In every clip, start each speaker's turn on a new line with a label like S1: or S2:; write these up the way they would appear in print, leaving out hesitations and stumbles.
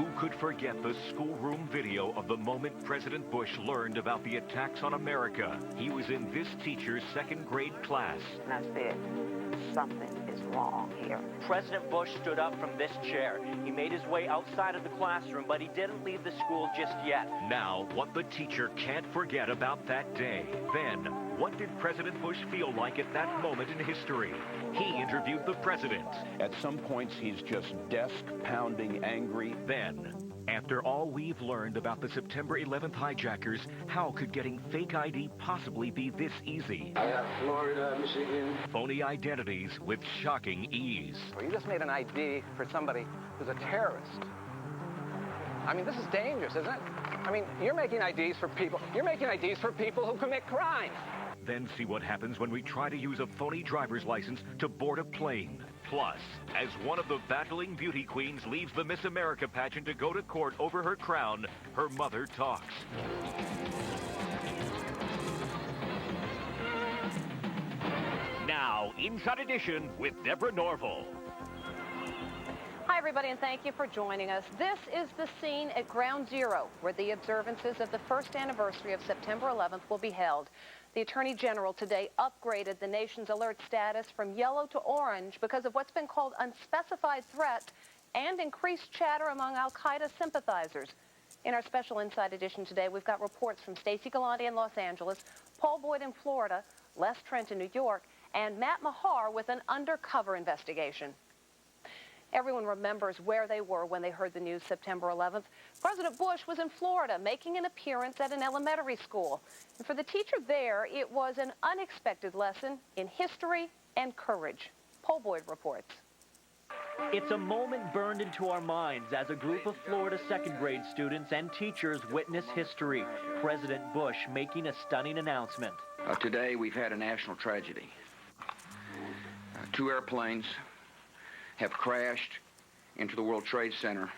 S1: Who could forget the schoolroom video of the moment President Bush learned about the attacks on America? He was in this teacher's second grade class.
S2: And I said, something is wrong here.
S3: President Bush stood up from this chair. He made his way outside of the classroom, but he didn't leave the school just yet.
S1: Now, what the teacher can't forget about that day. Then, what did President Bush feel like at that moment in history? He interviewed the president.
S4: At some points, he's just desk-pounding angry.
S1: Then, after all we've learned about the September 11th hijackers, how could getting fake ID possibly be this easy?
S5: I got Florida, Michigan.
S1: Phony identities with shocking ease.
S6: Well, you just made an ID for somebody who's a terrorist. I mean, this is dangerous, isn't it? I mean, you're making IDs for people. You're making IDs for people who commit crimes.
S1: Then see what happens when we try to use a phony driver's license to board a plane. Plus, as one of the battling beauty queens leaves the Miss America pageant to go to court over her crown, her mother talks. Now, Inside Edition with Deborah Norville.
S7: Hi, everybody, and thank you for joining us. This is the scene at Ground Zero, where the observances of the first anniversary of September 11th will be held. The Attorney General today upgraded the nation's alert status from yellow to orange because of what's been called unspecified threat and increased chatter among al-Qaeda sympathizers. In our special Inside Edition today, we've got reports from Stacey Galante in Los Angeles, Paul Boyd in Florida, Les Trent in New York, and Matt Mahar with an undercover investigation. Everyone remembers where they were when they heard the news September 11th. President Bush was in Florida making an appearance at an elementary school. And for the teacher there, it was an unexpected lesson in history and courage. Paul Boyd reports.
S3: It's a moment burned into our minds as a group of Florida second grade students and teachers witness history. President Bush making a stunning announcement.
S8: Today we've had a national tragedy. Two airplanes have crashed into the World Trade Center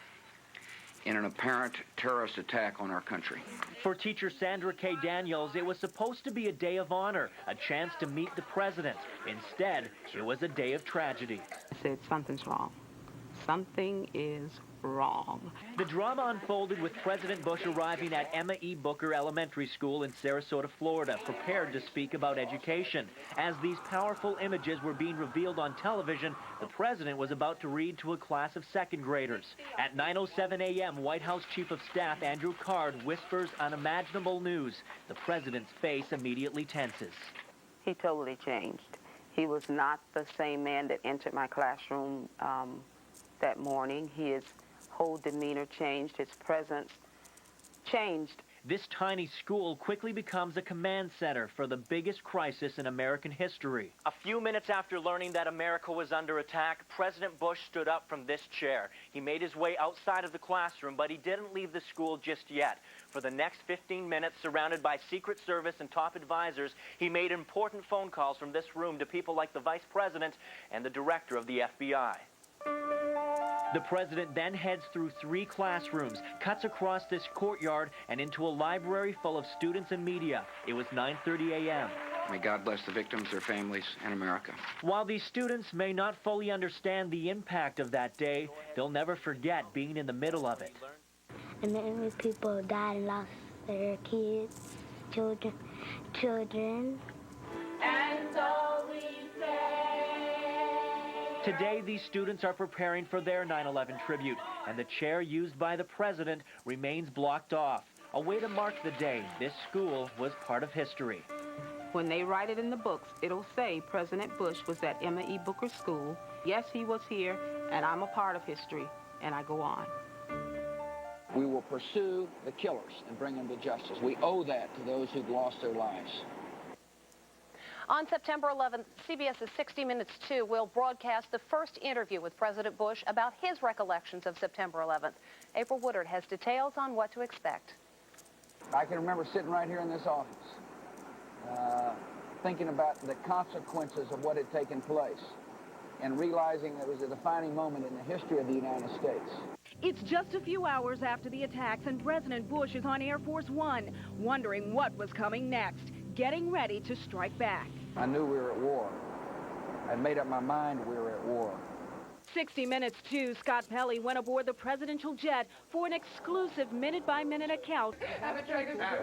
S8: in an apparent terrorist attack on our country.
S3: For teacher Sandra K. Daniels, it was supposed to be a day of honor, a chance to meet the president. Instead, it was a day of tragedy.
S2: I said, something's wrong. Something is wrong.
S3: The drama unfolded with President Bush arriving at Emma E. Booker Elementary School in Sarasota, Florida, prepared to speak about education. As these powerful images were being revealed on television, the president was about to read to a class of second graders. At 9:07 a.m., White House Chief of Staff Andrew Card whispers unimaginable news. The president's face immediately tenses.
S2: He totally changed. He was not the same man that entered my classroom that morning. His whole demeanor changed. His presence changed.
S3: This tiny school quickly becomes a command center for the biggest crisis in American history. A few minutes after learning that America was under attack, President Bush stood up from this chair. He made his way outside of the classroom, but he didn't leave the school just yet. For the next 15 minutes, surrounded by Secret Service and top advisors, he made important phone calls from this room to people like the Vice President and the Director of the FBI. The president then heads through 3 classrooms, cuts across this courtyard and into a library full of students and media. It was 9:30 a.m.
S8: May God bless the victims, their families, and America.
S3: While these students may not fully understand the impact of that day, they'll never forget being in the middle of it.
S9: And many people died and lost their kids, children.
S10: And so we say.
S3: Today, these students are preparing for their 9/11 tribute, and the chair used by the president remains blocked off. A way to mark the day this school was part of history.
S2: When they write it in the books, it'll say President Bush was at Emma E. Booker School. Yes, he was here, and I'm a part of history, and I go on.
S11: We will pursue the killers and bring them to justice. We owe that to those who've lost their lives.
S7: On September 11th, CBS's 60 Minutes 2 will broadcast the first interview with President Bush about his recollections of September 11th. April Woodard has details on what to expect.
S11: I can remember sitting right here in this office, thinking about the consequences of what had taken place and realizing it was a defining moment in the history of the United States.
S12: It's just a few hours after the attacks, and President Bush is on Air Force One, wondering what was coming next, getting ready to strike back.
S11: I knew we were at war. I'd made up my mind we were at war.
S12: 60 Minutes 2, Scott Pelley went aboard the presidential jet for an exclusive minute-by-minute account.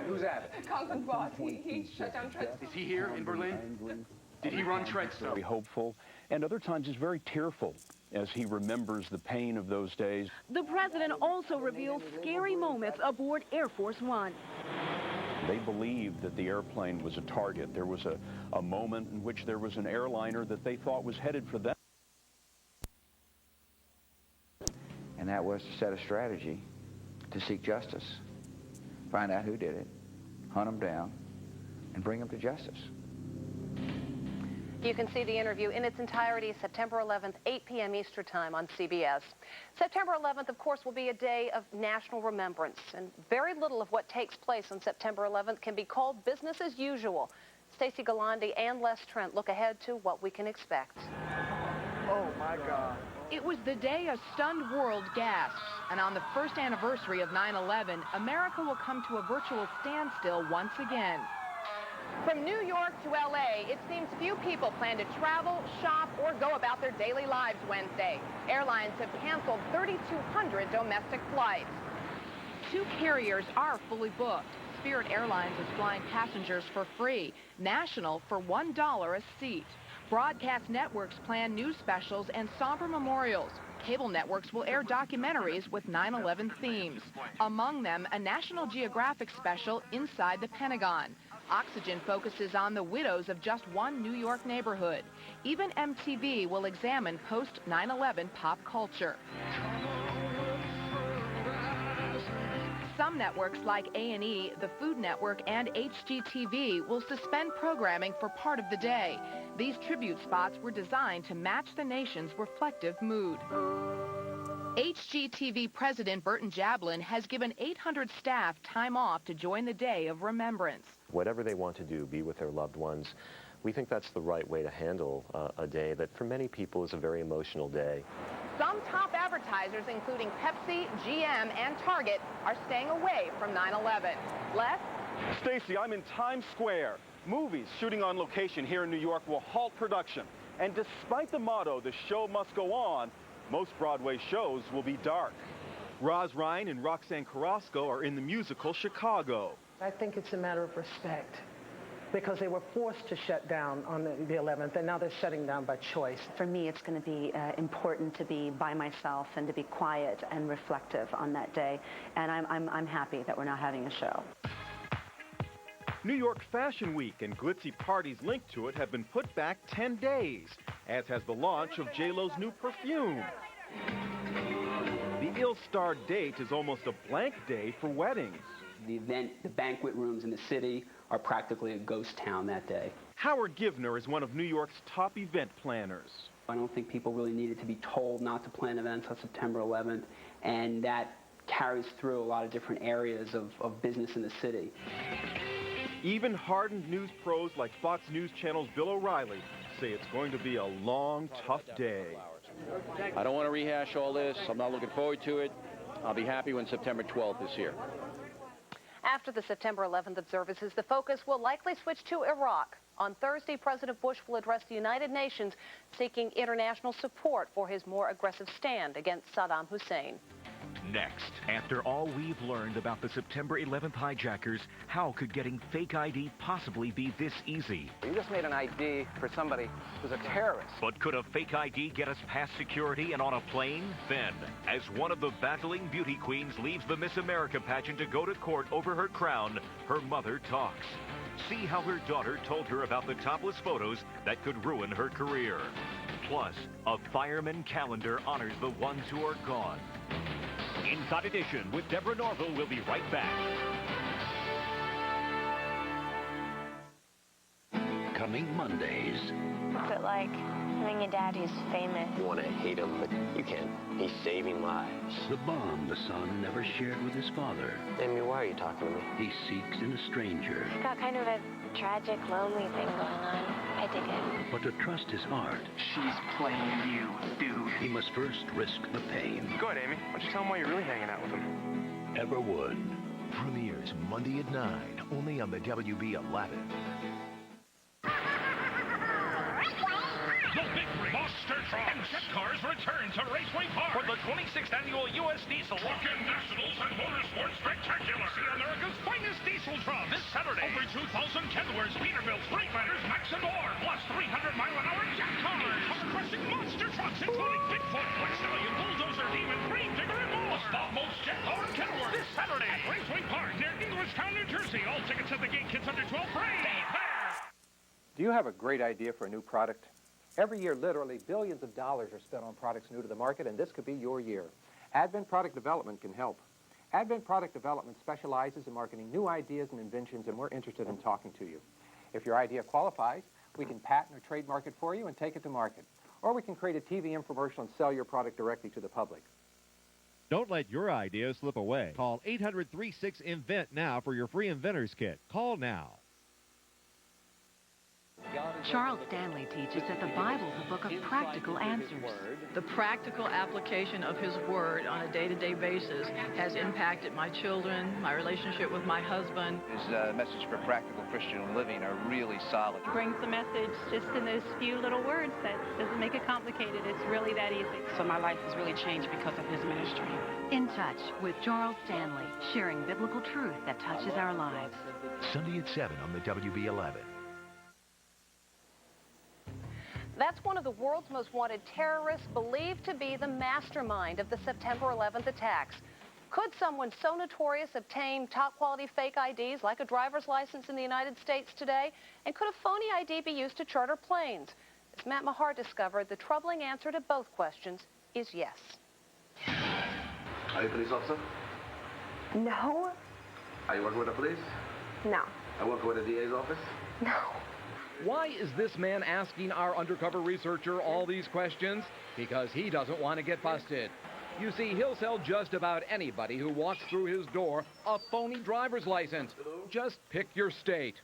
S6: Who's Abbott?
S13: Conklin boss. He shut down Treadstone.
S4: Is he here in Berlin? Did he run Treadstone? Very hopeful, and other times is very tearful as he remembers the pain of those days.
S12: The president also revealed scary moments aboard Air Force One.
S4: They believed that the airplane was a target. There was a moment in which there was an airliner that they thought was headed for them.
S11: And that was to set a strategy to seek justice, find out who did it, hunt them down, and bring them to justice.
S7: You can see the interview in its entirety September 11th, 8 p.m. Eastern Time on CBS. September 11th, of course, will be a day of national remembrance, and very little of what takes place on September 11th can be called business as usual. Stacey Galandi and Les Trent look ahead to what we can expect.
S14: Oh, my God.
S12: It was the day a stunned world gasped, and on the first anniversary of 9/11, America will come to a virtual standstill once again.
S15: From New York to L.A., it seems few people plan to travel, shop, or go about their daily lives Wednesday. Airlines have canceled 3,200 domestic flights.
S12: 2 carriers are fully booked. Spirit Airlines is flying passengers for free, National for $1 a seat. Broadcast networks plan news specials and somber memorials. Cable networks will air documentaries with 9/11 themes. Among them, a National Geographic special, Inside the Pentagon. Oxygen focuses on the widows of just one New York neighborhood. Even MTV will examine post-9/11 pop culture. Some networks like A&E, the Food Network, and HGTV will suspend programming for part of the day. These tribute spots were designed to match the nation's reflective mood. HGTV President Burton Jablin has given 800 staff time off to join the day of remembrance.
S16: Whatever they want to do, be with their loved ones, we think that's the right way to handle a day that for many people is a very emotional day.
S15: Some top advertisers, including Pepsi, GM, and Target, are staying away from 9/11. Les?
S17: Stacey, I'm in Times Square. Movies shooting on location here in New York will halt production. And despite the motto, the show must go on, most Broadway shows will be dark. Roz Ryan and Roxanne Carrasco are in the musical Chicago.
S18: I think it's a matter of respect because they were forced to shut down on the 11th, and now they're shutting down by choice.
S19: For me, it's going to be important to be by myself and to be quiet and reflective on that day, and I'm happy that we're not having a show.
S17: New York Fashion Week and glitzy parties linked to it have been put back 10 days, as has the launch of J-Lo's new perfume. The ill-starred date is almost a blank day for weddings.
S20: The event, the banquet rooms in the city are practically a ghost town that day.
S17: Howard Givner is one of New York's top event planners.
S20: I don't think people really needed to be told not to plan events on September 11th, and that carries through a lot of different areas of business in the city.
S17: Even hardened news pros like Fox News Channel's Bill O'Reilly say it's going to be a long, tough day.
S4: I don't want to rehash all this. I'm not looking forward to it. I'll be happy when September 12th is here.
S7: After the September 11th observances, the focus will likely switch to Iraq. On Thursday, President Bush will address the United Nations seeking international support for his more aggressive stand against Saddam Hussein.
S1: Next, after all we've learned about the September 11th hijackers, how could getting fake ID possibly be this easy?
S6: You just made an ID for somebody who's a terrorist.
S1: But could a fake ID get us past security and on a plane? Then, as one of the battling beauty queens leaves the Miss America pageant to go to court over her crown, her mother talks. See how her daughter told her about the topless photos that could ruin her career. Plus, a fireman calendar honors the ones who are gone. Inside Edition with Deborah Norville will be right back.
S21: Coming Mondays.
S9: What's it like having a dad who's famous?
S21: You want to hate him, but you can't. He's saving lives. The bond the son never shared with his father. Amy, why are you talking to me? He seeks in a stranger.
S9: He's got kind of a tragic, lonely thing going on. I dig it.
S21: But to trust his heart,
S22: she's playing you, dude.
S21: he must first risk the pain.
S22: Go ahead, Amy. Why don't you tell him why you're really hanging out with him?
S21: Everwood.
S23: Premieres Monday at 9, only on the WB11.
S1: The big monster truck jet cars return to Raceway Park for the 26th annual U.S. Diesel Walk-In Nationals and Motorsports Spectacular. See America's finest diesel drop this Saturday. Over 2,000 Kenworths, Peterbilts, Freightliners, Max and more, plus 300-mile-an-hour jet cars, car-crushing monster trucks, including Bigfoot, Black Stallion, Bulldozer, Demon, Green Digger, and more. The Stop-Most Jet Car and Kenworth this Saturday at Raceway Park near Englishtown, New Jersey. All tickets at the gate. Kids under 12 free. Be there.
S6: Do you have a great idea for a new product? Every year, literally, billions of dollars are spent on products new to the market, and this could be your year. Advent Product Development can help. Advent Product Development specializes in marketing new ideas and inventions, and we're interested in talking to you. If your idea qualifies, we can patent or trademark it for you and take it to market. Or we can create a TV infomercial and sell your product directly to the public.
S5: Don't let your idea slip away. Call 800-36-INVENT now for your free inventor's kit. Call now.
S8: Charles Stanley teaches that the Bible is a book of practical answers.
S10: The practical application of his word on a day-to-day basis has impacted my children, my relationship with my husband.
S24: His message for practical Christian living are really solid.
S25: Brings the message just in those few little words that doesn't make it complicated. It's really that easy.
S26: So my life has really changed because of his ministry.
S8: In Touch with Charles Stanley, sharing biblical truth that touches our lives.
S23: Sunday at 7 on the WB11.
S7: That's one of the world's most wanted terrorists, believed to be the mastermind of the September 11th attacks. Could someone so notorious obtain top-quality fake IDs like a driver's license in the United States today? And could a phony ID be used to charter planes? As Matt Mahar discovered, the troubling answer to both questions is yes.
S27: Are you a police officer?
S28: No.
S27: Are you working with the police?
S28: No.
S27: I work with the DA's office?
S28: No.
S29: Why is this man asking our undercover researcher all these questions? Because he doesn't want to get busted. You see, he'll sell just about anybody who walks through his door a phony driver's license. Just pick your state.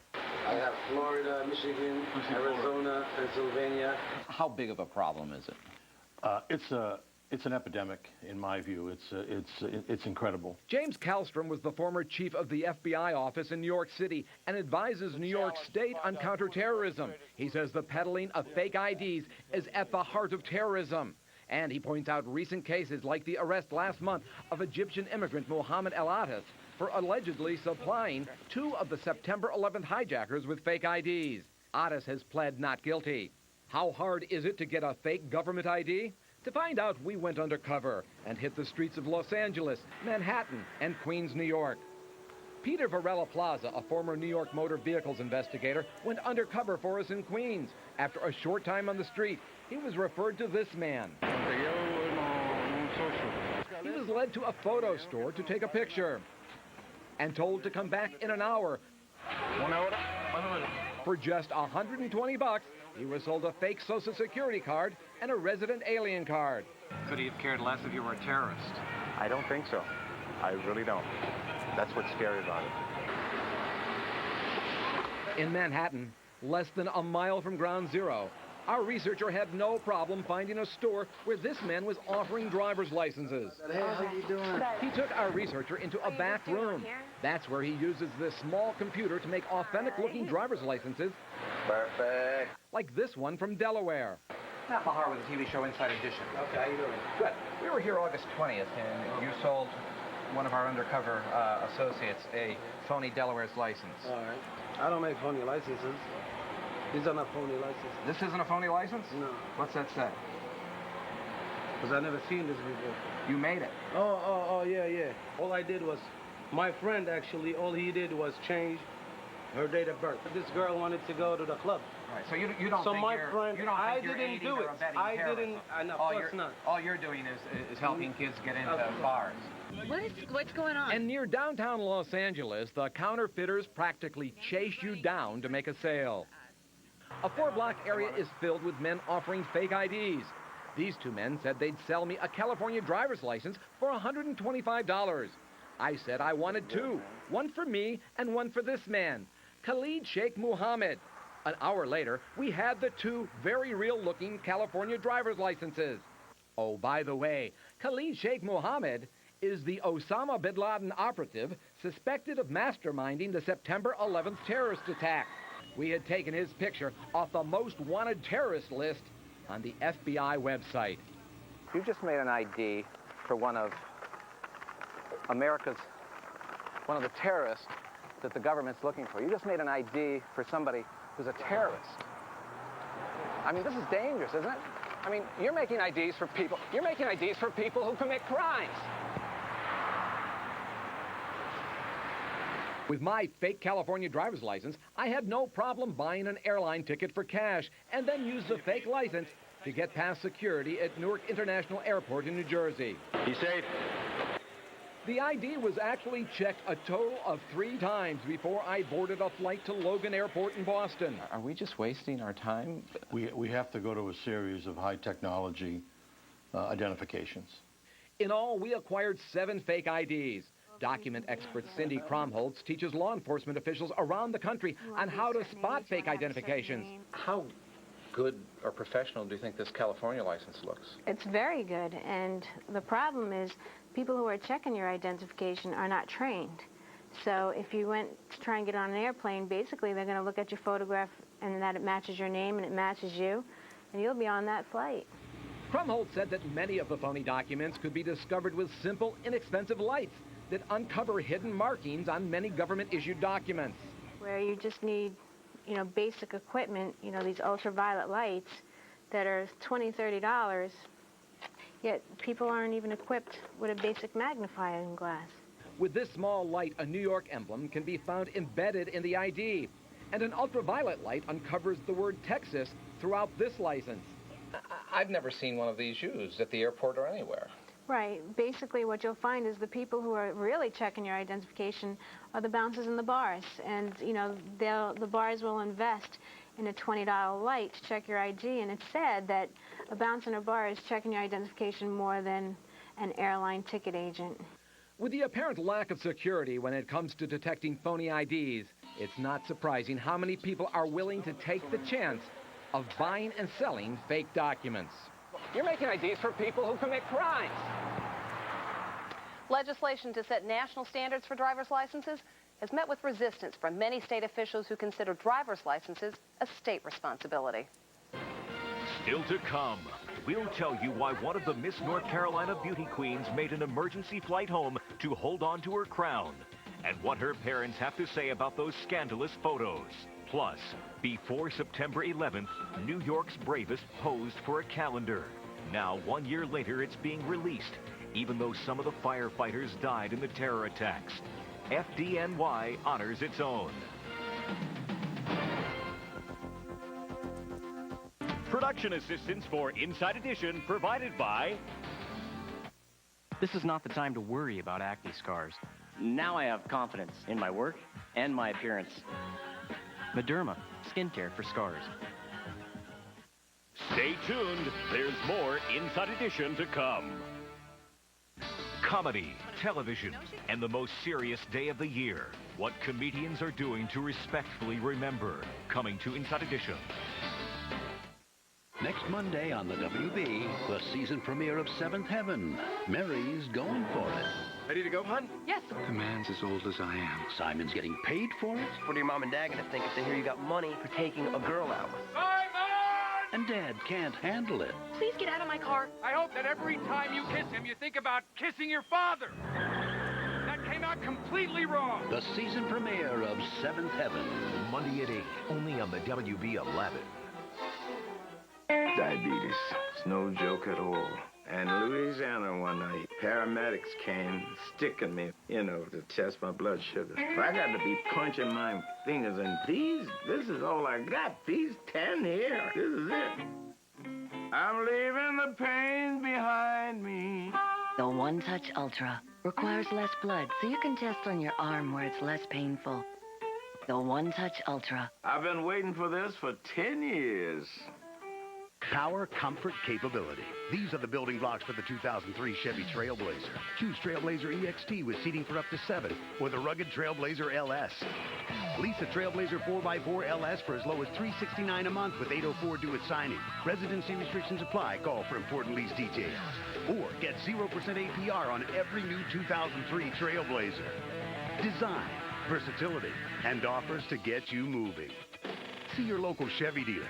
S27: I have Florida, Michigan, Arizona, Pennsylvania.
S30: How big of a problem is it? It's an epidemic, in my view. It's incredible.
S29: James Kallstrom was the former chief of the FBI office in New York City and advises New York State on counterterrorism. He says the peddling of fake IDs is at the heart of terrorism. And he points out recent cases like the arrest last month of Egyptian immigrant Mohammed El-Atis for allegedly supplying 2 of the September 11th hijackers with fake IDs. Atis has pled not guilty. How hard is it to get a fake government ID? To find out, we went undercover and hit the streets of Los Angeles, Manhattan, and Queens, New York. Peter Varela Plaza, a former New York motor vehicles investigator, went undercover for us in Queens. After a short time on the street, he was referred to this man. He was led to a photo store to take a picture and told to come back in an hour. For just $120, he was sold a fake Social Security card and a resident alien card.
S6: Could he have cared less if you were a terrorist?
S16: I don't think so. I really don't. That's what's scary about it.
S29: In Manhattan, less than a mile from Ground Zero, our researcher had no problem finding a store where this man was offering driver's licenses.
S27: Hey, how you doing?
S29: He took our researcher into a back room. That's where he uses this small computer to make authentic-looking driver's licenses.
S27: Perfect.
S29: Like this one from Delaware.
S6: Matt Mahar with the TV show Inside Edition.
S27: Okay, how you doing?
S6: Good. We were here August 20th, and you sold one of our undercover associates a phony Delaware's license.
S27: All right. I don't make phony licenses. These are not phony licenses.
S6: This isn't a phony license?
S27: No.
S6: What's that say?
S27: Because I've never seen this before.
S6: You made it.
S27: Oh, yeah. All I did was, my friend actually, all he did was change her date of birth. This girl wanted to go to the club.
S6: Right, so you don't
S27: so
S6: think
S27: my
S6: you're,
S27: friend,
S6: you don't
S27: I
S6: think you're
S27: didn't
S6: aiding
S27: do
S6: or
S27: it.
S6: abetting
S27: I
S6: terrorism.
S27: didn't, of course not.
S6: All you're doing is helping kids get into bars.
S10: What's going on?
S29: And near downtown Los Angeles, the counterfeiters practically chase you down to make a sale. A 4-block area is filled with men offering fake IDs. These 2 men said they'd sell me a California driver's license for $125. I said I wanted 2, one for me and one for this man, Khalid Sheikh Mohammed. An hour later, we had the 2 very real-looking California driver's licenses. Oh, by the way, Khalid Sheikh Mohammed is the Osama bin Laden operative suspected of masterminding the September 11th terrorist attack. We had taken his picture off the most wanted terrorist list on the FBI website.
S6: You just made an ID for one of the terrorists that the government's looking for. You just made an ID for somebody who's a terrorist. I mean, this is dangerous, isn't it? I mean, you're making IDs for people who commit crimes.
S29: With my fake California driver's license, I had no problem buying an airline ticket for cash and then used the fake license to get past security at Newark International Airport in New Jersey.
S30: Be safe.
S29: The ID was actually checked a total of 3 times before I boarded a flight to Logan Airport in Boston.
S6: Are we just wasting our time?
S30: We have to go to a series of high technology identifications.
S29: In all, we acquired 7 fake IDs. Document expert Cindy Kromholtz teaches law enforcement officials around the country on how to spot fake identifications.
S6: How good or professional do you think this California license looks?
S25: It's very good, and the problem is people who are checking your identification are not trained. So if you went to try and get on an airplane, basically they're going to look at your photograph and that it matches your name and it matches you, and you'll be on that flight.
S29: Kromholtz said that many of the phony documents could be discovered with simple, inexpensive lights that uncover hidden markings on many government-issued documents.
S25: Where you just need, basic equipment, these ultraviolet lights that are $20, $30, yet people aren't even equipped with a basic magnifying glass.
S29: With this small light, a New York emblem can be found embedded in the ID, and an ultraviolet light uncovers the word Texas throughout this license.
S6: I've never seen one of these used at the airport or anywhere.
S25: Right. Basically, what you'll find is the people who are really checking your identification are the bouncers in the bars. And, the bars will invest in a $20 light to check your ID. And it's sad that a bouncer in a bar is checking your identification more than an airline ticket agent.
S29: With the apparent lack of security when it comes to detecting phony IDs, it's not surprising how many people are willing to take the chance of buying and selling fake documents.
S6: You're making IDs for people who commit crimes.
S7: Legislation to set national standards for driver's licenses has met with resistance from many state officials who consider driver's licenses a state responsibility.
S1: Still to come, we'll tell you why one of the Miss North Carolina beauty queens made an emergency flight home to hold on to her crown, and what her parents have to say about those scandalous photos. Plus, before September 11th, New York's bravest posed for a calendar. Now, 1 year later, it's being released, even though some of the firefighters died in the terror attacks. FDNY honors its own. Production assistance for Inside Edition provided by...
S22: This is not the time to worry about acne scars. Now I have confidence in my work and my appearance. Mederma, skincare for scars.
S1: Stay tuned. There's more Inside Edition to come. Comedy, television, and the most serious day of the year. What comedians are doing to respectfully remember. Coming to Inside Edition.
S23: Next Monday on the WB, the season premiere of Seventh Heaven. Mary's going for it.
S2: Ready to go, hon?
S25: Yes.
S2: The man's as old as I am.
S23: Simon's getting paid for it.
S21: What are your mom and dad gonna think if they hear you got money for taking a girl out?
S23: And Dad can't handle it.
S25: Please get out of my car.
S2: I hope that every time you kiss him, you think about kissing your father. That came out completely wrong.
S23: The season premiere of Seventh Heaven. Monday at 8, only on the WB11.
S3: Diabetes. It's no joke at all. And in Louisiana one night, paramedics came sticking me, to test my blood sugar. I got to be punching my fingers, and this is all I got. These 10 here, this is it. I'm leaving the pain behind me.
S8: The One Touch Ultra requires less blood, so you can test on your arm where it's less painful. The One Touch Ultra.
S3: I've been waiting for this for 10 years.
S23: Power, comfort, capability. These are the building blocks for the 2003 Chevy Trailblazer. Choose Trailblazer EXT with seating for up to 7, or the rugged Trailblazer LS. Lease a Trailblazer 4x4 LS for as low as $369 a month with 804 due at signing. Residency restrictions apply. Call for important lease details. Or get 0% APR on every new 2003 Trailblazer. Design, versatility, and offers to get you moving. See your local Chevy dealer.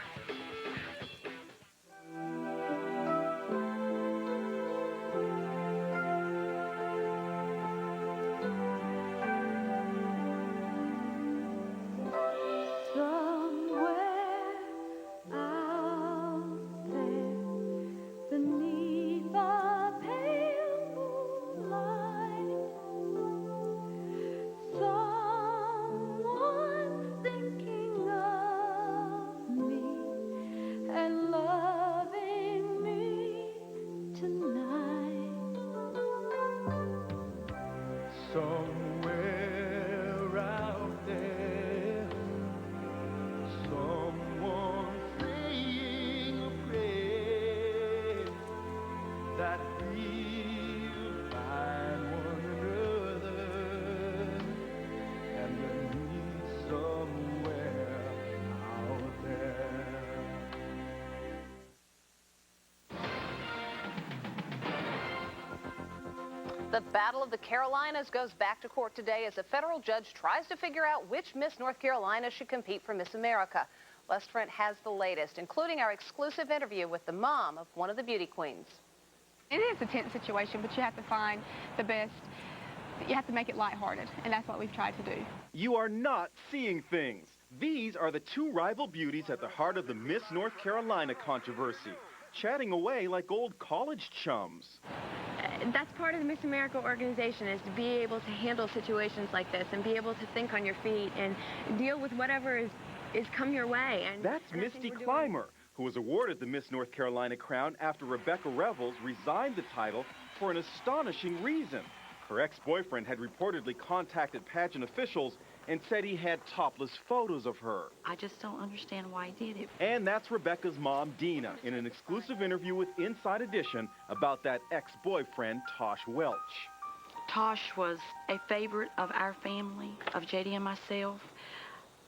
S4: Somewhere out there, someone saying a prayer that we'll find one another and meet somewhere out there.
S7: The Battle of the Carolinas goes back to court today as a federal judge tries to figure out which Miss North Carolina should compete for Miss America. Les Trent has the latest, including our exclusive interview with the mom of one of the beauty queens.
S11: It is a tense situation, but you have to find the best. You have to make it lighthearted, and that's what we've tried to do.
S12: You are not seeing things. These are the two rival beauties at the heart of the Miss North Carolina controversy, chatting away like old college chums.
S13: That's part of the Miss America organization, is to be able to handle situations like this and be able to think on your feet and deal with whatever is come your way. And
S12: that's Misty Clymer, who was awarded the Miss North Carolina crown after Rebecca Revels resigned the title for an astonishing reason. Her ex-boyfriend had reportedly contacted pageant officials and said he had topless photos of her.
S26: I just don't understand why he did it.
S12: And that's Rebecca's mom, Dina, in an exclusive interview with Inside Edition about that ex-boyfriend, Tosh Welch.
S26: Tosh was a favorite of our family, of JD and myself.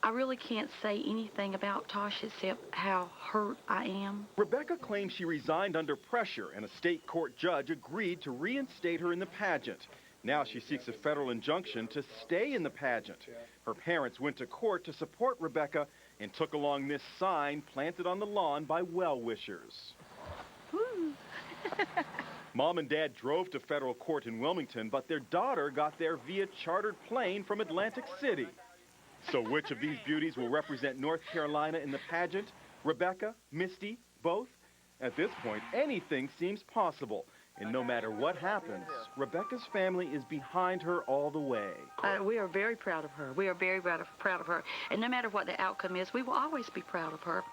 S26: I really can't say anything about Tosh except how hurt I am.
S12: Rebecca claims she resigned under pressure, and a state court judge agreed to reinstate her in the pageant. Now she seeks a federal injunction to stay in the pageant. Her parents went to court to support Rebecca and took along this sign planted on the lawn by well-wishers. Mom and Dad drove to federal court in Wilmington, but their daughter got there via chartered plane from Atlantic City. So which of these beauties will represent North Carolina in the pageant? Rebecca? Misty? Both? At this point, anything seems possible. And no matter what happens, Rebecca's family is behind her all the way.
S26: We are very proud of her. We are very proud of her. And no matter what the outcome is, we will always be proud of her.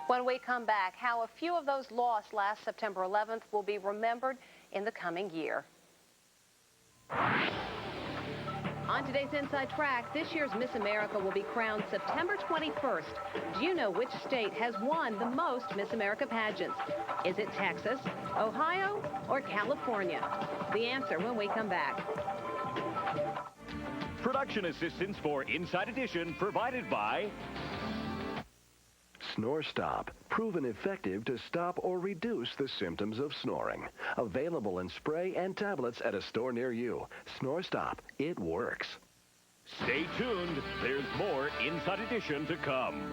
S7: When we come back, how a few of those lost last September 11th will be remembered in the coming year. On today's Inside Track, this year's Miss America will be crowned September 21st. Do you know which state has won the most Miss America pageants? Is it Texas, Ohio, or California? The answer when we come back.
S1: Production assistance for Inside Edition provided by
S14: Snore Stop, proven effective to stop or reduce the symptoms of snoring. Available in spray and tablets at a store near you. Snore Stop, it works.
S1: Stay tuned. There's more Inside Edition to come.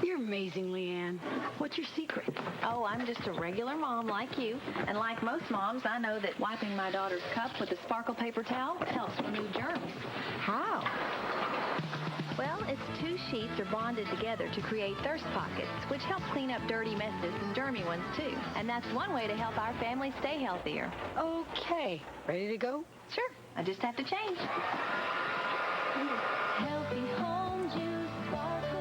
S13: You're amazing, Leanne. What's your secret?
S8: Oh, I'm just a regular mom like you. And like most moms, I know that wiping my daughter's cup with a sparkle paper towel helps remove germs. How? Well, its two sheets are bonded together to create thirst pockets, which helps clean up dirty messes and germy ones, too. And that's one way to help our family stay healthier.
S13: Okay. Ready to go?
S8: Sure. I just have to change. Healthy home juice sparkle.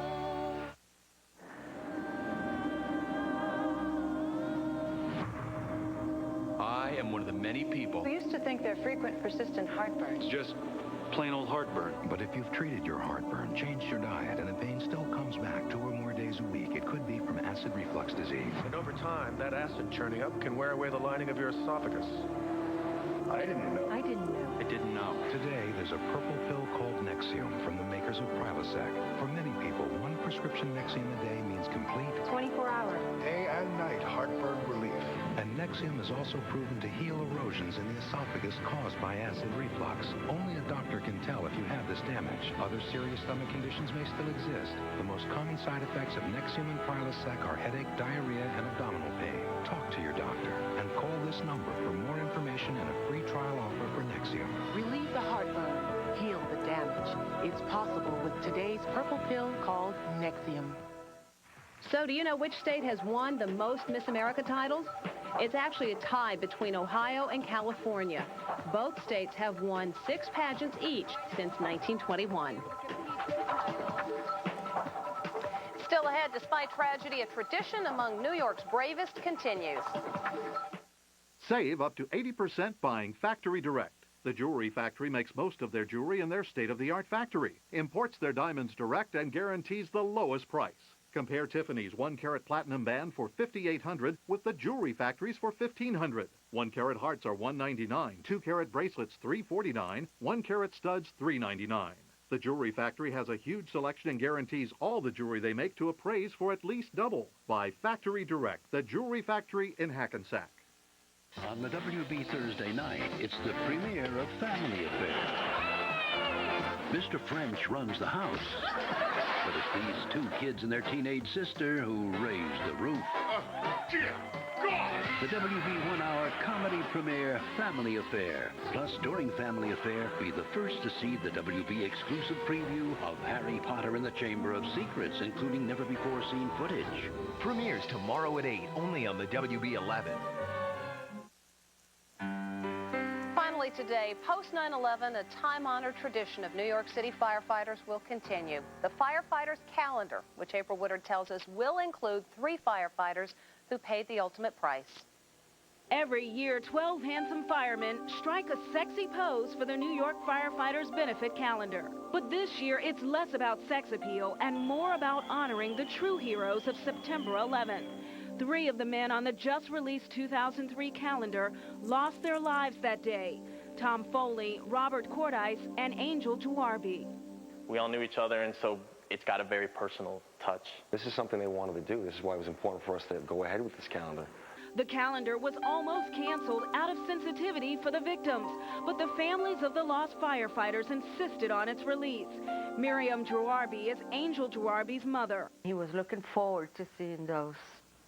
S15: I am one of the many people.
S7: We used to think they're frequent, persistent heartburn.
S15: It's just plain old heartburn.
S23: But if you've treated your heartburn, changed your diet, and the pain still comes back 2 or more days a week, it could be from acid reflux disease.
S17: And over time, that acid churning up can wear away the lining of your esophagus.
S23: I didn't know.
S13: I didn't know.
S15: I didn't know.
S23: Today, there's a purple pill called Nexium from the makers of Prilosec. For many people, one prescription Nexium a day means complete
S13: 24-hour.
S23: day and night heartburn relief. And Nexium is also proven to heal erosions in the esophagus caused by acid reflux. Only a doctor can tell if you have this damage. Other serious stomach conditions may still exist. The most common side effects of Nexium and Prilosec are headache, diarrhea, and abdominal pain. Talk to your doctor and call this number for more information and a free trial offer for Nexium.
S18: Relieve the heartburn. Heal the damage. It's possible with today's purple pill called Nexium.
S7: So do you know which state has won the most Miss America titles? It's actually a tie between Ohio and California. Both states have won 6 pageants each since 1921. Still ahead, despite tragedy, a tradition among New York's bravest continues.
S5: Save up to 80% buying factory direct. The Jewelry Factory makes most of their jewelry in their state-of-the-art factory, imports their diamonds direct, and guarantees the lowest price. Compare Tiffany's 1-carat platinum band for $5,800 with the Jewelry Factory's for $1,500. 1-carat hearts are $199, 2-carat bracelets $349, 1-carat studs $399. The Jewelry Factory has a huge selection and guarantees all the jewelry they make to appraise for at least double. Buy factory direct. The Jewelry Factory in Hackensack.
S23: On the WB Thursday night, it's the premiere of Family Affair. Mr. French runs the house, but it's these two kids and their teenage sister who raise the roof.
S4: Dear God!
S23: The WB one-hour comedy premiere, Family Affair. Plus, during Family Affair, be the first to see the WB exclusive preview of Harry Potter and the Chamber of Secrets, including never-before-seen footage.
S9: Premieres tomorrow at 8, only on the WB11.
S7: Finally today, post 9/11, a time-honored tradition of New York City firefighters will continue. The Firefighters Calendar, which April Woodard tells us will include 3 firefighters who paid the ultimate price.
S10: Every year, 12 handsome firemen strike a sexy pose for the New York Firefighters Benefit Calendar. But this year, it's less about sex appeal and more about honoring the true heroes of September 11th. 3 of the men on the just-released 2003 calendar lost their lives that day. Tom Foley, Robert Cordice, and Angel Juarbi.
S16: We all knew each other, and so it's got a very personal touch.
S19: This is something they wanted to do. This is why it was important for us to go ahead with this calendar.
S10: The calendar was almost canceled out of sensitivity for the victims, but the families of the lost firefighters insisted on its release. Miriam Juarbi is Angel Juarbi's mother.
S20: He was looking forward to seeing those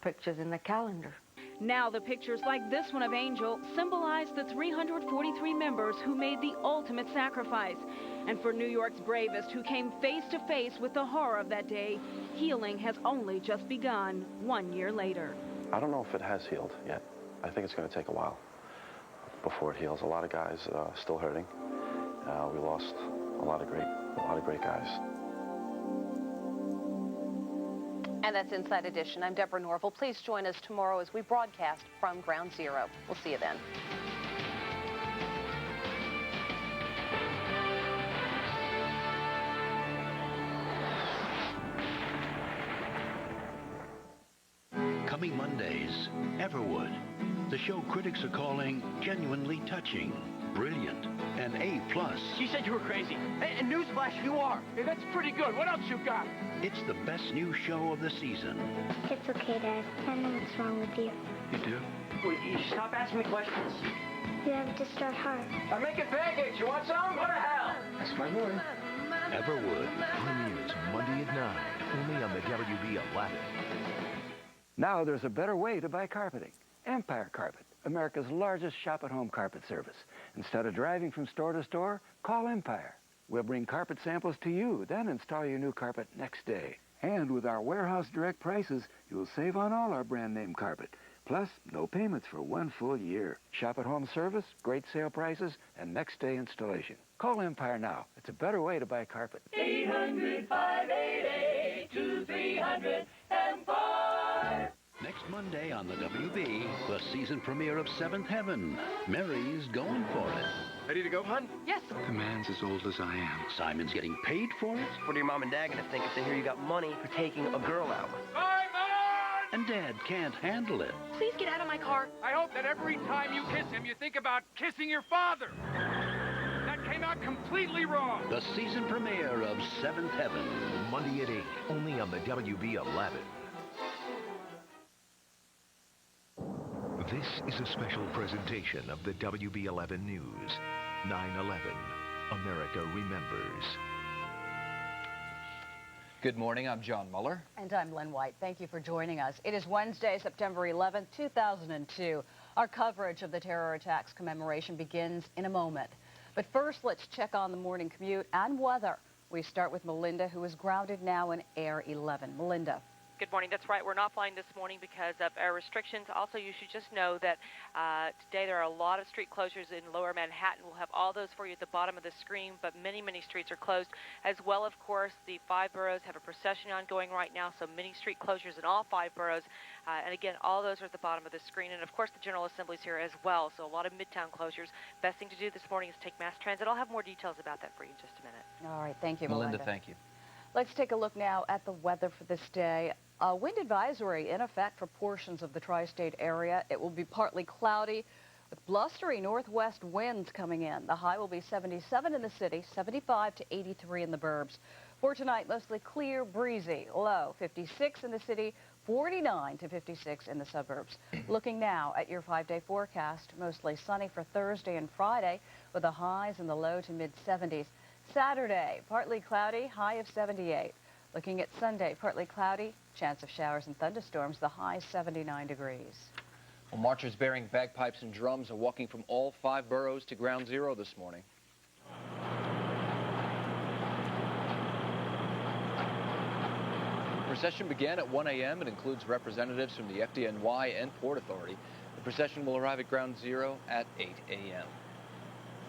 S20: pictures in the calendar.
S10: Now the pictures like this one of Angel symbolize the 343 members who made the ultimate sacrifice. And for New York's bravest who came face to face with the horror of that day, healing has only just begun 1 year later.
S19: I don't know if it has healed yet. I think it's going to take a while before it heals. A lot of guys still hurting. We lost a lot of great guys.
S7: And that's Inside Edition. I'm Deborah Norville. Please join us tomorrow as we broadcast from Ground Zero. We'll see you then.
S23: Coming Mondays, Everwood. The show critics are calling genuinely touching, brilliant, and A+.
S2: She said you were crazy. And newsflash, you are. Hey, that's pretty good. What else you got?
S23: It's the best new show of the season.
S24: It's okay, Dad. I know what's wrong with you.
S23: You do?
S2: Wait, you stop asking me questions.
S24: You have to start hard.
S2: I'm making pancakes. You want some? What the hell?
S24: That's my boy.
S23: Everwood.
S9: Premieres Monday at 9, only on the WB11.
S27: Now there's a better way to buy carpeting. Empire Carpet, America's largest shop-at-home carpet service. Instead of driving from store to store, call Empire. We'll bring carpet samples to you, then install your new carpet next day. And with our warehouse direct prices, you'll save on all our brand name carpet. Plus, no payments for 1 full year. Shop-at-home service, great sale prices, and next-day installation. Call Empire now. It's a better way to buy carpet.
S4: 800-588-2300 Empire.
S23: Next Monday on the WB, the season premiere of Seventh Heaven. Mary's going for it.
S17: Ready to go, hon?
S11: Yes.
S23: The man's as old as I am. Simon's getting paid for it.
S28: What are your mom and dad gonna think if they hear you got money for taking a girl out?
S23: And Dad can't handle it.
S11: Please get out of my car.
S2: I hope that every time you kiss him, you think about kissing your father. That came out completely wrong.
S23: The season premiere of Seventh Heaven.
S9: Monday at 8, only on the WB11. This is a special presentation of the WB11 News. 9/11. America remembers.
S30: Good morning, I'm John Muller.
S31: And I'm Lynn White. Thank you for joining us. It is Wednesday, September 11th, 2002. Our coverage of the terror attacks commemoration begins in a moment. But first, let's check on the morning commute and weather. We start with Melinda, who is grounded now in Air 11. Melinda.
S1: Good morning. That's right. We're not flying this morning because of air restrictions. Also, you should just know that today there are a lot of street closures in lower Manhattan. We'll have all those for you at the bottom of the screen, but many, many streets are closed. As well, of course, the 5 boroughs have a procession ongoing right now, so many street closures in all 5 boroughs. And again, all those are at the bottom of the screen. And, of course, the General Assembly's here as well, so a lot of Midtown closures. Best thing to do this morning is take mass transit. I'll have more details about that for you in just a minute.
S31: All right. Thank you,
S30: Melinda, thank you.
S31: Let's take a look now at the weather for this day. A wind advisory in effect for portions of the tri-state area. It will be partly cloudy with blustery northwest winds coming in. The high will be 77 in the city, 75 to 83 in the burbs. For tonight, mostly clear, breezy. Low 56 in the city, 49 to 56 in the suburbs. Looking now at your 5-day forecast, mostly sunny for Thursday and Friday with the highs in the low to mid 70s. Saturday, partly cloudy, high of 78. Looking at Sunday, partly cloudy, chance of showers and thunderstorms, the high 79 degrees.
S30: Well, marchers bearing bagpipes and drums are walking from all 5 boroughs to Ground Zero this morning. The procession began at 1 a.m. It includes representatives from the FDNY and Port Authority. The procession will arrive at Ground Zero at 8 a.m.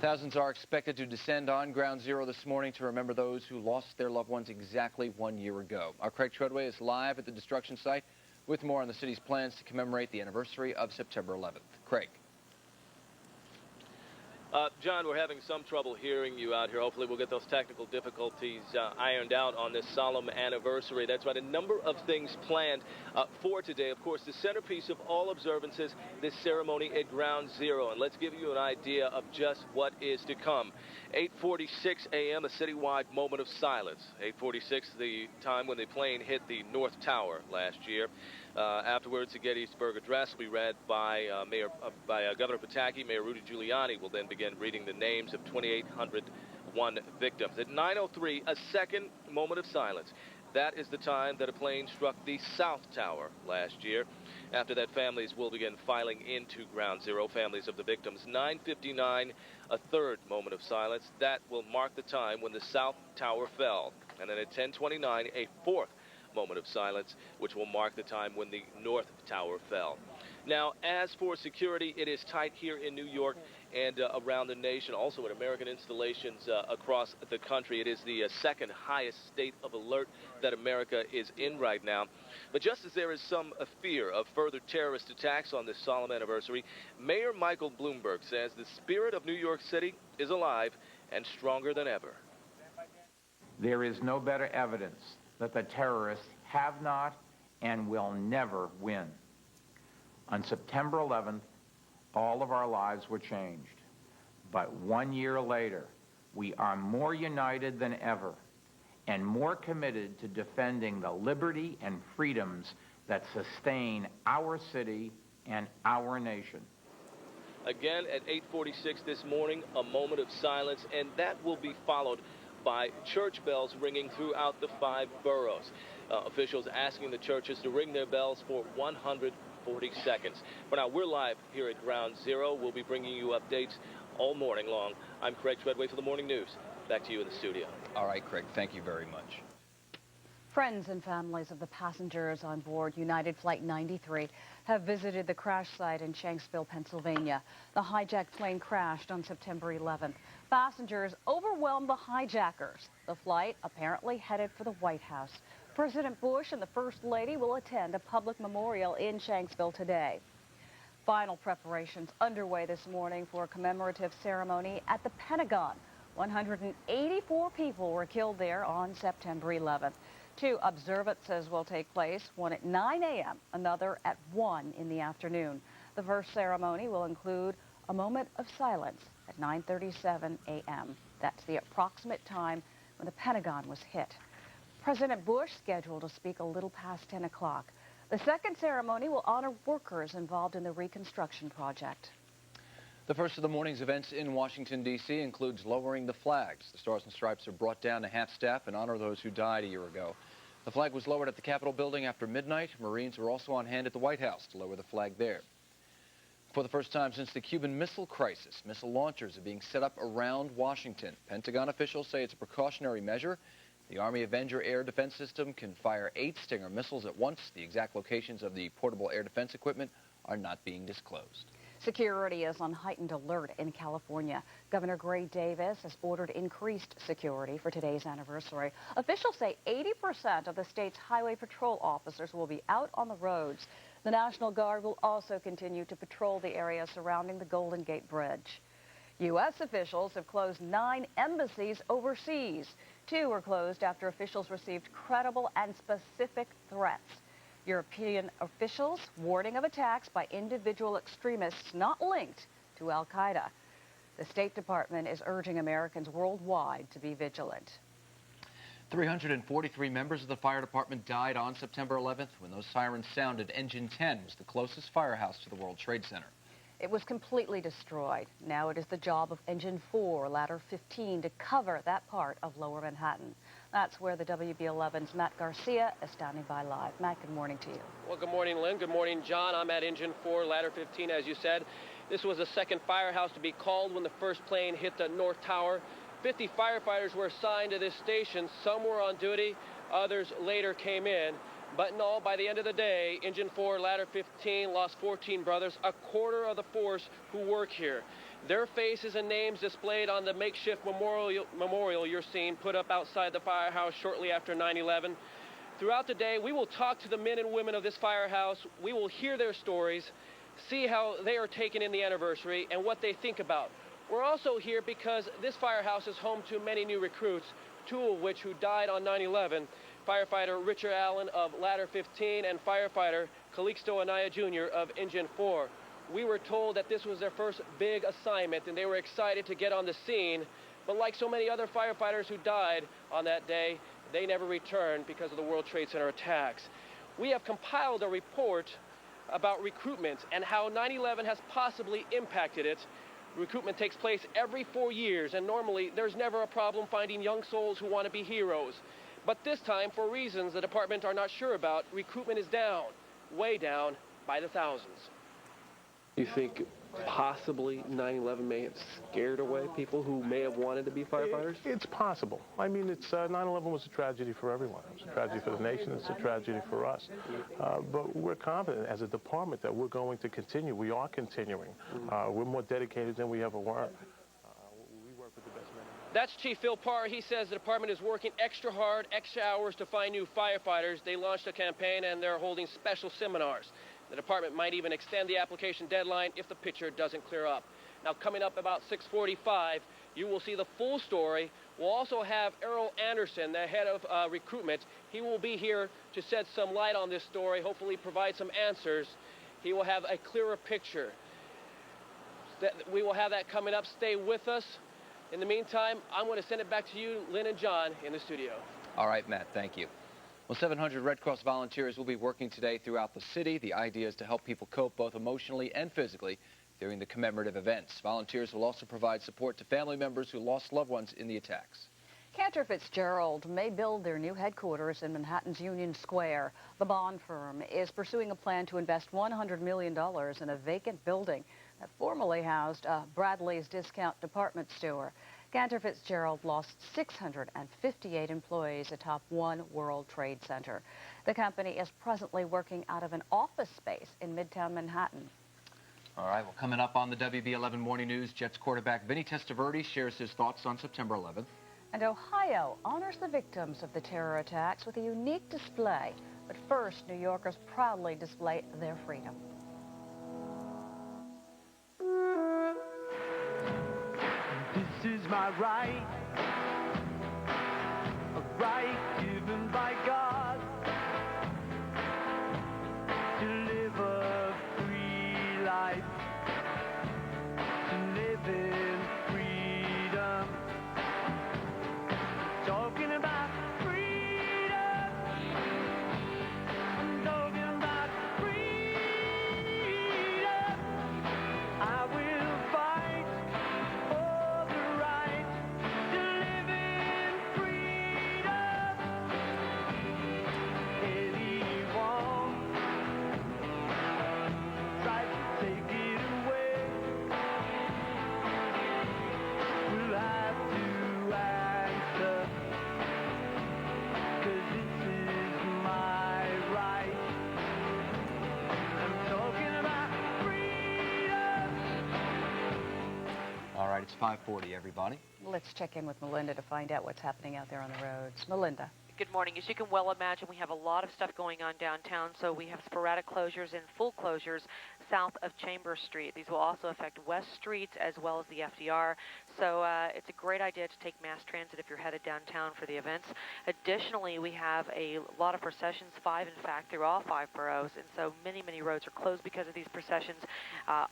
S30: Thousands are expected to descend on Ground Zero this morning to remember those who lost their loved ones exactly 1 year ago. Our Craig Treadway is live at the destruction site with more on the city's plans to commemorate the anniversary of September 11th. Craig.
S3: John, we're having some trouble hearing you out here. Hopefully we'll get those technical difficulties ironed out on this solemn anniversary. That's right, a number of things planned for today. Of course, the centerpiece of all observances, this ceremony at Ground Zero. And let's give you an idea of just what is to come. 8:46 a.m., a citywide moment of silence. 8:46, the time when the plane hit the North Tower last year. Afterwards, the Gettysburg Address will be read by Governor Pataki. Mayor Rudy Giuliani will then begin reading the names of 2,801 victims. At 9:03, a second moment of silence. That is the time that a plane struck the South Tower last year. After that, families will begin filing into Ground Zero, families of the victims. 9:59, a third moment of silence. That will mark the time when the South Tower fell. And then at 10:29, a fourth moment of silence, which will mark the time when the North Tower fell. Now, as for security, it is tight here in New York and around the nation, also at American installations across the country. It is the second highest state of alert that America is in right now. But just as there is some fear of further terrorist attacks on this solemn anniversary, Mayor Michael Bloomberg says the spirit of New York City is alive and stronger than ever.
S6: There is no better evidence that the terrorists have not and will never win. On September 11th, all of our lives were changed. But 1 year later, we are more united than ever and more committed to defending the liberty and freedoms that sustain our city and our nation.
S3: Again, at 8:46 this morning, a moment of silence, and that will be followed by church bells ringing throughout the 5 boroughs. Officials asking the churches to ring their bells for 140 seconds. For now, we're live here at Ground Zero. We'll be bringing you updates all morning long. I'm Craig Treadway for the Morning News. Back to you in the studio.
S30: All right, Craig, thank you very much.
S31: Friends and families of the passengers on board United Flight 93 have visited the crash site in Shanksville, Pennsylvania. The hijacked plane crashed on September 11th. Passengers overwhelmed the hijackers. The flight apparently headed for the White House. President Bush and the First Lady will attend a public memorial in Shanksville today. Final preparations underway this morning for a commemorative ceremony at the Pentagon. 184 people were killed there on September 11th. 2 observances will take place, one at 9 a.m., another at 1 in the afternoon. The first ceremony will include a moment of silence at 9:37 a.m. That's the approximate time when the Pentagon was hit. President Bush scheduled to speak a little past 10 o'clock. The second ceremony will honor workers involved in the reconstruction project.
S30: The first of the morning's events in Washington, D.C. includes lowering the flags. The Stars and Stripes are brought down to half-staff and honor those who died a year ago. The flag was lowered at the Capitol building after midnight. Marines were also on hand at the White House to lower the flag there. For the first time since the Cuban Missile Crisis, missile launchers are being set up around Washington. Pentagon officials say it's a precautionary measure The Army Avenger air defense system can fire 8 Stinger missiles at once. The exact locations of the portable air defense equipment are not being disclosed.
S31: Security is on heightened alert in California. Governor Gray Davis has ordered increased security for today's anniversary. Officials say 80% of the state's highway patrol officers will be out on the roads. The National Guard will also continue to patrol the area surrounding the Golden Gate Bridge. U.S. officials have closed 9 embassies overseas. 2 were closed after officials received credible and specific threats. European officials warning of attacks by individual extremists not linked to al-Qaeda. The State Department is urging Americans worldwide to be vigilant.
S30: 343 members of the fire department died on September 11th. When those sirens sounded, Engine 10 was the closest firehouse to the World Trade Center.
S31: It was completely destroyed. Now it is the job of Engine 4, Ladder 15, to cover that part of Lower Manhattan. That's where the WB11's Matt Garcia is standing by live. Matt, good morning to you.
S8: Well, good morning, Lynn. Good morning, John. I'm at Engine 4, Ladder 15, as you said. This was the second firehouse to be called when the first plane hit the North Tower. 50 firefighters were assigned to this station. Some were on duty, others later came in. But in all, by the end of the day, Engine 4, Ladder 15 lost 14 brothers, a quarter of the force who work here. Their faces and names displayed on the makeshift memorial you're seeing put up outside the firehouse shortly after 9/11. Throughout the day, we will talk to the men and women of this firehouse. We will hear their stories, see how they are taking in the anniversary and what they think about. We're also here because this firehouse is home to many new recruits, 2 of which who died on 9/11. Firefighter Richard Allen of Ladder 15 and firefighter Calixto Anaya Jr. of Engine 4. We were told that this was their first big assignment and they were excited to get on the scene. But like so many other firefighters who died on that day, they never returned because of the World Trade Center attacks. We have compiled a report about recruitment and how 9/11 has possibly impacted it. Recruitment takes place every 4 years, and normally there's never a problem finding young souls who want to be heroes. But this time, for reasons the department are not sure about, recruitment is down, way down, by the thousands.
S12: You think possibly 9/11 may have scared away people who may have wanted to be firefighters?
S17: It's possible. I mean, 9/11 was a tragedy for everyone. It was a tragedy for the nation. It's a tragedy for us. But we're confident as a department that we're going to continue. We are continuing. We're more dedicated than we ever were. We work with the best men.
S8: That's Chief Phil Parr. He says the department is working extra hard, extra hours to find new firefighters. They launched a campaign and they're holding special seminars. The department might even extend the application deadline if the picture doesn't clear up. Now, coming up about 6:45, you will see the full story. We'll also have Errol Anderson, the head of recruitment. He will be here to shed some light on this story, hopefully provide some answers. He will have a clearer picture. We will have that coming up. Stay with us. In the meantime, I'm going to send it back to you, Lynn and John, in the studio.
S30: All right, Matt, thank you. Well, 700 Red Cross volunteers will be working today throughout the city. The idea is to help people cope both emotionally and physically during the commemorative events. Volunteers will also provide support to family members who lost loved ones in the attacks.
S31: Cantor Fitzgerald may build their new headquarters in Manhattan's Union Square. The bond firm is pursuing a plan to invest $100 million in a vacant building that formerly housed Bradley's discount department store. Cantor Fitzgerald lost 658 employees atop One World Trade Center. The company is presently working out of an office space in Midtown Manhattan.
S30: All right, well, coming up on the WB11 Morning News, Jets quarterback Vinny Testaverde shares his thoughts on September 11th.
S31: And Ohio honors the victims of the terror attacks with a unique display. But first, New Yorkers proudly display their freedom.
S13: This is my right, a right given by God, to live a free life, to live in freedom. Talking about freedom, I'm talking about freedom. I will fight for the right to live.
S30: All right, it's 5:40, everybody.
S31: Let's check in with Melinda to find out what's happening out there on the roads. Melinda.
S1: Good morning. As you can well imagine, we have a lot of stuff going on downtown, so we have sporadic closures and full closures south of Chambers Street. These will also affect West Street as well as the FDR, so it's a great idea to take mass transit if you're headed downtown for the events. Additionally, we have a lot of processions, 5 in fact, through all 5 boroughs, and so many, many roads are closed because of these processions.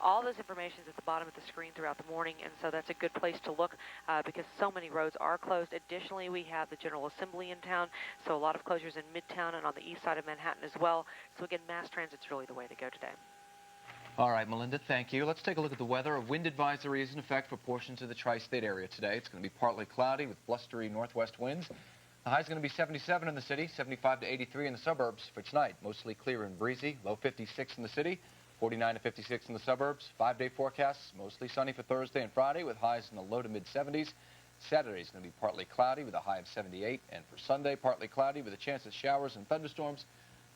S1: All this information is at the bottom of the screen throughout the morning, and so that's a good place to look because so many roads are closed. Additionally, we have the General Assembly in town, so a lot of closures in Midtown and on the east side of Manhattan as well. So again, mass transit's really the way to go today.
S30: All right, Melinda, thank you. Let's take a look at the weather. A wind advisory is in effect for portions of the tri-state area today. It's going to be partly cloudy with blustery northwest winds. The high is going to be 77 in the city, 75 to 83 in the suburbs. For tonight, mostly clear and breezy, low 56 in the city, 49 to 56 in the suburbs. 5-day forecasts, mostly sunny for Thursday and Friday with highs in the low to mid-70s. Saturday is going to be partly cloudy with a high of 78, and for Sunday, partly cloudy with a chance of showers and thunderstorms,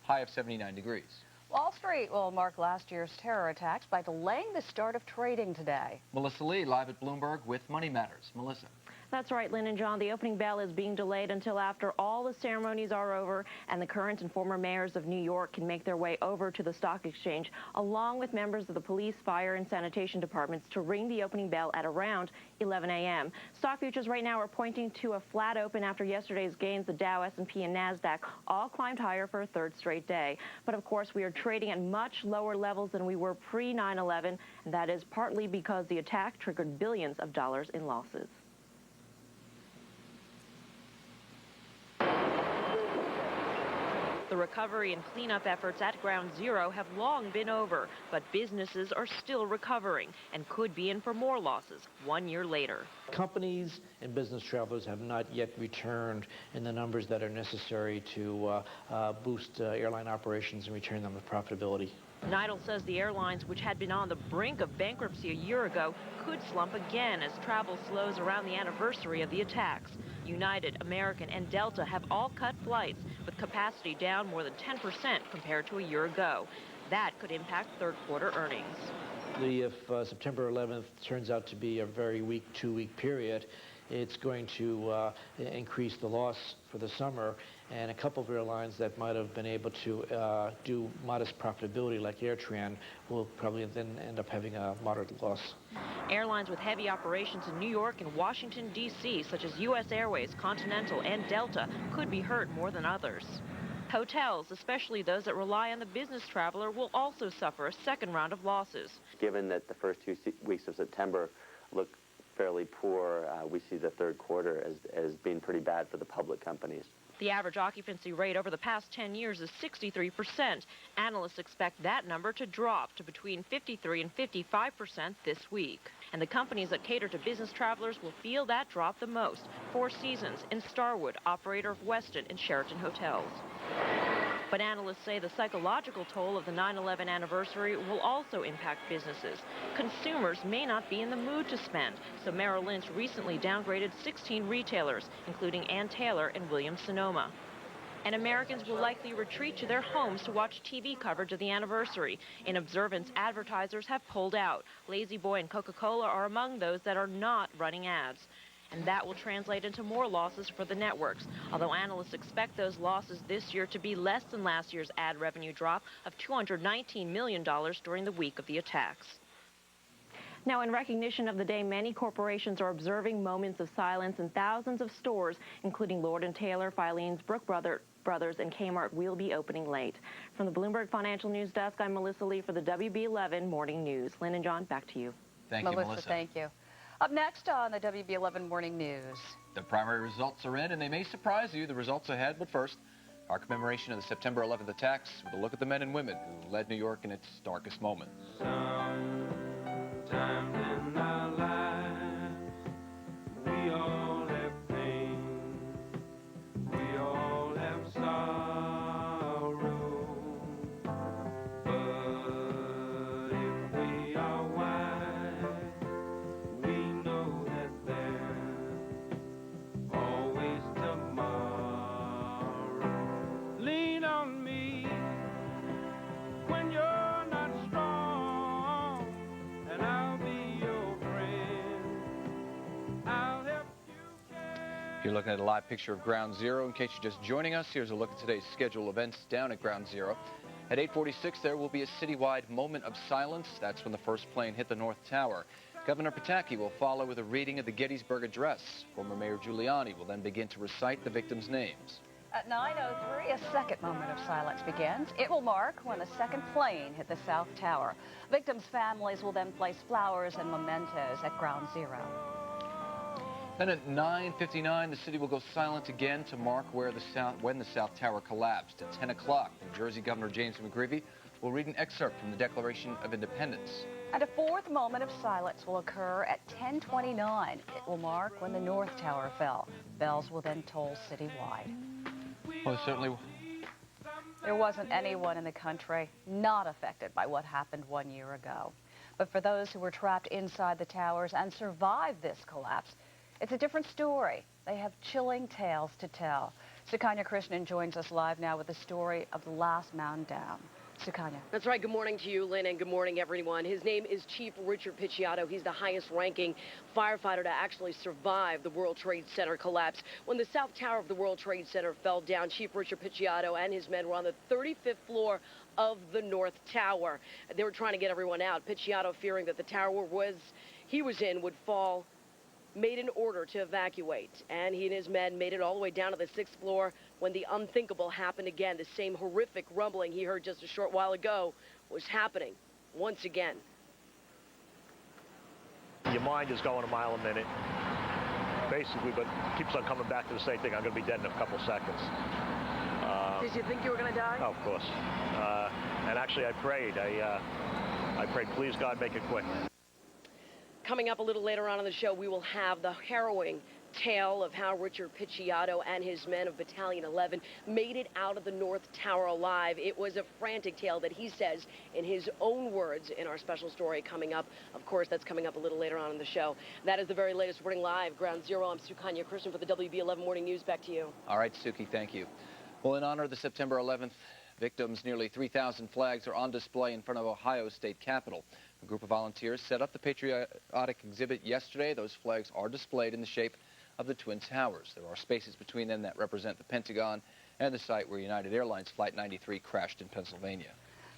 S30: high of 79 degrees.
S31: Wall Street will mark last year's terror attacks by delaying the start of trading today.
S30: Melissa Lee, live at Bloomberg with Money Matters. Melissa.
S5: That's right, Lynn and John. The opening bell is being delayed until after all the ceremonies are over and the current and former mayors of New York can make their way over to the stock exchange, along with members of the police, fire, and sanitation departments to ring the opening bell at around 11 a.m. Stock futures right now are pointing to a flat open after yesterday's gains. The Dow, S&P, and NASDAQ all climbed higher for a third straight day. But of course, we are trading at much lower levels than we were pre-9/11, and that is partly because the attack triggered billions of dollars in losses. The recovery and cleanup efforts at Ground Zero have long been over, but businesses are still recovering and could be in for more losses 1 year later.
S14: Companies and business travelers have not yet returned in the numbers that are necessary to boost airline operations and return them to profitability.
S5: Neidl says the airlines, which had been on the brink of bankruptcy a year ago, could slump again as travel slows around the anniversary of the attacks. United, American, and Delta have all cut flights, with capacity down more than 10% compared to a year ago. That could impact third-quarter earnings.
S14: If September 11th turns out to be a very weak 2-week period, it's going to increase the loss for the summer, and a couple of airlines that might have been able to do modest profitability like AirTran will probably then end up having a moderate loss.
S5: Airlines with heavy operations in New York and Washington, D.C., such as U.S. Airways, Continental, and Delta, could be hurt more than others. Hotels, especially those that rely on the business traveler, will also suffer a second round of losses.
S19: Given that the first 2 weeks of September look fairly poor, we see the third quarter as being pretty bad for the public companies.
S5: The average occupancy rate over the past 10 years is 63%. Analysts expect that number to drop to between 53 and 55% this week. And the companies that cater to business travelers will feel that drop the most. Four Seasons and Starwood, operator of Westin and Sheraton Hotels. But analysts say the psychological toll of the 9/11 anniversary will also impact businesses. Consumers may not be in the mood to spend, so Merrill Lynch recently downgraded 16 retailers, including Ann Taylor and Williams-Sonoma. And Americans will likely retreat to their homes to watch TV coverage of the anniversary. In observance, advertisers have pulled out. Lazy Boy and Coca-Cola are among those that are not running ads. And that will translate into more losses for the networks, although analysts expect those losses this year to be less than last year's ad revenue drop of $219 million during the week of the attacks. Now, in recognition of the day, many corporations are observing moments of silence, and thousands of stores, including Lord & Taylor, Filene's, Brooks Brothers, and Kmart, will be opening late. From the Bloomberg Financial News Desk, I'm Melissa Lee for the WB11 Morning News. Lynn and John, back to you.
S30: Thank you, Melissa.
S31: Thank you. Up next on the WB11 Morning News.
S30: The primary results are in, and they may surprise you. The results ahead, but first, our commemoration of the September 11th attacks with a look at the men and women who led New York in its darkest moments.
S13: Sometimes in our lives, we all have pain, we all have sorrow, but if we are wise, we know that there's always tomorrow. Lean on me when you're not strong.
S30: You're looking at a live picture of Ground Zero. In case you're just joining us, here's a look at today's scheduled events down at Ground Zero. At 8:46, there will be a citywide moment of silence. That's when the first plane hit the North Tower. Governor Pataki will follow with a reading of the Gettysburg Address. Former Mayor Giuliani will then begin to recite the victims' names.
S31: At 9:03, a second moment of silence begins. It will mark when the second plane hit the South Tower. Victims' families will then place flowers and mementos at Ground Zero.
S30: Then at 9:59, the city will go silent again to mark when the South Tower collapsed. At 10 o'clock, New Jersey Governor James McGreevey will read an excerpt from the Declaration of Independence.
S31: And a fourth moment of silence will occur at 10:29. It will mark when the North Tower fell. Bells will then toll citywide.
S30: Well, certainly.
S31: There wasn't anyone in the country not affected by what happened 1 year ago. But for those who were trapped inside the towers and survived this collapse, it's a different story. They have chilling tales to tell. Sukanya Krishnan joins us live now with the story of the last man down. Sukanya.
S7: That's right. Good morning to you, Lynn, and good morning, everyone. His name is Chief Richard Picciotto. He's the highest-ranking firefighter to actually survive the World Trade Center collapse. When the South Tower of the World Trade Center fell down, Chief Richard Picciotto and his men were on the 35th floor of the North Tower. They were trying to get everyone out. Picciotto, fearing that the tower he was in would fall, made an order to evacuate, and he and his men made it all the way down to the 6th floor when the unthinkable happened again. The same horrific rumbling he heard just a short while ago was happening once again.
S10: Your mind is going a mile a minute, basically, but keeps on coming back to the same thing. I'm going to be dead in a couple seconds.
S7: Did you think you were going to die?
S10: Oh, of course. And actually, I prayed. I prayed, please, God, make it quick.
S7: Coming up a little later on in the show, we will have the harrowing tale of how Richard Picciotto and his men of Battalion 11 made it out of the North Tower alive. It was a frantic tale that he says in his own words in our special story coming up. Of course, that's coming up a little later on in the show. That is the very latest reporting live. Ground Zero, I'm Sukanya Krishnan for the WB11 Morning News. Back to you.
S30: All right, Suki, thank you. Well, in honor of the September 11th victims, nearly 3,000 flags are on display in front of Ohio's state capitol. A group of volunteers set up the patriotic exhibit yesterday. Those flags are displayed in the shape of the Twin Towers. There are spaces between them that represent the Pentagon and the site where United Airlines Flight 93 crashed in Pennsylvania.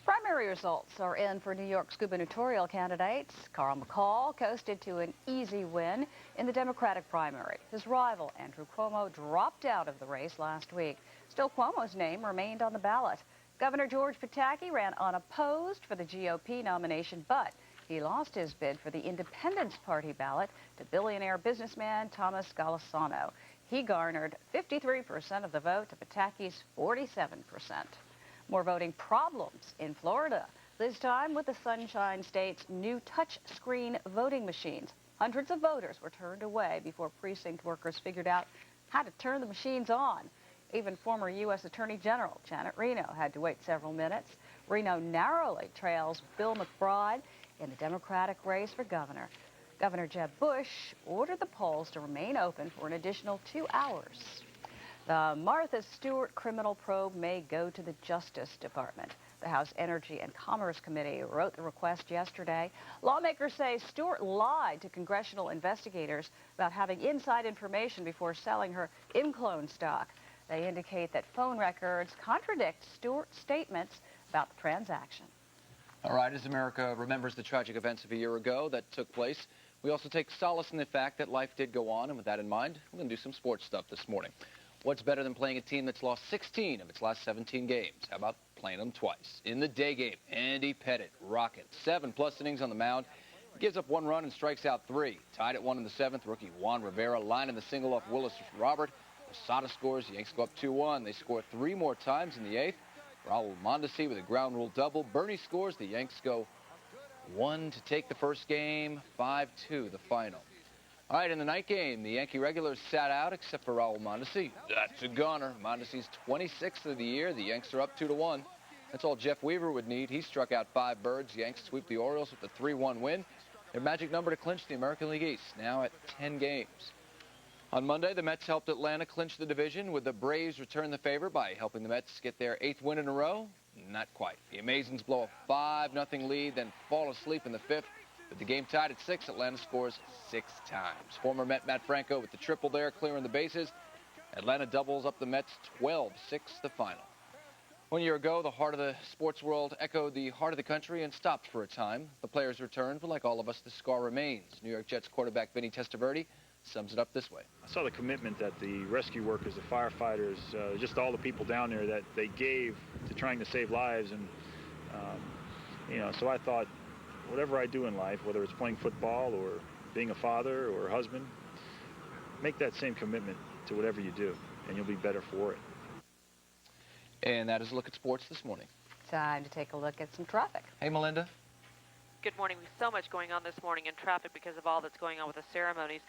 S31: Primary results are in for New York's gubernatorial candidates. Carl McCall coasted to an easy win in the Democratic primary. His rival, Andrew Cuomo, dropped out of the race last week. Still, Cuomo's name remained on the ballot. Governor George Pataki ran unopposed for the GOP nomination, but he lost his bid for the Independence Party ballot to billionaire businessman Thomas Golisano. He garnered 53% of the vote to Pataki's 47%. More voting problems in Florida, this time with the Sunshine State's new touch-screen voting machines. Hundreds of voters were turned away before precinct workers figured out how to turn the machines on. Even former U.S. Attorney General Janet Reno had to wait several minutes. Reno narrowly trails Bill McBride in the Democratic race for governor. Governor Jeb Bush ordered the polls to remain open for an additional 2 hours. The Martha Stewart criminal probe may go to the Justice Department. The House Energy and Commerce Committee wrote the request yesterday. Lawmakers say Stewart lied to congressional investigators about having inside information before selling her ImClone stock. They indicate that phone records contradict Stewart's statements about the transaction.
S30: All right, as America remembers the tragic events of a year ago that took place, we also take solace in the fact that life did go on, and with that in mind, we're going to do some sports stuff this morning. What's better than playing a team that's lost 16 of its last 17 games? How about playing them twice? In the day game, Andy Pettitte, rocket, 7+ innings on the mound. He gives up 1 run and strikes out 3. Tied at 1 in the 7th, rookie Juan Rivera lining the single off Willis Robert. Posada scores, the Yanks go up 2-1. They score 3 more times in the 8th. Raul Mondesi with a ground rule double. Bernie scores, the Yanks go 1 to take the first game, 5-2 the final. All right, in the night game, the Yankee regulars sat out except for Raul Mondesi. That's a gunner. Mondesi's 26th of the year. The Yanks are up 2-1. That's all Jeff Weaver would need. He struck out 5 birds. The Yanks sweep the Orioles with a 3-1 win. Their magic number to clinch the American League East, now at 10 games. On Monday, the Mets helped Atlanta clinch the division, with the Braves return the favor by helping the Mets get their 8th win in a row. Not quite. The Amazons blow a 5-0 lead, then fall asleep in the 5th. With the game tied at 6, Atlanta scores 6 times. Former Met Matt Franco with the triple there, clearing the bases. Atlanta doubles up the Mets 12-6 the final. 1 year ago, the heart of the sports world echoed the heart of the country and stopped for a time. The players returned, but like all of us, the scar remains. New York Jets quarterback Vinny Testaverde sums it up this way.
S15: I saw the commitment that the rescue workers, the firefighters, just all the people down there that they gave to trying to save lives. And, so I thought, whatever I do in life, whether it's playing football or being a father or a husband, make that same commitment to whatever you do, and you'll be better for it.
S30: And that is a look at sports this morning.
S31: Time to take a look at some traffic.
S30: Hey, Melinda.
S1: Good morning. We have so much going on this morning in traffic because of all that's going on with the ceremonies.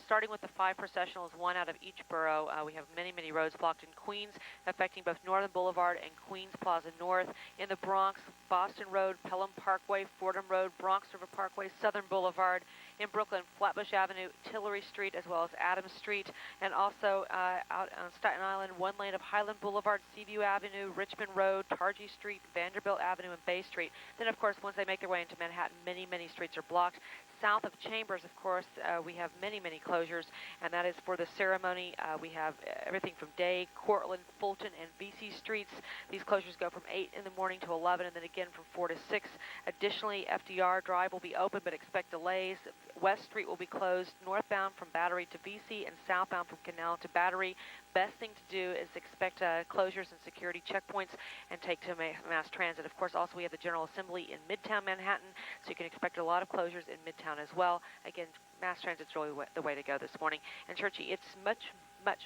S1: Starting with the 5 processionals, 1 out of each borough. We have many, many roads blocked in Queens, affecting both Northern Boulevard and Queens Plaza North. In the Bronx, Boston Road, Pelham Parkway, Fordham Road, Bronx River Parkway, Southern Boulevard. In Brooklyn, Flatbush Avenue, Tillery Street, as well as Adams Street. And also out on Staten Island, 1 lane of Highland Boulevard, Seaview Avenue, Richmond Road, Targee Street, Vanderbilt Avenue, and Bay Street. Then, of course, once they make their way into Manhattan, many, many streets are blocked. South of Chambers, of course, we have many, many closures, and that is for the ceremony. We have everything from Day, Cortlandt, Fulton, and VC Streets. These closures go from 8 in the morning to 11, and then again from 4 to 6. Additionally, FDR Drive will be open, but expect delays. West Street will be closed, northbound from Battery to VC and southbound from Canal to Battery. Best thing to do is expect closures and security checkpoints and take to mass transit. Of course, also we have the General Assembly in Midtown Manhattan, so you can expect a lot of closures in Midtown as well. Again, mass transit's really the way to go this morning. And Churchy, it's much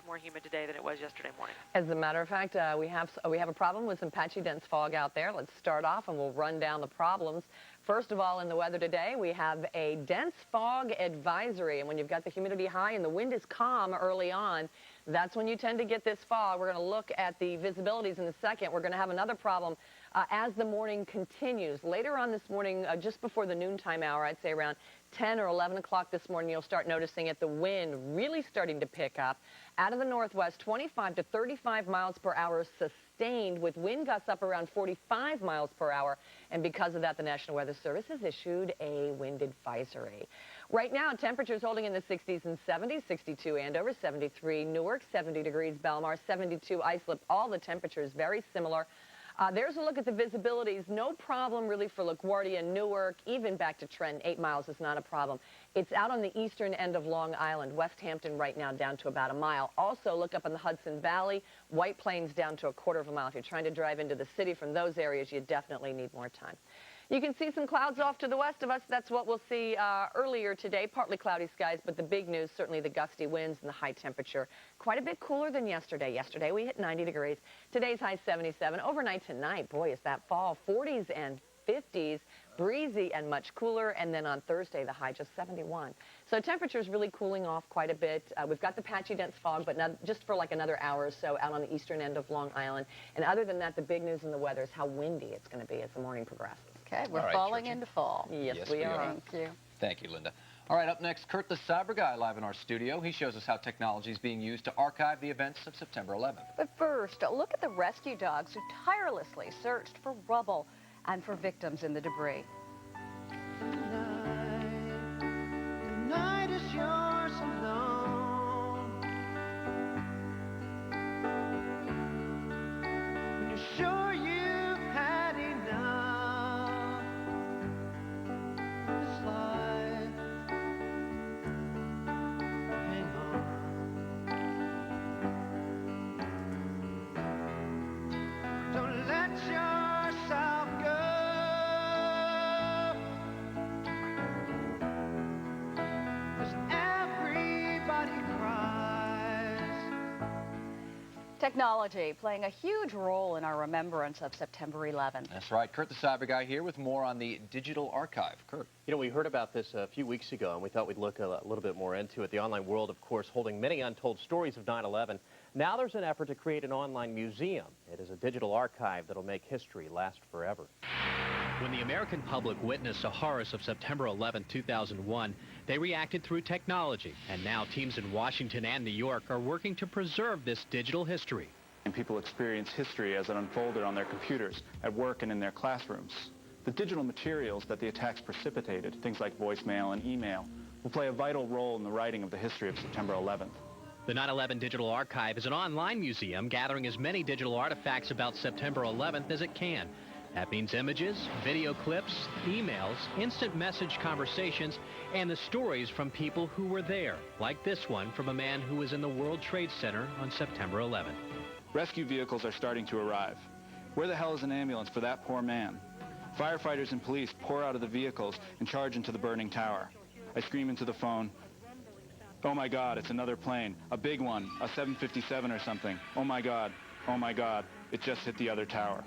S1: more humid today than it was yesterday morning.
S16: As a matter of fact, we have a problem with some patchy dense fog out there. Let's start off and we'll run down the problems. First of all, in the weather today, we have a dense fog advisory, and when you've got the humidity high and the wind is calm early on, that's when you tend to get this fog. We're going to look at the visibilities in a second. We're going to have another problem as the morning continues. Later on this morning, just before the noontime hour, I'd say around 10 or 11 o'clock this morning, you'll start noticing it, the wind really starting to pick up. Out of the northwest, 25 to 35 miles per hour sustained, with wind gusts up around 45 miles per hour. And because of that, the National Weather Service has issued a wind advisory. Right now, temperatures holding in the 60s and 70s, 62 Andover, 73 Newark, 70 degrees Belmar, 72 Islip. All the temperatures very similar. There's a look at the visibilities. No problem really for LaGuardia, Newark, even back to Trenton. 8 miles is not a problem. It's out on the eastern end of Long Island. West Hampton right now down to about a mile. Also look up in the Hudson Valley. White Plains down to a quarter of a mile. If you're trying to drive into the city from those areas, you definitely need more time. You can see some clouds off to the west of us. That's what we'll see earlier today. Partly cloudy skies, but the big news, certainly the gusty winds and the high temperature. Quite a bit cooler than yesterday. Yesterday we hit 90 degrees. Today's high 77. Overnight tonight, boy, is that fall. 40s and 50s, breezy and much cooler. And then on Thursday, the high just 71. So temperatures really cooling off quite a bit. We've got the patchy dense fog, but not just for like another hour or so out on the eastern end of Long Island. And other than that, the big news in the weather is how windy it's going to be as the morning progresses.
S31: Okay, we're falling into fall.
S30: Yes, we are.
S31: Thank you.
S30: Thank you, Linda. All right, up next, Kurt the Cyber Guy live in our studio. He shows us how technology is being used to archive the events of September 11th.
S31: But first, look at the rescue dogs who tirelessly searched for rubble and for victims in the debris.
S13: The night is yours alone. When you're sure you've had enough. This life, hang on. Don't let yourself go. 'Cause everybody cries.
S31: Technology playing a huge role in our remembrance of September 11th.
S30: That's right. Kurt the Cyber Guy here with more on the digital archive. Kurt.
S18: You know, we heard about this a few weeks ago, and we thought we'd look a little bit more into it. The online world, of course, holding many untold stories of 9/11. Now there's an effort to create an online museum. It is a digital archive that'll make history last forever.
S20: When the American public witnessed the horrors of September 11, 2001, they reacted through technology. And now teams in Washington and New York are working to preserve this digital history.
S21: And people experience history as it unfolded on their computers, at work and in their classrooms.
S2: The digital materials that the attacks precipitated, things like voicemail and email, will play a vital role in the writing of the history of September 11th.
S20: The 9/11 Digital Archive is an online museum gathering as many digital artifacts about September 11th as it can. That means images, video clips, emails, instant message conversations, and the stories from people who were there, like this one from a man who was in the World Trade Center on September 11th.
S2: Rescue vehicles are starting to arrive. Where the hell is an ambulance for that poor man? Firefighters and police pour out of the vehicles and charge into the burning tower. I scream into the phone, "Oh my God, it's another plane, a big one, a 757 or something. Oh my God, it just hit the other tower."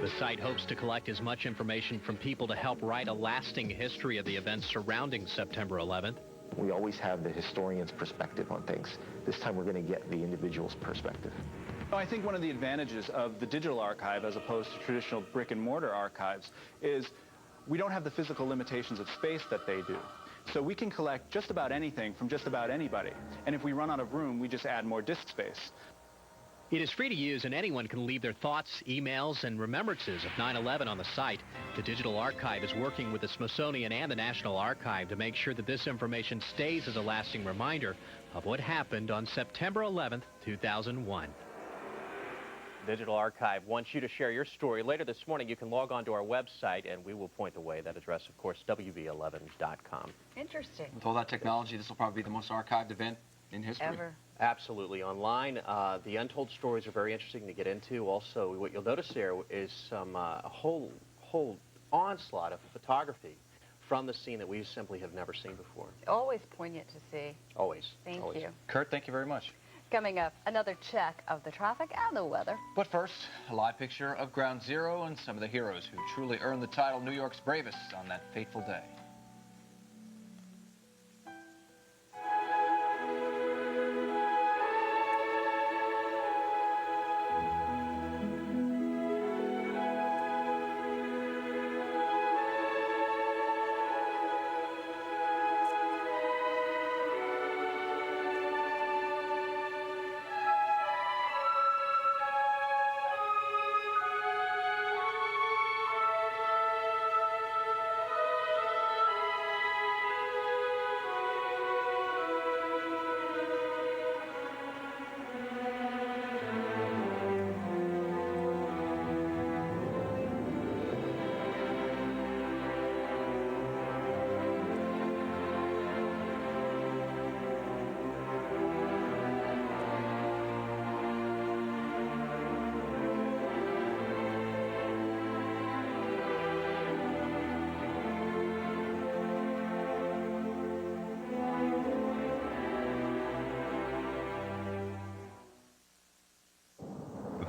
S20: The site hopes to collect as much information from people to help write a lasting history of the events surrounding September 11th.
S4: We always have the historian's perspective on things. This time we're going to get the individual's perspective.
S2: I think one of the advantages of the digital archive as opposed to traditional brick and mortar archives is we don't have the physical limitations of space that they do. So we can collect just about anything from just about anybody. And if we run out of room, we just add more disk space.
S20: It is free to use, and anyone can leave their thoughts, emails, and remembrances of 9/11 on the site. The Digital Archive is working with the Smithsonian and the National Archive to make sure that this information stays as a lasting reminder of what happened on September 11th, 2001.
S18: Digital Archive wants you to share your story. Later this morning, you can log on to our website, and we will point the way. That address, of course, WB11.com.
S31: Interesting.
S30: With all that technology, this will probably be the most archived event in history.
S31: Ever.
S18: Absolutely. Online, the untold stories are very interesting to get into. Also, what you'll notice there is some a whole onslaught of photography from the scene that we simply have never seen before.
S31: Always poignant to see.
S18: Always.
S31: Thank
S18: always.
S31: you.
S30: Kurt, thank you very much.
S31: Coming up, another check of the traffic and the weather.
S30: But first, a live picture of Ground Zero and some of the heroes who truly earned the title New York's bravest on that fateful day.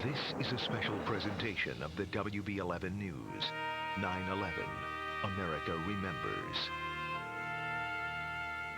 S9: This is a special presentation of the WB11 News. 9/11, America Remembers.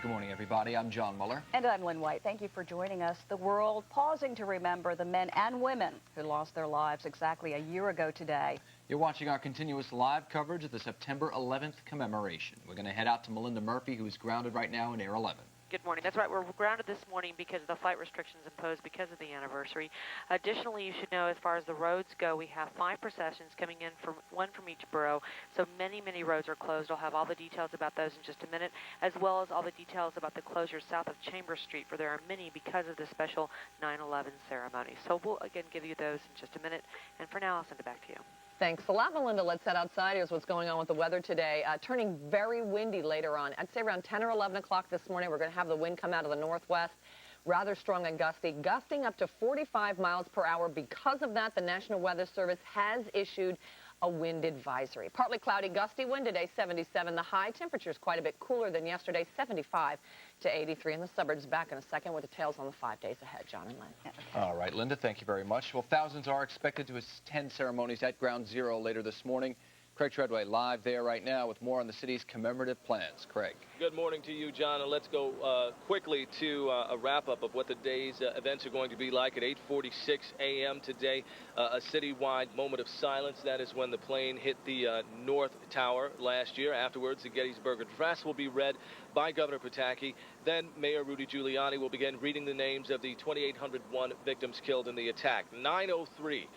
S30: Good morning, everybody. I'm John Muller.
S31: And I'm Lynn White. Thank you for joining us. The world pausing to remember the men and women who lost their lives exactly a year ago today.
S30: You're watching our continuous live coverage of the September 11th commemoration. We're going to head out to Melinda Murphy, who is grounded right now in Air 11.
S1: Good morning. That's right. We're grounded this morning because of the flight restrictions imposed because of the anniversary. Additionally, you should know as far as the roads go, we have 5 processions coming in, from one from each borough. So many roads are closed. I'll have all the details about those in just a minute, as well as all the details about the closures south of Chambers Street, for there are many because of the special 9/11 ceremony. So we'll again give you those in just a minute. And for now, I'll send it back to you.
S16: Thanks a lot, Melinda. Let's head outside. Here's what's going on with the weather today. Turning very windy later on. I'd say around 10 or 11 o'clock this morning, we're going to have the wind come out of the northwest. Rather strong and gusty, gusting up to 45 miles per hour. Because of that, the National Weather Service has issued a wind advisory. Partly cloudy, gusty wind today, 77. The high temperature is quite a bit cooler than yesterday, 75 to 83. In the suburbs, back in a second with details on the 5 days ahead. John and Lynn.
S31: Okay.
S30: All right, Linda, thank you very much. Well, thousands are expected to attend ceremonies at Ground Zero later this morning. Craig Treadway live there right now with more on the city's commemorative plans. Craig.
S3: Good morning to you, John, and let's go quickly to a wrap-up of what the day's events are going to be like at 8:46 a.m. today. A citywide moment of silence. That is when the plane hit the North Tower last year. Afterwards, the Gettysburg Address will be read by Governor Pataki. Then Mayor Rudy Giuliani will begin reading the names of the 2,801 victims killed in the attack. 9:03.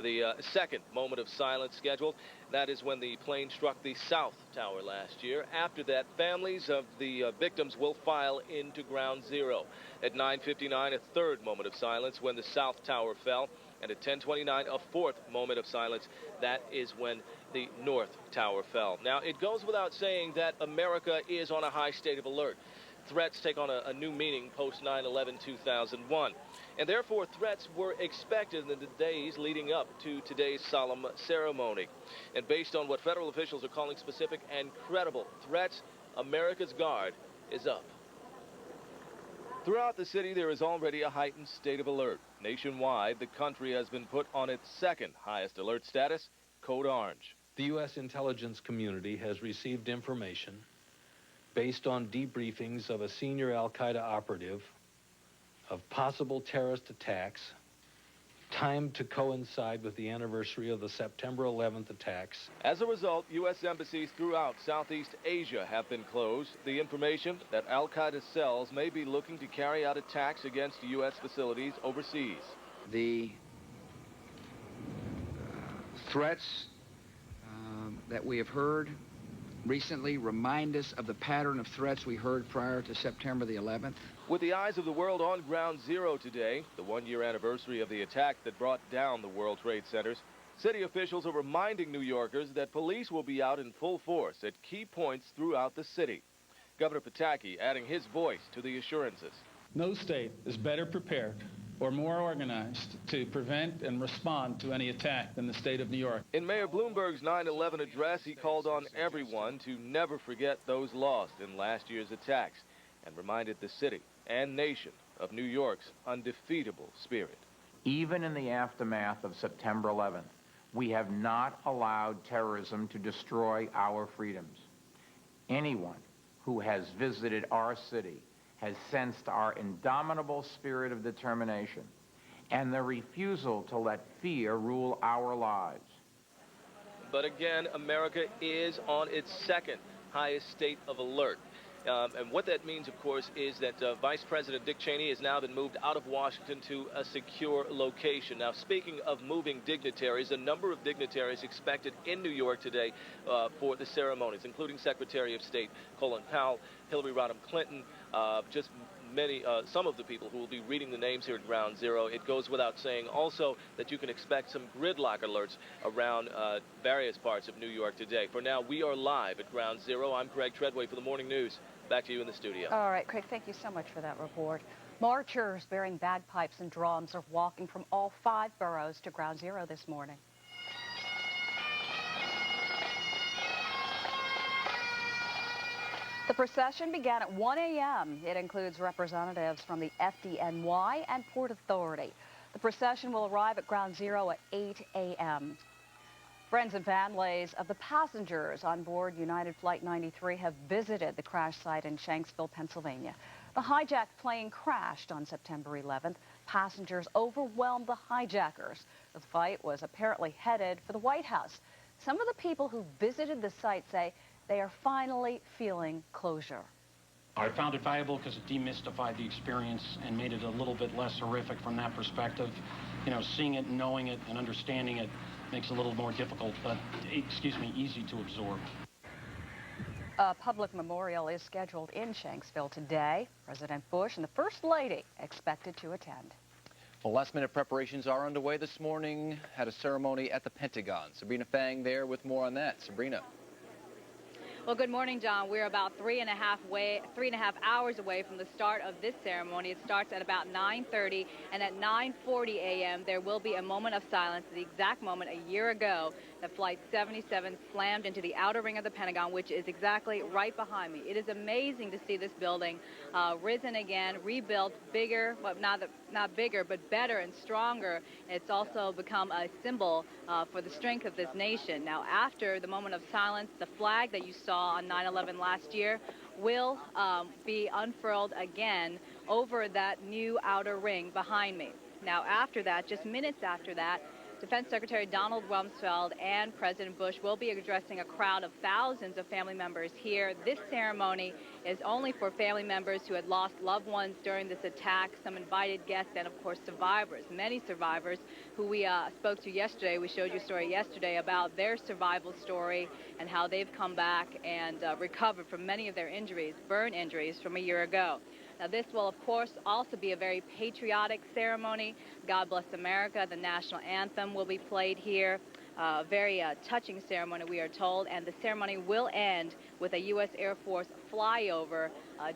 S3: The second moment of silence scheduled, that is when the plane struck the South Tower last year. After that, families of the victims will file into Ground Zero. At 9:59, a third moment of silence when the South Tower fell. And at 10:29, a fourth moment of silence. That is when the North Tower fell. Now, it goes without saying that America is on a high state of alert. Threats take on a new meaning post 9/11/2001. And therefore, threats were expected in the days leading up to today's solemn ceremony. And based on what federal officials are calling specific and credible threats, America's guard is up. Throughout the city, there is already a heightened state of alert. Nationwide, the country has been put on its second highest alert status, Code Orange.
S6: The U.S. intelligence community has received information based on debriefings of a senior al-Qaeda operative of possible terrorist attacks timed to coincide with the anniversary of the September 11th attacks.
S3: As a result, U.S. embassies throughout Southeast Asia have been closed. The information that al-Qaeda cells may be looking to carry out attacks against U.S. facilities overseas.
S11: The threats that we have heard recently remind us of the pattern of threats we heard prior to September the 11th.
S3: With the eyes of the world on Ground Zero today, the one-year anniversary of the attack that brought down the World Trade Centers, city officials are reminding New Yorkers that police will be out in full force at key points throughout the city. Governor Pataki adding his voice to the assurances.
S21: No state is better prepared or more organized to prevent and respond to any attack than the state of New York.
S3: In Mayor Bloomberg's 9/11 address, he called on everyone to never forget those lost in last year's attacks and reminded the city and nation of New York's undefeatable spirit.
S22: Even in the aftermath of September 11th, we have not allowed terrorism to destroy our freedoms. Anyone who has visited our city has sensed our indomitable spirit of determination and the refusal to let fear rule our lives.
S3: But again, America is on its second highest state of alert. And what that means, of course, is that Vice President Dick Cheney has now been moved out of Washington to a secure location. Now, speaking of moving dignitaries, a number of dignitaries expected in New York today for the ceremonies, including Secretary of State Colin Powell, Hillary Rodham Clinton, just some of the people who will be reading the names here at Ground Zero. It goes without saying also that you can expect some gridlock alerts around various parts of New York today. For now, we are live at Ground Zero. I'm Craig Treadway for the Morning News. Back to you in the studio.
S31: All right, Craig, thank you so much for that report. Marchers bearing bagpipes and drums are walking from all 5 boroughs to Ground Zero this morning. The procession began at 1 a.m. It includes representatives from the FDNY and Port Authority. The procession will arrive at Ground Zero at 8 a.m. Friends and families of the passengers on board United Flight 93 have visited the crash site in Shanksville, Pennsylvania. The hijacked plane crashed on September 11th. Passengers overwhelmed the hijackers. The flight was apparently headed for the White House. Some of the people who visited the site say they are finally feeling closure.
S23: I found it valuable because it demystified the experience and made it a little bit less horrific from that perspective. You know, seeing it, knowing it, and understanding it makes it a little more difficult, but, easy to absorb.
S31: A public memorial is scheduled in Shanksville today. President Bush and the First Lady expected to attend.
S30: Well, last-minute preparations are underway this morning. Had a ceremony at the Pentagon. Sabrina Fang there with more on that. Sabrina.
S24: Well, good morning, John. We're about 3.5 hours away from the start of this ceremony. It starts at about 9:30, and at 9:40 a.m. there will be a moment of silence. The exact moment a year ago that Flight 77 slammed into the outer ring of the Pentagon, which is exactly right behind me. It is amazing to see this building risen again, rebuilt, bigger, well, not bigger, but better and stronger. It's also become a symbol for the strength of this nation. Now, after the moment of silence, the flag that you saw on 9/11 last year will be unfurled again over that new outer ring behind me. Now, after that, just minutes after that, Defense Secretary Donald Rumsfeld and President Bush will be addressing a crowd of thousands of family members here. This ceremony is only for family members who had lost loved ones during this attack, some invited guests, and of course survivors. Many survivors who we spoke to yesterday. We showed you a story yesterday about their survival story and how they've come back and recovered from many of their injuries, burn injuries from a year ago. Now, this will, of course, also be a very patriotic ceremony. God Bless America, the national anthem, will be played here. Very touching ceremony, we are told, and the ceremony will end with a U.S. Air Force flyover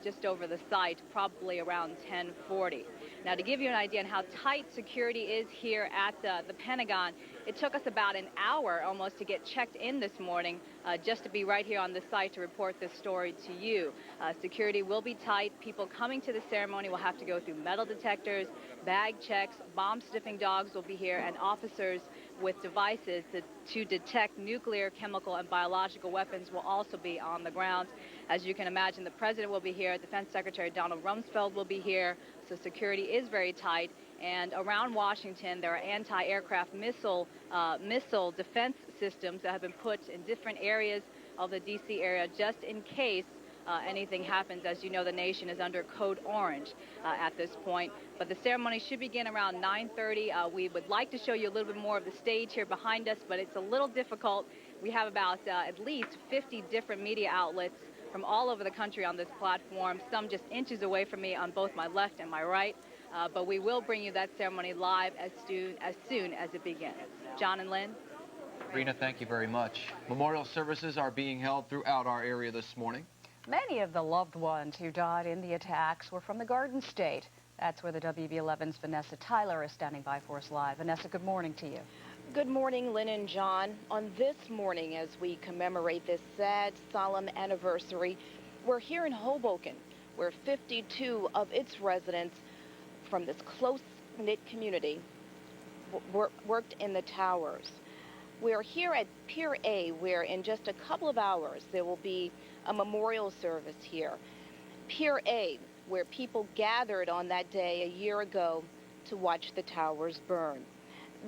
S24: just over the site, probably around 10:40. Now, to give you an idea on how tight security is here at the Pentagon, it took us about an hour almost to get checked in this morning just to be right here on the site to report this story to you. Security will be tight. People coming to the ceremony will have to go through metal detectors, bag checks, bomb-sniffing dogs will be here, and officers with devices to detect nuclear, chemical, and biological weapons will also be on the grounds. As you can imagine, the President will be here. Defense Secretary Donald Rumsfeld will be here. So security is very tight. And around Washington, there are anti-aircraft missile defense systems that have been put in different areas of the D.C. area just in case anything happens. As you know, the nation is under Code Orange at this point. But the ceremony should begin around 9:30. We would like to show you a little bit more of the stage here behind us, but it's a little difficult. We have about at least 50 different media outlets from all over the country on this platform, some just inches away from me on both my left and my right. But we will bring you that ceremony live as soon as it begins. John and Lynn?
S30: Rena, thank you very much. Memorial services are being held throughout our area this morning.
S31: Many of the loved ones who died in the attacks were from the Garden State. That's where the WB11's Vanessa Tyler is standing by for us live. Vanessa, good morning to you.
S5: Good morning, Lynn and John. On this morning, as we commemorate this sad, solemn anniversary, we're here in Hoboken, where 52 of its residents from this close-knit community worked in the towers. We're here at Pier A, where in just a couple of hours there will be a memorial service here. Pier A, where people gathered on that day a year ago to watch the towers burn.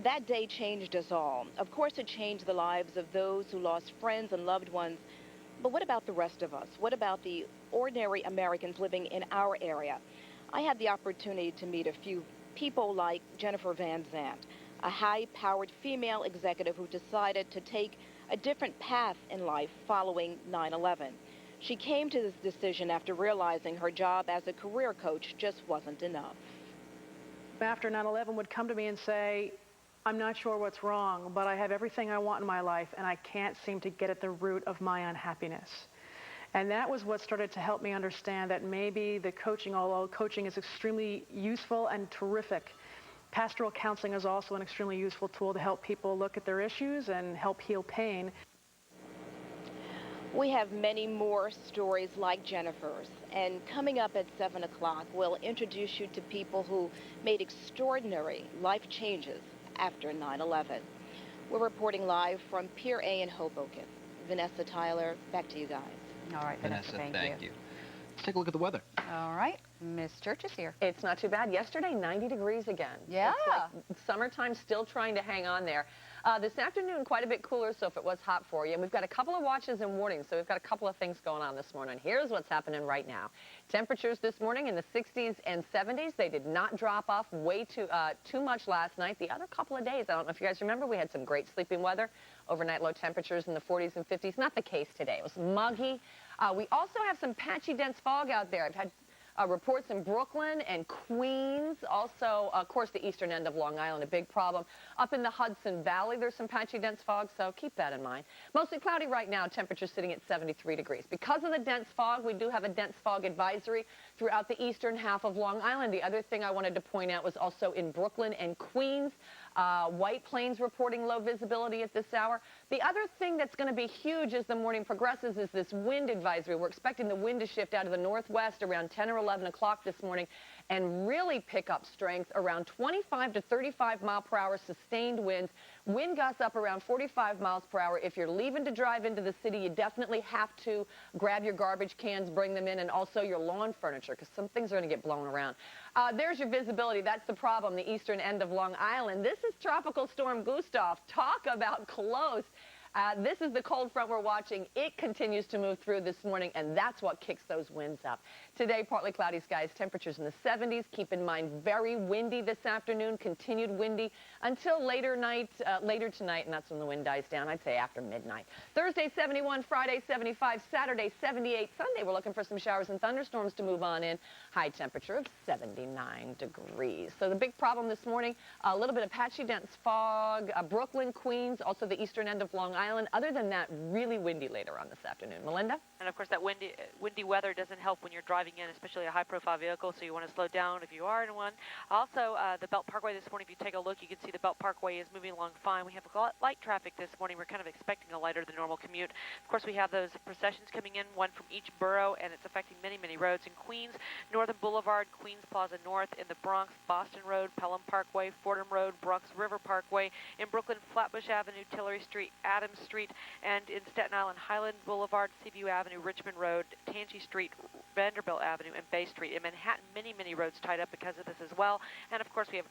S5: That day changed us all. Of course, it changed the lives of those who lost friends and loved ones. But what about the rest of us? What about the ordinary Americans living in our area? I had the opportunity to meet a few people like Jennifer Van Zandt, a high-powered female executive who decided to take a different path in life following 9/11. She came to this decision after realizing her job as a career coach just wasn't enough.
S8: After 9/11 would come to me and say, I'm not sure what's wrong, but I have everything I want in my life, and I can't seem to get at the root of my unhappiness. And that was what started to help me understand that maybe the coaching, although coaching is extremely useful and terrific, pastoral counseling is also an extremely useful tool to help people look at their issues and help heal pain.
S5: We have many more stories like Jennifer's, and coming up at 7 o'clock, we'll introduce you to people who made extraordinary life changes after 9/11. We're reporting live from Pier A in Hoboken. Vanessa Tyler, back to you guys.
S31: All right, Vanessa,
S30: thank you. Let's take a look at the weather.
S31: All right, Miss Church is here.
S16: It's not too bad. Yesterday, 90 degrees again.
S31: Yeah.
S16: It's like summertime, still trying to hang on there. This afternoon, quite a bit cooler, so if it was hot for you. And we've got a couple of watches and warnings, so we've got a couple of things going on this morning. Here's what's happening right now. Temperatures this morning in the 60s and 70s. They did not drop off way too much last night. The other couple of days, I don't know if you guys remember, we had some great sleeping weather. Overnight low temperatures in the 40s and 50s. Not the case today. It was muggy. We also have some patchy, dense fog out there. I've had reports in Brooklyn and Queens. Also, of course, the eastern end of Long Island, a big problem. Up in the Hudson Valley, there's some patchy, dense fog, so keep that in mind. Mostly cloudy right now, temperature sitting at 73 degrees. Because of the dense fog, we do have a dense fog advisory throughout the eastern half of Long Island. The other thing I wanted to point out was also in Brooklyn and Queens. White Plains reporting low visibility at this hour. The other thing that's going to be huge as the morning progresses is this wind advisory. We're expecting the wind to shift out of the northwest around 10 or 11 o'clock this morning and really pick up strength around 25 to 35 mile per hour sustained winds Wind gusts up around 45 miles per hour. If you're leaving to drive into the city, you definitely have to grab your garbage cans, bring them in, and also your lawn furniture, because some things are going to get blown around. There's your visibility. That's the problem, the eastern end of Long Island. This is Tropical Storm Gustav. Talk about close. This is the cold front we're watching. It continues to move through this morning, and that's what kicks those winds up. Today, partly cloudy skies, temperatures in the 70s. Keep in mind, very windy this afternoon, continued windy until later tonight, and that's when the wind dies down, I'd say after midnight. Thursday, 71, Friday, 75, Saturday, 78. Sunday, we're looking for some showers and thunderstorms to move on in. High temperature of 79 degrees. So the big problem this morning, a little bit of patchy dense fog, Brooklyn, Queens, also the eastern end of Long Island. Other than that, really windy later on this afternoon. Melinda?
S1: And of course, that windy weather doesn't help when you're driving in, especially a high-profile vehicle, so you want to slow down if you are in one. Also, the Belt Parkway this morning, if you take a look, you can see the Belt Parkway is moving along fine. We have light traffic this morning. We're kind of expecting a lighter than normal commute. Of course, we have those processions coming in, one from each borough, and it's affecting many, many roads. In Queens, Northern Boulevard, Queens Plaza North. In the Bronx, Boston Road, Pelham Parkway, Fordham Road, Bronx River Parkway. In Brooklyn, Flatbush Avenue, Tillery Street, Adams Street, and in Staten Island, Highland Boulevard, Seaview Avenue, Richmond Road, Tangi Street, Vanderbilt Avenue, and Bay Street. In Manhattan, many, many roads tied up because of this as well. And of course, we have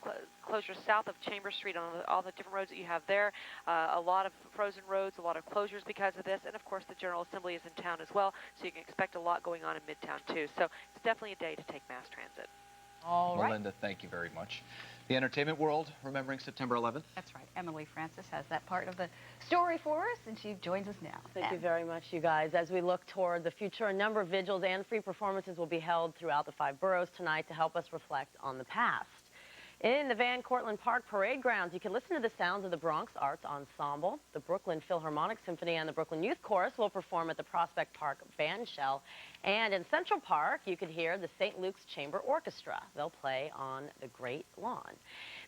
S1: closures south of Chambers Street on all the different roads that you have there. A lot of frozen roads, a lot of closures because of this. And of course, the General Assembly is in town as well, so you can expect a lot going on in Midtown too. So it's definitely a day to take mass transit.
S16: All right.
S30: Melinda, thank you very much. The entertainment world, remembering September 11th.
S31: That's right. Emily Francis has that part of the story for us, and she joins us now.
S16: Thank you very much, you guys. As we look toward the future, a number of vigils and free performances will be held throughout the 5 boroughs tonight to help us reflect on the past. In the Van Cortlandt Park Parade Grounds, you can listen to the sounds of the Bronx Arts Ensemble. The Brooklyn Philharmonic Symphony and the Brooklyn Youth Chorus will perform at the Prospect Park Bandshell. And in Central Park, you could hear the St. Luke's Chamber Orchestra. They'll play on the Great Lawn.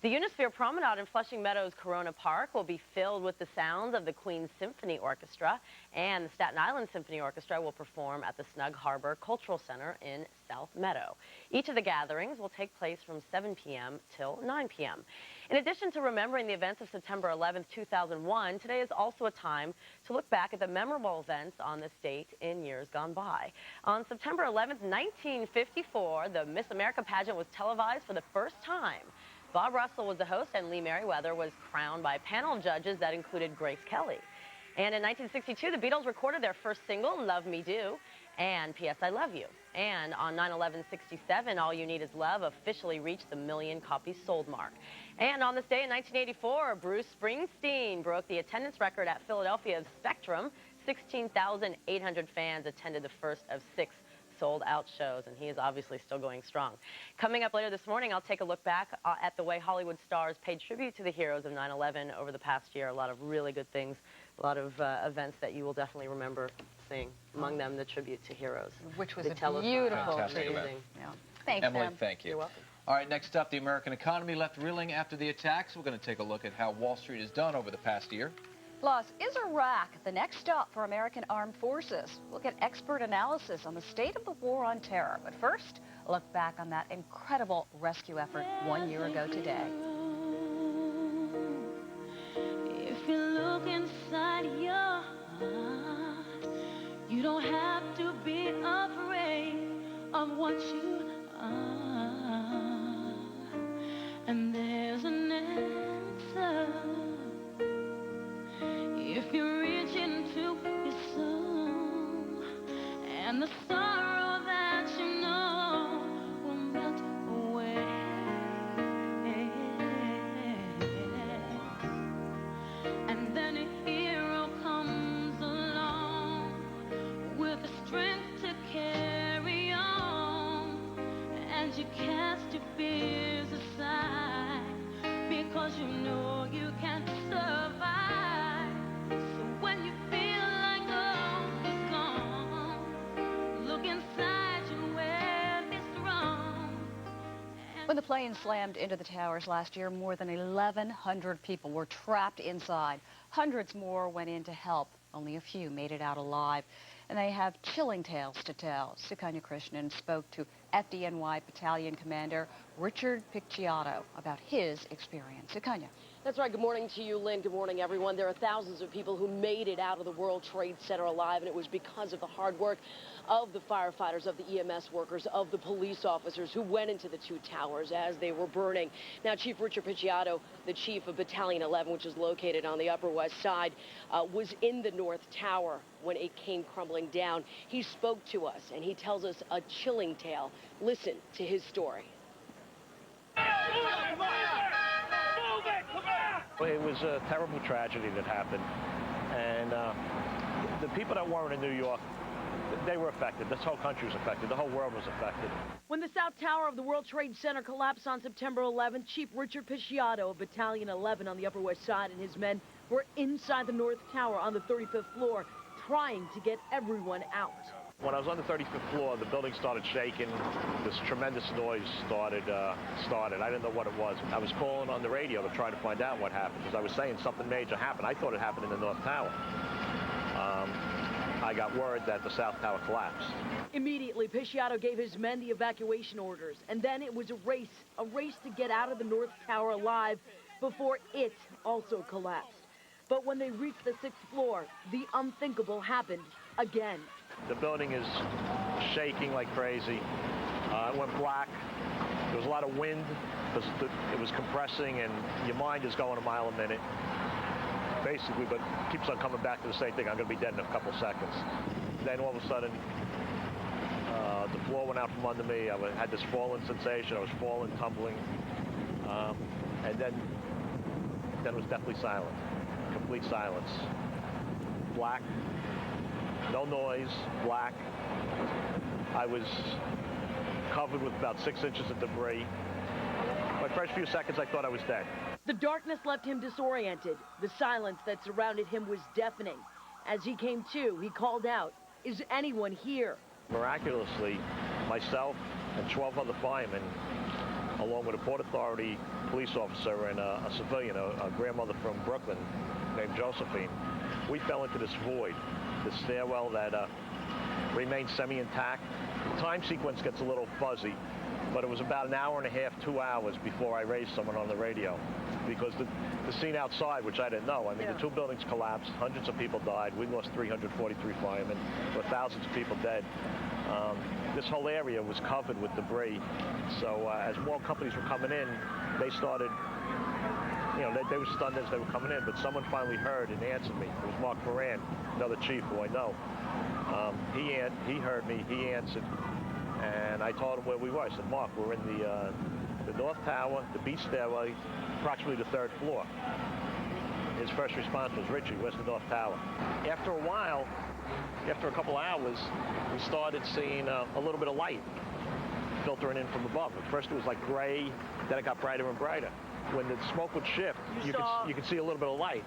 S16: The Unisphere Promenade in Flushing Meadows Corona Park will be filled with the sounds of the Queen's Symphony Orchestra, and the Staten Island Symphony Orchestra will perform at the Snug Harbor Cultural Center in South Meadow. Each of the gatherings will take place from 7 p.m. till 9 p.m. In addition to remembering the events of September 11, 2001, today is also a time to look back at the memorable events on this date in years gone by. On September 11, 1954, the Miss America pageant was televised for the first time. Bob Russell was the host, and Lee Merriweather was crowned by a panel of judges that included Grace Kelly. And in 1962, the Beatles recorded their first single, Love Me Do, and P.S. I Love You. And on 9/11/67, All You Need Is Love officially reached the 1 million copies sold mark. And on this day in 1984, Bruce Springsteen broke the attendance record at Philadelphia's Spectrum. 16,800 fans attended the first of 6 sold-out shows, and he is obviously still going strong. Coming up later this morning, I'll take a look back at the way Hollywood stars paid tribute to the heroes of 9/11 over the past year. A lot of really good things, a lot of events that you will definitely remember seeing. Among them, the tribute to heroes.
S31: Which was
S16: the
S31: a beautiful
S30: Fantastic
S31: event.
S30: event.
S31: Yeah. Thanks,
S30: Emily,
S31: Em.
S30: thank you.
S31: You're welcome.
S30: All right, next up, the American economy left reeling after the attacks. We're going to take a look at how Wall Street has done over the past year.
S31: Plus, is Iraq the next stop for American armed forces? We'll get expert analysis on the state of the war on terror. But first, a look back on that incredible rescue effort 1 year ago today.
S7: If you look inside your heart, you don't have to be afraid of what you are. And there's an answer. If you reach into your soul, and the sorrow that you know will melt away, and then a hero comes along with the strength to carry on, and you cast your fears aside because you know you can't survive.
S31: When the plane slammed into the towers last year, more than 1,100 people were trapped inside. Hundreds more went in to help. Only a few made it out alive. And they have chilling tales to tell. Sukanya Krishnan spoke to FDNY Battalion Commander Richard Picciotto about his experience. Sukanya.
S10: That's right. Good morning to you, Lynn. Good morning, everyone. There are thousands of people who made it out of the World Trade Center alive, and it was because of the hard work of the firefighters, of the EMS workers, of the police officers who went into the two towers as they were burning. Now, Chief Richard Picciotto, the chief of Battalion 11, which is located on the Upper West Side, was in the North Tower when it came crumbling down. He spoke to us, and he tells us a chilling tale. Listen to his story.
S12: It was a terrible tragedy that happened, and the people that weren't in New York, they were affected. This whole country was affected. The whole world was affected.
S14: When the South Tower of the World Trade Center collapsed on September 11th, Chief Richard Picciotto of Battalion 11 on the Upper West Side and his men were inside the North Tower on the 35th floor, trying to get everyone out.
S12: When I was on the 35th floor, the building started shaking. This tremendous noise started. I didn't know what it was. I was calling on the radio to try to find out what happened, because I was saying something major happened. I thought it happened in the North Tower. I got word that the South Tower collapsed.
S14: Immediately, Picciotto gave his men the evacuation orders, and then it was a race to get out of the North Tower alive before it also collapsed. But when they reached the 6th floor, the unthinkable happened again.
S12: The building is shaking like crazy. It went black. There was a lot of wind because it was compressing, and your mind is going a mile a minute, basically, but keeps on coming back to the same thing. I'm going to be dead in a couple seconds. Then all of a sudden, the floor went out from under me. I had this falling sensation. I was falling, tumbling, and then it was deathly silent, complete silence. Black. No noise, black. I was covered with about 6 inches of debris. My first few seconds, I thought I was dead.
S14: The darkness left him disoriented. The silence that surrounded him was deafening. As he came to, he called out, "Is anyone here?"
S12: Miraculously, myself and 12 other firemen, along with a Port Authority police officer and a civilian, a grandmother from Brooklyn named Josephine, we fell into this void. The stairwell that remained semi-intact. The time sequence gets a little fuzzy, but it was about an hour and a half, 2 hours before I raised someone on the radio, because the scene outside, which I didn't know, I mean, the two buildings collapsed, hundreds of people died, we lost 343 firemen, with thousands of people dead. This whole area was covered with debris, so as more companies were coming in, they started, you know, they were stunned as they were coming in, but someone finally heard and answered me. It was Mark Moran, another chief who I know. He heard me, he answered, and I told him where we were. I said, "Mark, we're in the North Tower, the beach stairway, approximately the 3rd floor." His first response was, "Richie, where's the North Tower?" After a while, after a couple hours, we started seeing a little bit of light filtering in from above. At first it was like gray, then it got brighter and brighter. When the smoke would shift, you could see a little bit of light.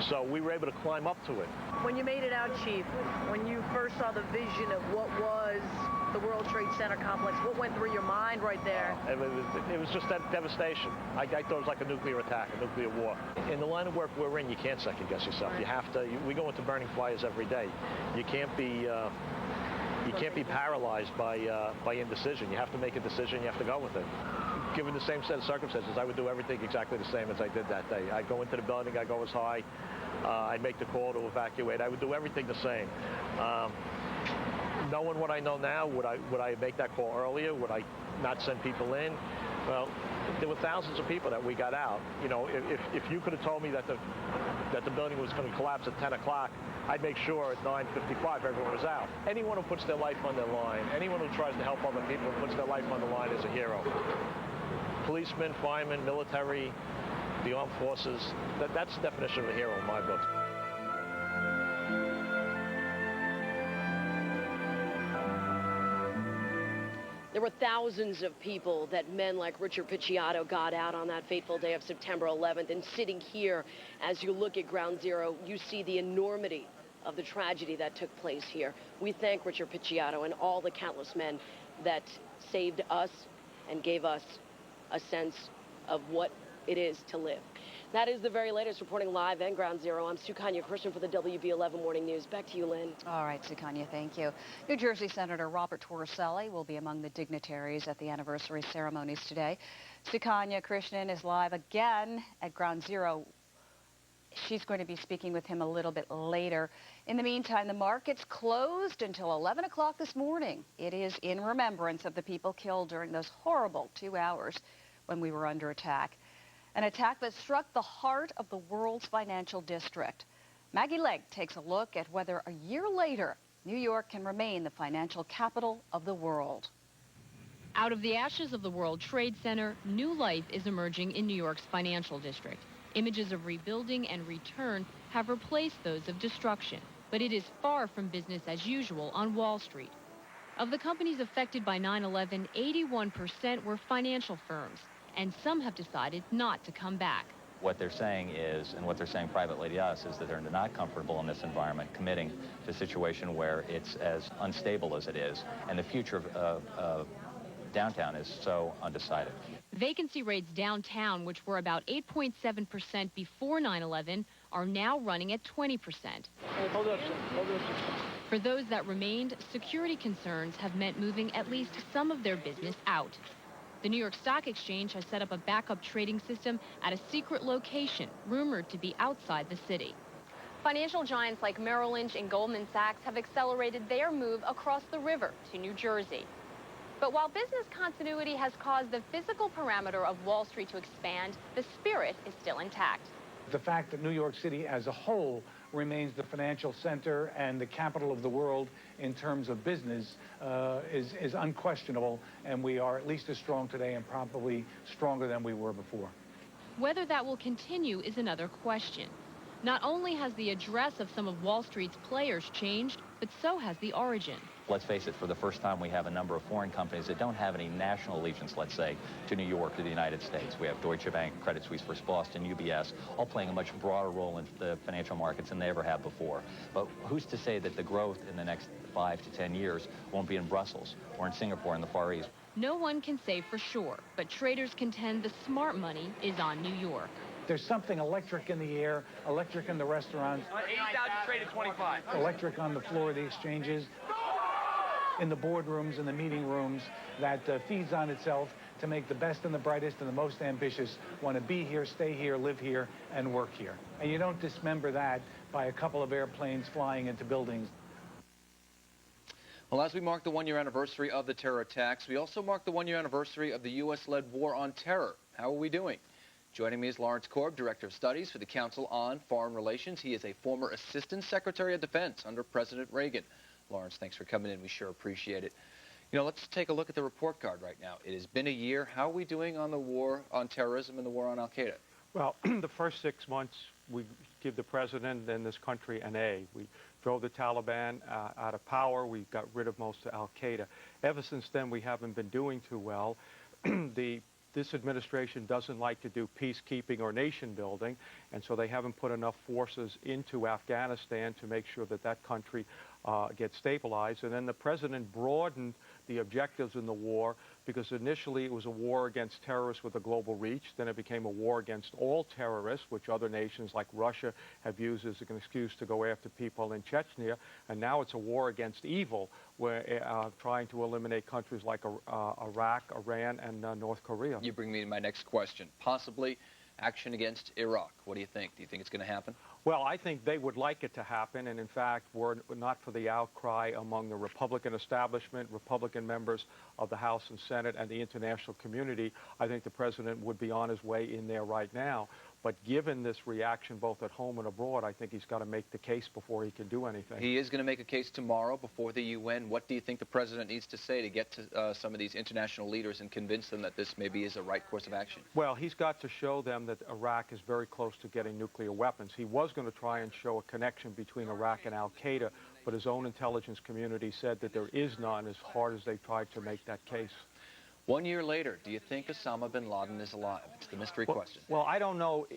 S12: So we were able to climb up to it.
S14: When you made it out, Chief, when you first saw the vision of what was the World Trade Center complex, what went through your mind right there?
S12: It was just that devastation. I thought it was like a nuclear attack, a nuclear war. In the line of work we're in, you can't second guess yourself. You have to. We go into burning fires every day. You can't be paralyzed by indecision. You have to make a decision. You have to go with it. Given the same set of circumstances, I would do everything exactly the same as I did that day. I'd go into the building, I'd go as high, I'd make the call to evacuate. I would do everything the same. Knowing what I know now, would I make that call earlier? Would I not send people in? Well, there were thousands of people that we got out. You know, if you could have told me that the building was going to collapse at 10 o'clock, I'd make sure at 9:55 everyone was out. Anyone who puts their life on the line, anyone who tries to help other people and puts their life on the line is a hero. Policemen, firemen, military, the armed forces, that's the definition of a hero in my book.
S10: There were thousands of people that men like Richard Picciotto got out on that fateful day of September 11th. And sitting here, as you look at Ground Zero, you see the enormity of the tragedy that took place here. We thank Richard Picciotto and all the countless men that saved us and gave us a sense of what it is to live. That is the very latest. Reporting live and Ground Zero, I'm Sukanya Christian for the WB11 Morning News. Back to you, Lynn.
S31: All right, Sukanya, thank you. New Jersey Senator Robert Torricelli will be among the dignitaries at the anniversary ceremonies today. Sukanya Christian is live again at Ground Zero. She's going to be speaking with him a little bit later. In the meantime, the markets closed until 11 o'clock this morning. It is in remembrance of the people killed during those horrible 2 hours when we were under attack. An attack that struck the heart of the world's financial district. Maggie Legg takes a look at whether a year later, New York can remain the financial capital of the world.
S2: Out of the ashes of the World Trade Center, new life is emerging in New York's financial district. Images of rebuilding and return have replaced those of destruction, but it is far from business as usual on Wall Street. Of the companies affected by 9/11, 81% were financial firms, and some have decided not to come back.
S4: What they're saying is, and what they're saying privately to us, is that they're not comfortable in this environment committing to a situation where it's as unstable as it is, and the future of downtown is so undecided.
S2: Vacancy rates downtown, which were about 8.7% before 9/11, are now running at 20%.
S12: Hey, hold up, sir. Hold up, sir.
S2: For those that remained, security concerns have meant moving at least some of their business out. The New York Stock Exchange has set up a backup trading system at a secret location, rumored to be outside the city. Financial giants like Merrill Lynch and Goldman Sachs have accelerated their move across the river to New Jersey. But while business continuity has caused the physical parameter of Wall Street to expand, the spirit is still intact.
S13: The fact that New York City as a whole remains the financial center and the capital of the world in terms of business is unquestionable, and we are at least as strong today and probably stronger than we were before.
S2: Whether that will continue is another question. Not only has the address of some of Wall Street's players changed, but so has the origin.
S4: Let's face it, for the first time we have a number of foreign companies that don't have any national allegiance, let's say, to New York or the United States. We have Deutsche Bank, Credit Suisse, First Boston, UBS, all playing a much broader role in the financial markets than they ever have before. But who's to say that the growth in the next 5 to 10 years won't be in Brussels or in Singapore in the Far East?
S2: No one can say for sure, but traders contend the smart money is on New York.
S13: There's something electric in the air, electric in the restaurants,
S12: 80,000 traded 25.
S13: electric on the floor of the exchanges, in the boardrooms and the meeting rooms that feeds on itself to make the best and the brightest and the most ambitious want to be here, stay here, live here, and work here. And you don't dismember that by a couple of airplanes flying into buildings.
S30: Well, as we mark the one-year anniversary of the terror attacks, we also mark the one-year anniversary of the U.S.-led war on terror. How are we doing? Joining me is Lawrence Korb, Director of Studies for the Council on Foreign Relations. He is a former Assistant Secretary of Defense under President Reagan. Lawrence, thanks for coming in. We sure appreciate it. You know, let's take a look at the report card right now. It has been a year. How are we doing on the war on terrorism and the war on al-Qaeda?
S15: Well, the first 6 months, we give the president and this country an A. We drove the Taliban out of power. We got rid of most of al-Qaeda. Ever since then, we haven't been doing too well. This administration doesn't like to do peacekeeping or nation building, and so they haven't put enough forces into Afghanistan to make sure that that country gets stabilized. And then the president broadened the objectives in the war, because initially it was a war against terrorists with a global reach. Then it became a war against all terrorists, which other nations like Russia have used as an excuse to go after people in Chechnya. And now it's a war against evil, where trying to eliminate countries like Iraq, Iran, and North Korea.
S30: You bring me to my next question. Possibly action against Iraq. What do you think? Do you think it's going to happen?
S15: Well, I think they would like it to happen, and in fact, were not for the outcry among the Republican establishment, Republican members of the House and Senate, and the international community, I think the president would be on his way in there right now. But given this reaction both at home and abroad, I think he's got to make the case before he can do anything.
S30: He is going to make a case tomorrow before the UN. What do you think the president needs to say to get to some of these international leaders and convince them that this maybe is a right course of action?
S15: Well, he's got to show them that Iraq is very close to getting nuclear weapons. He was going to try and show a connection between Iraq and al-Qaeda, but his own intelligence community said that there is none, as hard as they tried to make that case.
S30: 1 year later, do you think Osama bin Laden is alive? It's the mystery question.
S15: Well, I don't know.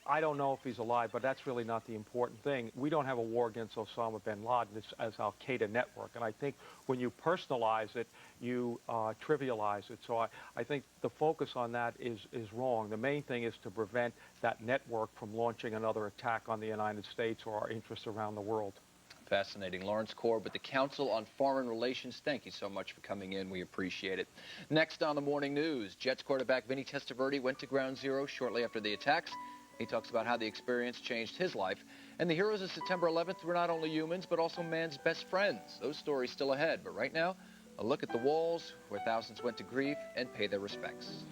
S15: I don't know if he's alive, but that's really not the important thing. We don't have a war against Osama bin Laden. It's as Al-Qaeda network, and I think when you personalize it, you trivialize it. So I think the focus on that is wrong. The main thing is to prevent that network from launching another attack on the United States or our interests around the world.
S30: Fascinating. Lawrence Korb with the Council on Foreign Relations. Thank you so much for coming in. We appreciate it. Next on the morning news, Jets quarterback Vinny Testaverde went to ground zero shortly after the attacks. He talks about how the experience changed his life. And the heroes of September 11th were not only humans, but also man's best friends. Those stories still ahead. But right now, a look at the walls where thousands went to grieve and pay their respects.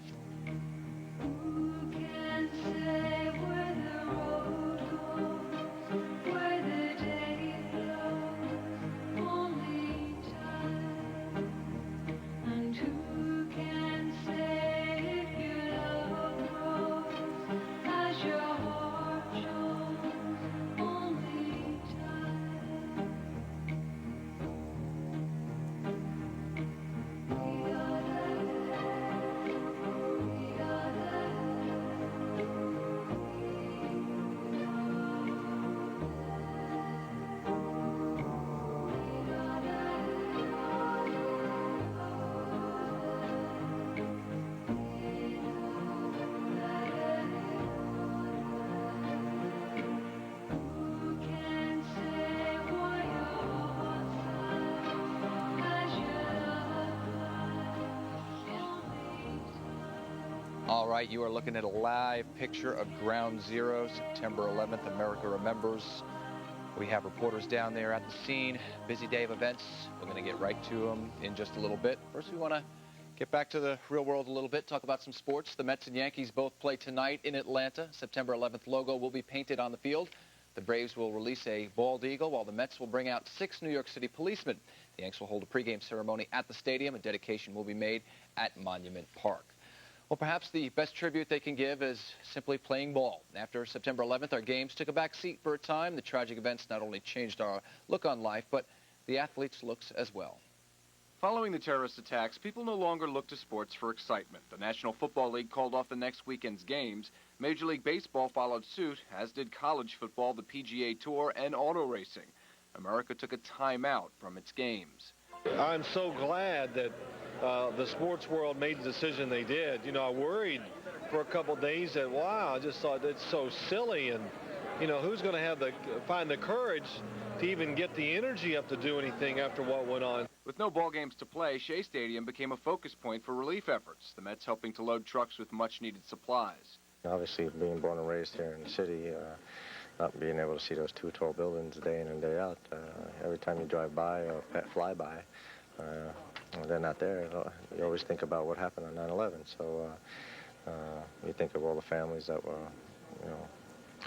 S30: All right, you are looking at a live picture of Ground Zero, September 11th, America Remembers. We have reporters down there at the scene. Busy day of events. We're going to get right to them in just a little bit. First, we want to get back to the real world a little bit, talk about some sports. The Mets and Yankees both play tonight in Atlanta. September 11th logo will be painted on the field. The Braves will release a bald eagle, while the Mets will bring out 6 New York City policemen. The Yanks will hold a pregame ceremony at the stadium. A dedication will be made at Monument Park. Well, perhaps the best tribute they can give is simply playing ball. After September 11th, our games took a back seat for a time. The tragic events not only changed our look on life, but the athletes' looks as well.
S6: Following the terrorist attacks, people no longer look to sports for excitement. The National Football League called off the next weekend's games. Major League Baseball followed suit, as did college football, the PGA Tour, and auto racing. America took a timeout from its games.
S9: I'm so glad that the sports world made the decision they did. You know, I worried for a couple days that, wow, I just thought it's so silly, and, you know, who's going to find the courage to even get the energy up to do anything after what went on.
S6: With no ball games to play, Shea Stadium became a focus point for relief efforts, the Mets helping to load trucks with much-needed supplies.
S17: Obviously, being born and raised here in the city, not being able to see those 2 tall buildings day in and day out, every time you drive by or fly by, they're not there. You always think about what happened on 9/11. So you think of all the families that were, you know,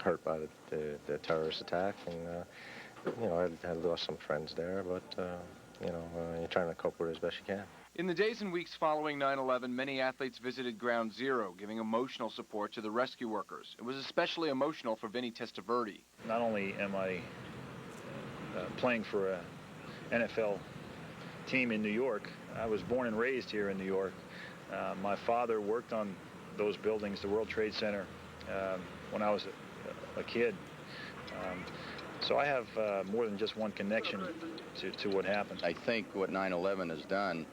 S17: hurt by the terrorist attack, and you know, I lost some friends there, but you know, you're trying to cope with it as best you can.
S6: In the days and weeks following 9/11, many athletes visited Ground Zero, giving emotional support to the rescue workers. It was especially emotional for Vinny Testaverde.
S18: Not only am I playing for a NFL team in New York, I was born and raised here in New York. My father worked on those buildings, the World Trade Center, when I was a kid. So I have more than just one connection to what happened.
S19: I think what 9/11 has done,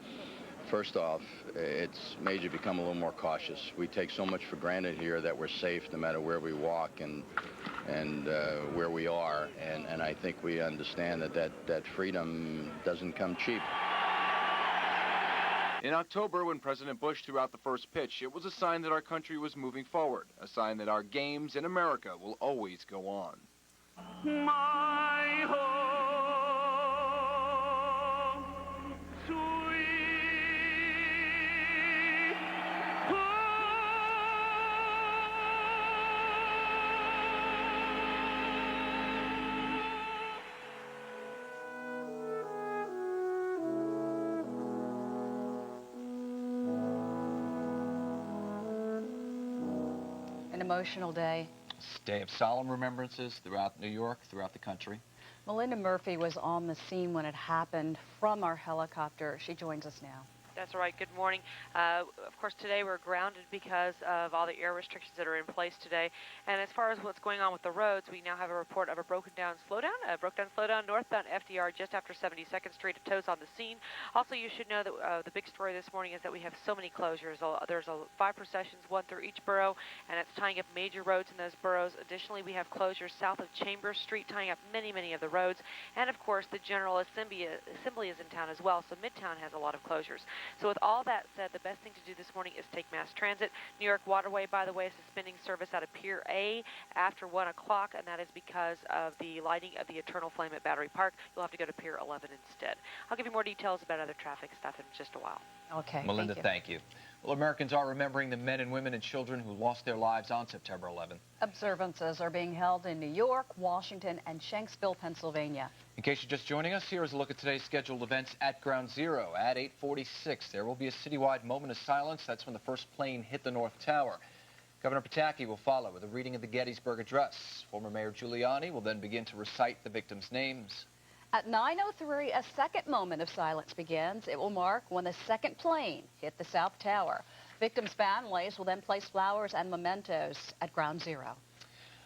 S19: first off, it's made you become a little more cautious. We take so much for granted here that we're safe no matter where we walk and where we are. And I think we understand that freedom doesn't come cheap.
S6: In October, when President Bush threw out the first pitch, it was a sign that our country was moving forward, a sign that our games in America will always go on.
S7: My home, sweet
S31: An emotional day.
S30: Day of solemn remembrances throughout New York, throughout the country.
S31: Melinda Murphy was on the scene when it happened from our helicopter. She joins us now.
S1: That's right. Good morning. Of course, today we're grounded because of all the air restrictions that are in place today. And as far as what's going on with the roads, we now have a report of a broken down slowdown northbound FDR just after 72nd Street. A tow's on the scene. Also, you should know that the big story this morning is that we have so many closures. There's 5 processions, 1 through each borough, and it's tying up major roads in those boroughs. Additionally, we have closures south of Chambers Street, tying up many of the roads. And of course, the General Assembly is in town as well, so Midtown has a lot of closures. So with all that said, the best thing to do this morning is take mass transit. New York Waterway, by the way, is suspending service out of Pier A after 1 o'clock, and that is because of the lighting of the Eternal Flame at Battery Park. You'll have to go to Pier 11 instead. I'll give you more details about other traffic stuff in just a while.
S31: Okay.
S30: Melinda, thank you. Well, Americans are remembering the men and women and children who lost their lives on September 11th.
S31: Observances are being held in New York, Washington, and Shanksville, Pennsylvania.
S30: In case you're just joining us, here is a look at today's scheduled events at Ground Zero. At 8:46, there will be a citywide moment of silence. That's when the first plane hit the North Tower. Governor Pataki will follow with a reading of the Gettysburg Address. Former Mayor Giuliani will then begin to recite the victims' names.
S31: At 9:03, a second moment of silence begins. It will mark when the second plane hit the South Tower. Victims' families will then place flowers and mementos at Ground Zero.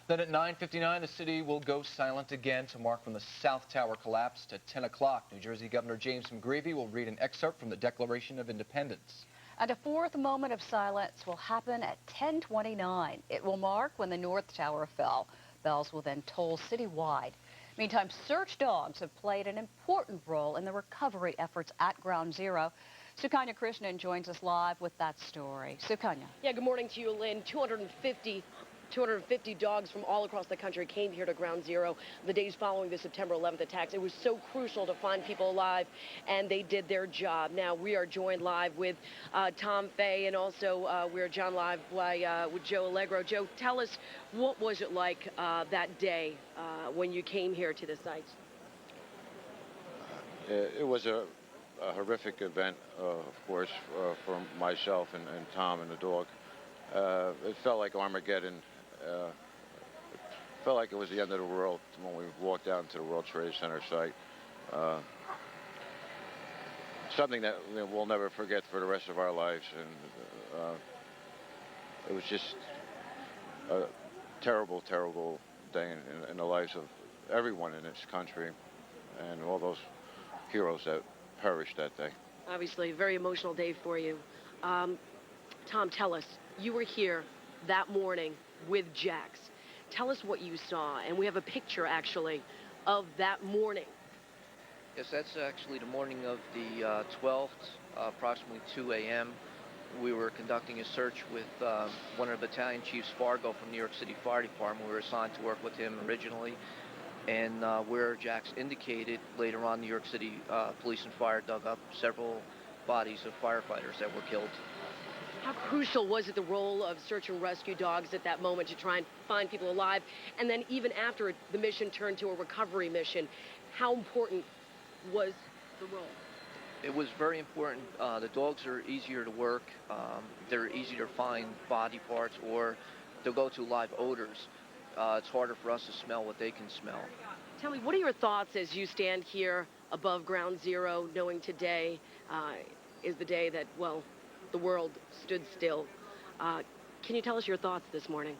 S30: Then at 9:59, the city will go silent again to mark when the South Tower collapsed. At 10 o'clock, New Jersey Governor James McGreevey will read an excerpt from the Declaration of Independence.
S31: And a fourth moment of silence will happen at 10:29. It will mark when the North Tower fell. Bells will then toll citywide. Meantime, search dogs have played an important role in the recovery efforts at Ground Zero. Sukanya Krishnan joins us live with that story. Sukanya.
S10: Yeah, good morning to you, Lynn. 250 dogs from all across the country came here to Ground Zero the days following the September 11th attacks. It was so crucial to find people alive, and they did their job. Now, we are joined live with Tom Fay, and also we're joined live with Joe Allegro. Joe, tell us, what was it like that day when you came here to the site?
S3: It was a horrific event, of course, for myself and Tom and the dog. It felt like Armageddon. It felt like it was the end of the world when we walked down to the World Trade Center site. Something that we'll never forget for the rest of our lives. And it was just a terrible, terrible day in the lives of everyone in this country and all those heroes that perished that day.
S10: Obviously, a very emotional day for you. Tom, tell us, you were here that morning with Jax. Tell us what you saw, and we have a picture, actually, of that morning.
S11: Yes, that's actually the morning of the 12th, approximately 2 a.m. We were conducting a search with one of the battalion chiefs, Fargo, from New York City Fire Department. We were assigned to work with him originally, and where Jax indicated, later on, New York City Police and Fire dug up several bodies of firefighters that were killed.
S10: How crucial was it, the role of search and rescue dogs at that moment to try and find people alive? And then even after the mission turned to a recovery mission, how important was the role?
S11: It was very important. The dogs are easier to work. They're easier to find body parts, or they'll go to live odors. It's harder for us to smell what they can smell.
S10: Tell me, what are your thoughts as you stand here above Ground Zero, knowing today is the day that, well, the world stood still? Can you tell us your thoughts this morning?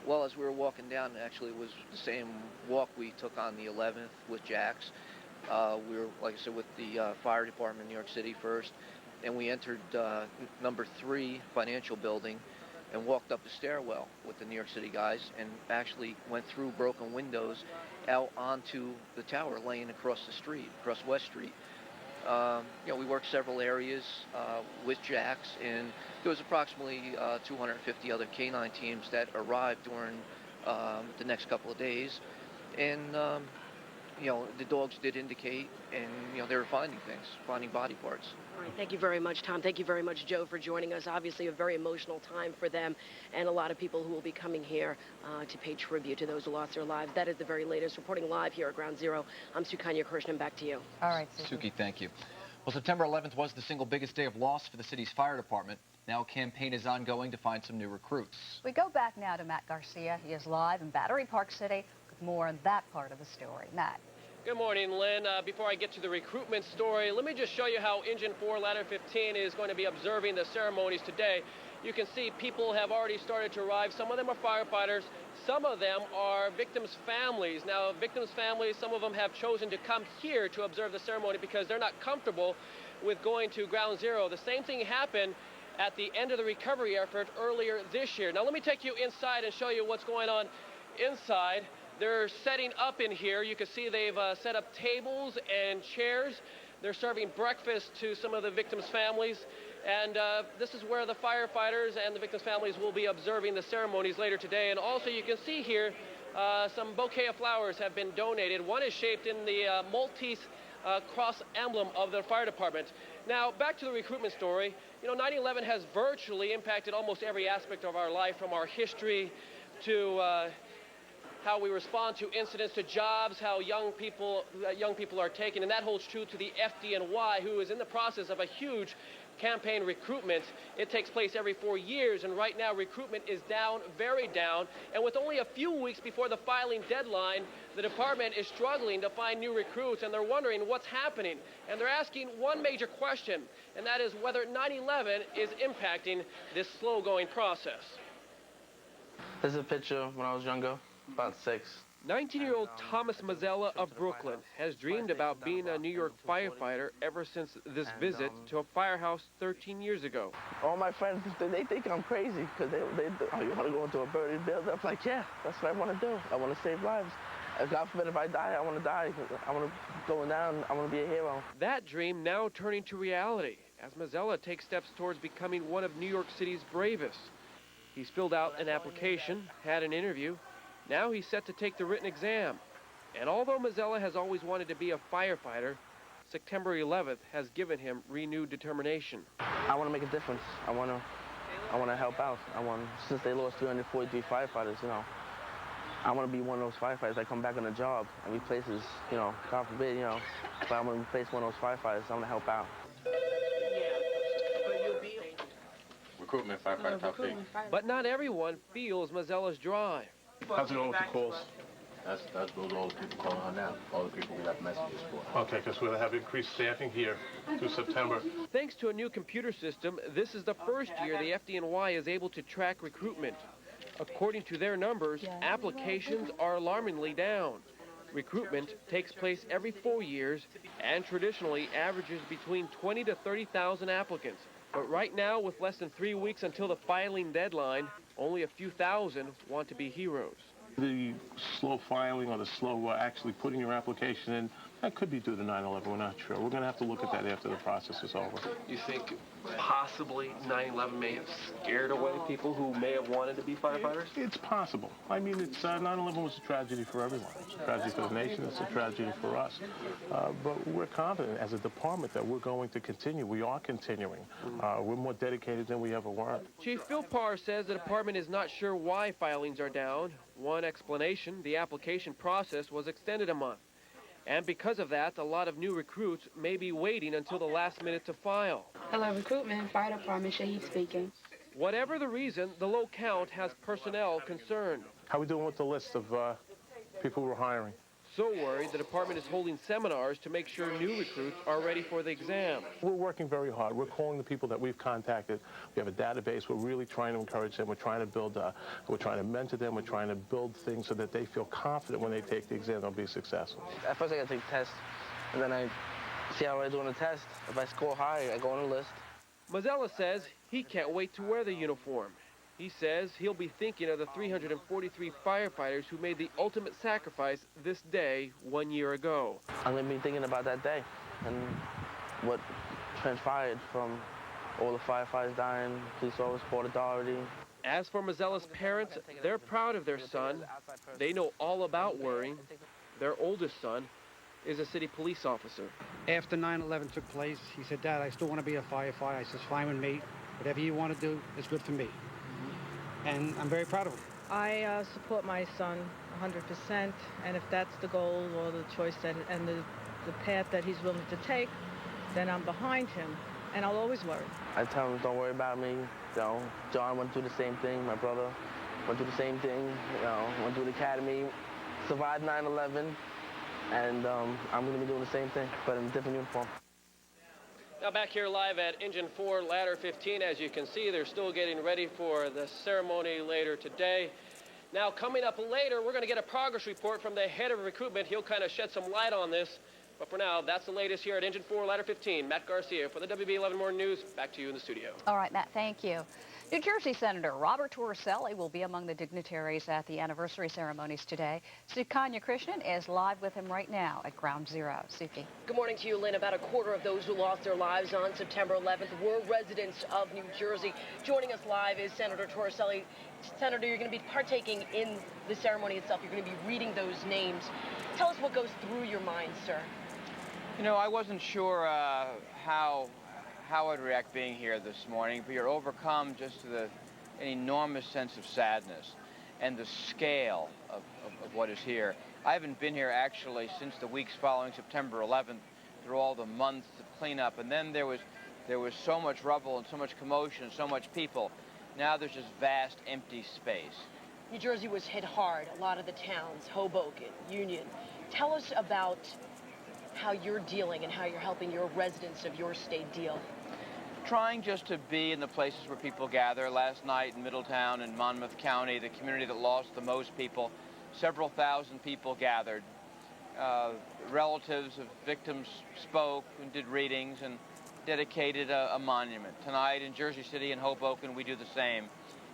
S11: Well, as we were walking down, actually, it was the same walk we took on the 11th with Jax. We were, like I said, with the fire department in New York City first, and we entered number 3 financial building and walked up the stairwell with the New York City guys, and actually went through broken windows out onto the tower laying across the street, across West Street. We worked several areas with Jax, and there was approximately 250 other K9 teams that arrived during the next couple of days. And, the dogs did indicate, and, they were finding things, finding body parts.
S10: All right, thank you very much, Tom. Thank you very much, Joe, for joining us. Obviously a very emotional time for them, and a lot of people who will be coming here to pay tribute to those who lost their lives. That is the very latest. Reporting live here at Ground Zero, I'm Sukanya Krishnan. Back to you.
S31: All right,
S30: Suki, thank you. Well, September 11th was the single biggest day of loss for the city's fire department. Now a campaign is ongoing to find some new recruits.
S31: We go back now to Matt Garcia. He is live in Battery Park City with more on that part of the story. Matt.
S8: Good morning, Lynn. Before I get to the recruitment story, let me just show you how Engine 4 Ladder 15 is going to be observing the ceremonies today. You can see people have already started to arrive. Some of them are firefighters. Some of them are victims' families. Now, victims' families, some of them have chosen to come here to observe the ceremony because they're not comfortable with going to Ground Zero. The same thing happened at the end of the recovery effort earlier this year. Now, let me take you inside and show you what's going on inside. They're setting up in here. You can see they've set up tables and chairs. They're serving breakfast to some of the victims' families. And this is where the firefighters and the victims' families will be observing the ceremonies later today. And also you can see here some bouquet of flowers have been donated. One is shaped in the Maltese cross emblem of the fire department. Now, back to the recruitment story. You know, 9/11 has virtually impacted almost every aspect of our life, from our history to how we respond to incidents, to jobs, how young people are taken. And that holds true to the FDNY, who is in the process of a huge campaign recruitment. It takes place every 4 years, and right now recruitment is down, very down. And with only a few weeks before the filing deadline, the department is struggling to find new recruits, and they're wondering what's happening. And they're asking one major question, and that is whether 9/11 is impacting this slow-going process.
S20: This is a picture when I was younger, about 6.
S8: 19-year-old Thomas Mazzella of Brooklyn has dreamed about being a New York firefighter ever since this visit to a firehouse 13 years ago.
S20: All my friends, they think I'm crazy because oh, you want to go into a burning building? I'm like, yeah, that's what I want to do. I want to save lives. God forbid if I die, I want to die. I want to go down. I want to be a hero.
S8: That dream now turning to reality as Mazzella takes steps towards becoming one of New York City's bravest. He's filled out an application, had an interview. Now he's set to take the written exam. And although Mazzella has always wanted to be a firefighter, September 11th has given him renewed determination.
S20: I want to make a difference. I want to help out. Since they lost 343 firefighters, you know, I want to be one of those firefighters that come back on the job and replaces, you know, God forbid, you know, if I want to replace one of those firefighters, I want to help out.
S3: Recruitment firefighter top 8.
S8: But not everyone feels Mazzella's drive.
S21: How's it going with the calls?
S3: That's those are all the people calling on now. All the people we got messages for.
S21: Okay, because we'll have increased staffing here through September.
S8: Thanks to a new computer system, this is the first year the FDNY is able to track recruitment. According to their numbers, applications are alarmingly down. Recruitment takes place every 4 years and traditionally averages between 20 to 30,000 applicants. But right now, with less than 3 weeks until the filing deadline, only a few thousand want to be heroes.
S21: The slow filing or the slow actually putting your application in, that could be due to 9/11. We're not sure. We're going to have to look at that after the process is over.
S8: You think possibly 9/11 may have scared away people who may have wanted to be firefighters?
S21: It's possible. I mean, 9/11 was a tragedy for everyone. It's a tragedy for the nation. It's a tragedy for us. But we're confident as a department that we're going to continue. We are continuing. We're more dedicated than we ever were.
S8: Chief Phil Parr says the department is not sure why filings are down. One explanation, the application process was extended a month. And because of that, a lot of new recruits may be waiting until the last minute to file.
S22: Hello, recruitment, fire department, Shahid speaking.
S8: Whatever the reason, the low count has personnel concerned.
S21: How are we doing with the list of people we're hiring?
S8: So worried, the department is holding seminars to make sure new recruits are ready for the exam.
S21: We're working very hard. We're calling the people that we've contacted. We have a database. We're really trying to encourage them. We're trying to build, we're trying to mentor them. We're trying to build things so that they feel confident when they take the exam, they'll be successful.
S20: At first I got to take the test, and then I see how I do on the test. If I score high, I go on the list.
S8: Mazzella says he can't wait to wear the uniform. He says he'll be thinking of the 343 firefighters who made the ultimate sacrifice this day 1 year ago.
S20: I'm going to be thinking about that day and what transpired from all the firefighters dying, police officers, Port Authority.
S8: As for Mazzella's parents, they're proud of their son. They know all about worrying. Their oldest son is a city police officer.
S23: After 9/11 took place, he said, Dad, I still want to be a firefighter. I said, fine with me. Whatever you want to do is good for me. And I'm very proud of him.
S24: I support my son 100%, and if that's the goal or the choice and the path that he's willing to take, then I'm behind him, and I'll always worry.
S20: I tell him, don't worry about me. You know, John went through the same thing. My brother went through the same thing. You know, went through the academy, survived 9/11, And I'm going to be doing the same thing, but in a different uniform.
S8: Now back here live at Engine 4 Ladder 15, as you can see, they're still getting ready for the ceremony later today. Now coming up later, we're going to get a progress report from the head of recruitment. He'll kind of shed some light on this. But for now, that's the latest here at Engine 4 Ladder 15. Matt Garcia for the WB11 Morning News. Back to you in the studio.
S31: All right, Matt, thank you. New Jersey Senator Robert Torricelli will be among the dignitaries at the anniversary ceremonies today. Sukanya Krishnan is live with him right now at Ground Zero. Suki.
S10: Good morning to you, Lynn. About a quarter of those who lost their lives on September 11th were residents of New Jersey. Joining us live is Senator Torricelli. Senator, you're going to be partaking in the ceremony itself. You're going to be reading those names. Tell us what goes through your mind, sir.
S2: You know, I wasn't sure how I'd react being here this morning, but you're overcome just to an enormous sense of sadness and the scale of what is here. I haven't been here actually since the weeks following September 11th, through all the months of cleanup, and then there was so much rubble and so much commotion and so much people. Now there's just vast empty space.
S10: New Jersey was hit hard, a lot of the towns, Hoboken, Union. Tell us about how you're dealing and how you're helping your residents of your state deal.
S2: Trying just to be in the places where people gather. Last night in Middletown and Monmouth County, the community that lost the most people, several thousand people gathered. Relatives of victims spoke and did readings and dedicated a monument. Tonight in Jersey City and Hoboken, we do the same.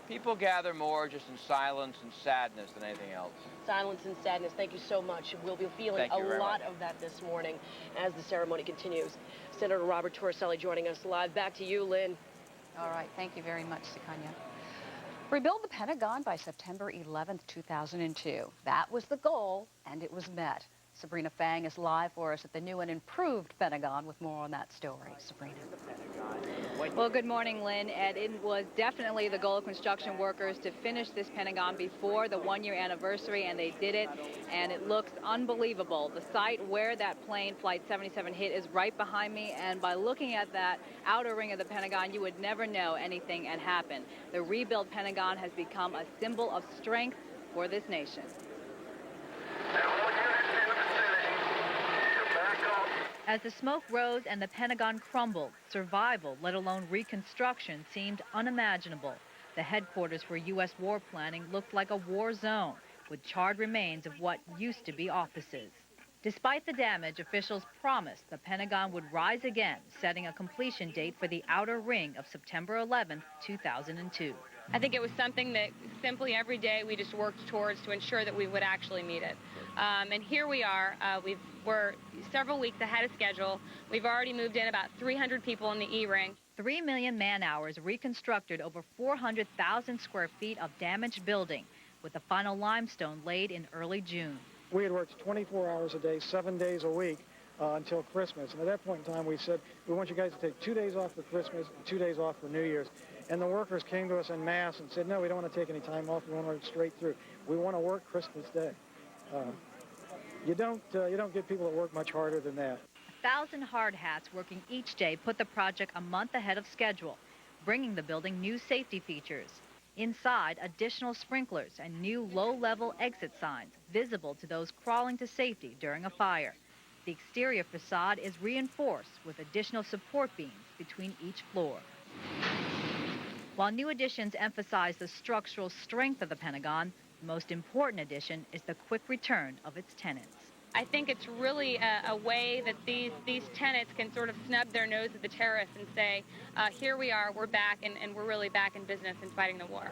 S2: People gather more just in silence and sadness than anything else.
S10: Silence and sadness. Thank you so much. We'll be feeling a lot of that this morning as the ceremony continues. Senator Robert Torricelli joining us live. Back to you, Lynn.
S31: All right. Thank you very much, Sukanya. Rebuild the Pentagon by September 11th, 2002. That was the goal, and it was met. Sabrina Fang is live for us at the new and improved Pentagon with more on that story. Sabrina.
S4: Well, good morning, Lynn. And it was definitely the goal of construction workers to finish this Pentagon before the one-year anniversary, and they did it, and it looks unbelievable. The site where that plane, Flight 77, hit is right behind me, and by looking at that outer ring of the Pentagon, you would never know anything had happened. The rebuilt Pentagon has become a symbol of strength for this nation.
S5: As the smoke rose and the Pentagon crumbled, survival, let alone reconstruction, seemed unimaginable. The headquarters for U.S. war planning looked like a war zone, with charred remains of what used to be offices. Despite the damage, officials promised the Pentagon would rise again, setting a completion date for the outer ring of September 11, 2002.
S12: I think it was something that simply every day we just worked towards to ensure that we would actually meet it. And here we are. We're several weeks ahead of schedule. We've already moved in about 300 people in the E-ring.
S5: 3 million man-hours reconstructed over 400,000 square feet of damaged building, with the final limestone laid in early June.
S23: We had worked 24 hours a day, 7 days a week until Christmas. And at that point in time, we said, we want you guys to take 2 days off for Christmas and 2 days off for New Year's. And the workers came to us en masse and said, no, we don't want to take any time off. We want to work straight through. We want to work Christmas Day. You don't get people that work much harder than that.
S5: 1,000 hard hats working each day put the project a month ahead of schedule, bringing the building new safety features. Inside, additional sprinklers and new low-level exit signs visible to those crawling to safety during a fire. The exterior facade is reinforced with additional support beams between each floor. While new additions emphasize the structural strength of the Pentagon, the most important addition is the quick return of its tenants.
S12: I think it's really a way that these tenants can sort of snub their nose at the terrorists and say, here we are, we're back, and we're really back in business and fighting the war.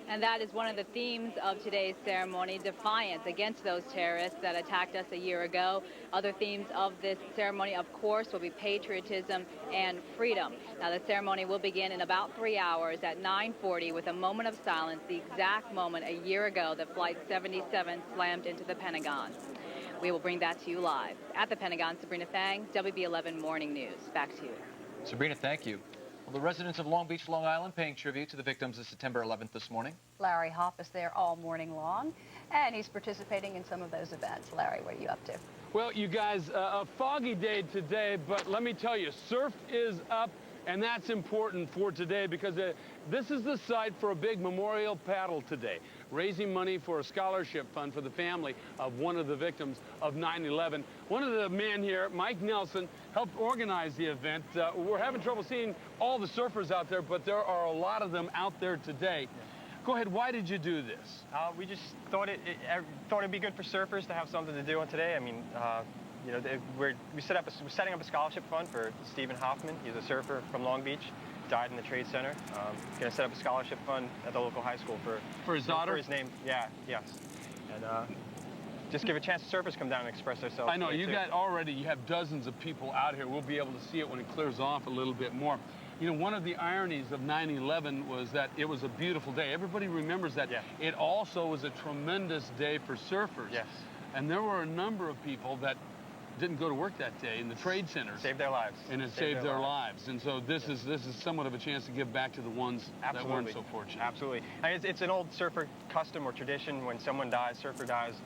S4: And that is one of the themes of today's ceremony, defiance against those terrorists that attacked us a year ago. Other themes of this ceremony, of course, will be patriotism and freedom. Now, the ceremony will begin in about 3 hours at 9:40 with a moment of silence, the exact moment a year ago that Flight 77 slammed into the Pentagon. We will bring that to you live. At the Pentagon, Sabrina Fang, WB11 Morning News. Back to you.
S30: Sabrina, thank you. Well, the residents of Long Beach, Long Island, paying tribute to the victims of September 11th this morning.
S31: Larry Hopp is there all morning long, and he's participating in some of those events. Larry, what are you up to?
S14: Well, you guys, a foggy day today, but let me tell you, surf is up
S9: And that's important for today because this is the site for a big memorial paddle today, raising money for a scholarship fund for the family of one of the victims of 9/11. One of the men here, Mike Nelson, helped organize the event. We're having trouble seeing all the surfers out there, but there are a lot of them out there today. Go ahead, why did you do this?
S13: We just thought it'd be good for surfers to have something to do on today. I mean, you know, we're setting up a scholarship fund for Stephen Hoffman. He's a surfer from Long Beach, died in the Trade Center. Going to set up a scholarship fund at the local high school
S9: for his daughter?
S13: For his name, yeah, yes. And just give a chance to surfers come down and express themselves.
S9: I know, you have dozens of people out here. We'll be able to see it when it clears off a little bit more. You know, one of the ironies of 9/11 was that it was a beautiful day. Everybody remembers that.
S13: Yeah.
S9: It also was a tremendous day for surfers.
S13: Yes.
S9: And there were a number of people that didn't go to work that day in the trade centers.
S13: Saved their lives.
S9: And it saved their lives. And so this is somewhat of a chance to give back to the ones that weren't so fortunate.
S13: Absolutely. I mean, it's an old surfer custom or tradition. When someone dies, surfer dies,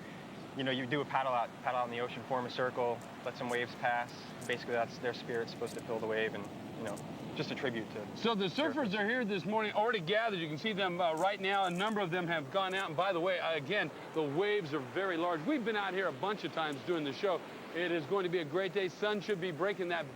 S13: you know, you do a paddle out in the ocean, form a circle, let some waves pass. Basically, that's their spirit supposed to fill the wave, and you know, just a tribute to.
S9: So the surfers are here this morning, already gathered. You can see them right now. A number of them have gone out. And by the way, again, the waves are very large. We've been out here a bunch of times doing the show. It is going to be a great day. Sun should be breaking that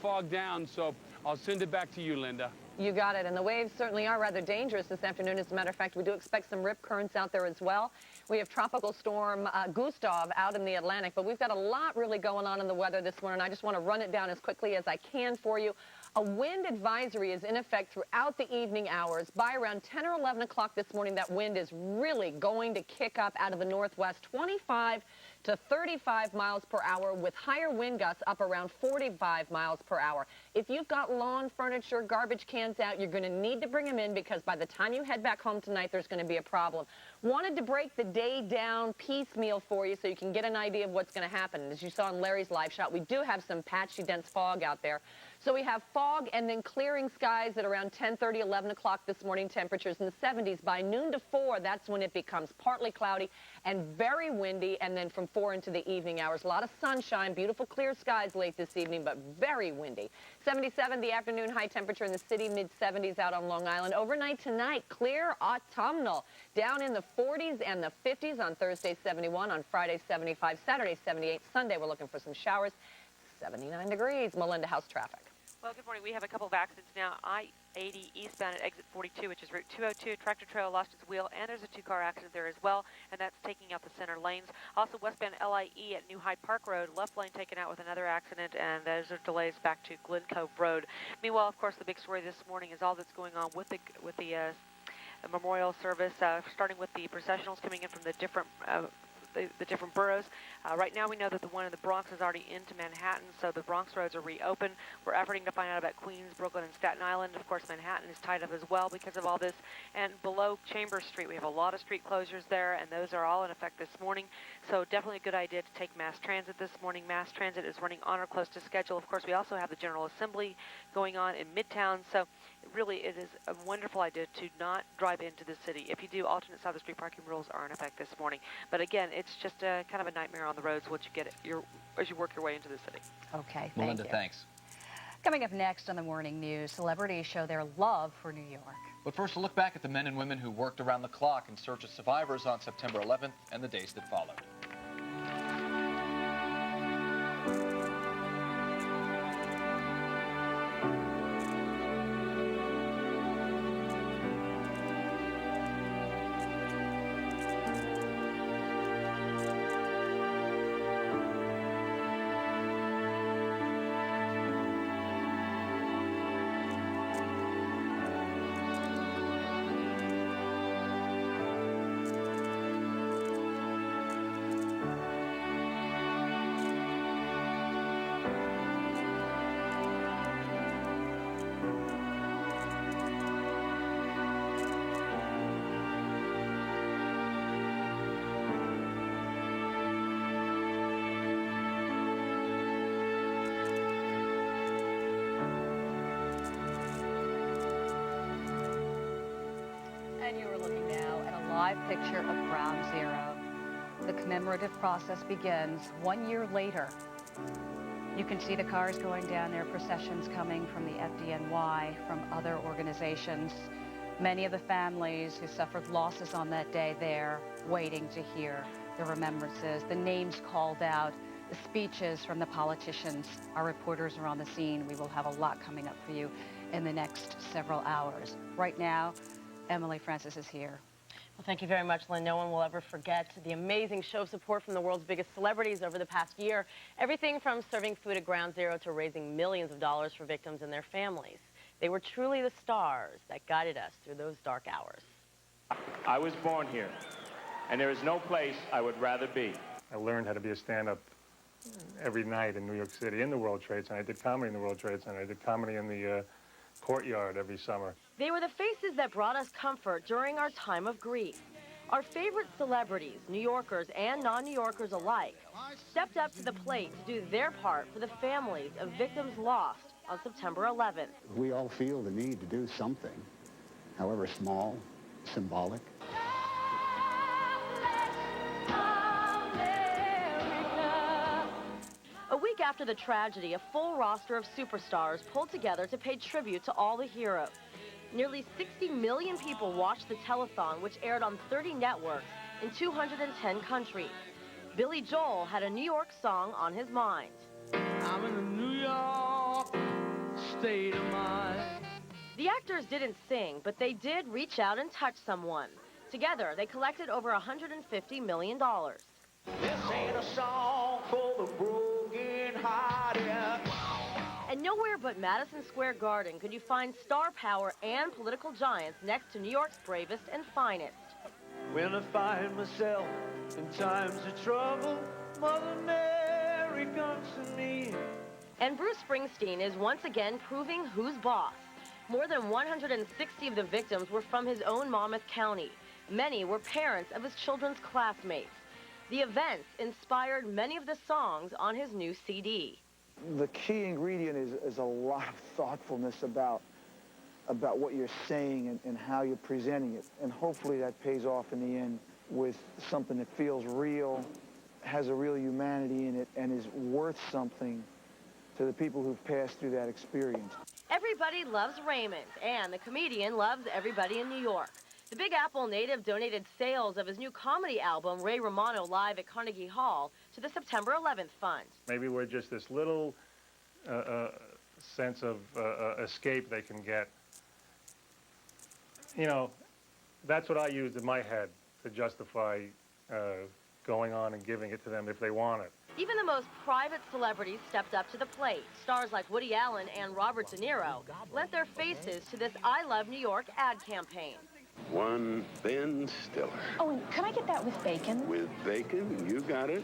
S9: fog down. So I'll send it back to you, Linda.
S14: You got it. And the waves certainly are rather dangerous this afternoon. As a matter of fact, we do expect some rip currents out there as well. We have Tropical Storm Gustav out in the Atlantic, but we've got a lot really going on in the weather this morning. I just want to run it down as quickly as I can for you. A wind advisory is in effect throughout the evening hours. By around 10 or 11 o'clock this morning, that wind is really going to kick up out of the northwest, 25 to 35 miles per hour, with higher wind gusts up around 45 miles per hour. If you've got lawn furniture, garbage cans out, you're going to need to bring them in, because by the time you head back home tonight, there's going to be a problem. Wanted to break the day down piecemeal for you so you can get an idea of what's going to happen. As you saw in Larry's live shot, we do have some patchy, dense fog out there. So we have fog and then clearing skies at around 10:30, 11 o'clock this morning. Temperatures in the 70s. By noon to 4, that's when it becomes partly cloudy and very windy, and then from 4 into the evening hours. A lot of sunshine, beautiful clear skies late this evening, but very windy. 77, the afternoon high temperature in the city, mid-70s out on Long Island. Overnight tonight, clear autumnal, down in the 40s and the 50s on Thursday, 71, on Friday, 75, Saturday, 78, Sunday, we're looking for some showers, 79 degrees. Melinda, how's traffic?
S1: Well, good morning. We have a couple of accidents now. I-80 eastbound at exit 42, which is Route 202. Tractor trailer lost its wheel, and there's a two-car accident there as well, and that's taking out the center lanes. Also, westbound LIE at New Hyde Park Road, left lane taken out with another accident, and those are delays back to Glen Cove Road. Meanwhile, of course, the big story this morning is all that's going on with the memorial service, starting with the processionals coming in from the different boroughs. Right now we know that the one in the Bronx is already into Manhattan, so the Bronx roads are reopened. We're efforting to find out about Queens, Brooklyn, and Staten Island. Of course, Manhattan is tied up as well because of all this. And below Chambers Street, we have a lot of street closures there, and those are all in effect this morning. So definitely a good idea to take mass transit this morning. Mass transit is running on or close to schedule. Of course, we also have the General Assembly going on in Midtown, so really it is a wonderful idea to not drive into the city. If you do, alternate side of the street parking rules are in effect this morning. But again, it's just a kind of a nightmare on the roads once you get it, as you work your way into the city.
S31: Okay,
S30: Melinda,
S31: thank you.
S30: thanks.
S31: Coming up next on the morning news, celebrities show their love for New York.
S30: But first, a look back at the men and women who worked around the clock in search of survivors on September 11th and the days that followed.
S31: And you are looking now at a live picture of Ground Zero. The commemorative process begins 1 year later. You can see the cars going down there, processions coming from the FDNY, from other organizations. Many of the families who suffered losses on that day there, waiting to hear the remembrances, the names called out, the speeches from the politicians. Our reporters are on the scene. We will have a lot coming up for you in the next several hours. Right now, Emily Francis is here.
S10: Well, thank you very much, Lynn. No one will ever forget the amazing show of support from the world's biggest celebrities over the past year. Everything from serving food at Ground Zero to raising millions of dollars for victims and their families. They were truly the stars that guided us through those dark hours.
S21: I was born here, and there is no place I would rather be. I learned how to be a stand-up every night in New York City in the World Trade Center. I did comedy in the World Trade Center. I did comedy in the Courtyard every summer.
S10: They were the faces that brought us comfort during our time of grief. Our favorite celebrities, New Yorkers and non-New Yorkers alike, stepped up to the plate to do their part for the families of victims lost on September 11th.
S6: We all feel the need to do something, however small, symbolic.
S10: A week after the tragedy, a full roster of superstars pulled together to pay tribute to all the heroes. Nearly 60 million people watched the telethon, which aired on 30 networks in 210 countries. Billy Joel had a New York song on his mind.
S15: I'm in a New York state of mind.
S10: The actors didn't sing, but they did reach out and touch someone. Together, they collected over $150 million.
S15: This ain't a song for the broken-hearted.
S10: And nowhere but Madison Square Garden could you find star power and political giants next to New York's bravest and finest.
S15: When I find myself in times of trouble, Mother Mary comes to me.
S10: And Bruce Springsteen is once again proving who's boss. More than 160 of the victims were from his own Monmouth County. Many were parents of his children's classmates. The events inspired many of the songs on his new CD.
S16: The key ingredient is a lot of thoughtfulness about what you're saying and how you're presenting it. And hopefully that pays off in the end with something that feels real, has a real humanity in it, and is worth something to the people who've passed through that experience.
S10: Everybody loves Raymond, and the comedian loves everybody in New York. The Big Apple native donated sales of his new comedy album, Ray Romano Live at Carnegie Hall, to the September 11th Fund.
S21: Maybe we're just this little sense of escape they can get. You know, that's what I used in my head to justify going on and giving it to them if they want it.
S10: Even the most private celebrities stepped up to the plate. Stars like Woody Allen and Robert De Niro lent their faces to this I Love New York ad campaign.
S17: One Ben Stiller.
S18: Oh, and could I get that with bacon?
S17: With bacon, you got it.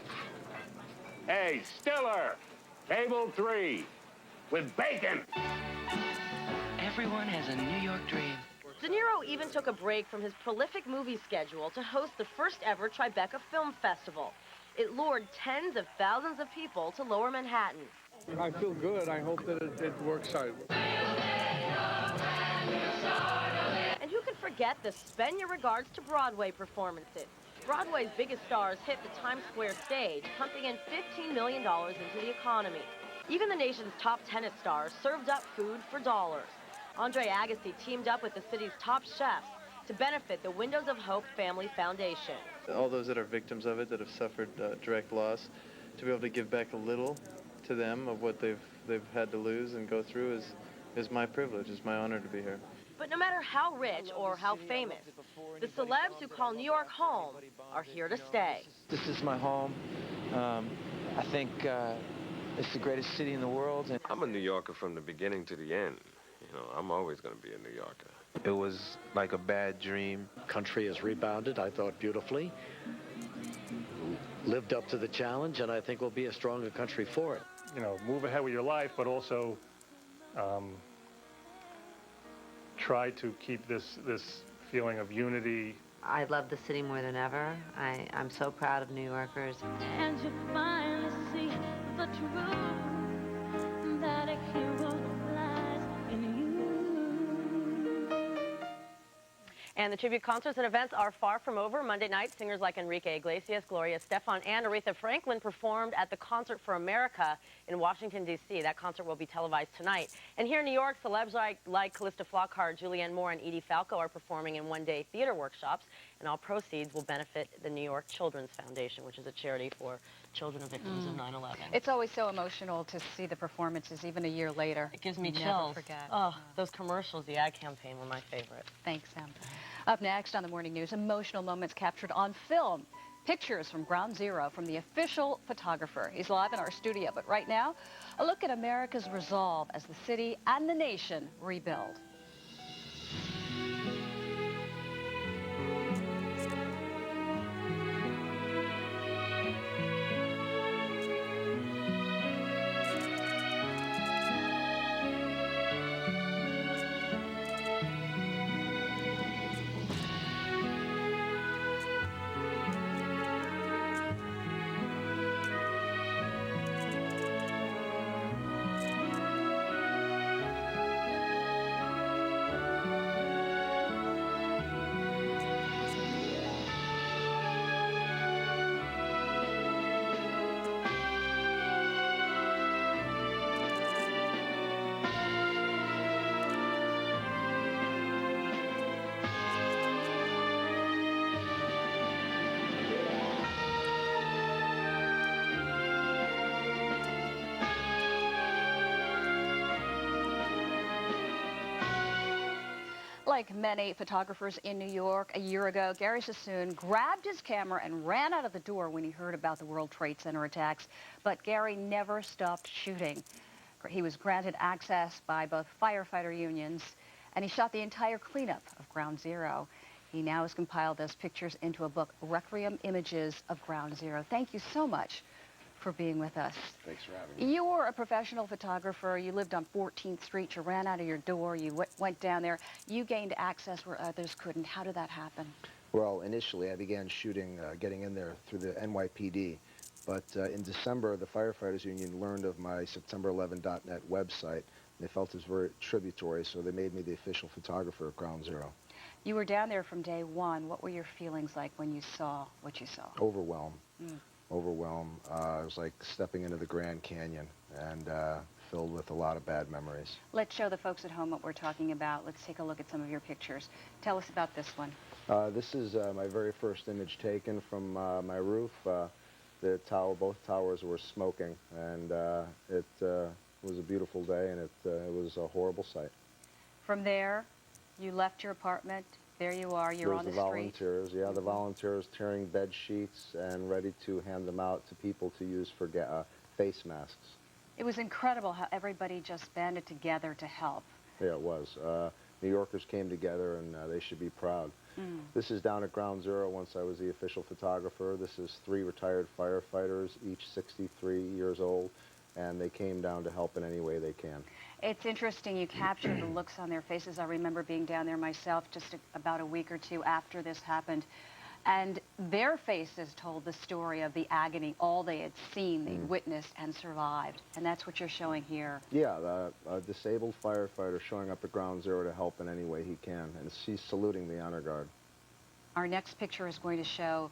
S17: Hey, Stiller, table 3, with bacon.
S19: Everyone has a New York dream.
S10: De Niro even took a break from his prolific movie schedule to host the first ever Tribeca Film Festival. It lured tens of thousands of people to Lower Manhattan.
S25: I feel good. I hope that it works out.
S10: And who could forget the Spend Your Regards to Broadway performances? Broadway's biggest stars hit the Times Square stage, pumping in $15 million into the economy. Even the nation's top tennis stars served up food for dollars. Andre Agassi teamed up with the city's top chefs to benefit the Windows of Hope Family Foundation.
S26: All those that are victims of it, that have suffered direct loss, to be able to give back a little to them of what they've had to lose and go through is my privilege. It's my honor to be here.
S10: But no matter how rich or how famous, the celebs who call New York home are here to stay.
S27: This is my home. I think it's the greatest city in the world. And
S28: I'm a New Yorker from the beginning to the end. You know, I'm always going to be a New Yorker.
S27: it was like a bad dream.
S29: Country has rebounded, I thought, beautifully. Lived up to the challenge, and I think we'll be a stronger country for it.
S21: You know, move ahead with your life, but also try to keep this feeling of unity.
S32: I love the city more than ever. I'm so proud of New Yorkers.
S7: And you finally see the truth that a hero lies in you.
S2: And the tribute concerts and events are far from over. Monday night, singers like Enrique Iglesias, Gloria Estefan, and Aretha Franklin performed at the Concert for America in Washington, D.C. That concert will be televised tonight. And here in New York, celebs like Callista Flockhart, Julianne Moore, and Edie Falco are performing in one-day theater workshops, and all proceeds will benefit the New York Children's Foundation, which is a charity for children of victims of 9/11.
S31: It's always so emotional to see the performances, even a year later.
S2: It gives me
S31: Never
S2: chills.
S31: forget.
S2: Oh, those commercials, the ad campaign were my favorite.
S31: Thanks, Sam. Up next on the Morning News, emotional moments captured on film. Pictures from Ground Zero from the official photographer. He's live in our studio, but right now, a look at America's resolve as the city and the nation rebuild. Like many photographers in New York a year ago, Gary Sassoon grabbed his camera and ran out of the door when he heard about the World Trade Center attacks. But Gary never stopped shooting. He was granted access by both firefighter unions, and he shot the entire cleanup of Ground Zero. He now has compiled those pictures into a book, Requiem Images of Ground Zero. Thank you so much for being with us.
S3: Thanks for having me.
S31: You're a professional photographer. You lived on 14th Street. You ran out of your door. You went down there. You gained access where others couldn't. How did that happen?
S4: Well, initially I began shooting, getting in there through the NYPD. But in December, the Firefighters Union learned of my September11.net website. They felt it was very tributary, so they made me the official photographer of Ground Zero.
S31: You were down there from day one. What were your feelings like when you saw what you saw?
S4: Overwhelmed. Overwhelmed. It was like stepping into the Grand Canyon and filled with a lot of bad memories.
S31: Let's show the folks at home what we're talking about. Let's take a look at some of your pictures. Tell us about this one.
S4: This is my very first image taken from my roof. Both towers were smoking, and it was a beautiful day, and it was a horrible sight.
S31: From there, you left your apartment. There you are. You're on the street.
S4: Volunteers, yeah, the volunteers tearing bed sheets and ready to hand them out to people to use for face masks.
S31: It was incredible how everybody just banded together to help.
S4: Yeah, it was. New Yorkers came together, and they should be proud. This is down at Ground Zero once I was the official photographer. This is 3 retired firefighters, each 63 years old, and they came down to help in any way they can.
S31: It's interesting you captured the looks on their faces. I remember being down there myself just about a week or two after this happened. And their faces told the story of the agony, all they had seen, they'd witnessed and survived. And that's what you're showing here.
S4: Yeah, a disabled firefighter showing up at Ground Zero to help in any way he can. And she's saluting the honor guard.
S31: Our next picture is going to show,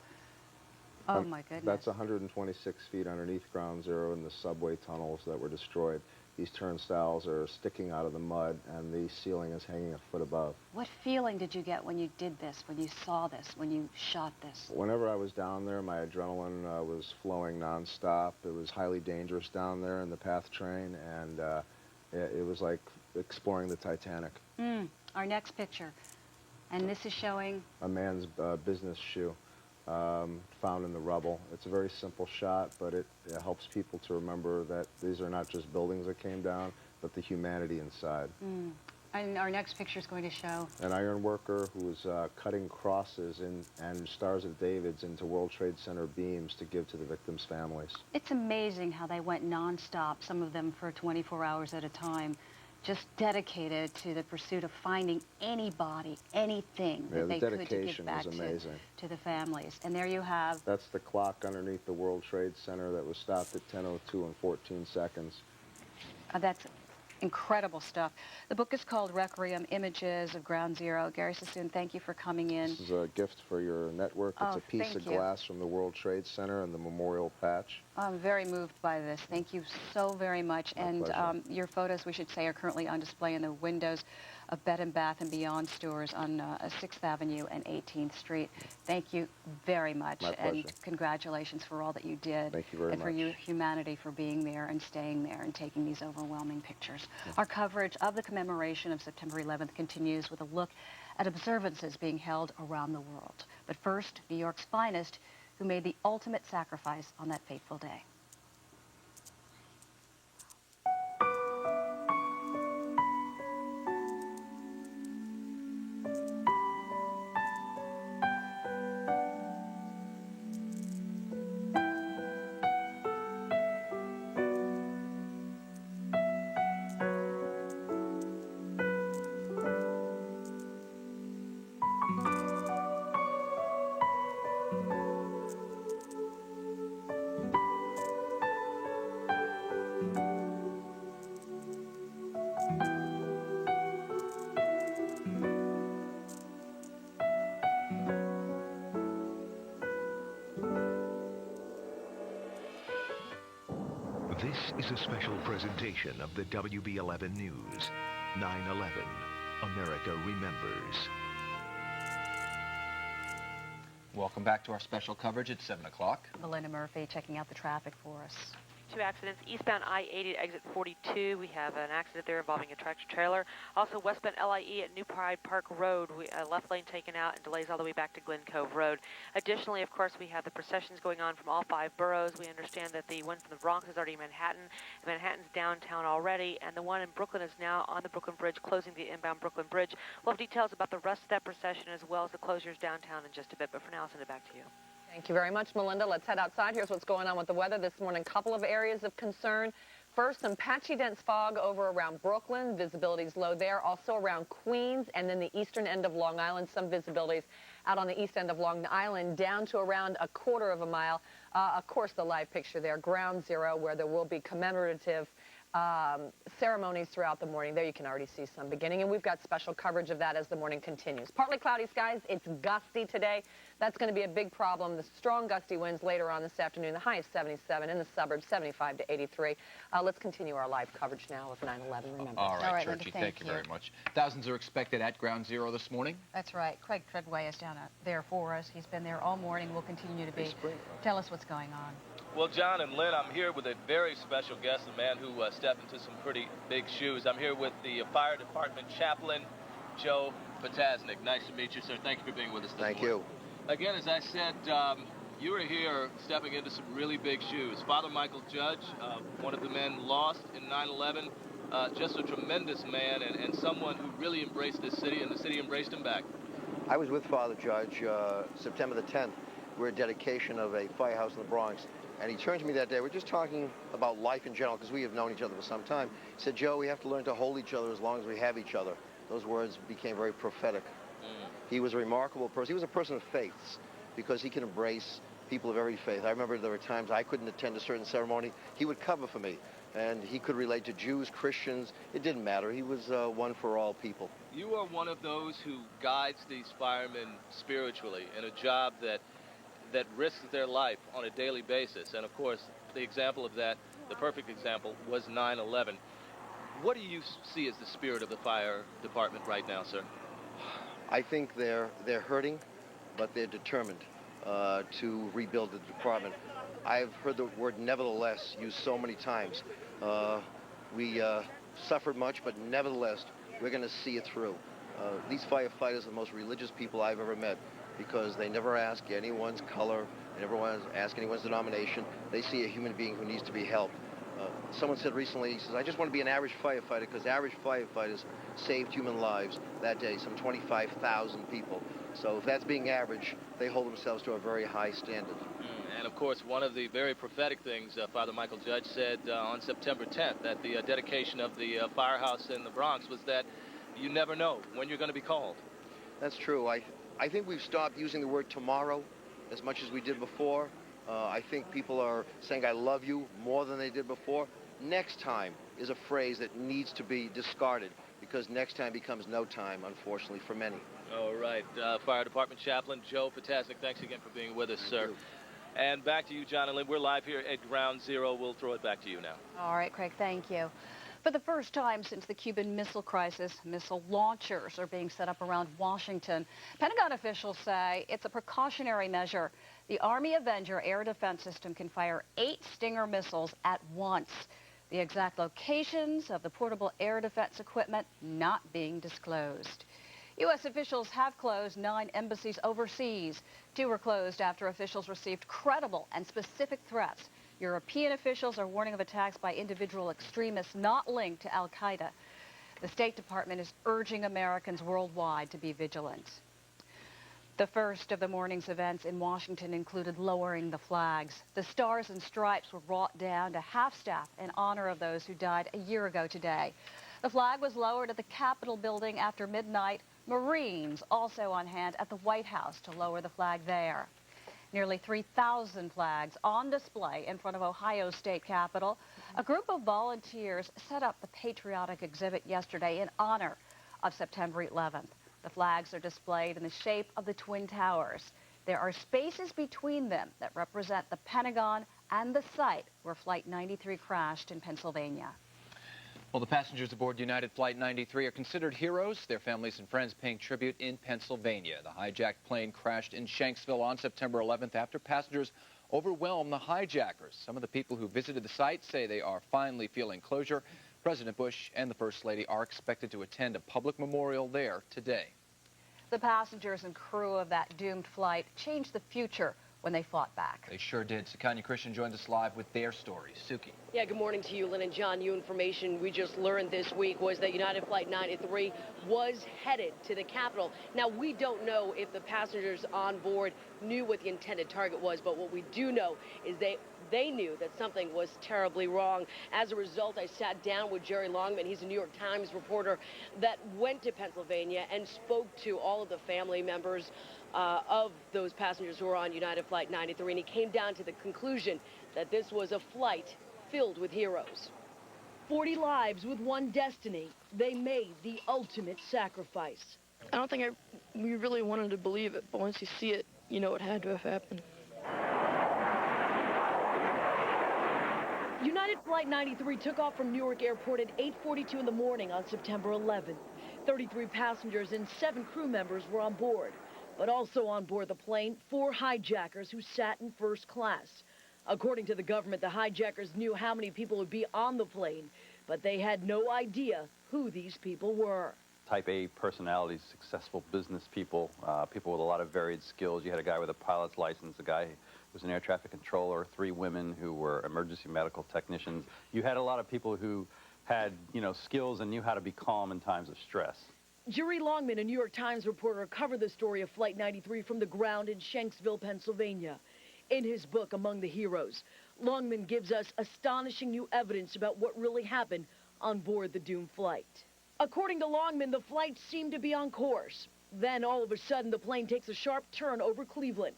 S31: oh my goodness.
S4: That's 126 feet underneath Ground Zero in the subway tunnels that were destroyed. These turnstiles are sticking out of the mud, and the ceiling is hanging a foot above.
S31: What feeling did you get when you did this, when you saw this, when you shot this?
S4: Whenever I was down there, my adrenaline was flowing nonstop. It was highly dangerous down there in the PATH train, and it was like exploring the Titanic.
S31: Our next picture, and this is showing?
S4: A man's business shoe. Found in the rubble. It's a very simple shot, but it helps people to remember that these are not just buildings that came down, but the humanity inside.
S31: And our next picture is going to show?
S4: An iron worker who was cutting crosses and Stars of Davids into World Trade Center beams to give to the victims' families.
S31: It's amazing how they went nonstop, some of them for 24 hours at a time, just dedicated to the pursuit of finding any body, anything that they could to give back to the families. And there you have...
S4: That's the clock underneath the World Trade Center that was stopped at 10:02 and 14 seconds.
S31: That's incredible stuff. The book is called Requiem, Images of Ground Zero. Gary Sassoon, thank you for coming in.
S4: This is a gift for your network. It's
S31: Oh,
S4: a piece of glass from the World Trade Center and the memorial patch.
S31: I'm very moved by this. Thank you so very much.
S4: My
S31: and
S4: pleasure.
S31: your photos, we should say, are currently on display in the windows of Bed and Bath and Beyond stores on 6th Avenue and 18th Street. Thank you very much.
S4: My pleasure.
S31: And congratulations for all that you did.
S4: Thank you very
S31: and
S4: much.
S31: for humanity for being there and staying there and taking these overwhelming pictures. Our coverage of the commemoration of September 11th continues with a look at observances being held around the world. But first, New York's finest, who made the ultimate sacrifice on that fateful day.
S3: This is a special presentation of the WB11 News. 9/11. America remembers.
S30: Welcome back to our special coverage at 7 o'clock.
S31: Melinda Murphy checking out the traffic for us.
S1: 2 accidents. Eastbound I-80 at exit 42. We have an accident there involving a tractor-trailer. Also, westbound LIE at New Pride Park Road. Left lane taken out and delays all the way back to Glen Cove Road. Additionally, of course, we have the processions going on from all 5 boroughs. We understand that the one from the Bronx is already in Manhattan. Manhattan's downtown already, and the one in Brooklyn is now on the Brooklyn Bridge, closing the inbound Brooklyn Bridge. We'll have details about the rest of that procession as well as the closures downtown in just a bit, but for now, I'll send it back to you.
S14: Thank you very much, Melinda. Let's head outside. Here's what's going on with the weather this morning. Couple of areas of concern. First, some patchy dense fog over around Brooklyn. Visibility's low there. Also around Queens and then the eastern end of Long Island. Some visibilities out on the east end of Long Island down to around a quarter of a mile. Of course, the live picture there, Ground Zero, where there will be commemorative ceremonies throughout the morning. There you can already see some beginning, and we've got special coverage of that as the morning continues. Partly cloudy skies. It's gusty today. That's going to be a big problem. The strong gusty winds later on this afternoon. The high of 77 in the suburbs, 75 to 83. Let's continue our live coverage now of 9/11. Remember.
S30: All right, Churchy, thank you very much. Thousands are expected at Ground Zero this morning.
S31: That's right. Craig Treadway is down there for us. He's been there all morning. Will continue to be. Tell us what's going on.
S5: Well, John and Lynn, I'm here with a very special guest, a man who stepped into some pretty big shoes. I'm here with the fire department chaplain, Joe Potasnik. Nice to meet you, sir. Thank you for being with us this morning.
S8: Thank you.
S5: Again, as I said, you were here stepping into some really big shoes. Father Michael Judge, one of the men lost in 9/11, just a tremendous man and someone who really embraced this city, and the city embraced him back.
S8: I was with Father Judge September the 10th. We're a dedication of a firehouse in the Bronx. And he turned to me that day. We're just talking about life in general because we have known each other for some time. He said, Joe, we have to learn to hold each other as long as we have each other. Those words became very prophetic. He was a remarkable person. He was a person of faiths because he can embrace people of every faith. I remember there were times I couldn't attend a certain ceremony. He would cover for me. And he could relate to Jews, Christians. It didn't matter. He was one for all people.
S5: You are one of those who guides these firemen spiritually in a job that risks their life on a daily basis. And of course, the example of that, the perfect example, was 9/11. What do you see as the spirit of the fire department right now, sir?
S8: I think they're hurting, but they're determined to rebuild the department. I've heard the word nevertheless used so many times. We suffered much, but nevertheless, we're going to see it through. These firefighters are the most religious people I've ever met, because they never ask anyone's color, they never ask anyone's denomination. They see a human being who needs to be helped. Someone said recently, he says, I just want to be an average firefighter because average firefighters saved human lives that day, some 25,000 people. So if that's being average, they hold themselves to a very high standard.
S5: And of course, one of the very prophetic things Father Michael Judge said on September 10th at the dedication of the firehouse in the Bronx was that you never know when you're going to be called.
S8: That's true. I think we've stopped using the word tomorrow as much as we did before. I think people are saying I love you more than they did before. Next time is a phrase that needs to be discarded because next time becomes no time, unfortunately, for many.
S5: All right. Fire Department Chaplain Joe Potasnik, thanks again for being with us, sir.
S8: You.
S5: And back to you, John and Lynn. We're live here at Ground Zero. We'll throw it back to you now.
S31: All right, Craig, thank you. For the first time since the Cuban Missile Crisis, missile launchers are being set up around Washington. Pentagon officials say it's a precautionary measure. The Army Avenger air defense system can fire 8 Stinger missiles at once. The exact locations of the portable air defense equipment not being disclosed. U.S. officials have closed 9 embassies overseas. 2 were closed after officials received credible and specific threats. European officials are warning of attacks by individual extremists not linked to al-Qaeda. The State Department is urging Americans worldwide to be vigilant. The first of the morning's events in Washington included lowering the flags. The stars and stripes were brought down to half-staff in honor of those who died a year ago today. The flag was lowered at the Capitol building after midnight. Marines also on hand at the White House to lower the flag there. Nearly 3,000 flags on display in front of Ohio's state capitol. A group of volunteers set up the patriotic exhibit yesterday in honor of September 11th. The flags are displayed in the shape of the Twin Towers. There are spaces between them that represent the Pentagon and the site where Flight 93 crashed in Pennsylvania.
S30: Well, the passengers aboard United Flight 93 are considered heroes, their families and friends paying tribute in Pennsylvania. The hijacked plane crashed in Shanksville on September 11th after passengers overwhelmed the hijackers. Some of the people who visited the site say they are finally feeling closure. President Bush and the First Lady are expected to attend a public memorial there today.
S31: The passengers and crew of that doomed flight changed the future when they fought back.
S30: They sure did. Sakanya Christian joins us live with their stories. Suki.
S10: Yeah, good morning to you, Lynn and John. New information we just learned this week was that United Flight 93 was headed to the Capitol. Now, we don't know if the passengers on board knew what the intended target was, but what we do know is they knew that something was terribly wrong. As a result, I sat down with Jerry Longman. He's a New York Times reporter that went to Pennsylvania and spoke to all of the family members of those passengers who were on United Flight 93, and he came down to the conclusion that this was a flight filled with heroes. 40 lives with one destiny. They made the ultimate sacrifice.
S6: I don't think we really wanted to believe it, but once you see it, you know it had to have happened.
S10: United Flight 93 took off from Newark Airport at 8:42 in the morning on September 11th. 33 passengers and 7 crew members were on board. But also on board the plane, 4 hijackers who sat in first class. According to the government, the hijackers knew how many people would be on the plane, but they had no idea who these people were.
S9: Type A personalities, successful business people, people with a lot of varied skills. You had a guy with a pilot's license, a guy who was an air traffic controller, 3 women who were emergency medical technicians. You had a lot of people who had, skills and knew how to be calm in times of stress.
S10: Jerry Longman, a New York Times reporter, covered the story of Flight 93 from the ground in Shanksville, Pennsylvania. In his book, Among the Heroes, Longman gives us astonishing new evidence about what really happened on board the doomed flight. According to Longman, the flight seemed to be on course. Then, all of a sudden, the plane takes a sharp turn over Cleveland.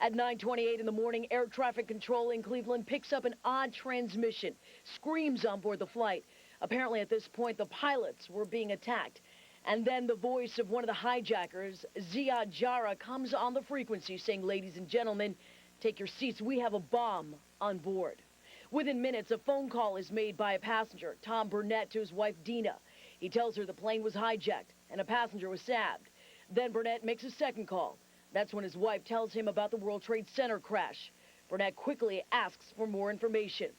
S10: At 9:28 in the morning, air traffic control in Cleveland picks up an odd transmission, screams on board the flight. Apparently, at this point, the pilots were being attacked. And then the voice of one of the hijackers, Ziad Jarrah, comes on the frequency saying, "Ladies and gentlemen, take your seats. We have a bomb on board." Within minutes, a phone call is made by a passenger, Tom Burnett, to his wife, Dina. He tells her the plane was hijacked and a passenger was stabbed. Then Burnett makes a second call. That's when his wife tells him about the World Trade Center crash. Burnett quickly asks for more information.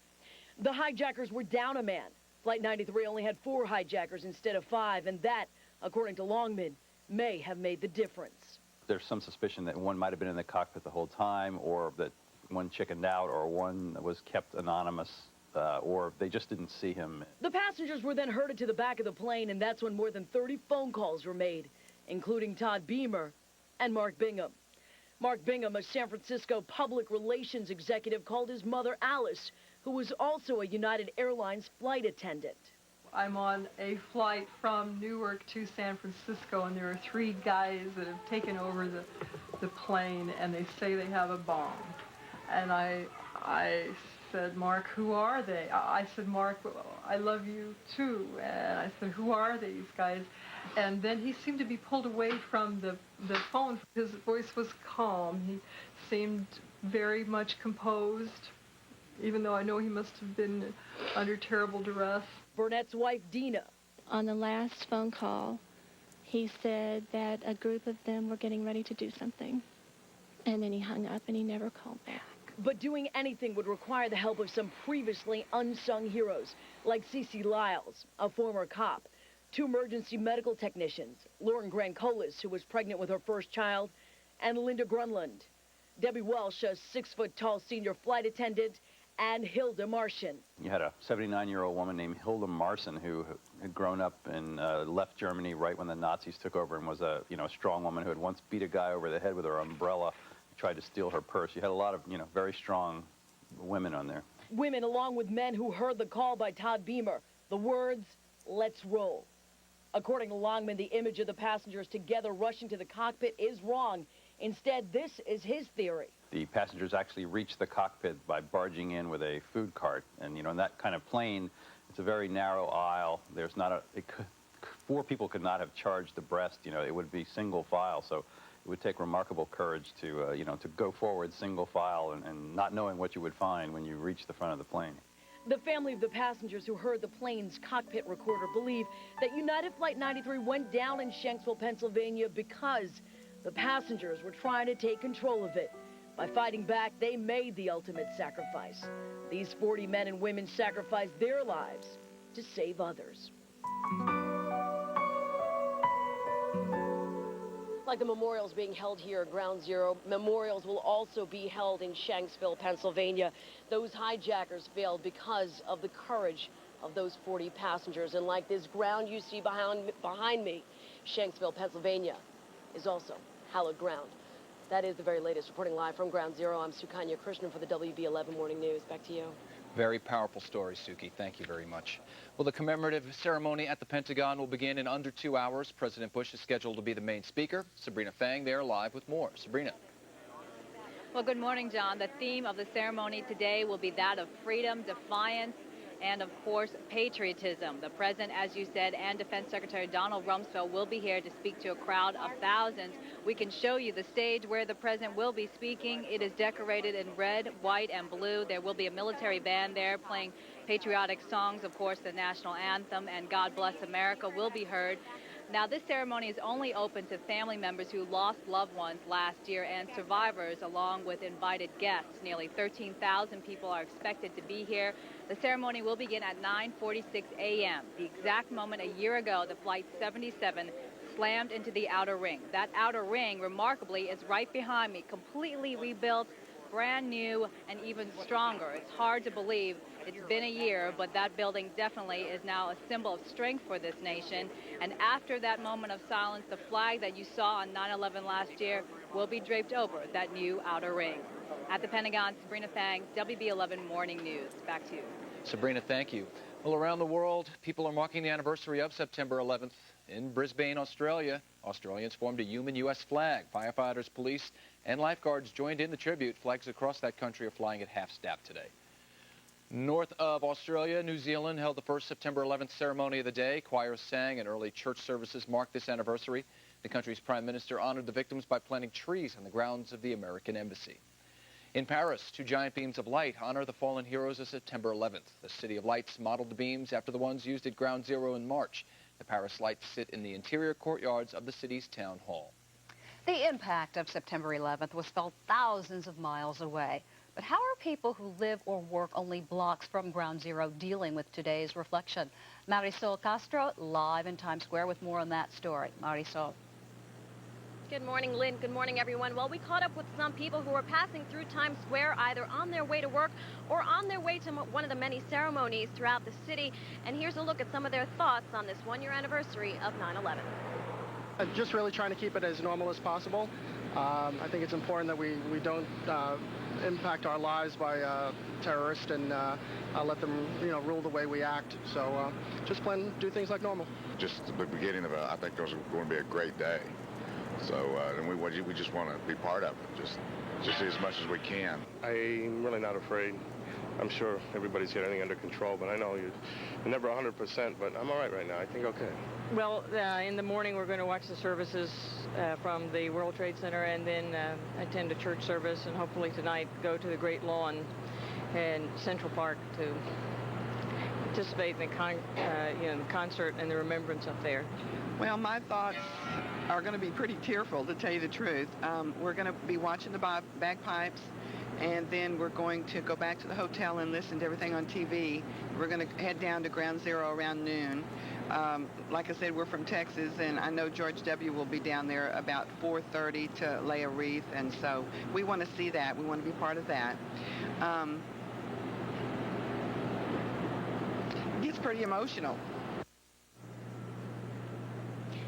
S10: The hijackers were down a man. Flight 93 only had 4 hijackers instead of 5, and that, according to Longman, may have made the difference.
S9: There's some suspicion that one might have been in the cockpit the whole time, or that one chickened out, or one was kept anonymous, or they just didn't see him.
S10: The passengers were then herded to the back of the plane, and that's when more than 30 phone calls were made, including Todd Beamer and Mark Bingham. Mark Bingham, a San Francisco public relations executive, called his mother Alice, who was also a United Airlines flight attendant.
S11: I'm on a flight from Newark to San Francisco, and there are 3 guys that have taken over the plane, and they say they have a bomb. And I said, Mark, who are they? I said, Mark, I love you too. And I said, who are these guys? And then he seemed to be pulled away from the phone. His voice was calm. He seemed very much composed, even though I know he must have been under terrible duress.
S10: Burnett's wife, Dina.
S12: On the last phone call, he said that a group of them were getting ready to do something. And then he hung up and he never called back.
S10: But doing anything would require the help of some previously unsung heroes, like Cece Lyles, a former cop, 2 emergency medical technicians, Lauren Grancolis, who was pregnant with her first child, and Linda Grunland. Debbie Welsh, a 6-foot-tall senior flight attendant, and Hilda Martian.
S9: You had a 79-year-old woman named Hilda Martian who had grown up and left Germany right when the Nazis took over and was a strong woman who had once beat a guy over the head with her umbrella, tried to steal her purse. You had a lot of very strong women on there.
S10: Women along with men who heard the call by Todd Beamer. The words, "Let's roll." According to Longman, the image of the passengers together rushing to the cockpit is wrong. Instead, this is his theory.
S9: The passengers actually reached the cockpit by barging in with a food cart. And, in that kind of plane, it's a very narrow aisle. There's not 4 people could not have charged abreast. It would be single file. So it would take remarkable courage to, to go forward single file and not knowing what you would find when you reach the front of the plane.
S10: The family of the passengers who heard the plane's cockpit recorder believe that United Flight 93 went down in Shanksville, Pennsylvania because the passengers were trying to take control of it. By fighting back, they made the ultimate sacrifice. These 40 men and women sacrificed their lives to save others. Like the memorials being held here at Ground Zero, memorials will also be held in Shanksville, Pennsylvania. Those hijackers failed because of the courage of those 40 passengers. And like this ground you see behind me, Shanksville, Pennsylvania is also hallowed ground. That is the very latest. Reporting live from Ground Zero, I'm Sukanya Krishnan for the WB11 Morning News. Back to you.
S30: Very powerful story, Suki. Thank you very much. Well, the commemorative ceremony at the Pentagon will begin in under 2 hours. President Bush is scheduled to be the main speaker. Sabrina Fang there live with more. Sabrina.
S13: Well, good morning, John. The theme of the ceremony today will be that of freedom, defiance, and, of course, patriotism. The President, as you said, and Defense Secretary Donald Rumsfeld will be here to speak to a crowd of thousands. We can show you the stage where the President will be speaking. It is decorated in red, white, and blue. There will be a military band there playing patriotic songs. Of course, the national anthem and God Bless America will be heard. Now, this ceremony is only open to family members who lost loved ones last year and survivors, along with invited guests. Nearly 13,000 people are expected to be here. The ceremony will begin at 9:46 a.m., the exact moment a year ago the Flight 77 slammed into the outer ring. That outer ring, remarkably, is right behind me, completely rebuilt, brand new, and even stronger. It's hard to believe it's been a year, but that building definitely is now a symbol of strength for this nation. And after that moment of silence, the flag that you saw on 9/11 last year will be draped over that new outer ring. At the Pentagon, Sabrina Fang, WB11 Morning News. Back to you.
S30: Sabrina, thank you. Well, around the world, people are marking the anniversary of September 11th. In Brisbane, Australia, Australians formed a human U.S. flag. Firefighters, police, and lifeguards joined in the tribute. Flags across that country are flying at half-staff today. North of Australia, New Zealand held the first September 11th ceremony of the day. Choirs sang and early church services marked this anniversary. The country's prime minister honored the victims by planting trees on the grounds of the American embassy. In Paris, 2 giant beams of light honor the fallen heroes of September 11th. The City of Lights modeled the beams after the ones used at Ground Zero in March. The Paris lights sit in the interior courtyards of the city's town hall.
S31: The impact of September 11th was felt thousands of miles away. But how are people who live or work only blocks from Ground Zero dealing with today's reflection? Marisol Castro live in Times Square with more on that story. Marisol.
S15: Good morning, Lynn. Good morning, everyone. Well, we caught up with some people who were passing through Times Square either on their way to work or on their way to one of the many ceremonies throughout the city. And here's a look at some of their thoughts on this one-year anniversary of 9/11.
S16: Just really trying to keep it as normal as possible. I think it's important that we don't impact our lives by terrorists and let them, rule the way we act. So just plan to do things like normal.
S17: Just the beginning of I think it's going to be a great day. So and we just want to be part of it, just as much as we can.
S21: I'm really not afraid. I'm sure everybody's got everything under control, but I know you're never 100%, but I'm all right now. I think okay.
S18: Well, in the morning we're going to watch the services from the World Trade Center and then attend a church service, and hopefully tonight go to the Great Lawn and Central Park to participate in the concert and the remembrance up there.
S19: Well, my thoughts are going to be pretty tearful, to tell you the truth. We're going to be watching the bagpipes, and then we're going to go back to the hotel and listen to everything on TV. We're going to head down to Ground Zero around noon. Like I said, we're from Texas, and I know George W. will be down there about 4:30 to lay a wreath, and so we want to see that. We want to be part of that. It gets pretty emotional.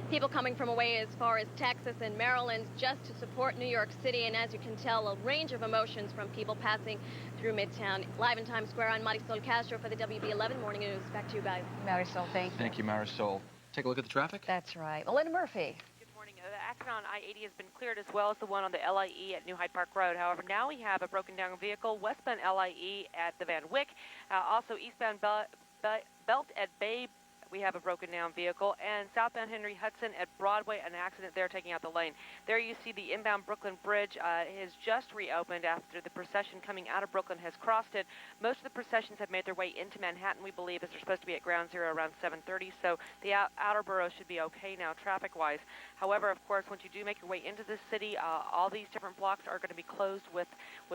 S15: People coming from away as far as Texas and Maryland just to support New York City, and as you can tell, a range of emotions from people passing through Midtown. Live in Times Square, I'm Marisol Castro for the WB11 Morning News. Back to you guys.
S31: Marisol, thank you.
S30: Thank you, Marisol. Take a look at the traffic.
S31: That's right. Melinda Murphy.
S1: Good morning. The accident on I-80 has been cleared, as well as the one on the LIE at New Hyde Park Road. However, now we have a broken down vehicle westbound LIE at the Van Wyck. Also eastbound Belt at Bay. We have a broken down vehicle, and southbound Henry Hudson at Broadway, an accident there taking out the lane. There you see the inbound Brooklyn Bridge has just reopened after the procession coming out of Brooklyn has crossed it. Most of the processions have made their way into Manhattan, we believe, as they're supposed to be at Ground Zero around 7:30, so the outer boroughs should be okay now traffic-wise. However, of course, once you do make your way into the city, all these different blocks are going to be closed with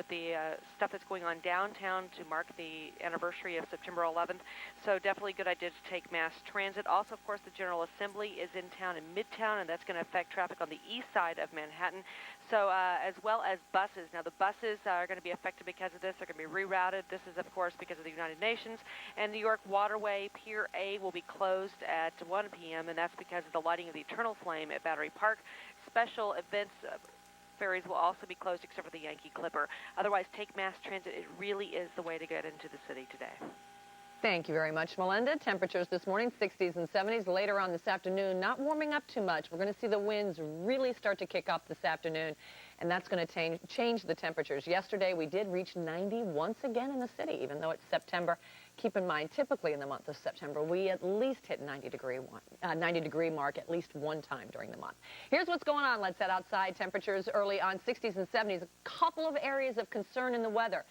S1: the stuff that's going on downtown to mark the anniversary of September 11th, so definitely a good idea to take mass transit. Also, of course, the General Assembly is in town in Midtown, and that's going to affect traffic on the east side of Manhattan, so as well as buses. Now, the buses are going to be affected because of this. They're going to be rerouted. This is, of course, because of the United Nations. And New York Waterway Pier A will be closed at 1 p.m., and that's because of the lighting of the Eternal Flame at Battery Park. Special events ferries will also be closed except for the Yankee Clipper. Otherwise, take mass transit. It really is the way to get into the city today.
S14: Thank you very much, Melinda. Temperatures this morning, 60s and 70s. Later on this afternoon, not warming up too much. We're going to see the winds really start to kick up this afternoon, and that's going to change the temperatures. Yesterday, we did reach 90 once again in the city, even though it's September. Keep in mind, typically in the month of September, we at least hit 90-degree mark at least one time during the month. Here's what's going on. Let's head outside. Temperatures early on, 60s and 70s. A couple of areas of concern in the weather.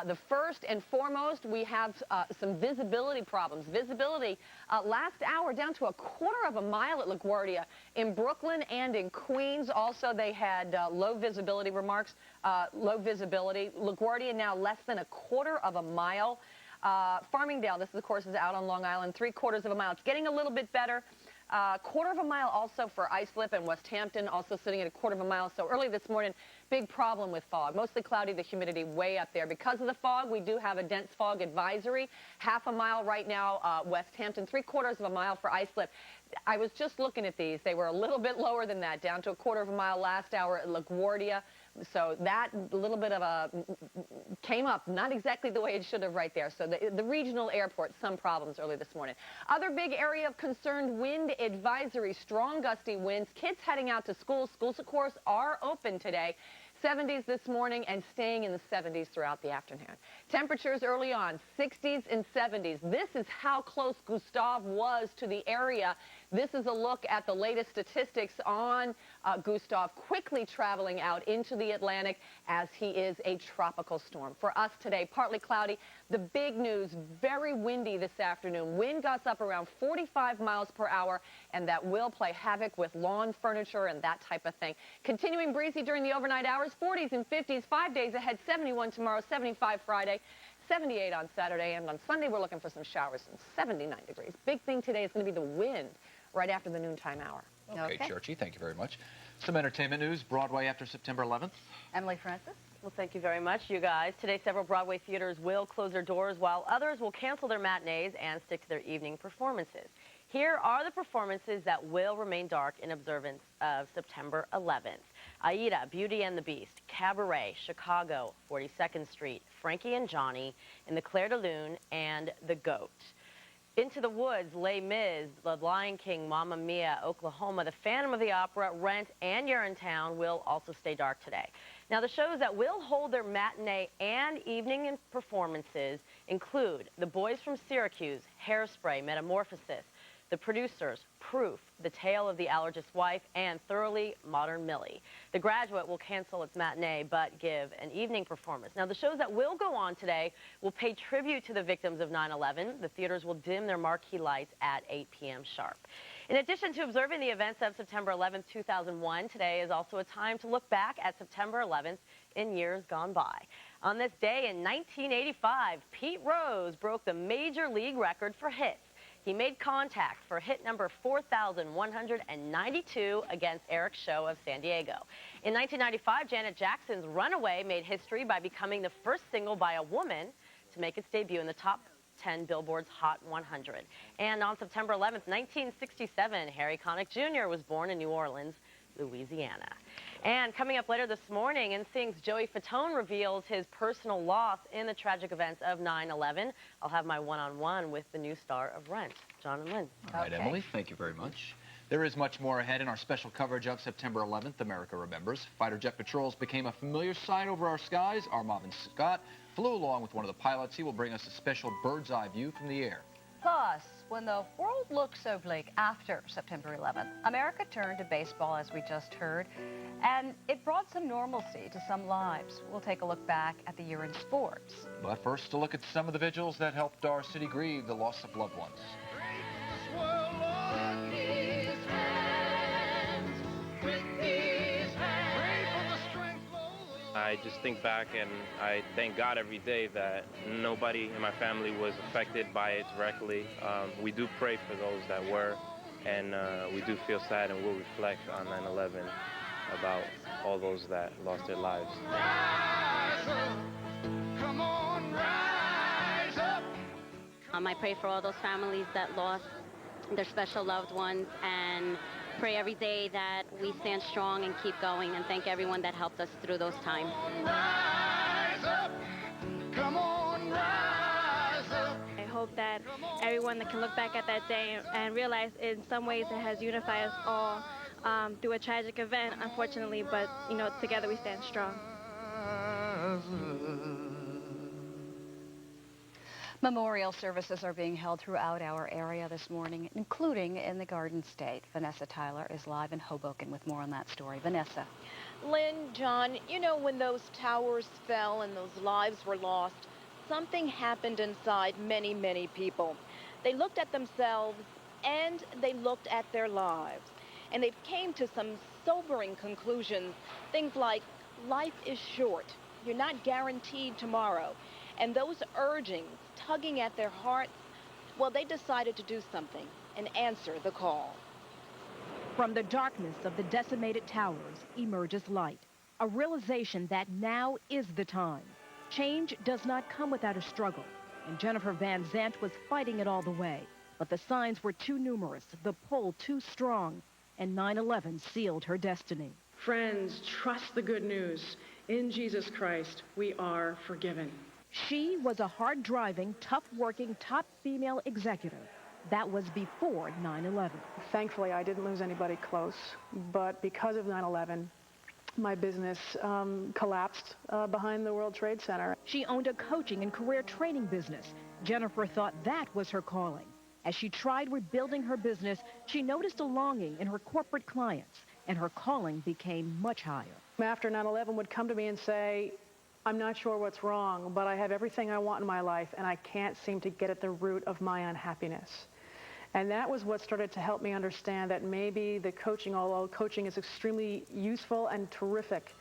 S14: The first and foremost, we have some visibility problems. Visibility last hour down to a quarter of a mile at LaGuardia. In Brooklyn and in Queens, also they had low visibility remarks, low visibility. LaGuardia now less than a quarter of a mile. Farmingdale, this of course is out on Long Island, 3/4 of a mile. It's getting a little bit better. Quarter of a mile also for Islip and West Hampton, also sitting at a quarter of a mile. So early this morning, big problem with fog. Mostly cloudy, the humidity way up there. Because of the fog, we do have a dense fog advisory. Half a mile right now, West Hampton, 3/4 of a mile for Islip. I was just looking at these. They were a little bit lower than that, down to a quarter of a mile last hour at LaGuardia. So that little bit of a came up, not exactly the way it should have right there. So the regional airport, some problems early this morning. Other big area of concern, wind advisory, strong gusty winds. Kids heading out to school. Schools, of course, are open today. 70s this morning and staying in the 70s throughout the afternoon. Temperatures early on, 60s and 70s. This is how close Gustav was to the area. This is a look at the latest statistics on Gustav quickly traveling out into the Atlantic as he is a tropical storm. For us today, partly cloudy. The big news, very windy this afternoon. Wind gusts up around 45 miles per hour, and that will play havoc with lawn furniture and that type of thing. Continuing breezy during the overnight hours, 40s and 50s, 5 days ahead, 71 tomorrow, 75 Friday, 78 on Saturday, and on Sunday we're looking for some showers and 79 degrees. Big thing today is going to be the wind right after the noontime hour.
S30: Okay, Churchy, thank you very much. Some entertainment news, Broadway after September 11th.
S31: Emily Francis.
S2: Well, thank you very much, you guys. Today, several Broadway theaters will close their doors, while others will cancel their matinees and stick to their evening performances. Here are the performances that will remain dark in observance of September 11th. Aida, Beauty and the Beast, Cabaret, Chicago, 42nd Street, Frankie and Johnny, In the Clair de Lune, and The Goat. Into the Woods, Les Mis, The Lion King, Mamma Mia, Oklahoma, The Phantom of the Opera, Rent, and Urinetown will also stay dark today. Now, the shows that will hold their matinee and evening performances include The Boys from Syracuse, Hairspray, Metamorphosis, The Producers, Proof, The Tale of the Allergist's Wife, and Thoroughly Modern Millie. The Graduate will cancel its matinee but give an evening performance. Now, the shows that will go on today will pay tribute to the victims of 9/11. The theaters will dim their marquee lights at 8 p.m. sharp. In addition to observing the events of September 11, 2001, today is also a time to look back at September 11th in years gone by. On this day in 1985, Pete Rose broke the Major League record for hits. He made contact for hit number 4,192 against Eric Show of San Diego. In 1995, Janet Jackson's Runaway made history by becoming the first single by a woman to make its debut in the top 10 Billboard's Hot 100. And on September 11th, 1967, Harry Connick Jr. was born in New Orleans, Louisiana. And coming up later this morning, NSYNC's Joey Fatone reveals his personal loss in the tragic events of 9/11. I'll have my one-on-one with the new star of Rent, John and Lynn.
S30: All right, Emily, thank you very much. There is much more ahead in our special coverage of September 11th, America Remembers. Fighter jet patrols became a familiar sight over our skies. Our Marvin Scott flew along with one of the pilots. He will bring us a special bird's-eye view from the air.
S31: Plus, when the world looked so bleak after September 11th, America turned to baseball, as we just heard, and it brought some normalcy to some lives. We'll take a look back at the year in sports.
S30: But first, a look at some of the vigils that helped our city grieve the loss of loved ones.
S4: I just think back and I thank God every day that nobody in my family was affected by it directly. We do pray for those that were, and we do feel sad, and we'll reflect on 9/11 about all those that lost their lives.
S7: I pray for all those families that lost their special loved ones, and pray every day that we stand strong and keep going, and thank everyone that helped us through those times.
S12: I hope that everyone that can look back at that day and realize in some ways it has unified us all through a tragic event, unfortunately, but, you know, together we stand strong.
S31: Memorial services are being held throughout our area this morning, including in the Garden State. Vanessa Tyler is live in Hoboken with more on that story. Vanessa.
S10: Lynn, John, you know, when those towers fell and those lives were lost, something happened inside many, many people. They looked at themselves and they looked at their lives. And they came to some sobering conclusions. Things like, life is short. You're not guaranteed tomorrow. And those urgings tugging at their hearts, well, they decided to do something and answer the call.
S20: From the darkness of the decimated towers emerges light, a realization that now is the time. Change does not come without a struggle, and Jennifer Van Zandt was fighting it all the way. But the signs were too numerous, the pull too strong, and 9/11 sealed her destiny.
S22: Friends, trust the good news. In Jesus Christ, we are forgiven.
S20: She was a hard-driving, tough-working, top female executive. That was before 9/11.
S23: Thankfully, I didn't lose anybody close, but because of 9/11, my business collapsed behind the World Trade Center.
S20: She owned a coaching and career training business. Jennifer thought that was her calling. As she tried rebuilding her business, she noticed a longing in her corporate clients, and her calling became much higher.
S23: After 9/11 would come to me and say, I'm not sure what's wrong, but I have everything I want in my life, and I can't seem to get at the root of my unhappiness. And that was what started to help me understand that maybe the coaching, although coaching is extremely useful and terrific,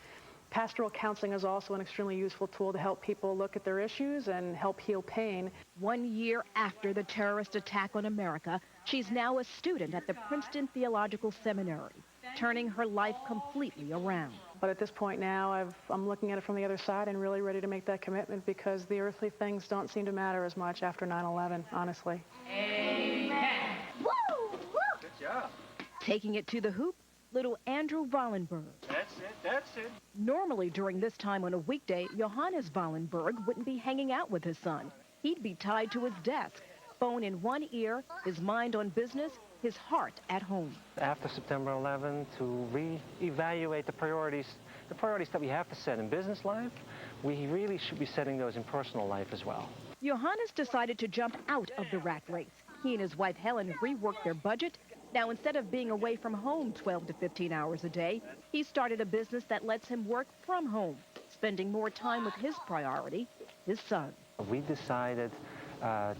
S23: pastoral counseling is also an extremely useful tool to help people look at their issues and help heal pain.
S20: 1 year after the terrorist attack on America, she's now a student at the Princeton Theological Seminary, turning her life completely around.
S23: But at this point now, I'm looking at it from the other side and really ready to make that commitment because the earthly things don't seem to matter as much after 9/11, honestly.
S20: Amen. Woo! Woo!
S22: Good job.
S20: Taking it to the hoop, little Andrew Wallenberg.
S22: That's it, that's it.
S20: Normally during this time on a weekday, Johannes Wallenberg wouldn't be hanging out with his son. He'd be tied to his desk. phone in one ear, his mind on business, his heart at home.
S3: After September 11, to reevaluate the priorities that we have to set in business life, we really should be setting those in personal life as well.
S20: Johannes decided to jump out of the rat race. He and his wife Helen reworked their budget. Now, instead of being away from home 12 to 15 hours a day, he started a business that lets him work from home, spending more time with his priority, his son.
S3: We decided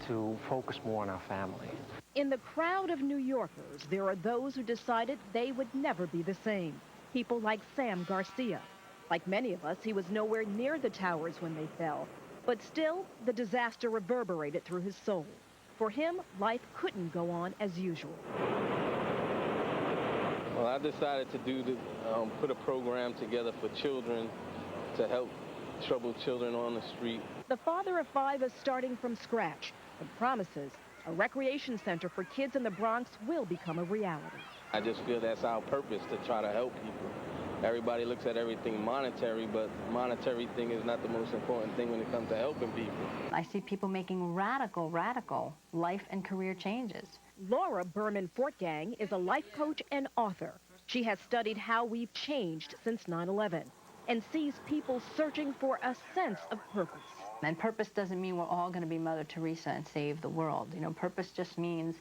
S3: to focus more on our family.
S20: In the crowd of New Yorkers, there are those who decided they would never be the same. People like Sam Garcia. Like many of us, he was nowhere near the towers when they fell. But still, the disaster reverberated through his soul. For him, life couldn't go on as usual.
S5: Well, I decided to put a program together for children to help troubled children on the street.
S20: The father of 5 is starting from scratch and promises a recreation center for kids in the Bronx will become a reality.
S5: I just feel that's our purpose, to try to help people. Everybody looks at everything monetary, but monetary thing is not the most important thing when it comes to helping people.
S6: I see people making radical life and career changes.
S20: Laura Berman Fortgang is a life coach and author. She has studied how we've changed since 9/11 and sees people searching for a sense of purpose.
S6: And purpose doesn't mean we're all going to be Mother Teresa and save the world. You know, purpose just means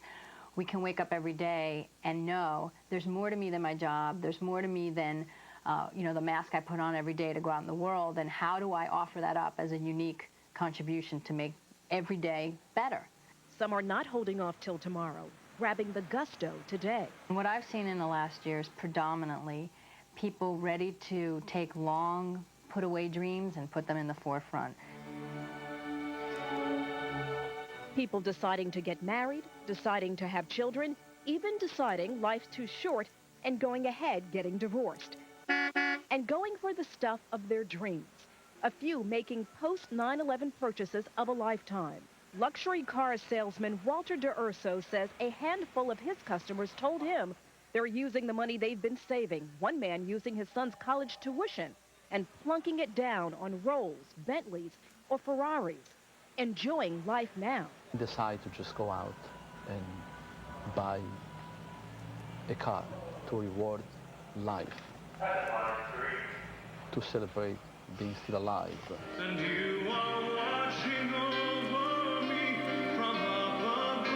S6: we can wake up every day and know there's more to me than my job. There's more to me than the mask I put on every day to go out in the world, and how do I offer that up as a unique contribution to make every day better?
S20: Some are not holding off till tomorrow, grabbing the gusto today.
S6: And what I've seen in the last year is predominantly people ready to take long, put-away dreams and put them in the forefront.
S20: People deciding to get married, deciding to have children, even deciding life's too short and going ahead getting divorced. And going for the stuff of their dreams. A few making post-9/11 purchases of a lifetime. Luxury car salesman Walter DeUrso says a handful of his customers told him they're using the money they've been saving, one man using his son's college tuition, and plunking it down on Rolls, Bentleys, or Ferraris, enjoying life now.
S8: Decide to just go out and buy a car to reward life, to celebrate being still alive.
S11: And you are watching over me from above.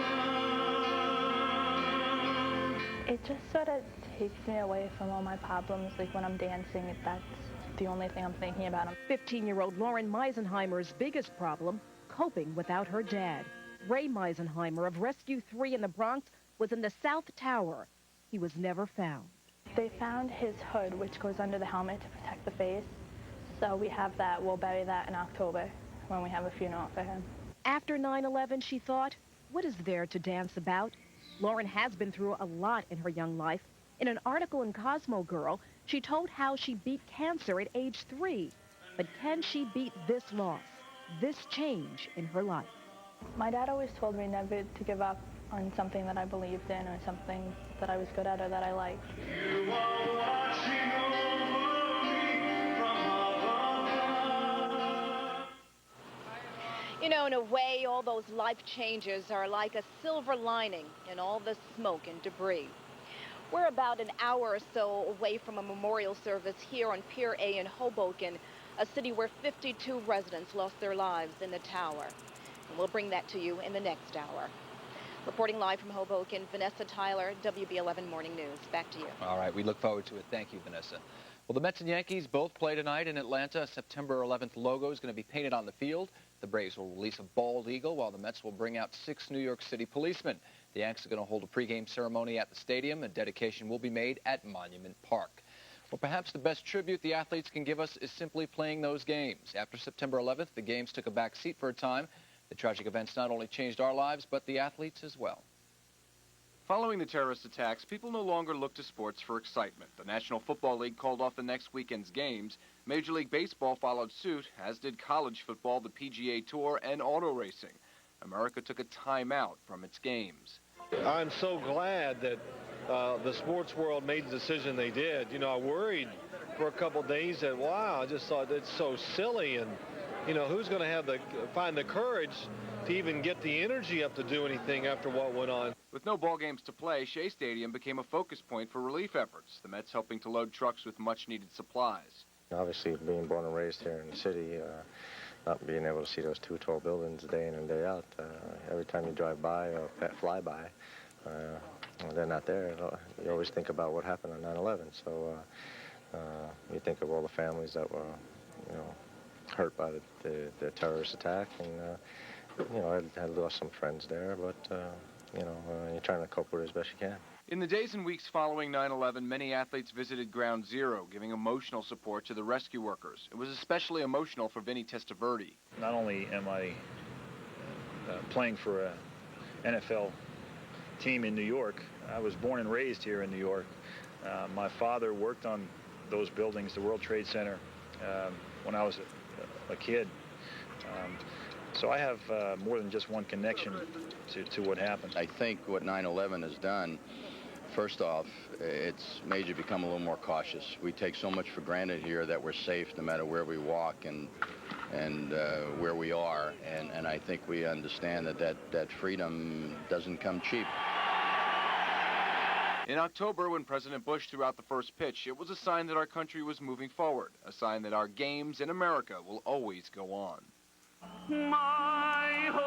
S12: It just sort of takes me away from all my problems. Like when I'm dancing, that's the only thing I'm thinking about.
S20: 15-year-old Lauren Meisenheimer's biggest problem, coping without her dad. Ray Meisenheimer of Rescue 3 in the Bronx was in the South Tower. He was never found.
S12: They found his hood, which goes under the helmet to protect the face. So we have that. We'll bury that in October when we have a funeral for him.
S20: After 9/11, she thought, what is there to dance about? Lauren has been through a lot in her young life. In an article in Cosmo Girl, she told how she beat cancer at age 3. But can she beat this loss, this change in her life?
S12: My dad always told me never to give up on something that I believed in or something that I was good at or that I liked.
S11: You are watching over me from above.
S24: You know, in a way, all those life changes are like a silver lining in all the smoke and debris. We're about an hour or so away from a memorial service here on Pier A in Hoboken, a city where 52 residents lost their lives in the tower. And we'll bring that to you in the next hour. Reporting live from Hoboken, Vanessa Tyler, WB11 Morning News. Back to you.
S30: All right, we look forward to it. Thank you, Vanessa. Well, the Mets and Yankees both play tonight in Atlanta. September 11th logo is going to be painted on the field. The Braves will release a bald eagle, while the Mets will bring out 6 New York City policemen. The Yanks are going to hold a pregame ceremony at the stadium. A dedication will be made at Monument Park. Well, perhaps the best tribute the athletes can give us is simply playing those games. After September 11th, the games took a back seat for a time. The tragic events not only changed our lives, but the athletes as well.
S25: Following the terrorist attacks, people no longer look to sports for excitement. The National Football League called off the next weekend's games. Major League Baseball followed suit, as did college football, the PGA Tour, and auto racing. America took a timeout from its games.
S26: I'm so glad that the sports world made the decision they did. You know, I worried for a couple days that, wow, I just thought it's so silly, and, you know, who's going to find the courage to even get the energy up to do anything after what went on.
S25: With no ball games to play, Shea Stadium became a focus point for relief efforts, the Mets helping to load trucks with much-needed supplies.
S9: Obviously, being born and raised here in the city, not being able to see those two tall buildings day in and day out, every time you drive by or fly by, they're not there. You always think about what happened on 9/11. So you think of all the families that were, hurt by the terrorist attack, and I had lost some friends there, but you're trying to cope with it as best you can.
S25: In the days and weeks following 9/11, many athletes visited Ground Zero, giving emotional support to the rescue workers. It was especially emotional for Vinny Testaverde.
S13: Not only am I playing for an NFL team in New York, I was born and raised here in New York. My father worked on those buildings, the World Trade Center, when I was a kid. So I have more than just one connection to what happened.
S15: I think what 9/11 has done, first off, it's made you become a little more cautious. We take so much for granted here that we're safe no matter where we walk and where we are. And I think we understand that freedom doesn't come cheap.
S25: In October, when President Bush threw out the first pitch, it was a sign that our country was moving forward, a sign that our games in America will always go on.
S11: My home,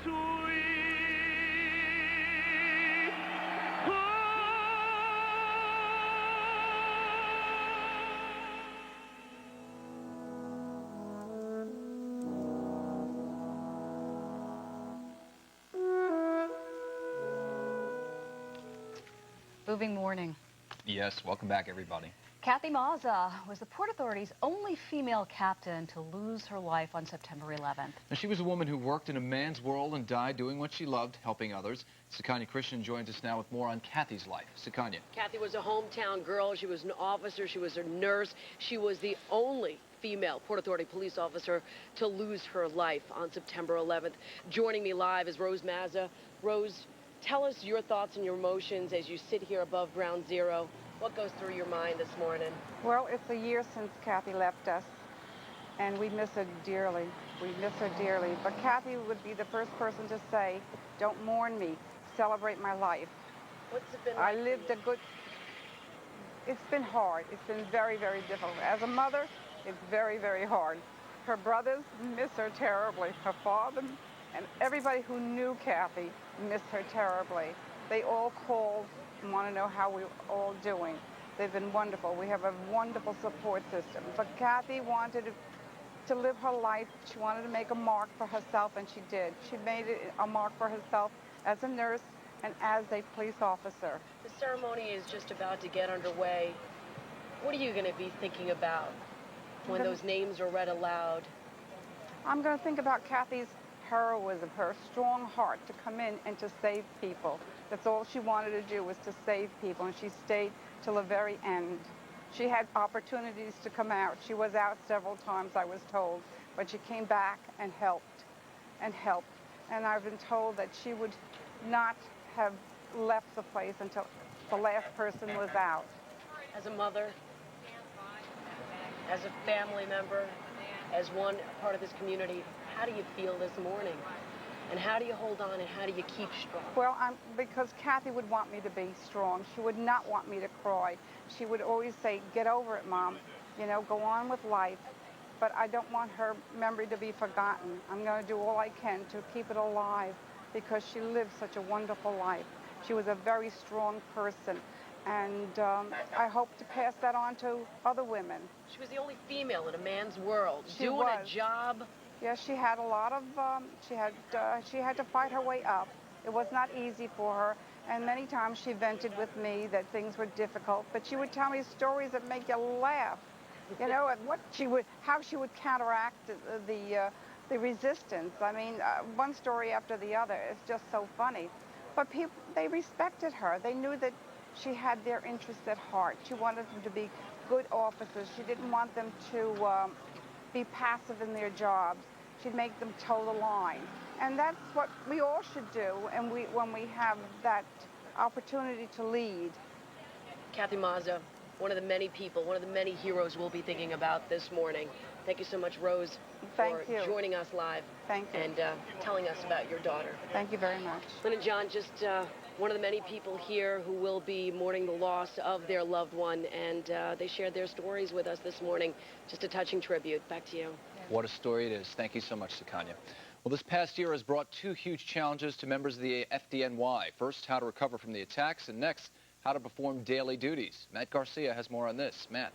S11: sweet
S31: Moving morning.
S16: Yes, welcome back, everybody.
S31: Kathy Mazza was the Port Authority's only female captain to lose her life on September 11th.
S30: Now, she was a woman who worked in a man's world and died doing what she loved, helping others. Sakanya Christian joins us now with more on Kathy's life. Sakanya.
S10: Kathy was a hometown girl. She was an officer. She was a nurse. She was the only female Port Authority police officer to lose her life on September 11th. Joining me live is Rose Mazza. Rose, tell us your thoughts and your emotions as you sit here above Ground Zero. What goes through your mind this morning?
S17: Well, it's a year since Kathy left us, and we miss her dearly. We miss her dearly. But Kathy would be the first person to say, don't mourn me, celebrate my life.
S10: What's it been like?
S17: I lived a good... It's been hard. It's been very, very difficult. As a mother, it's very, very hard. Her brothers miss her terribly. Her father and everybody who knew Kathy miss her terribly. They all called and want to know how we're all doing. They've been wonderful. We have a wonderful support system. But Kathy wanted to live her life. She wanted to make a mark for herself, and she did. She made a mark for herself as a nurse and as a police officer.
S10: The ceremony is just about to get underway. What are you going to be thinking about when those names are read aloud?
S17: I'm going to think about Kathy's heroism, her strong heart to come in and to save people. That's all she wanted to do, was to save people, and she stayed till the very end. She had opportunities to come out. She was out several times, I was told, but she came back and helped and helped. And I've been told that she would not have left the place until the last person was out.
S10: As a mother, as a family member, as one part of this community, how do you feel this morning? And how do you hold on and how do you keep strong?
S17: Well, because Kathy would want me to be strong. She would not want me to cry. She would always say, get over it, Mom. You know, go on with life. But I don't want her memory to be forgotten. I'm going to do all I can to keep it alive because she lived such a wonderful life. She was a very strong person. And I hope to pass that on to other women.
S10: She was the only female in a man's world,
S17: She
S10: doing
S17: was.
S10: a job.
S17: Yes, she had a lot of, she had to fight her way up. It was not easy for her, and many times she vented with me that things were difficult, but she would tell me stories that make you laugh, you know, and how she would counteract the resistance. I mean, one story after the other. It's just so funny. But people, they respected her. They knew that she had their interests at heart. She wanted them to be good officers. She didn't want them to be passive in their jobs. She'd make them toe the line. And that's what we all should do and when we have that opportunity to lead.
S10: Kathy Mazza, one of the many people, one of the many heroes we'll be thinking about this morning. Thank you so much, Rose, for joining us live.
S17: Thank you.
S10: And telling us about your daughter.
S17: Thank you very much.
S10: Lynn and John, just one of the many people here who will be mourning the loss of their loved one, and they shared their stories with us this morning. Just a touching tribute. Back to you.
S30: What a story it is. Thank you so much, Sukanya. Well, this past year has brought two huge challenges to members of the FDNY. First, how to recover from the attacks, and next, how to perform daily duties. Matt Garcia has more on this. Matt.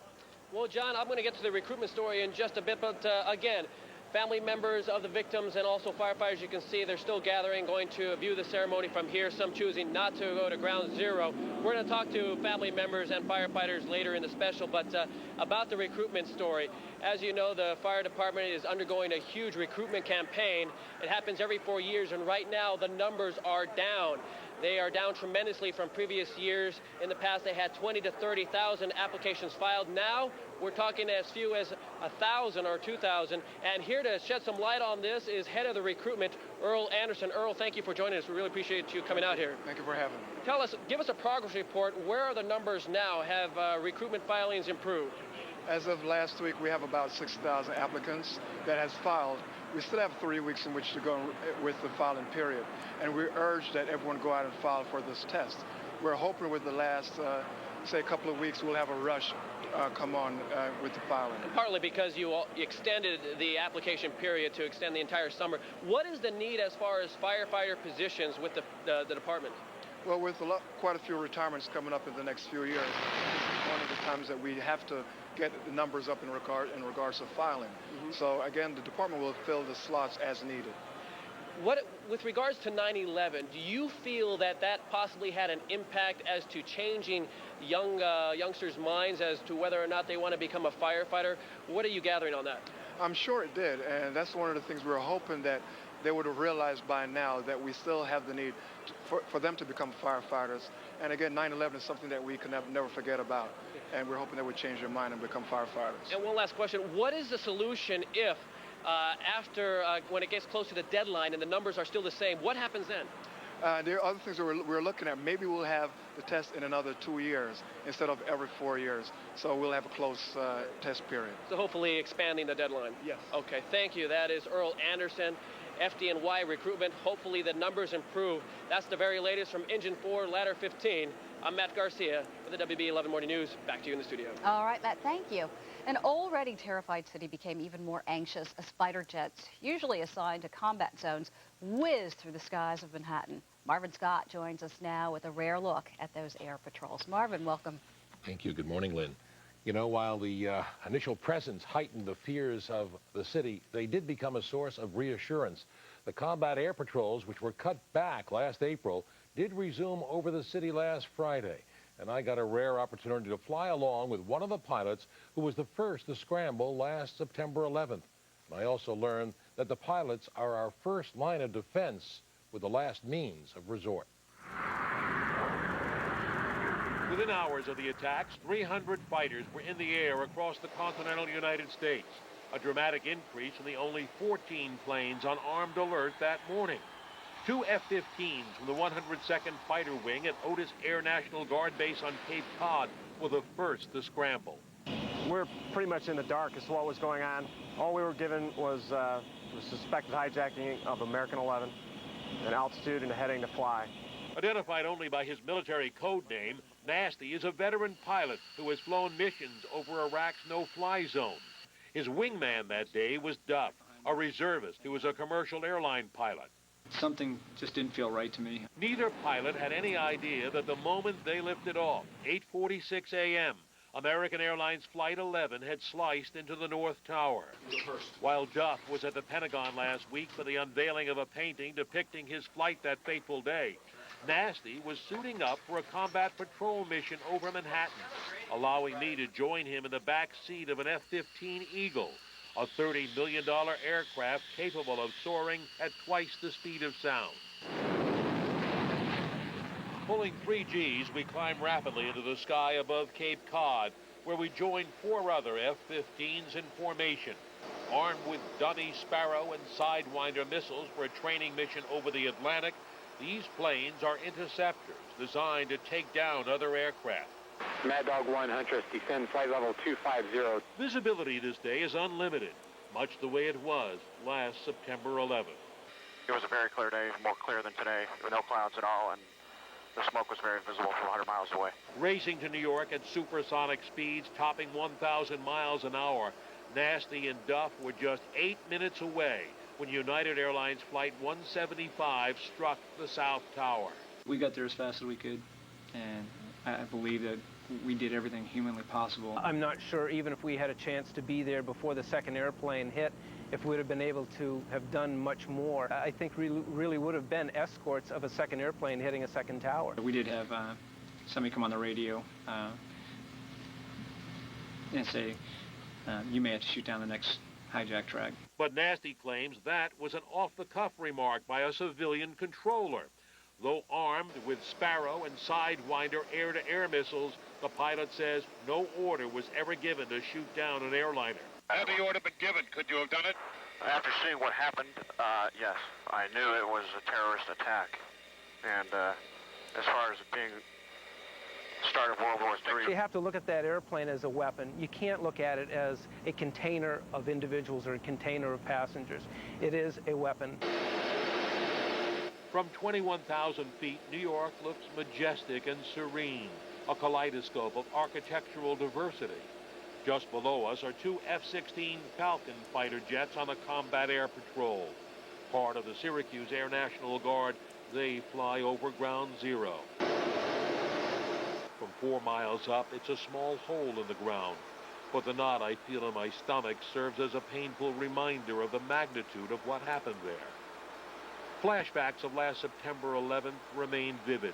S1: Well, John, I'm going to get to the recruitment story in just a bit, but again, family members of the victims and also firefighters, you can see they're still gathering, going to view the ceremony from here, some choosing not to go to Ground Zero. We're going to talk to family members and firefighters later in the special, but about the recruitment story. As you know, the fire department is undergoing a huge recruitment campaign. It happens every 4 years, and right now the numbers are down. They are down tremendously from previous years. In the past, they had 20 to 30,000 applications filed. Now, we're talking as few as 1,000 or 2,000. And here to shed some light on this is head of the recruitment, Earl Anderson. Earl, thank you for joining us. We really appreciate you coming out here.
S2: Thank you for having me.
S1: Tell us, give us a progress report. Where are the numbers now? Have recruitment filings improved?
S2: As of last week, we have about 6,000 applicants that has filed. We still have 3 weeks in which to go with the filing period. And we urge that everyone go out and file for this test. We're hoping with the last, say, couple of weeks, we'll have a rush come on with the filing.
S1: And partly because you extended the application period to extend the entire summer. What is the need as far as firefighter positions with the department?
S2: Well, with quite a few retirements coming up in the next few years, this is one of the times that we have to get the numbers up in regards to filing. So again, the department will fill the slots as needed.
S1: With regards to 9/11, do you feel that that possibly had an impact as to changing youngsters' minds as to whether or not they want to become a firefighter? What are you gathering on that?
S2: I'm sure it did, and that's one of the things we were hoping that they would have realized by now, that we still have the need for them to become firefighters. And again, 9/11 is something that we can never forget about, and we're hoping they would change their mind and become firefighters.
S1: And one last question, what is the solution if when it gets close to the deadline and the numbers are still the same, what happens then?
S2: There are other things that we're looking at. Maybe we'll have the test in another 2 years instead of every 4 years. So we'll have a close test period.
S1: So hopefully expanding the deadline.
S2: Yes.
S1: Okay, thank you. That is Earl Anderson, FDNY recruitment. Hopefully the numbers improve. That's the very latest from Engine 4, Ladder 15. I'm Matt Garcia with the WB11 Morning News. Back to you in the studio.
S31: All right, Matt, thank you. An already terrified city became even more anxious as fighter jets, usually assigned to combat zones, whizzed through the skies of Manhattan. Marvin Scott joins us now with a rare look at those air patrols. Marvin, welcome.
S4: Thank you. Good morning, Lynn. You know, while the initial presence heightened the fears of the city, they did become a source of reassurance. The combat air patrols, which were cut back last April, did resume over the city last Friday. And I got a rare opportunity to fly along with one of the pilots who was the first to scramble last September 11th. And I also learned that the pilots are our first line of defense with the last means of resort.
S7: Within hours of the attacks, 300 fighters were in the air across the continental United States, a dramatic increase in the only 14 planes on armed alert that morning. 2 F-15s from the 102nd Fighter Wing at Otis Air National Guard Base on Cape Cod were the first to scramble.
S3: We're pretty much in the dark as to what was going on. All we were given was the suspected hijacking of American 11, an altitude and a heading to fly.
S7: Identified only by his military code name, Nasty is a veteran pilot who has flown missions over Iraq's no-fly zone. His wingman that day was Duff, a reservist who was a commercial airline pilot.
S14: Something just didn't feel right to me.
S7: Neither pilot had any idea that the moment they lifted off, 8:46 a.m., American Airlines Flight 11 had sliced into the North Tower. While Duff was at the Pentagon last week for the unveiling of a painting depicting his flight that fateful day, Nasty was suiting up for a combat patrol mission over Manhattan, allowing me to join him in the back seat of an F-15 Eagle, a $30 million aircraft capable of soaring at twice the speed of sound. Pulling 3 Gs, we climb rapidly into the sky above Cape Cod, where we join 4 other F-15s in formation. Armed with dummy Sparrow and Sidewinder missiles for a training mission over the Atlantic, these planes are interceptors designed to take down other aircraft.
S5: Mad Dog 1, Huntress, descend flight level 250.
S7: Visibility this day is unlimited, much the way it was last September 11th.
S6: It was a very clear day, more clear than today. There were no clouds at all, and the smoke was very visible from 100 miles away.
S7: Racing to New York at supersonic speeds, topping 1,000 miles an hour, Nasty and Duff were just 8 minutes away when United Airlines Flight 175 struck the South Tower.
S14: We got there as fast as we could, and I believe that we did everything humanly possible.
S8: I'm not sure, even if we had a chance to be there before the second airplane hit, if we'd have been able to have done much more. I think really would have been escorts of a second airplane hitting a second tower.
S14: We did have somebody come on the radio and say, you may have to shoot down the next hijack track.
S7: But Nasty claims that was an off-the-cuff remark by a civilian controller. Though armed with Sparrow and Sidewinder air-to-air missiles, the pilot says no order was ever given to shoot down an airliner.
S6: Had the order been given, could you have done it? After seeing what happened, yes. I knew it was a terrorist attack. And as far as it being the start of World War III...
S8: You have to look at that airplane as a weapon. You can't look at it as a container of individuals or a container of passengers. It is a weapon.
S7: From 21,000 feet, New York looks majestic and serene, a kaleidoscope of architectural diversity. Just below us are two F-16 Falcon fighter jets on a combat air patrol. Part of the Syracuse Air National Guard, they fly over Ground Zero. From 4 miles up, it's a small hole in the ground. But the knot I feel in my stomach serves as a painful reminder of the magnitude of what happened there. Flashbacks of last September 11th remain vivid.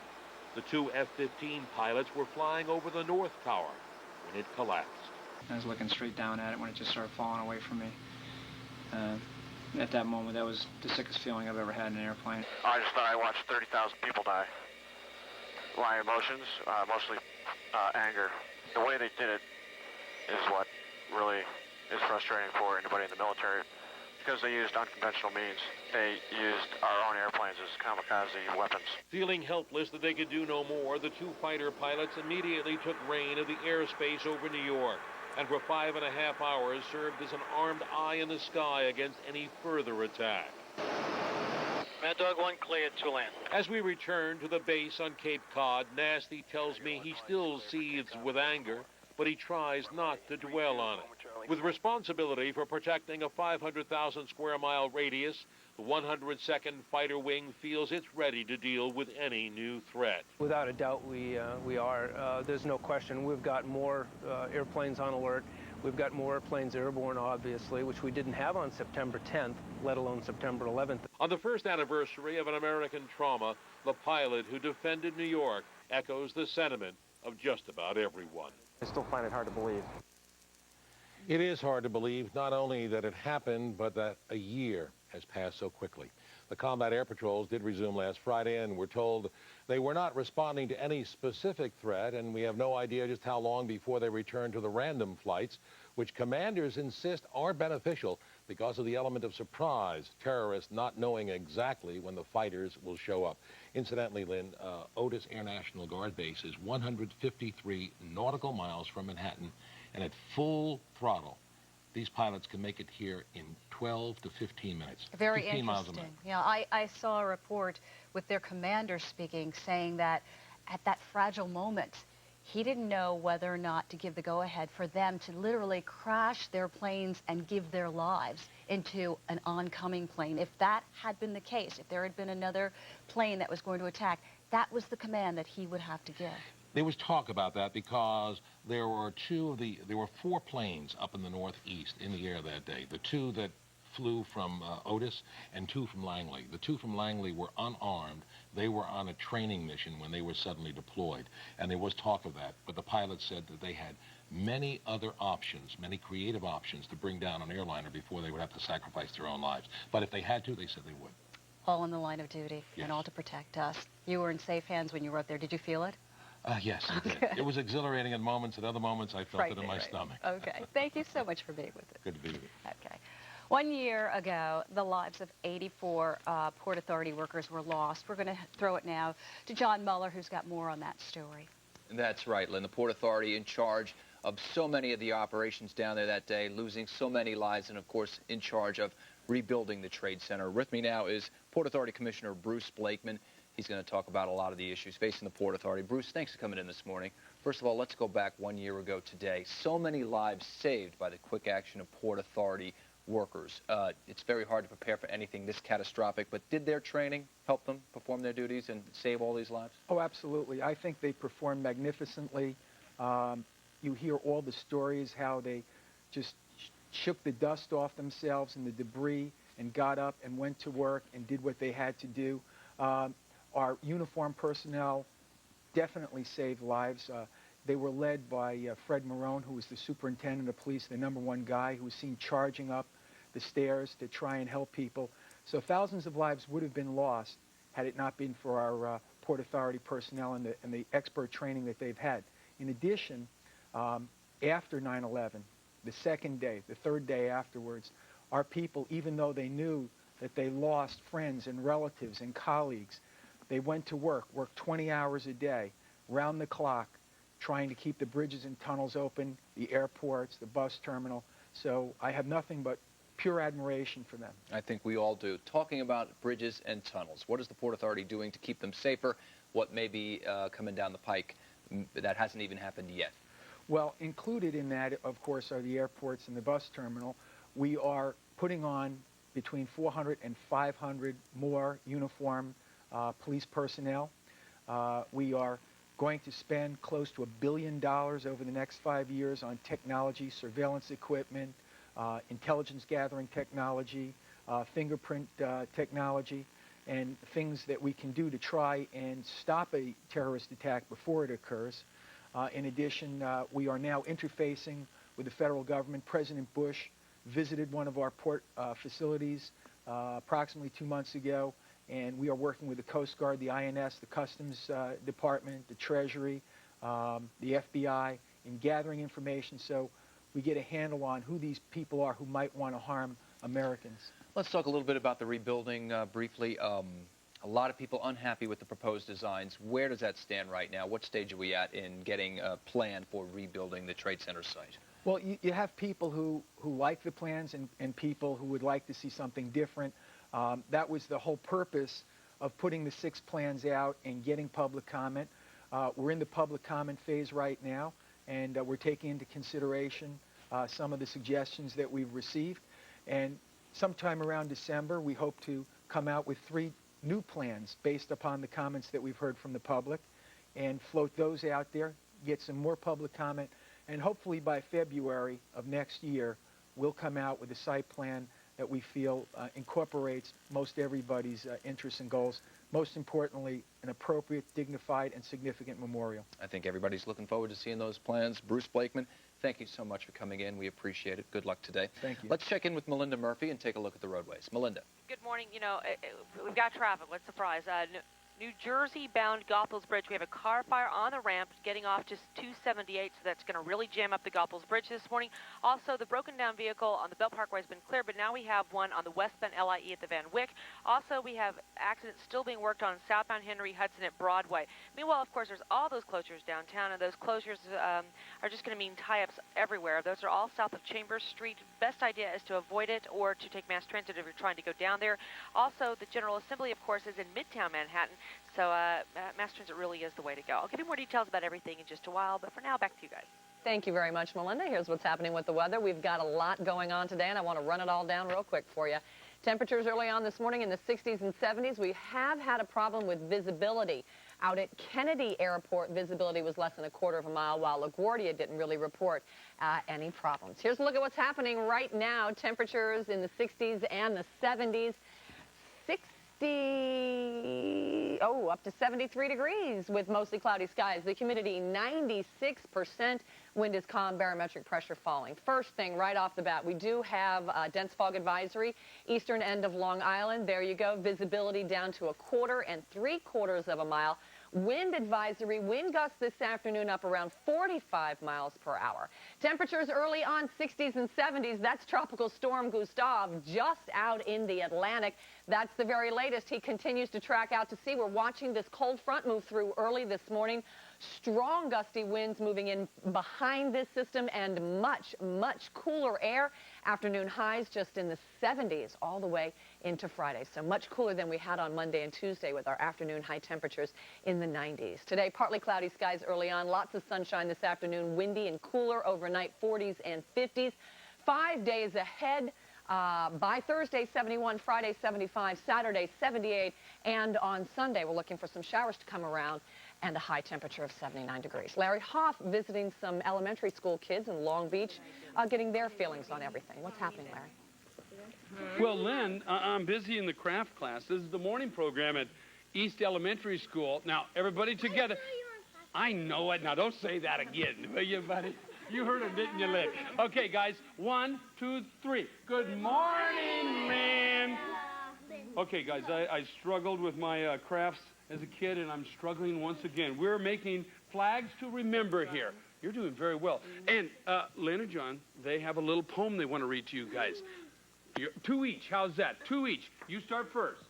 S7: The two F-15 pilots were flying over the North Tower when it collapsed.
S14: I was looking straight down at it when it just started falling away from me. At that moment, that was the sickest feeling I've ever had in an airplane.
S6: I just thought I watched 30,000 people die. My emotions, mostly anger. The way they did it is what really is frustrating for anybody in the military. Because they used unconventional means. They used our own airplanes as kamikaze weapons.
S7: Feeling helpless that they could do no more, the two fighter pilots immediately took reign of the airspace over New York, and for 5.5 hours served as an armed eye in the sky against any further attack.
S6: Mad Dog 1 cleared to land.
S7: As we return to the base on Cape Cod, Nasty tells me he still seethes with anger, but he tries not to dwell on it. With responsibility for protecting a 500,000 square mile radius, the 102nd Fighter Wing feels it's ready to deal with any new threat.
S8: Without a doubt, we are. There's no question. We've got more airplanes on alert. We've got more airplanes airborne, obviously, which we didn't have on September 10th, let alone September 11th.
S7: On the first anniversary of an American trauma, the pilot who defended New York echoes the sentiment of just about everyone.
S3: I still find it hard to believe.
S4: It is hard to believe not only that it happened, but that a year has passed so quickly. The combat air patrols did resume last Friday, and we're told they were not responding to any specific threat, and we have no idea just how long before they return to the random flights, which commanders insist are beneficial because of the element of surprise, terrorists not knowing exactly when the fighters will show up. Incidentally, Lynn, Otis Air National Guard Base is 153 nautical miles from Manhattan, and at full throttle, these pilots can make it here in 12 to 15 minutes.
S31: Very
S4: 15 miles a
S31: interesting.
S4: minute.
S31: Yeah, I saw a report with their commander speaking, saying that at that fragile moment, he didn't know whether or not to give the go-ahead for them to literally crash their planes and give their lives into an oncoming plane. If that had been the case, if there had been another plane that was going to attack, that was the command that he would have to give.
S4: There was talk about that because there were 4 planes up in the northeast in the air that day. The 2 that flew from Otis and 2 from Langley. The 2 from Langley were unarmed. They were on a training mission when they were suddenly deployed, and there was talk of that. But the pilots said that they had many other options, many creative options to bring down an airliner before they would have to sacrifice their own lives. But if they had to, they said they would.
S31: All in the line of duty,
S4: Yes.
S31: and all to protect us. You were in safe hands when you were up there. Did you feel it?
S4: Yes, I did. It was exhilarating at moments. At other moments, I felt it in my stomach.
S31: Okay. Thank you so much for being with us.
S4: Good to be with you.
S31: Okay. 1 year ago, the lives of 84 Port Authority workers were lost. We're going to throw it now to John Muller, who's got more on that story.
S30: That's right, Lynn. The Port Authority in charge of so many of the operations down there that day, losing so many lives, and of course in charge of rebuilding the Trade Center. With me now is Port Authority Commissioner Bruce Blakeman. He's going to talk about a lot of the issues facing the Port Authority. Bruce, thanks for coming in this morning. First of all, let's go back 1 year ago today. So many lives saved by the quick action of Port Authority workers. It's very hard to prepare for anything this catastrophic, but did their training help them perform their duties and save all these lives?
S12: Oh, absolutely. I think they performed magnificently. You hear all the stories, how they just shook the dust off themselves and the debris and got up and went to work and did what they had to do. Our uniformed personnel definitely saved lives. They were led by Fred Marone, who was the superintendent of police, the #1 guy who was seen charging up the stairs to try and help people. So thousands of lives would have been lost had it not been for our Port Authority personnel and the expert training that they've had. In addition, after 9/11, the second day, the third day afterwards, our people, even though they knew that they lost friends and relatives and colleagues, they went to work, worked 20 hours a day, round the clock, trying to keep the bridges and tunnels open, the airports, the bus terminal. So I have nothing but pure admiration for them.
S30: I think we all do. Talking about bridges and tunnels, what is the Port Authority doing to keep them safer? What may be coming down the pike that hasn't even happened yet?
S12: Well, included in that, of course, are the airports and the bus terminal. We are putting on between 400 and 500 more uniformed police personnel. We are going to spend close to $1 billion over the next 5 years on technology, surveillance equipment, intelligence gathering technology, fingerprint technology, and things that we can do to try and stop a terrorist attack before it occurs. In addition, we are now interfacing with the federal government. President Bush visited one of our port facilities approximately 2 months ago, and we are working with the Coast Guard, the INS, the Customs Department, the Treasury, the FBI, in gathering information so we get a handle on who these people are who might want to harm Americans.
S30: Let's talk a little bit about the rebuilding briefly. A lot of people unhappy with the proposed designs. Where does that stand right now? What stage are we at in getting a plan for rebuilding the Trade Center site?
S12: Well, you have people who like the plans and people who would like to see something different. That was the whole purpose of putting the 6 plans out and getting public comment. We're in the public comment phase right now, and we're taking into consideration some of the suggestions that we've received. And sometime around December, we hope to come out with 3 new plans based upon the comments that we've heard from the public and float those out there, get some more public comment, and hopefully by February of next year, we'll come out with a site plan that we feel incorporates most everybody's interests and goals. Most importantly, an appropriate, dignified, and significant memorial.
S30: I think everybody's looking forward to seeing those plans. Bruce Blakeman, thank you so much for coming in. We appreciate it. Good luck today.
S12: Thank you.
S30: Let's check in with Melinda Murphy and take a look at the roadways. Melinda.
S18: Good morning. You know, we've got traffic. What a surprise. New Jersey-bound Goethals Bridge. We have a car fire on the ramp getting off just 278, so that's going to really jam up the Goethals Bridge this morning. Also, the broken-down vehicle on the Belt Parkway has been cleared, but now we have one on the westbound LIE at the Van Wyck. Also, we have accidents still being worked on southbound Henry Hudson at Broadway. Meanwhile, of course, there's all those closures downtown, and those closures are just going to mean tie-ups everywhere. Those are all south of Chambers Street. Best idea is to avoid it or to take mass transit if you're trying to go down there. Also, the General Assembly, of course, is in Midtown Manhattan. So mass transit really is the way to go. I'll give you more details about everything in just a while, but for now, back to you guys.
S19: Thank you very much, Melinda. Here's what's happening with the weather. We've got a lot going on today, and I want to run it all down real quick for you. Temperatures early on this morning in the 60s and 70s. We have had a problem with visibility. Out at Kennedy Airport, visibility was less than a quarter of a mile, while LaGuardia didn't really report any problems. Here's a look at what's happening right now. Temperatures in the 60s and the 70s. Up to 73 degrees with mostly cloudy skies. The humidity 96%. Wind is calm, barometric pressure falling. First thing right off the bat, we do have a dense fog advisory, eastern end of Long Island. There you go. Visibility down to 1/4 and 3/4 of a mile. Wind advisory, wind gusts this afternoon up around 45 miles per hour. Temperatures early on 60s and 70s. That's Tropical Storm Gustav just out in the Atlantic. That's the very latest. He continues to track out to sea. We're watching this cold front move through early this morning. Strong gusty winds moving in behind this system and much, much cooler air. Afternoon highs just in the 70s all the way into Friday. So much cooler than we had on Monday and Tuesday with our afternoon high temperatures in the 90s. Today, partly cloudy skies early on. Lots of sunshine this afternoon. Windy and cooler overnight, 40s and 50s. 5 days ahead. By Thursday, 71, Friday, 75, Saturday, 78, and on Sunday, we're looking for some showers to come around and a high temperature of 79 degrees. Larry Hoff visiting some elementary school kids in Long Beach, getting their feelings on everything. What's happening, Larry?
S9: Well, Lynn, I'm busy in the craft class. This is the morning program at East Elementary School. Now, everybody together. I know it. Now, don't say that again, will you, buddy? You heard it, didn't you, Lynn? Okay, guys, 1, 2, 3. Good morning, Lynn. Okay, guys, I struggled with my crafts as a kid, and I'm struggling once again. We're making flags to remember here. You're doing very well. And Lynn and John, they have a little poem they want to read to you guys. 2 each. How's that? 2 each. You start first.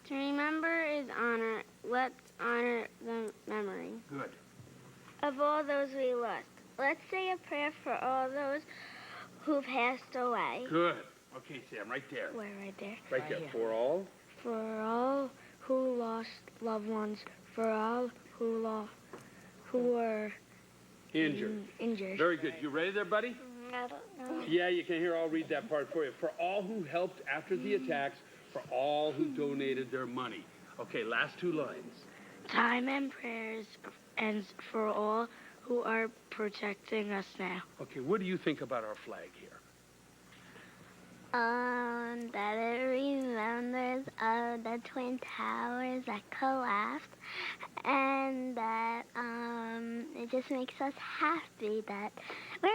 S13: To remember is honor. Let's honor the memory.
S9: Good.
S13: Of all those we lost. Let's say a prayer for all those who passed away.
S9: Good. Okay, Sam, right there.
S13: Where, right there?
S9: Right there. For all?
S13: For all who lost loved ones. For all who were
S9: injured. Very good. You ready there, buddy?
S13: I don't know.
S9: Yeah, you can hear. I'll read that part for you. For all who helped after the attacks. For all who donated their money. Okay, last 2 lines.
S13: Time and prayers and for all who are protecting us now.
S9: Okay, what do you think about our flag here?
S13: That it remembers the Twin Towers that collapsed, and that it just makes us happy that we're in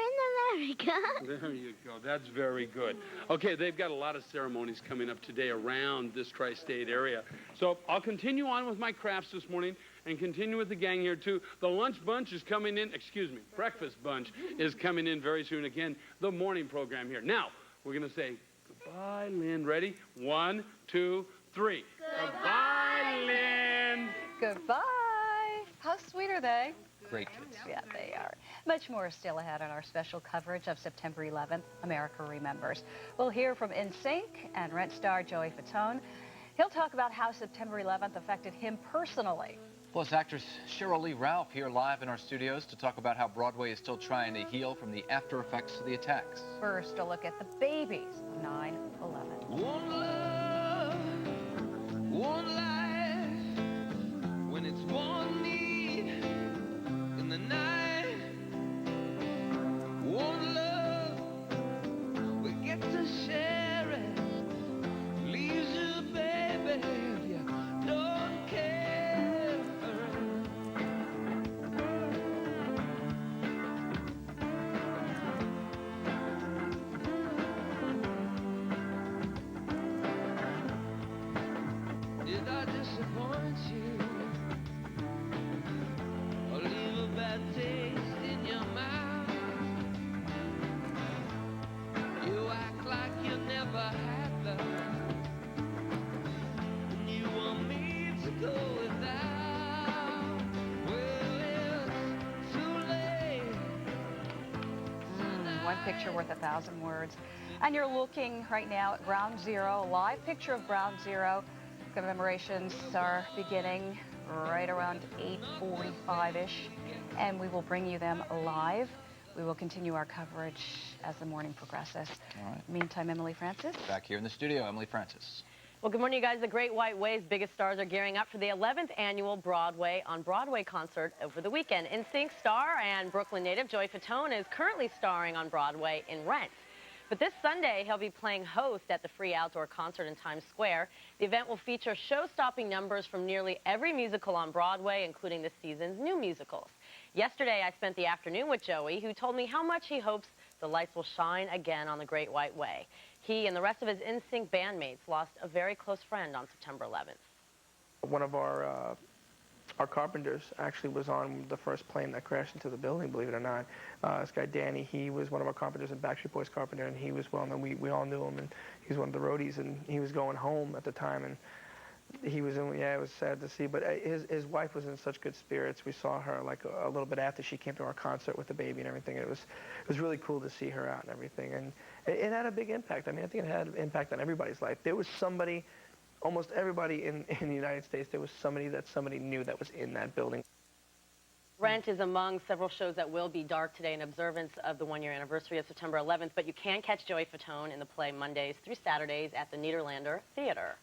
S13: America.
S9: There you go. That's very good. Okay, they've got a lot of ceremonies coming up today around this tri-state area. So I'll continue on with my crafts this morning and continue with the gang here, too. The lunch bunch is coming in. Excuse me, breakfast bunch is coming in very soon. Again, the morning program here. Now, we're going to say goodbye, Lynn. Ready? 1, 2, 3. Goodbye, Lynn.
S31: Goodbye. How sweet are they?
S30: Great kids.
S31: Yeah, they are. Much more still ahead on our special coverage of September 11th, America Remembers. We'll hear from NSYNC and Rent star Joey Fatone. He'll talk about how September 11th affected him personally.
S30: Plus, actress Cheryl Lee Ralph here live in our studios to talk about how Broadway is still trying to heal from the after effects of the attacks.
S31: First, a look at the babies of 9/11.
S11: One love, one life, when it's one need in the night. One love, we get to share it. Leaves you, baby, if you don't care. Did I disappoint you? Or leave a bad taste in your mouth? You act like you never had love, and you want me to go without. Well, it's too late.
S31: One picture worth 1,000 words. And you're looking right now at Ground Zero, a live picture of Ground Zero. Commemorations are beginning right around 8:45-ish, and we will bring you them live. We will continue our coverage as the morning progresses.
S30: All right.
S31: Meantime, Emily Francis.
S30: Back here in the studio, Emily Francis.
S10: Well, good morning, you guys. The Great White Way's biggest stars are gearing up for the 11th annual Broadway on Broadway concert over the weekend. NSYNC star and Brooklyn native Joey Fatone is currently starring on Broadway in Rent. But this Sunday, he'll be playing host at the free outdoor concert in Times Square. The event will feature show-stopping numbers from nearly every musical on Broadway, including this season's new musicals. Yesterday, I spent the afternoon with Joey, who told me how much he hopes the lights will shine again on the Great White Way. He and the rest of his NSYNC bandmates lost a very close friend on September 11th.
S20: One of our carpenters actually was on the first plane that crashed into the building, believe it or not. This guy, Danny, he was one of our carpenters in Backstreet Boys carpenter, and he was well known. We all knew him, and he was one of the roadies, and he was going home at the time, and He was in, yeah, it was sad to see, but his wife was in such good spirits. We saw her like a little bit after she came to our concert with the baby and everything. It was really cool to see her out and everything, and it had a big impact. I mean, I think it had an impact on everybody's life. There was somebody, almost everybody in the United States, there was somebody that somebody knew that was in that building.
S18: Rent is among several shows that will be dark today in observance of the one-year anniversary of September 11th, but you can catch Joey Fatone in the play Mondays through Saturdays at the Nederlander Theater.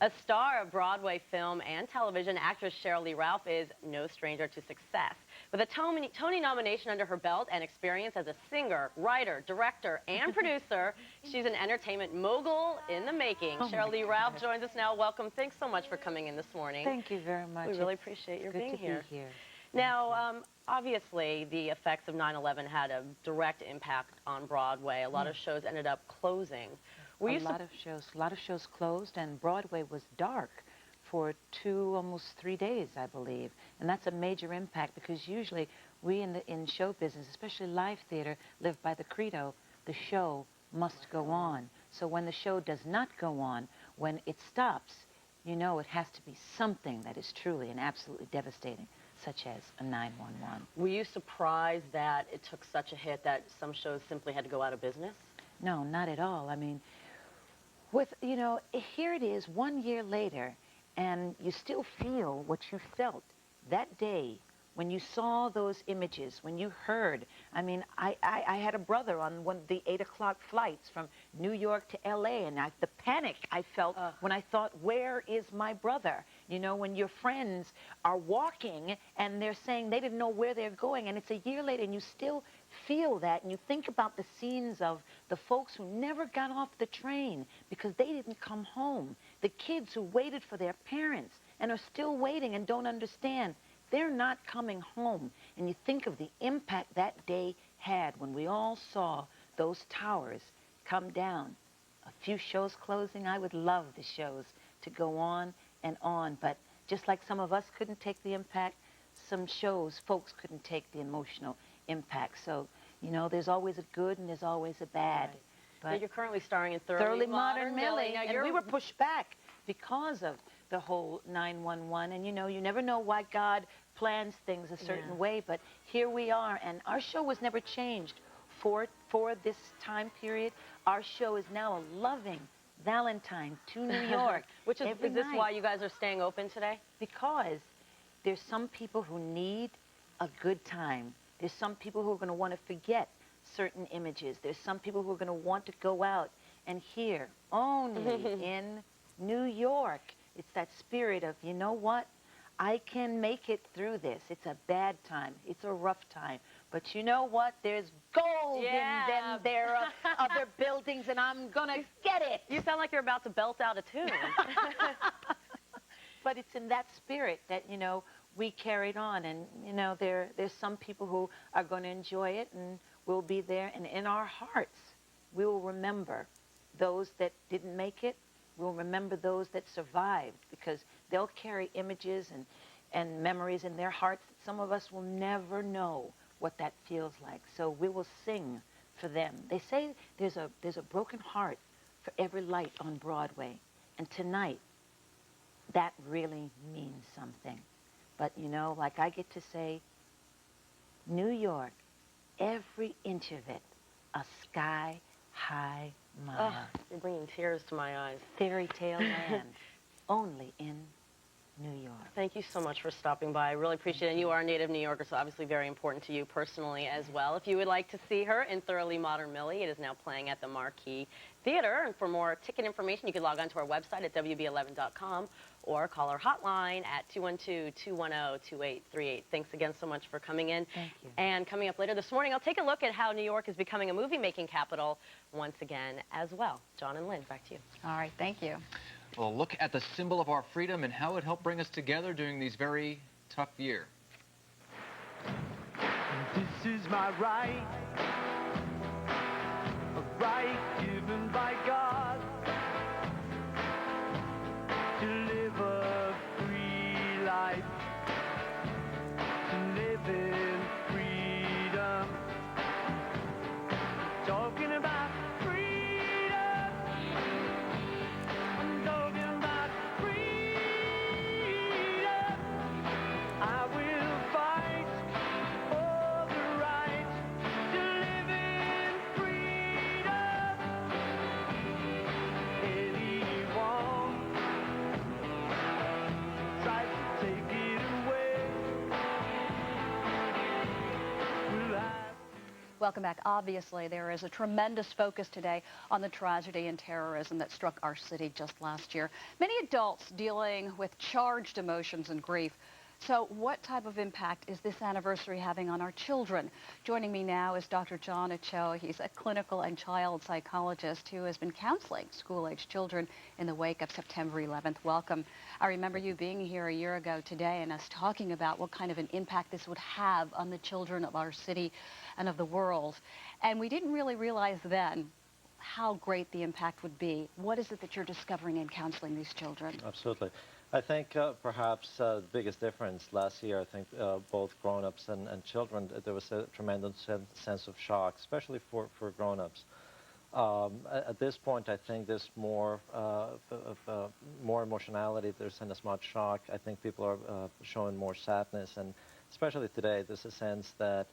S18: A star of Broadway film and television, actress Sheryl Lee Ralph is no stranger to success. With a Tony nomination under her belt and experience as a singer, writer, director, and producer, she's an entertainment mogul in the making. Sheryl Lee Ralph joins us now. Welcome. Thanks so much for coming in this morning.
S15: Thank you very much.
S18: We really appreciate your being here.
S15: Good to be here.
S18: Now, obviously, the effects of 9/11 had a direct impact on Broadway. A lot of shows ended up closing.
S15: A lot of shows closed, and Broadway was dark for almost 3 days, I believe. And that's a major impact because usually we in show business, especially live theater, live by the credo, the show must go on. So when the show does not go on, when it stops, you know it has to be something that is truly and absolutely devastating, such as a 911.
S18: Were you surprised that it took such a hit that some shows simply had to go out of business?
S15: No, not at all. I mean, here it is 1 year later, and you still feel what you felt that day when you saw those images, when you heard. I mean, I had a brother on one of the 8 o'clock flights from New York to L.A., and the panic I felt when I thought, where is my brother? You know, when your friends are walking and they're saying they didn't know where they're going, and it's a year later, and you still feel that, and you think about the scenes of the folks who never got off the train because they didn't come home, the kids who waited for their parents and are still waiting and don't understand. They're not coming home. And you think of the impact that day had when we all saw those towers come down. A few shows closing. I would love the shows to go on, but just like some of us couldn't take the impact, some shows, folks couldn't take the emotional impact. So, you know, there's always a good and there's always a bad.
S18: Right.
S15: But
S18: now you're currently starring in Thoroughly Modern Millie.
S15: And we were pushed back because of the whole 911. And, you know, you never know why God plans things a certain way, but here we are, and our show was never changed for this time period. Our show is now a loving Valentine to New York.
S18: Is this why you guys are staying open today?
S15: Because there's some people who need a good time. There's some people who are going to want to forget certain images. There's some people who are going to want to go out and hear only in New York. It's that spirit of, you know what? I can make it through this. It's a bad time. It's a rough time. But you know what? There's gold in them there other buildings, and I'm going to get it.
S18: You sound like you're about to belt out a tune.
S15: But it's in that spirit that, you know, we carried on. And, you know, there's some people who are going to enjoy it, and we'll be there. And in our hearts, we will remember those that didn't make it. We'll remember those that survived, because they'll carry images and memories in their hearts that some of us will never know what that feels like. So we will sing for them. They say there's a broken heart for every light on Broadway. And tonight, that really means something. But, you know, like I get to say, New York, every inch of it, a sky-high mile.
S18: Oh, you're bringing tears to my eyes.
S15: Fairy tale land, only in New York.
S18: Thank you so much for stopping by. I really appreciate it. And you are a native New Yorker, so obviously very important to you personally as well. If you would like to see her in Thoroughly Modern Millie, it is now playing at the Marquee Theater. And for more ticket information, you can log on to our website at WB11.com or call our hotline at 212-210-2838. Thanks again so much for coming in.
S15: Thank you.
S18: And coming up later this morning, I'll take a look at how New York is becoming a movie-making capital once again as well. John and Lynn, back to you.
S31: All right, thank you.
S30: Well, look at the symbol of our freedom and how it helped bring us together during these very tough years.
S11: This is my right, a right given by God to live a free life, to live in freedom. Talking about freedom, I'm talking about freedom.
S31: Welcome back. Obviously, there is a tremendous focus today on the tragedy and terrorism that struck our city just last year. Many adults dealing with charged emotions and grief. So what type of impact is this anniversary having on our children? Joining me now is Dr. John Ochoa. He's a clinical and child psychologist who has been counseling school-age children in the wake of September 11th. Welcome. I remember you being here a year ago today and us talking about what kind of an impact this would have on the children of our city and of the world. And we didn't really realize then how great the impact would be. What is it that you're discovering in counseling these children?
S16: Absolutely. I think perhaps the biggest difference last year, I think both grown-ups and children, there was a tremendous sense of shock, especially for grown-ups. At this point, I think there's more more emotionality. There isn't as much shock. I think people are showing more sadness, and especially today, there's a sense that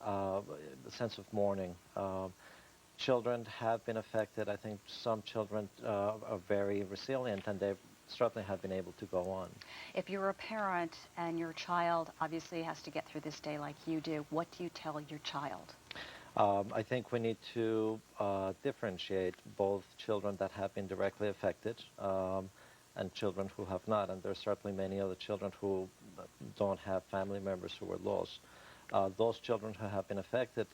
S16: the sense of mourning. Children have been affected. I think some children are very resilient, and they've certainly have been able to go on.
S31: If you're a parent and your child obviously has to get through this day like you do, what do you tell your child?
S16: I think we need to differentiate both children that have been directly affected and children who have not. And there's certainly many other children who don't have family members who were lost. Those children who have been affected,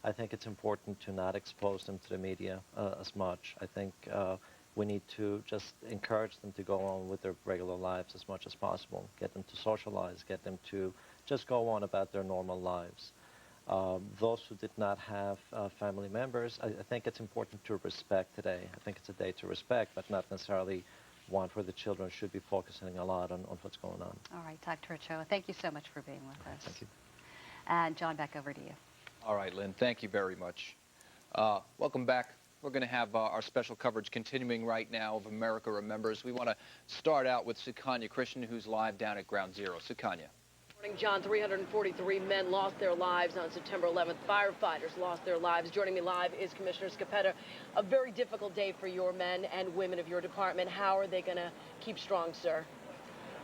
S16: I think it's important to not expose them to the media as much. I think we need to just encourage them to go on with their regular lives as much as possible, get them to socialize, get them to just go on about their normal lives. Those who did not have family members, I think it's important to respect today. I think it's a day to respect, but not necessarily one where the children should be focusing a lot on what's going on.
S31: All right, Dr. Ochoa, thank you so much for being with us.
S16: Thank you.
S31: And John, back over to you.
S30: All right, Lynn, thank you very much. Welcome back. We're going to have our special coverage continuing right now of America Remembers. We want to start out with Sukanya Christian, who's live down at Ground Zero. Sukanya.
S10: Morning, John. 343 men lost their lives on September 11th. Firefighters lost their lives. Joining me live is Commissioner Scapetta. A very difficult day for your men and women of your department. How are they going to keep strong, sir?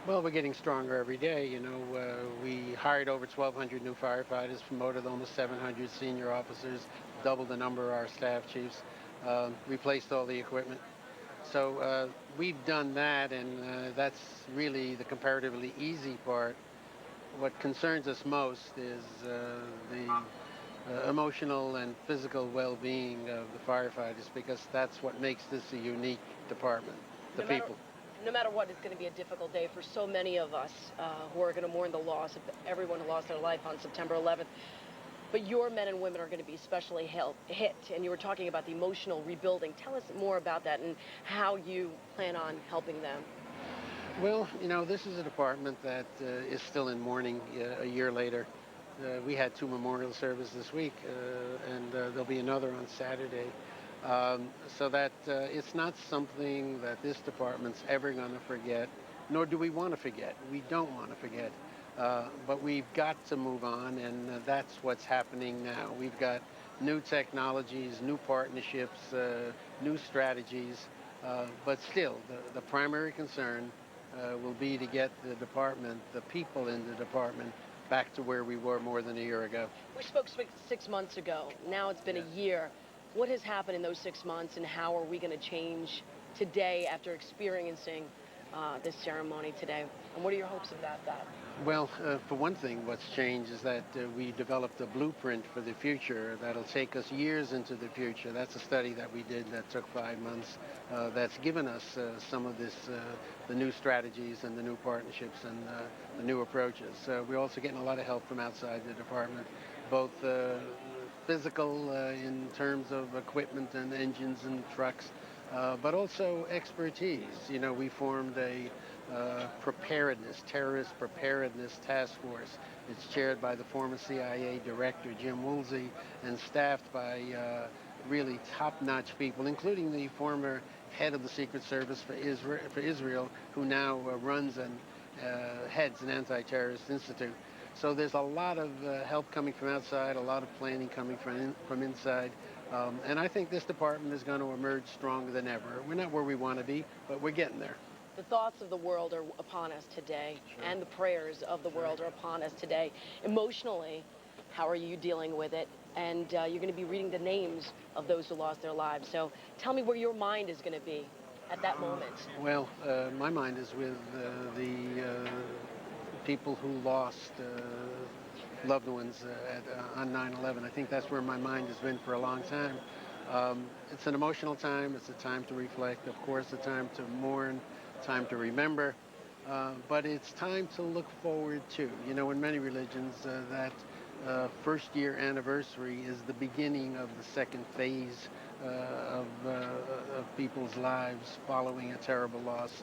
S17: Well, we're getting stronger every day. You know, we hired over 1,200 new firefighters, promoted almost 700 senior officers, doubled the number of our staff chiefs, replaced all the equipment. So we've done that, and that's really the comparatively easy part. What concerns us most is the emotional and physical well-being of the firefighters, because that's what makes this a unique department, the people.
S10: No matter what, it's going to be a difficult day for so many of us who are going to mourn the loss of everyone who lost their life on September 11th. But your men and women are going to be especially hit, and you were talking about the emotional rebuilding. Tell us more about that and how you plan on helping them.
S17: Well, you know, this is a department that is still in mourning a year later. We had 2 memorial services this week, and there'll be another on Saturday. So that it's not something that this department's ever going to forget, nor do we want to forget. We don't want to forget. But we've got to move on, and that's what's happening now. We've got new technologies, new partnerships, new strategies, but still, the primary concern will be to get the department, the people in the department, back to where we were more than a year ago.
S10: We spoke 6 months ago. Now it's been a year. What has happened in those 6 months, and how are we going to change today after experiencing this ceremony today? And what are your hopes about that?
S17: Well, for one thing, what's changed is that we developed a blueprint for the future that'll take us years into the future. That's a study that we did that took 5 months. That's given us some of this, the new strategies and the new partnerships and the new approaches. We're also getting a lot of help from outside the department, both physical in terms of equipment and engines and trucks, but also expertise. You know, we formed a terrorist preparedness task force. It's chaired by the former CIA director, Jim Woolsey, and staffed by really top-notch people, including the former head of the Secret Service for Israel, who now runs and heads an anti-terrorist institute. So there's a lot of help coming from outside, a lot of planning coming from inside. And I think this department is going to emerge stronger than ever. We're not where we want to be, but we're getting there.
S10: The thoughts of the world are upon us today, and the prayers of the world are upon us today. Emotionally, How are you dealing with it? And you're going to be reading the names of those who lost their lives. So tell me where your mind is going to be at that moment.
S17: Well, my mind is with the people who lost loved ones on 9/11. I think that's where my mind has been for a long time. It's an emotional time. It's a time to reflect, of course, a time to mourn, time to remember. But it's time to look forward to. You know, in many religions, that first-year anniversary is the beginning of the second phase of people's lives following a terrible loss.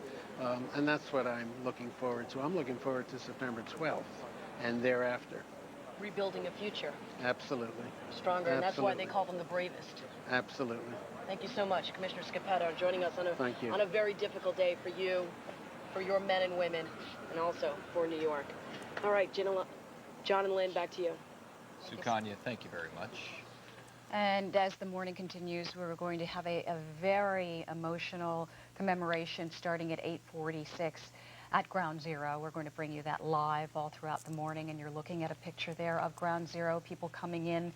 S17: And that's what I'm looking forward to. I'm looking forward to September 12th and thereafter.
S10: Rebuilding a future.
S17: Absolutely.
S10: Stronger, and that's why they call them the bravest.
S17: Absolutely.
S10: Thank you so much, Commissioner Scapetta, joining us on a very difficult day for you, for your men and women, and also for New York. All right, John and Lynn, back to you.
S30: Sukanya, thank you very much.
S31: And as the morning continues, we're going to have a very emotional commemoration starting at 8:46 at Ground Zero. We're going to bring you that live all throughout the morning, and you're looking at a picture there of Ground Zero, people coming in,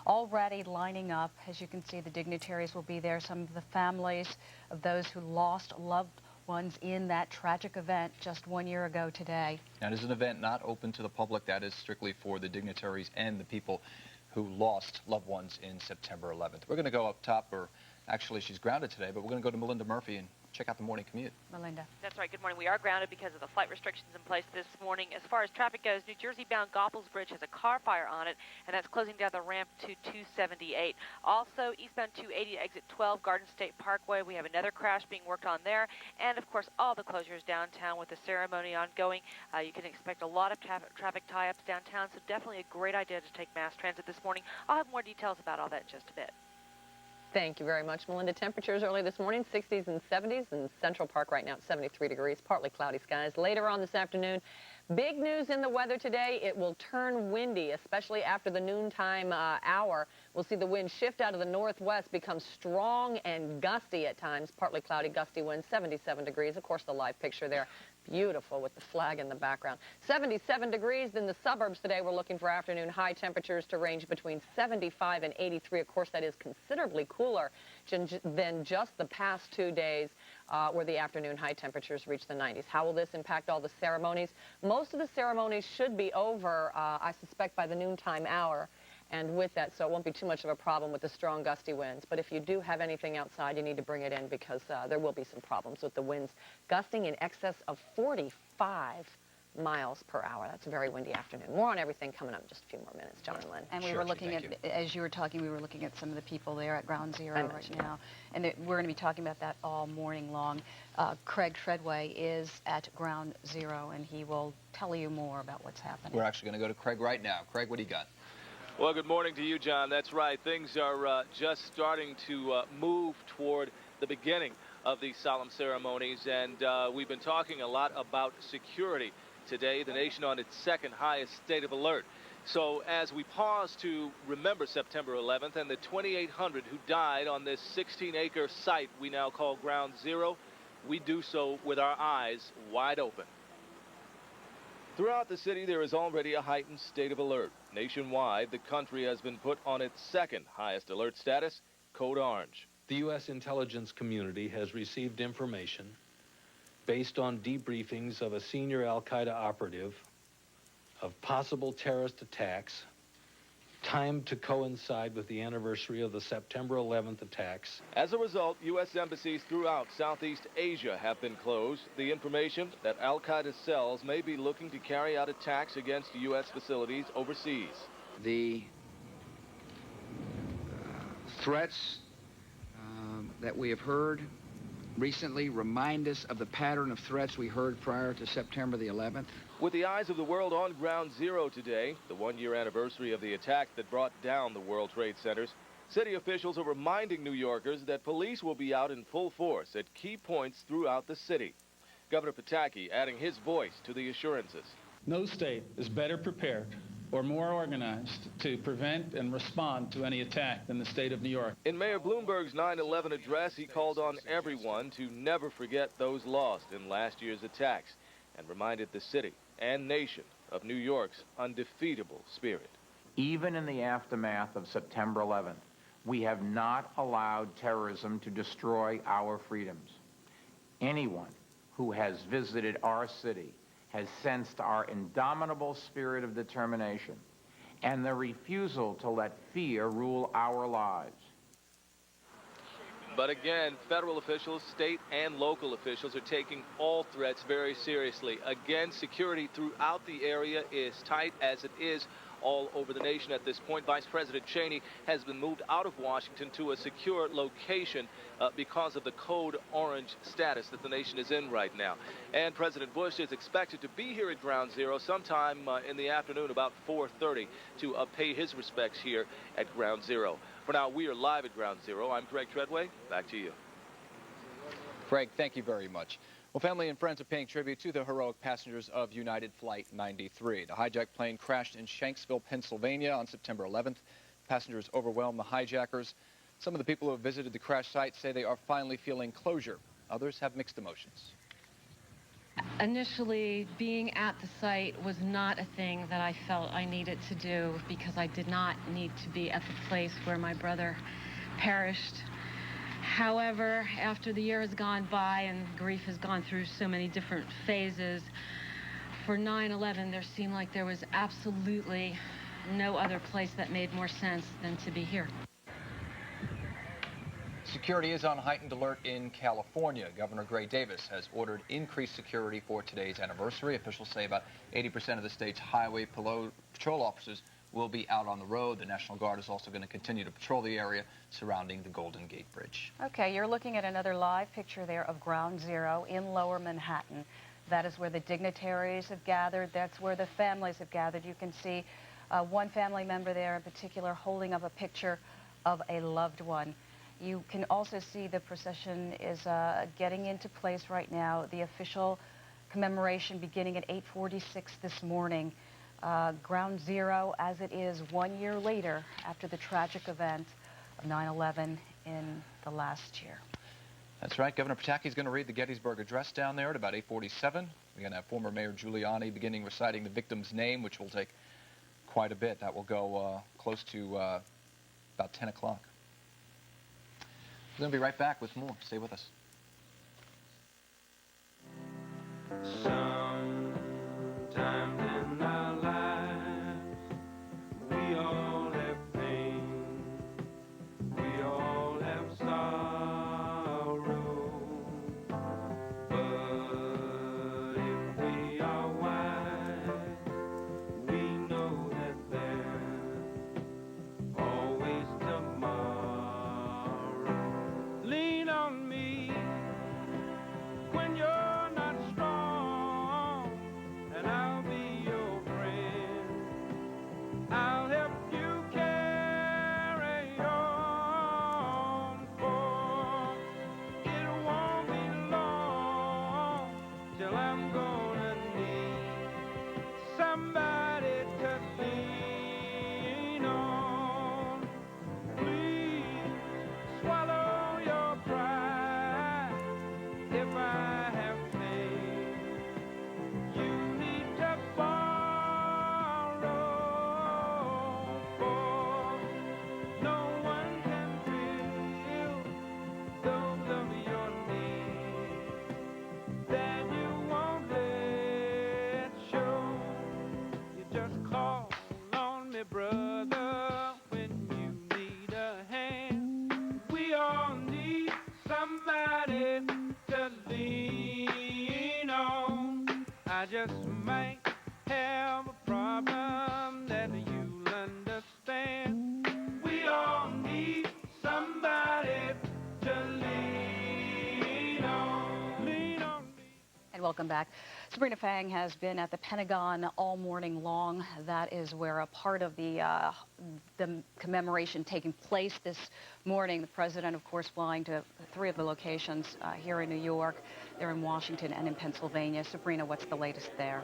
S31: already lining up. As you can see, the dignitaries will be there, some of the families of those who lost loved ones in that tragic event just 1 year ago today.
S30: Now, it is an event not open to the public. That is strictly for the dignitaries and the people who lost loved ones in September 11th. We're going to go up top, or actually she's grounded today, but we're going to go to Melinda Murphy and check out the morning commute.
S31: Melinda.
S18: That's right. Good morning. We are grounded because of the flight restrictions in place this morning. As far as traffic goes, New Jersey-bound Goethals Bridge has a car fire on it, and that's closing down the ramp to 278. Also, eastbound 280 exit 12 Garden State Parkway. We have another crash being worked on there. And, of course, all the closures downtown with the ceremony ongoing. You can expect a lot of traffic tie-ups downtown, so definitely a great idea to take mass transit this morning. I'll have more details about all that in just a bit.
S19: Thank you very much, Melinda. Temperatures early this morning, 60s and 70s, in Central Park right now at 73 degrees, partly cloudy skies. Later on this afternoon, big news in the weather today. It will turn windy, especially after the noontime hour. We'll see the wind shift out of the northwest, become strong and gusty at times. Partly cloudy, gusty winds, 77 degrees. Of course, the live picture there. Beautiful with the flag in the background. 77 degrees in the suburbs today. We're looking for afternoon high temperatures to range between 75 and 83. Of course, that is considerably cooler than just the past 2 days where the afternoon high temperatures reach the 90s. How will this impact all the ceremonies? Most of the ceremonies should be over, I suspect, by the noontime hour. And with that, so it won't be too much of a problem with the strong gusty winds. But if you do have anything outside, you need to bring it in because there will be some problems with the winds gusting in excess of 45 miles per hour. That's a very windy afternoon. More on everything coming up in just a few more minutes. John and Lynn.
S31: And we were looking at, as you were talking, we were looking at some of the people there at Ground Zero right now. And we're going to be talking about that all morning long. Craig Treadway is at Ground Zero, and he will tell you more about what's happening.
S30: We're actually going to go to Craig right now. Craig, what do you got?
S1: Well, good morning to you, John. That's right. Things are just starting to move toward the beginning of these solemn ceremonies, and we've been talking a lot about security. Today, the nation on its second highest state of alert. So as we pause to remember September 11th and the 2,800 who died on this 16-acre site we now call Ground Zero, we do so with our eyes wide open. Throughout the city, there is already a heightened state of alert. Nationwide, the country has been put on its second highest alert status, Code Orange.
S2: The U.S. intelligence community has received information based on debriefings of a senior al-Qaeda operative of possible terrorist attacks timed to coincide with the anniversary of the September 11th attacks.
S1: As a result, U.S. embassies throughout Southeast Asia have been closed. The information that al-Qaeda cells may be looking to carry out attacks against U.S. facilities overseas.
S21: The threats that we have heard recently remind us of the pattern of threats we heard prior to September the 11th.
S1: With the eyes of the world on Ground Zero today, the one-year anniversary of the attack that brought down the World Trade Centers, city officials are reminding New Yorkers that police will be out in full force at key points throughout the city. Governor Pataki adding his voice to the assurances.
S22: No state is better prepared or more organized to prevent and respond to any attack than the state of New York.
S1: In Mayor Bloomberg's 9/11 address, he called on everyone to never forget those lost in last year's attacks and reminded the city and nation of New York's undefeatable spirit.
S5: Even in the aftermath of September 11th, we have not allowed terrorism to destroy our freedoms. Anyone who has visited our city has sensed our indomitable spirit of determination and the refusal to let fear rule our lives.
S1: But again, federal officials, state and local officials are taking all threats very seriously. Again, security throughout the area is tight, as it is all over the nation at this point. Vice President Cheney has been moved out of Washington to a secure location because of the code orange status that the nation is in right now. And President Bush is expected to be here at Ground Zero sometime in the afternoon, about 4:30, to pay his respects here at Ground Zero. For now, we are live at Ground Zero. I'm Craig Treadway. Back to you.
S30: Craig, thank you very much. Well, family and friends are paying tribute to the heroic passengers of United Flight 93. The hijacked plane crashed in Shanksville, Pennsylvania on September 11th. Passengers overwhelmed the hijackers. Some of the people who have visited the crash site say they are finally feeling closure. Others have mixed emotions.
S6: Initially, being at the site was not a thing that I felt I needed to do, because I did not need to be at the place where my brother perished. However, after the year has gone by and grief has gone through so many different phases, for 9/11 there seemed like there was absolutely no other place that made more sense than to be here.
S30: Security is on heightened alert in California. Governor Gray Davis has ordered increased security for today's anniversary. Officials say about 80% of the state's highway patrol officers will be out on the road. The National Guard is also going to continue to patrol the area surrounding the Golden Gate Bridge.
S31: Okay, you're looking at another live picture there of Ground Zero in Lower Manhattan. That is where the dignitaries have gathered. That's where the families have gathered. You can see one family member there in particular holding up a picture of a loved one. You can also see the procession is getting into place right now. The official commemoration beginning at 8:46 this morning. Ground Zero as it is 1 year later after the tragic event of 9/11 in the last year.
S30: That's right. Governor Pataki is going to read the Gettysburg Address down there at about 8:47. We're going to have former Mayor Giuliani beginning reciting the victim's name, which will take quite a bit. That will go close to about 10 o'clock. We're going to be right back with more. Stay with us.
S11: Sometimes in our lives, we all have pain, we all have sorrow, but if we are wise, we know that there's always tomorrow. Lean on me when you're not strong, and I'll be your friend. I'll help you carry on, for it won't be long till I'm gonna need somebody to lean on. Please swallow your pride. If I have faith, you need to borrow, for no one can fill those of your needs that you won't let show. You just call on me, brother, when you need a hand. We all need somebody to lean on. I just might have a problem that you'll understand. We all need somebody to lean on. Lean on.
S31: And welcome back. Sabrina Fang has been at the Pentagon all morning long. That is where a part of the commemoration taking place this morning. The president, of course, flying to 3 of the locations here in New York. They're in Washington and in Pennsylvania. Sabrina, what's the latest there?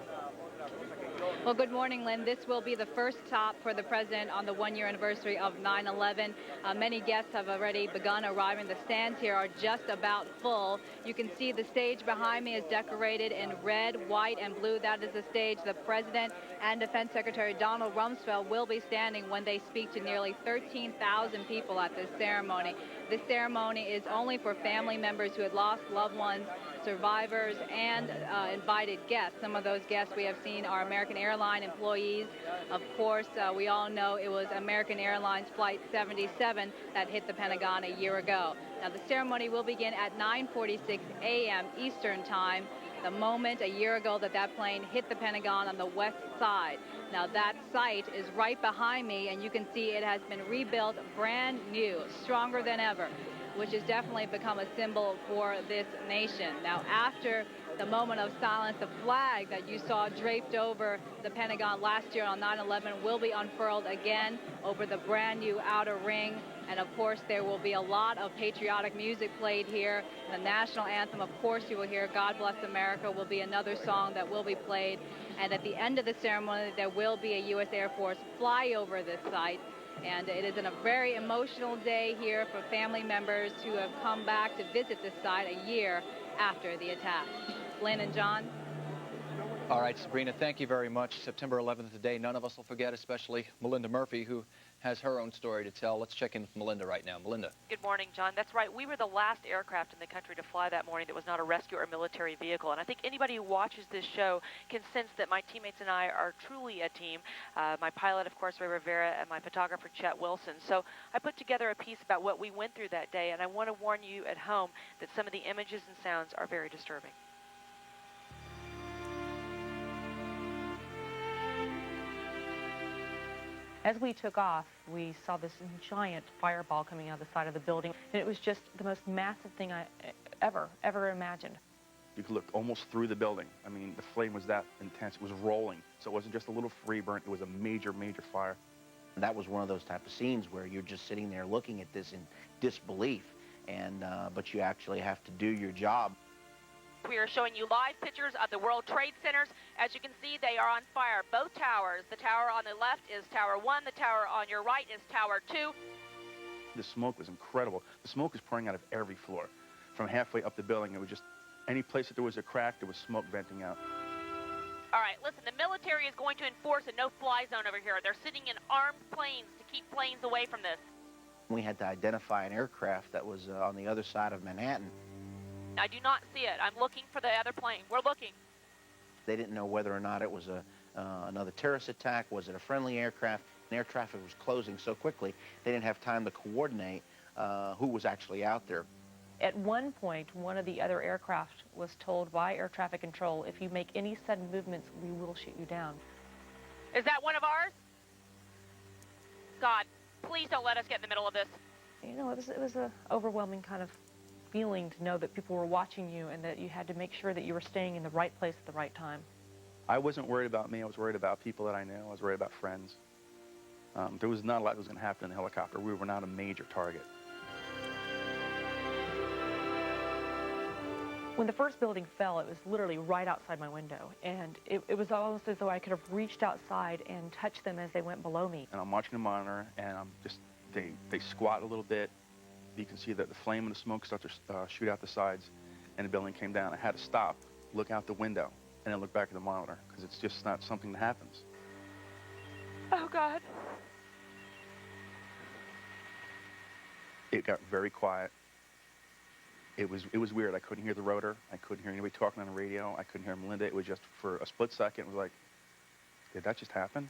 S3: Well, good morning, Lynn. This will be the first stop for the president on the one-year anniversary of 9/11. Many guests have already begun arriving. The stands here are just about full. You can see the stage behind me is decorated in red, white, and blue. That is the stage the president and Defense Secretary Donald Rumsfeld will be standing when they speak to nearly 13,000 people at this ceremony. This ceremony is only for family members who had lost loved ones, survivors, and invited guests. Some of those guests we have seen are American Airlines employees. Of course, we all know it was American Airlines Flight 77 that hit the Pentagon a year ago. Now, the ceremony will begin at 9:46 a.m. Eastern Time, the moment a year ago that that plane hit the Pentagon on the west side. Now, that site is right behind me, and you can see it has been rebuilt brand new, stronger than ever, which has definitely become a symbol for this nation. Now, after the moment of silence, the flag that you saw draped over the Pentagon last year on 9/11 will be unfurled again over the brand new outer ring. And of course, there will be a lot of patriotic music played here. The national anthem, of course, you will hear God Bless America will be another song that will be played. And at the end of the ceremony, there will be a U.S. Air Force flyover this site. And it is a very emotional day here for family members who have come back to visit this site a year after the attack. Lynn and John.
S30: All right, Sabrina, thank you very much. September 11th today, none of us will forget, especially Melinda Murphy, who has her own story to tell. Let's check in with Melinda right now. Melinda.
S18: Good morning, John. That's right. We were the last aircraft in the country to fly that morning that was not a rescue or military vehicle. And I think anybody who watches this show can sense that my teammates and I are truly a team. My pilot, of course, Ray Rivera, and my photographer, Chet Wilson. So I put together a piece about what we went through that day, and I want to warn you at home that some of the images and sounds are very disturbing. As we took off, we saw this giant fireball coming out of the side of the building, and it was just the most massive thing I ever imagined.
S7: You could look almost through the building. I mean, the flame was that intense. It was rolling. So it wasn't just a little free burn. It was a major, major fire.
S8: That was one of those type of scenes where you're just sitting there looking at this in disbelief, and but you actually have to do your job.
S18: We are showing you live pictures of the World Trade Centers. As you can see, they are on fire, both towers. The tower on the left is Tower 1. The tower on your right is Tower 2.
S7: The smoke was incredible. The smoke was pouring out of every floor. From halfway up the building, it was just any place that there was a crack, there was smoke venting out.
S18: All right, listen, the military is going to enforce a no-fly zone over here. They're sitting in armed planes to keep planes away from this.
S8: We had to identify an aircraft that was on the other side of Manhattan.
S18: I do not see it. I'm looking for the other plane. We're looking.
S8: They didn't know whether or not it was another terrorist attack. Was it a friendly aircraft? Air traffic was closing so quickly, they didn't have time to coordinate who was actually out there.
S18: At one point, one of the other aircraft was told by air traffic control, if you make any sudden movements, we will shoot you down. Is that one of ours? God, please don't let us get in the middle of this. You know, it was an overwhelming kind of feeling to know that people were watching you and that you had to make sure that you were staying in the right place at the right time.
S7: I wasn't worried about me. I was worried about people that I knew. I was worried about friends. There was not a lot that was going to happen in the helicopter. We were not a major target.
S18: When the first building fell, it was literally right outside my window, and it was almost as though I could have reached outside and touched them as they went below me.
S7: And I'm watching the monitor, and I'm just, they squat a little bit. You can see that the flame and the smoke start to shoot out the sides, and the building came down. I had to stop, look out the window, and then look back at the monitor, because it's just not something that happens.
S18: Oh, God.
S7: It got very quiet. It was weird. I couldn't hear the rotor. I couldn't hear anybody talking on the radio. I couldn't hear Melinda. It was just, for a split second, it was like, did that just happen?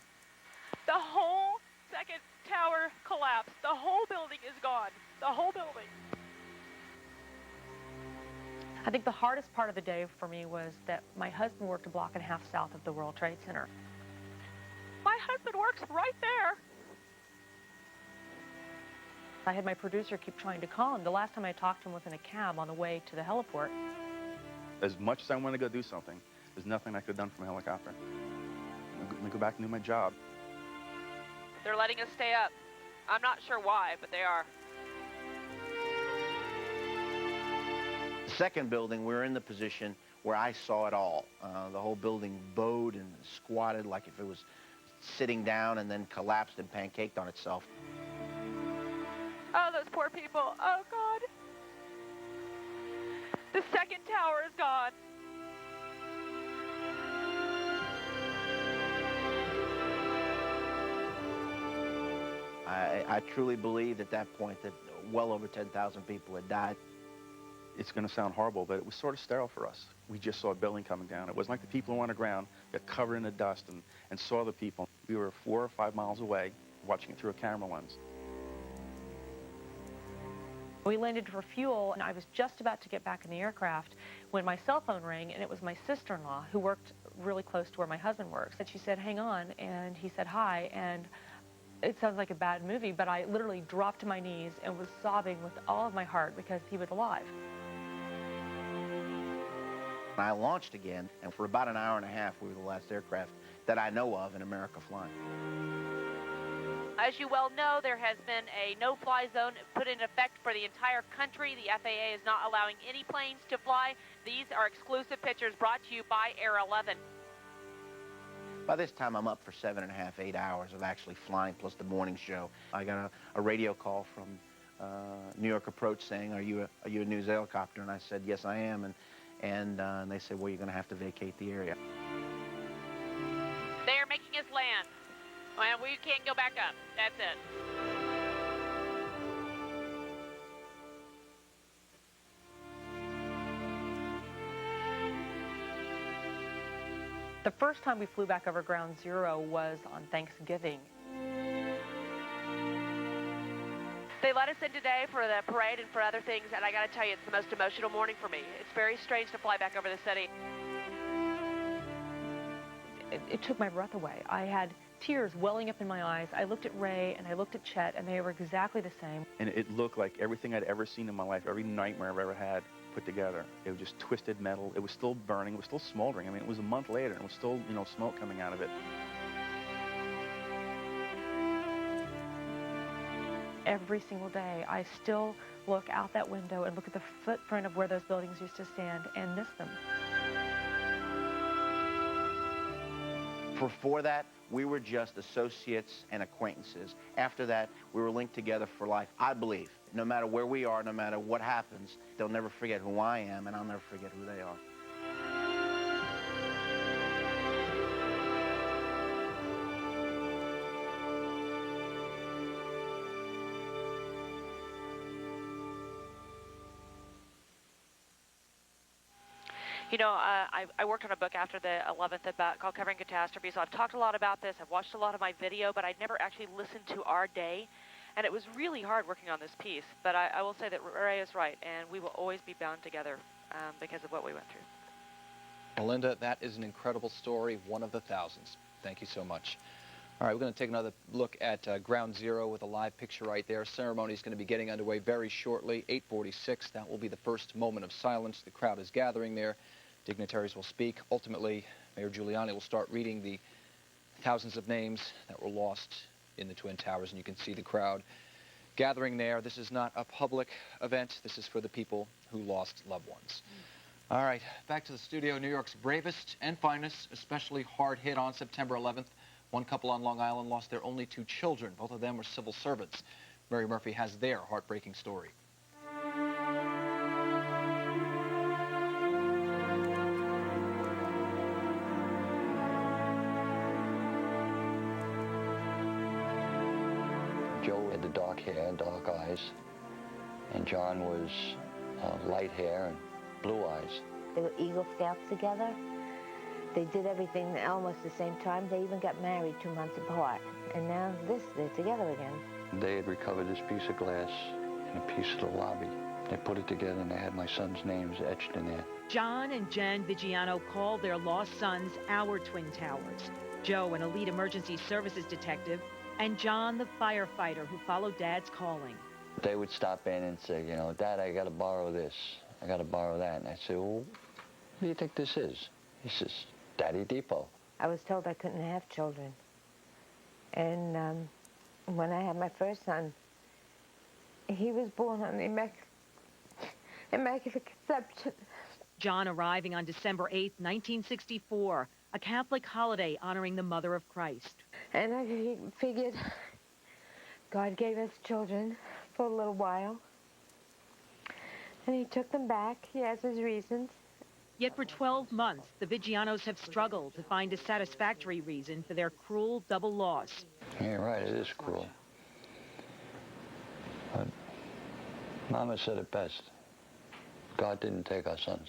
S18: The whole second tower collapsed. The whole building is gone. The whole building. I think the hardest part of the day for me was that my husband worked a block and a half south of the World Trade Center. My husband works right there. I had my producer keep trying to call him. The last time I talked to him was in a cab on the way to the heliport.
S7: As much as I wanted to go do something, there's nothing I could have done from a helicopter. Let me go back and do my job.
S18: They're letting us stay up. I'm not sure why, but they are.
S8: The second building, we're in the position where I saw it all. The whole building bowed and squatted like if it was sitting down and then collapsed and pancaked on itself.
S18: Oh, those poor people. Oh, God. The second tower is gone.
S8: I truly believed at that point that well over 10,000 people had died.
S7: It's going to sound horrible, but it was sort of sterile for us. We just saw a building coming down. It wasn't like the people who were on the ground got covered in the dust and saw the people. We were 4 or 5 miles away watching it through a camera lens.
S6: We landed for fuel, and I was just about to get back in the aircraft when my cell phone rang, and it was my sister-in-law who worked really close to where my husband works. And she said, "Hang on," and he said, "Hi," and it sounds like a bad movie, but I literally dropped to my knees and was sobbing with all of my heart because he was alive.
S8: I launched again, and for about an hour and a half, we were the last aircraft that I know of in America flying.
S18: As you well know, there has been a no-fly zone put in effect for the entire country. The FAA is not allowing any planes to fly. These are exclusive pictures brought to you by Air 11.
S8: By this time, I'm up for 7.5, 8 hours of actually flying, plus the morning show. I got a radio call from New York Approach saying, are you a news helicopter? And I said, yes, I am. And they said, well, you're going to have to vacate the area.
S18: They are making us land. Well, we can't go back up. That's it.
S6: The first time we flew back over Ground Zero was on Thanksgiving.
S18: They let us in today for the parade and for other things, and I got to tell you, it's the most emotional morning for me. It's very strange to fly back over the city.
S6: It took my breath away. I had tears welling up in my eyes. I looked at Ray and I looked at Chet, and they were exactly the same.
S7: And it looked like everything I'd ever seen in my life, every nightmare I've ever had put together. It was just twisted metal. It was still burning. It was still smoldering. I mean, it was a month later, and it was still, you know, smoke coming out of it.
S6: Every single day, I still look out that window and look at the footprint of where those buildings used to stand and miss them.
S8: Before that, we were just associates and acquaintances. After that, we were linked together for life. I believe, no matter where we are, no matter what happens, they'll never forget who I am, and I'll never forget who they are.
S18: You know, I worked on a book after the 11th about called Covering Catastrophe, so I've talked a lot about this. I've watched a lot of my video, but I'd never actually listened to our day, and it was really hard working on this piece. But I will say that Ray is right, and we will always be bound together because of what we went through.
S30: Melinda, that is an incredible story, one of the thousands. Thank you so much. All right, we're going to take another look at Ground Zero with a live picture right there. Ceremony is going to be getting underway very shortly, 8:46. That will be the first moment of silence. The crowd is gathering there. Dignitaries will speak. Ultimately, Mayor Giuliani will start reading the thousands of names that were lost in the Twin Towers, and you can see the crowd gathering there. This is not a public event. This is for the people who lost loved ones. All right, back to the studio. New York's bravest and finest, especially hard hit on September 11th. One couple on Long Island lost their only 2 children. Both of them were civil servants. Mary Murphy has their heartbreaking story.
S4: Joe had the dark hair and dark eyes, and John was light hair and blue eyes.
S12: They were Eagle Scouts together. They did everything almost the same time. They even got married 2 months apart. And now they're together again.
S4: They had recovered this piece of glass and a piece of the lobby. They put it together and they had my son's names etched in there.
S13: John and Jen Vigiano called their lost sons our Twin Towers. Joe, an elite emergency services detective, and John, the firefighter who followed Dad's calling.
S4: They would stop in and say, you know, Dad, I got to borrow this. I got to borrow that. And I say, well, what do you think this is? He says, Daddy Depot.
S12: I was told I couldn't have children. And when I had my first son, he was born on the Immaculate Conception.
S13: John arriving on December 8, 1964, a Catholic holiday honoring the Mother of Christ.
S12: And I figured God gave us children for a little while. And he took them back. He has his reasons.
S13: Yet for 12 months, the Vigianos have struggled to find a satisfactory reason for their cruel double loss.
S4: Yeah, right, it is cruel. But Mama said it best. God didn't take our sons.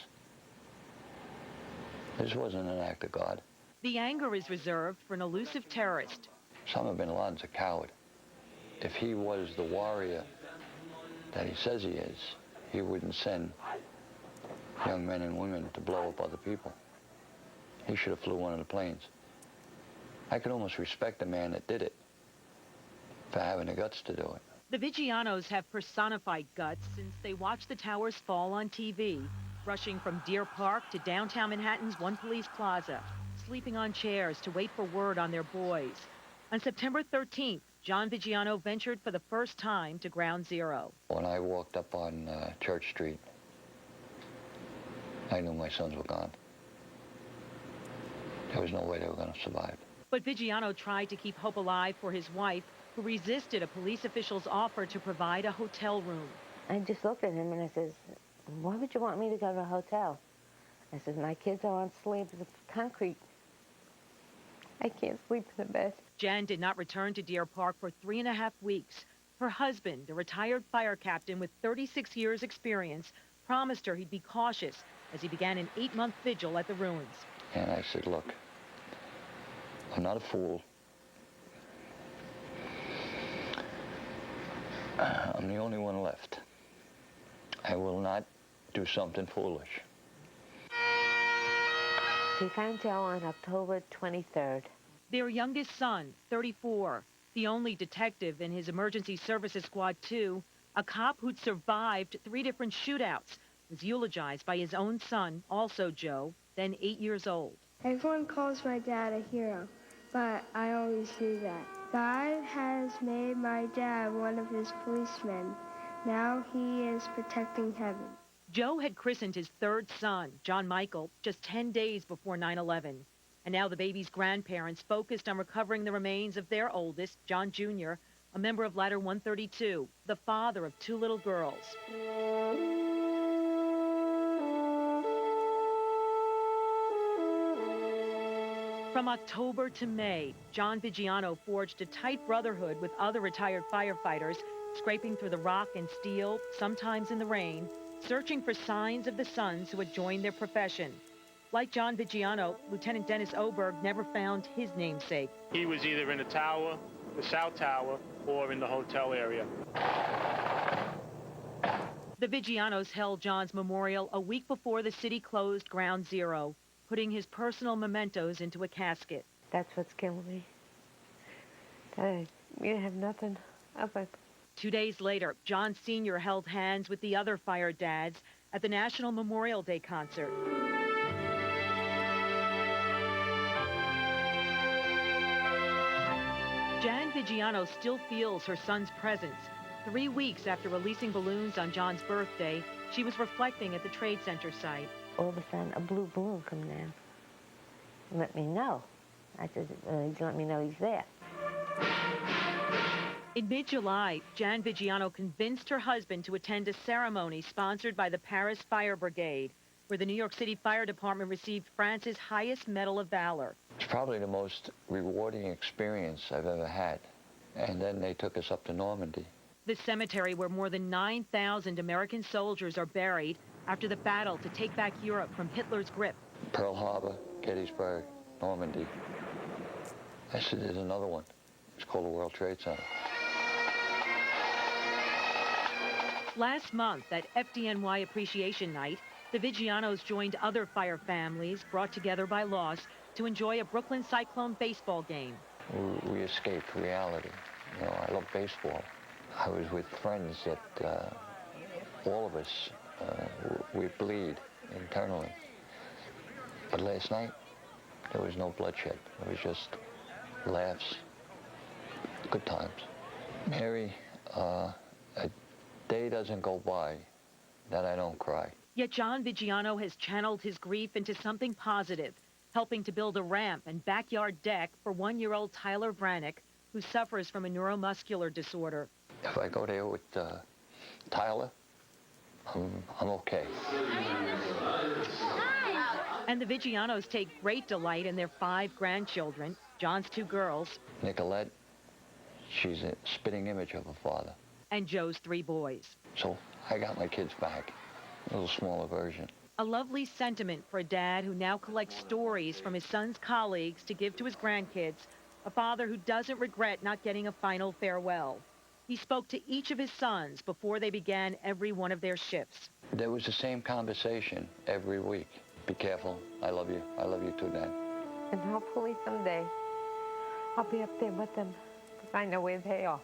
S4: This wasn't an act of God.
S13: The anger is reserved for an elusive terrorist.
S4: Osama bin Laden's a coward. If he was the warrior that he says he is, he wouldn't send young men and women to blow up other people. He should have flew one of the planes. I could almost respect the man that did it for having the guts to do it.
S13: The Vigianos have personified guts since they watched the towers fall on TV, rushing from Deer Park to downtown Manhattan's One Police Plaza, sleeping on chairs to wait for word on their boys. On September 13th, John Vigiano ventured for the first time to Ground Zero.
S4: When I walked up on Church Street, I knew my sons were gone. There was no way they were going to survive.
S13: But Vigiano tried to keep hope alive for his wife, who resisted a police official's offer to provide a hotel room.
S12: I just looked at him and I says, why would you want me to go to a hotel? I said, my kids are on slabs of concrete. I can't sleep in the bed.
S13: Jan did not return to Deer Park for 3.5 weeks. Her husband, a retired fire captain with 36 years experience, promised her he'd be cautious as he began an 8-month vigil at the ruins.
S4: And I said, look, I'm not a fool. I'm the only one left. I will not do something foolish.
S12: He found Joe on October 23rd.
S13: Their youngest son, 34, the only detective in his Emergency Services Squad 2, a cop who'd survived 3 different shootouts, was eulogized by his own son, also Joe, then 8 years old.
S9: Everyone calls my dad a hero, but I always do that. God has made my dad one of his policemen. Now he is protecting heaven.
S13: Joe had christened his 3rd son, John Michael, just 10 days before 9/11. And now the baby's grandparents focused on recovering the remains of their oldest, John Jr., a member of Ladder 132, the father of 2 little girls. From October to May, John Vigiano forged a tight brotherhood with other retired firefighters, scraping through the rock and steel, sometimes in the rain, searching for signs of the sons who had joined their profession. Like John Vigiano, Lieutenant Dennis Oberg never found his namesake.
S14: He was either in the tower, the South Tower, or in the hotel area.
S13: The Vigianos held John's memorial a week before the city closed Ground Zero, putting his personal mementos into a casket.
S12: That's what's killing me. You have nothing of it.
S13: 2 days later, John Sr. held hands with the other fire dads at the National Memorial Day concert. Jan Vigiano still feels her son's presence. 3 weeks after releasing balloons on John's birthday, she was reflecting at the Trade Center site.
S12: All of a sudden, a blue balloon come down. Let me know. I said, he's let me know he's there.
S13: In mid-July, Jan Vigiano convinced her husband to attend a ceremony sponsored by the Paris Fire Brigade, where the New York City Fire Department received France's highest Medal of Valor.
S4: It's probably the most rewarding experience I've ever had. And then they took us up to Normandy.
S13: The cemetery where more than 9,000 American soldiers are buried after the battle to take back Europe from Hitler's grip.
S4: Pearl Harbor, Gettysburg, Normandy. I said, there's another one. It's called the World Trade Center.
S13: Last month, at FDNY Appreciation Night, the Vigianos joined other fire families brought together by loss to enjoy a Brooklyn Cyclone baseball game.
S4: We escaped reality. You know, I love baseball. I was with friends that all of us, we bleed internally. But last night, there was no bloodshed. It was just laughs, good times. Mary, a day doesn't go by that I don't cry.
S13: Yet John Vigiano has channeled his grief into something positive, helping to build a ramp and backyard deck for 1-year-old Tyler Vranick, who suffers from a neuromuscular disorder.
S4: If I go there with Tyler, I'm okay.
S13: And the Vigianos take great delight in their 5 grandchildren, John's 2 girls,
S4: Nicolette, she's a spitting image of her father.
S13: and Joe's 3 boys.
S4: So I got my kids back, a little smaller version.
S13: A lovely sentiment for a dad who now collects stories from his son's colleagues to give to his grandkids, a father who doesn't regret not getting a final farewell. He spoke to each of his sons before they began every one of their shifts.
S4: There was the same conversation every week. Be careful. I love you. I love you too, Dad.
S12: And hopefully someday I'll be up there with them because I know where they are.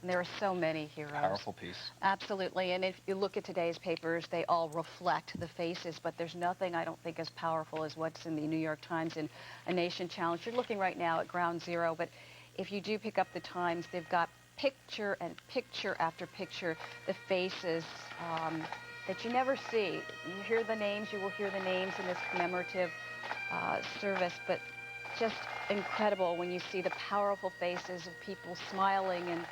S31: There are so many heroes.
S30: Powerful piece.
S31: Absolutely, and if you look at today's papers, they all reflect the faces, but there's nothing I don't think as powerful as what's in the New York Times and A Nation Challenge. You're looking right now at Ground Zero, but if you do pick up the Times, they've got picture and picture after picture, the faces that you never see. You hear the names, you will hear the names in this commemorative service, but just incredible when you see the powerful faces of people smiling and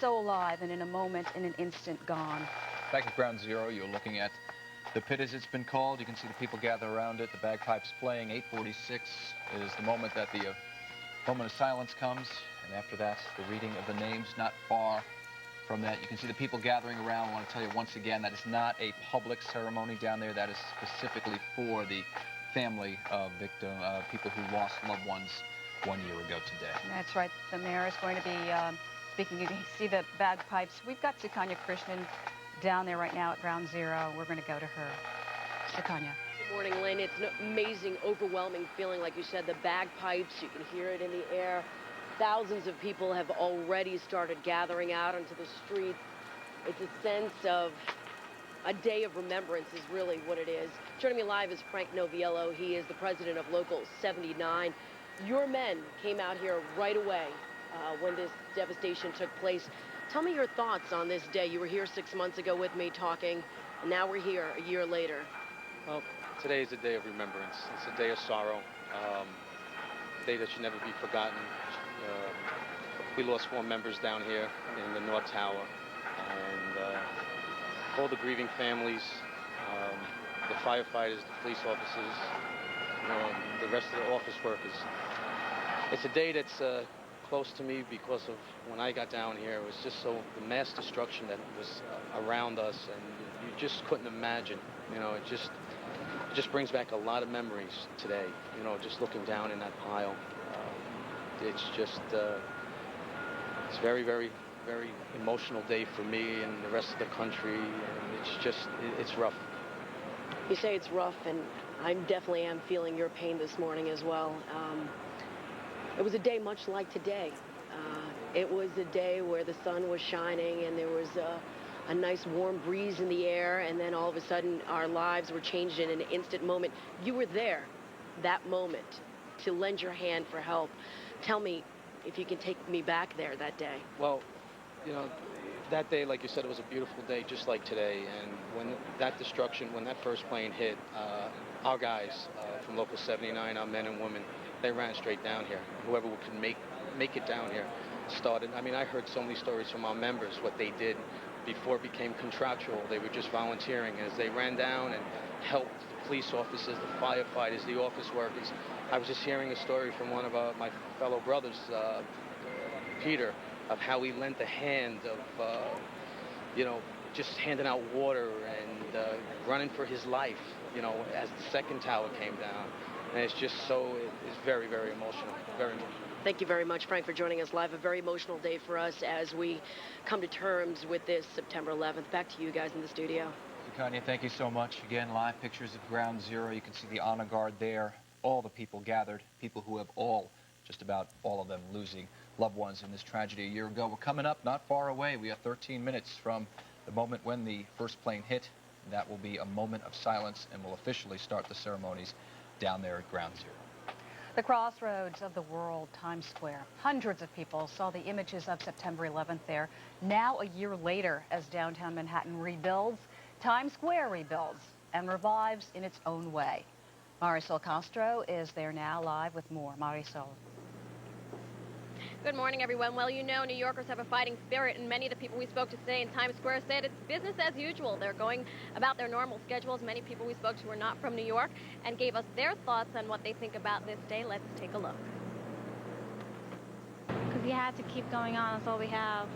S31: so alive, and in a moment, in an instant, gone.
S30: Back at Ground Zero, you're looking at the pit as it's been called. You can see the people gather around it, the bagpipes playing. 8:46 is the moment that the moment of silence comes, and after that, the reading of the names. Not far from that, you can see the people gathering around. I want to tell you once again, that is not a public ceremony down there. That is specifically for the family of people who lost loved ones 1 year ago today.
S31: That's right. The mayor is going to be speaking. You can see the bagpipes. We've got Sukanya Krishnan down there right now at Ground Zero. We're going to go to her. Sukanya.
S10: Good morning, Lynn. It's an amazing, overwhelming feeling. Like you said, the bagpipes, you can hear it in the air. Thousands of people have already started gathering out onto the streets. It's a sense of a day of remembrance is really what it is. Joining me live is Frank Noviello. He is the president of Local 79. Your men came out here right away when this devastation took place. Tell me your thoughts on this day. You were here 6 months ago with me talking, and now we're here a year later.
S15: Well, today is a day of remembrance. It's a day of sorrow, a day that should never be forgotten. We lost 4 members down here in the North Tower, and all the grieving families, the firefighters, the police officers, the rest of the office workers. It's a day that's close to me because of when I got down here. It was just so the mass destruction that was around us, and you just couldn't imagine. It just brings back a lot of memories today. Just looking down in that pile. It's just it's very, very, very emotional day for me and the rest of the country, and it's rough.
S10: You say it's rough, and I definitely am feeling your pain this morning as well. It was a day much like today. It was a day where the sun was shining and there was a nice warm breeze in the air, and then all of a sudden our lives were changed in an instant moment. You were there, that moment, to lend your hand for help. Tell me if you can take me back there that day.
S15: Well, that day, like you said, it was a beautiful day, just like today. And when that destruction, when that first plane hit, our guys from Local 79, our men and women, they ran straight down here. Whoever could make it down here started. I mean, I heard so many stories from our members, what they did before it became contractual. They were just volunteering as they ran down and helped the police officers, the firefighters, the office workers. I was just hearing a story from one of my fellow brothers, Peter, of how he lent a hand of, just handing out water and running for his life, as the second tower came down. And it's very, very emotional, very emotional.
S10: Thank you very much, Frank, for joining us live. A very emotional day for us as we come to terms with this September 11th. Back to you guys in the studio.
S30: Kanye, thank you so much. Again, live pictures of Ground Zero. You can see the honor guard there. All the people gathered, people who have just about all of them losing loved ones in this tragedy a year ago. We're coming up not far away. We have 13 minutes from the moment when the first plane hit. That will be a moment of silence, and we'll officially start the ceremonies down there at Ground Zero.
S31: The crossroads of the world, Times Square. Hundreds of people saw the images of September 11th there. Now, a year later, as downtown Manhattan rebuilds, Times Square rebuilds and revives in its own way. Marisol Castro is there now live with more. Marisol.
S16: Good morning, everyone. Well, you know, New Yorkers have a fighting spirit, and many of the people we spoke to today in Times Square said it's business as usual. They're going about their normal schedules. Many people we spoke to were not from New York and gave us their thoughts on what they think about this day. Let's take a look.
S17: Because you have to keep going on. That's all we have.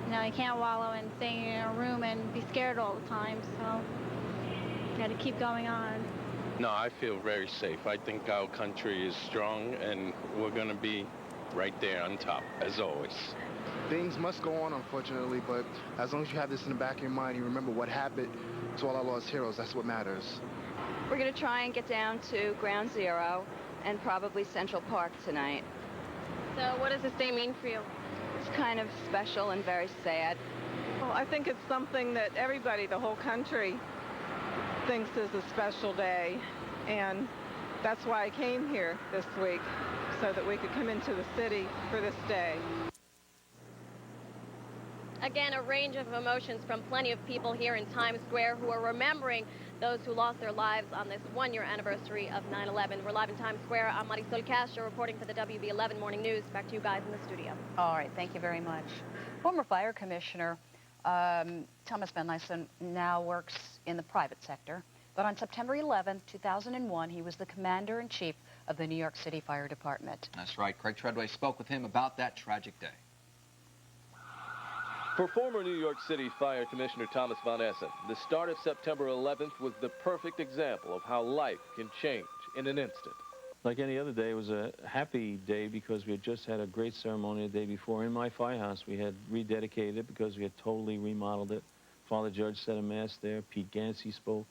S17: You know, you can't wallow in staying in a room and be scared all the time, so you got to keep going on.
S19: No, I feel very safe. I think our country is strong, and we're going to be right there on top, as always.
S20: Things must go on, unfortunately, but as long as you have this in the back of your mind, you remember what happened to all our lost heroes. That's what matters.
S23: We're going to try and get down to Ground Zero and probably Central Park tonight.
S16: So what does this day mean for you?
S23: It's kind of special and very sad.
S24: Well, I think it's something that everybody, the whole country, thinks is a special day, and that's why I came here this week, so that we could come into the city for this day.
S16: Again, a range of emotions from plenty of people here in Times Square who are remembering those who lost their lives on this one-year anniversary of 9/11. We're live in Times Square. I'm Marisol Castro reporting for the WB11 Morning News. Back to you guys in the studio.
S31: All right, thank you very much. Former Fire Commissioner Thomas Van Nyssen now works in the private sector, but on September 11, 2001, he was the commander-in-chief of the New York City Fire Department.
S30: That's right. Craig Treadway spoke with him about that tragic day.
S1: For former New York City Fire Commissioner Thomas Van Nyssen, the start of September 11th was the perfect example of how life can change in an instant.
S25: Like any other day, it was a happy day because we had just had a great ceremony the day before in my firehouse. We had rededicated it because we had totally remodeled it. Father Judge said a mass there. Pete Gansey spoke.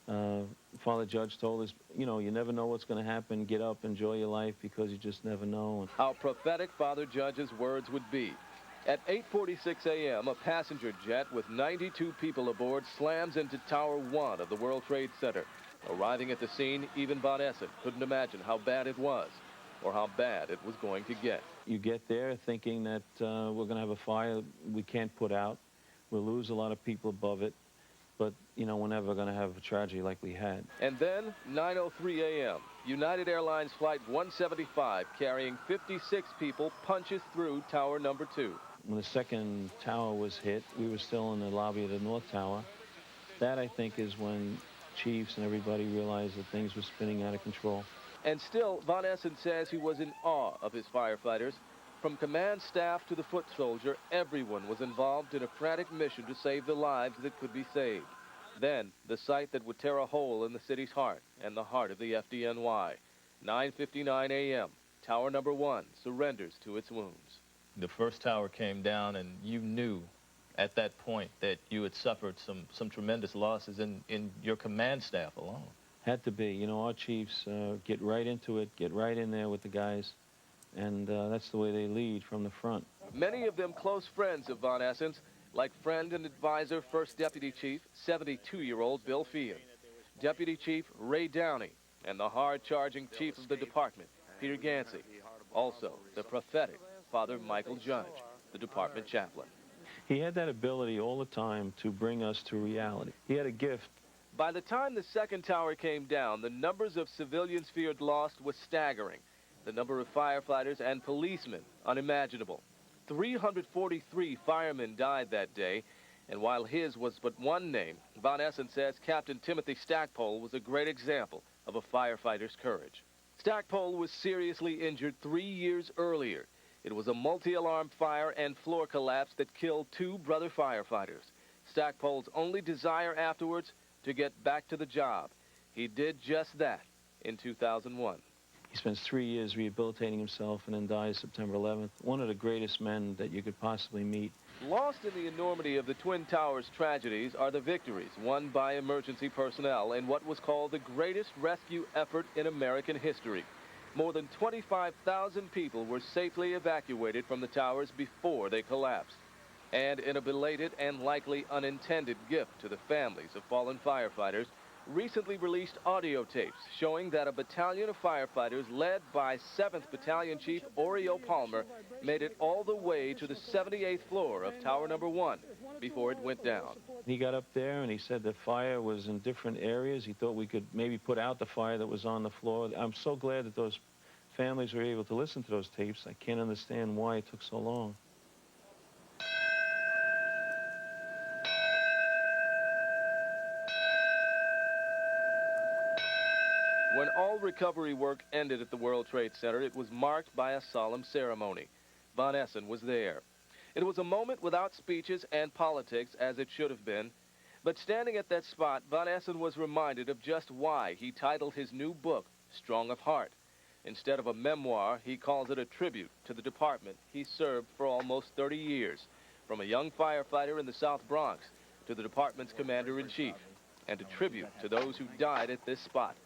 S25: Father Judge told us, you know, you never know what's going to happen. Get up, enjoy your life, because you just never know.
S1: How prophetic Father Judge's words would be. At 8:46 a.m., a passenger jet with 92 people aboard slams into Tower 1 of the World Trade Center. Arriving at the scene, even Van Nyssen couldn't imagine how bad it was or how bad it was going to get.
S25: You get there thinking that we're going to have a fire we can't put out. We'll lose a lot of people above it. But, you know, we're never going to have a tragedy like we had.
S1: And then, 9:03 a.m., United Airlines Flight 175, carrying 56 people, punches through Tower number 2.
S25: When the second tower was hit, we were still in the lobby of the North Tower. That, I think, is when chiefs and everybody realized that things were spinning out of control.
S1: And still, Van Nyssen says he was in awe of his firefighters. From command staff to the foot soldier, everyone was involved in a frantic mission to save the lives that could be saved. Then, the sight that would tear a hole in the city's heart and the heart of the FDNY. 9:59 a.m., Tower number 1 surrenders to its wounds.
S26: The first tower came down, and you knew at that point that you had suffered some tremendous losses in your command staff alone.
S25: Had to be. You know, our chiefs get right into it, get right in there with the guys. And that's the way they lead from the front.
S1: Many of them close friends of Van Nyssen's, like friend and advisor, First Deputy Chief, 72-year-old Bill Field, Deputy Chief Ray Downey, and the hard-charging chief of the department, Peter Gansey. Also, the prophetic Father Michael Judge, the department chaplain.
S25: He had that ability all the time to bring us to reality. He had a gift.
S1: By the time the second tower came down, the numbers of civilians feared lost was staggering. The number of firefighters and policemen, unimaginable. 343 firemen died that day, and while his was but one name, Van Nyssen says Captain Timothy Stackpole was a great example of a firefighter's courage. Stackpole was seriously injured 3 years earlier. It was a multi-alarm fire and floor collapse that killed 2 brother firefighters. Stackpole's only desire afterwards, to get back to the job. He did just that in 2001.
S25: He spends 3 years rehabilitating himself and then dies September 11th. One of the greatest men that you could possibly meet.
S1: Lost in the enormity of the Twin Towers tragedies are the victories won by emergency personnel in what was called the greatest rescue effort in American history. More than 25,000 people were safely evacuated from the towers before they collapsed. And in a belated and likely unintended gift to the families of fallen firefighters, recently released audio tapes showing that a battalion of firefighters led by 7th Battalion Chief Oriel Palmer made it all the way to the 78th floor of Tower Number 1 before it went down.
S25: He got up there and he said the fire was in different areas. He thought we could maybe put out the fire that was on the floor. I'm so glad that those families were able to listen to those tapes. I can't understand why it took so long.
S1: When all recovery work ended at the World Trade Center, it was marked by a solemn ceremony. Von Essen was there. It was a moment without speeches and politics, as it should have been. But standing at that spot, Von Essen was reminded of just why he titled his new book, Strong of Heart. Instead of a memoir, he calls it a tribute to the department he served for almost 30 years, from a young firefighter in the South Bronx to the department's commander-in-chief, and a tribute to those who died at this spot.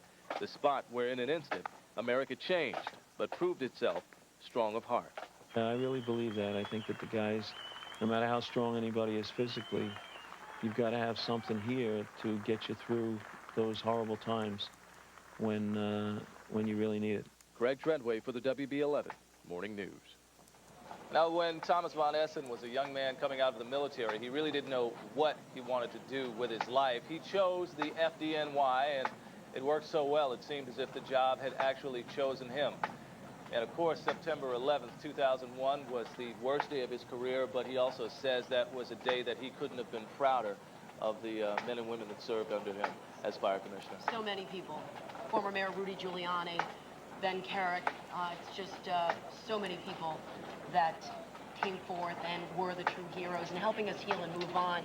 S1: The spot where in an instant, America changed, but proved itself strong of heart.
S25: I really believe that. I think that the guys, no matter how strong anybody is physically, you've got to have something here to get you through those horrible times when you really need it.
S1: Greg Treadway for the WB11 Morning News. Now, when Thomas Von Essen was a young man coming out of the military, he really didn't know what he wanted to do with his life. He chose the FDNY, and it worked so well, it seemed as if the job had actually chosen him. And of course, September 11th, 2001 was the worst day of his career, but he also says that was a day that he couldn't have been prouder of the men and women that served under him as fire commissioner.
S10: So many people. Former Mayor Rudy Giuliani, Ben Carrick, it's just so many people that came forth and were the true heroes in helping us heal and move on.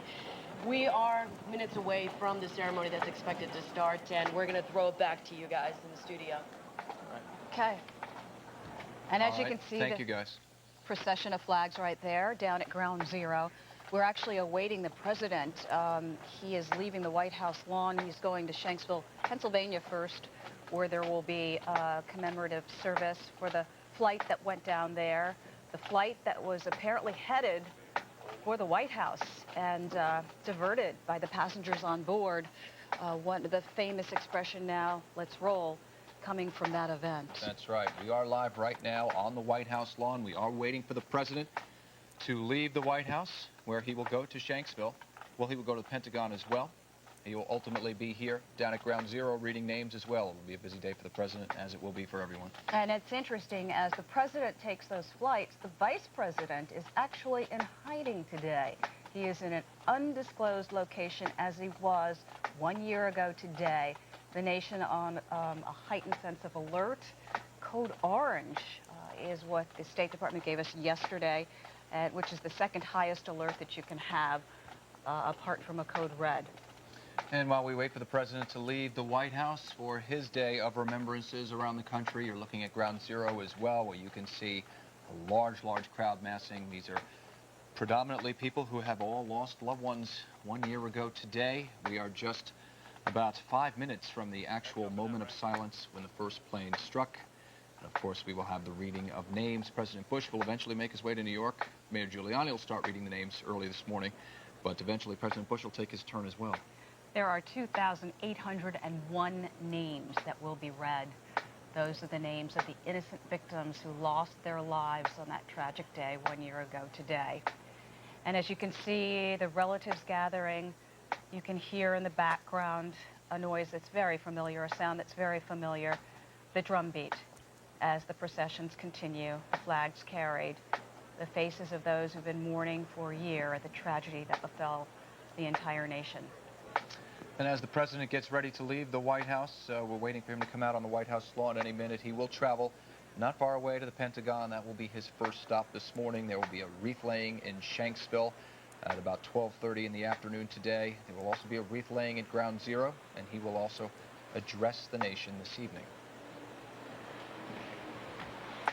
S10: We are minutes away from the ceremony that's expected to start, and we're going to throw it back to you guys in the studio.
S31: Okay. And as you can see,
S30: thank you guys.
S31: Procession of flags right there down at Ground Zero. We're actually awaiting the president. He is leaving the White House lawn. He's going to Shanksville, Pennsylvania first, where there will be a commemorative service for the flight that went down there. The flight that was apparently headed for the White House and diverted by the passengers on board. One of the famous expression now, let's roll, coming from that event.
S30: That's right. We are live right now on the White House lawn. We are waiting for the president to leave the White House, where he will go to Shanksville. Well, he will go to the Pentagon as well. He will ultimately be here down at Ground Zero reading names as well. It will be a busy day for the president, as it will be for everyone.
S31: And it's interesting, as the president takes those flights, the vice president is actually in hiding today. He is in an undisclosed location, as he was 1 year ago today. The nation on a heightened sense of alert. Code Orange is what the State Department gave us yesterday, which is the second highest alert that you can have, apart from a Code Red.
S30: And while we wait for the president to leave the White House for his day of remembrances around the country, you're looking at Ground Zero as well, where you can see a large crowd massing. These are predominantly people who have all lost loved ones 1 year ago today. We are just about 5 minutes from the actual moment of silence when the first plane struck. And of course, we will have the reading of names. President Bush will eventually make his way to New York. Mayor Giuliani will start reading the names early this morning, but eventually President Bush will take his turn as well.
S31: There are 2,801 names that will be read. Those are the names of the innocent victims who lost their lives on that tragic day 1 year ago today. And as you can see, the relatives gathering, you can hear in the background a noise that's very familiar, a sound that's very familiar, the drum beat as the processions continue, the flags carried, the faces of those who've been mourning for a year at the tragedy that befell the entire nation.
S30: And as the president gets ready to leave the White House, we're waiting for him to come out on the White House lawn any minute. He will travel not far away to the Pentagon. That will be his first stop this morning. There will be a wreath laying in Shanksville at about 12:30 in the afternoon today. There will also be a wreath laying at Ground Zero, and he will also address the nation this evening.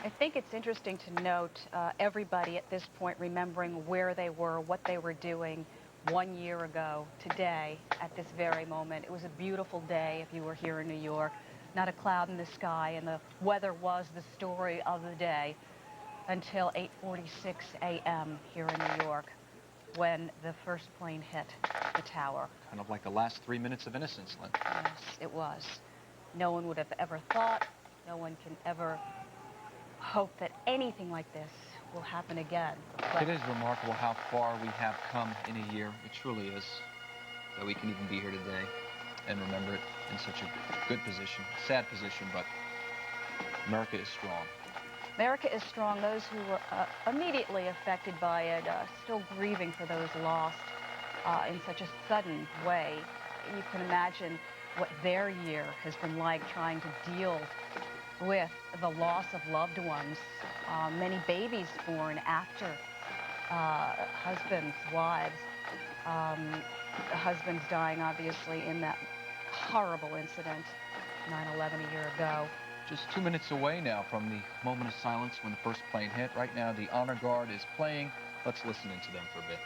S31: I think it's interesting to note everybody at this point remembering where they were, what they were doing 1 year ago today at this very moment. It was a beautiful day if you were here in New York. Not a cloud in the sky, and the weather was the story of the day until 8:46 a.m. here in New York when the first plane hit the tower.
S30: Kind of like the last 3 minutes of innocence, Lynn.
S31: Yes, it was. No one would have ever thought, no one can ever hope that anything like this will happen again. But
S30: it is remarkable how far we have come in a year. It truly is. That we can even be here today and remember it in such a good position, sad position, but America is strong.
S31: America is strong. Those who were immediately affected by it, still grieving for those lost in such a sudden way. You can imagine what their year has been like, trying to deal with the loss of loved ones. Many babies born after husbands, wives, husbands dying, obviously, in that horrible incident, 9/11 a year ago.
S30: Just 2 minutes away now from the moment of silence when the first plane hit. Right now, the Honor Guard is playing. Let's listen into them for a bit.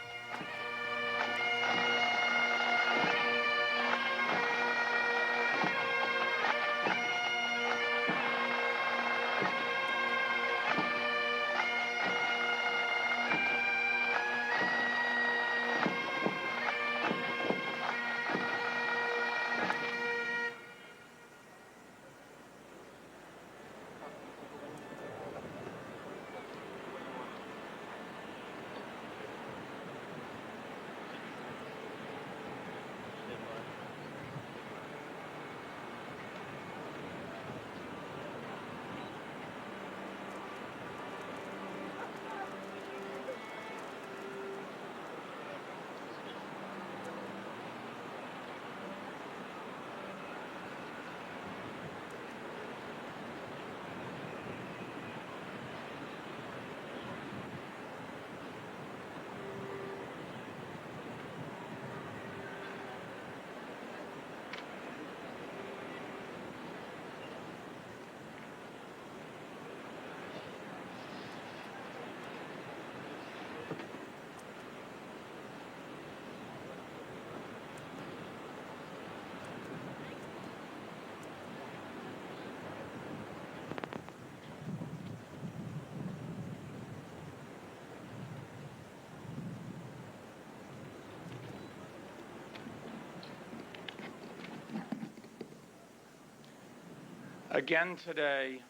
S2: Again today,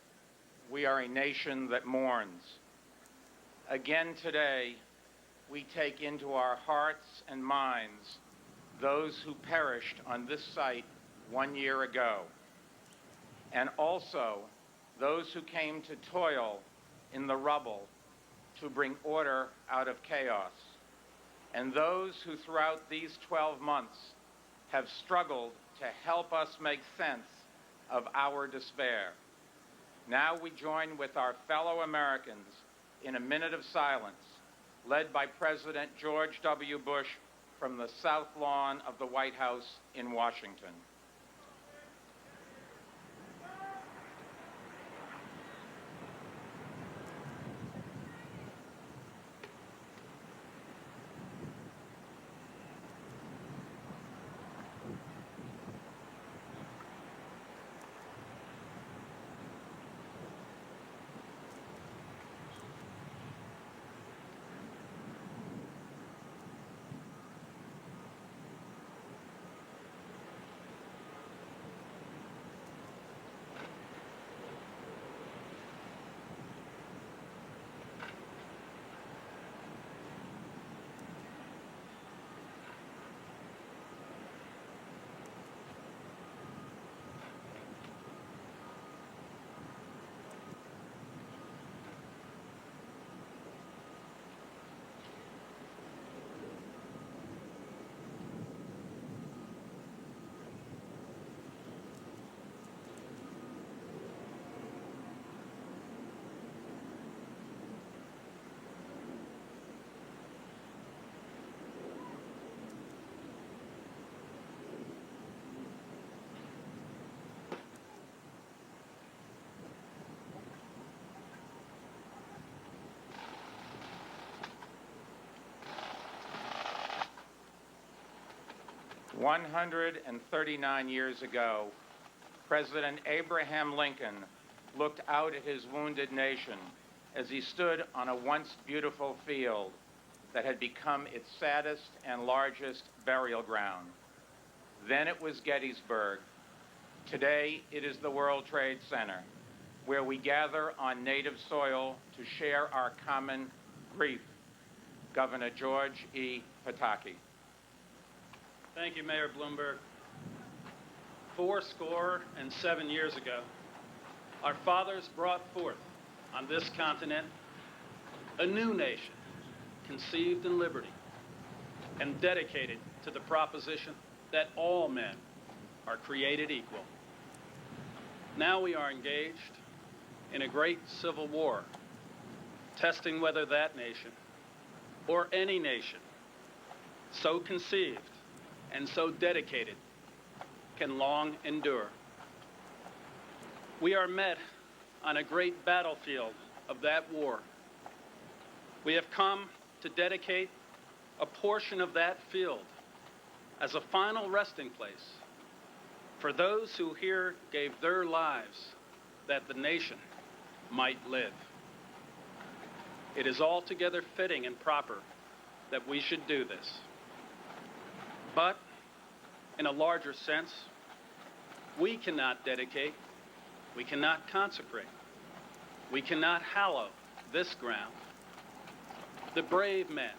S2: we are a nation that mourns. Again today, we take into our hearts and minds those who perished on this site 1 year ago, and also those who came to toil in the rubble to bring order out of chaos, and those who throughout these 12 months have struggled to help us make sense of our despair. Now we join with our fellow Americans in a minute of silence, led by President George W. Bush from the South Lawn of the White House in Washington. "139 years ago, President Abraham Lincoln looked out at his wounded nation as he stood on a once beautiful field that had become its saddest and largest burial ground. Then it was Gettysburg. Today it is the World Trade Center, where we gather on native soil to share our common grief. Governor George E. Pataki.
S3: Thank you, Mayor Bloomberg. 407 years ago, our fathers brought forth on this continent a new nation conceived in liberty and dedicated to the proposition that all men are created equal. Now we are engaged in a great civil war, testing whether that nation, or any nation, so conceived and so dedicated, can long endure. We are met on a great battlefield of that war. We have come to dedicate a portion of that field as a final resting place for those who here gave their lives that the nation might live. It is altogether fitting and proper that we should do this. But in a larger sense, we cannot dedicate, we cannot consecrate, we cannot hallow this ground. The brave men,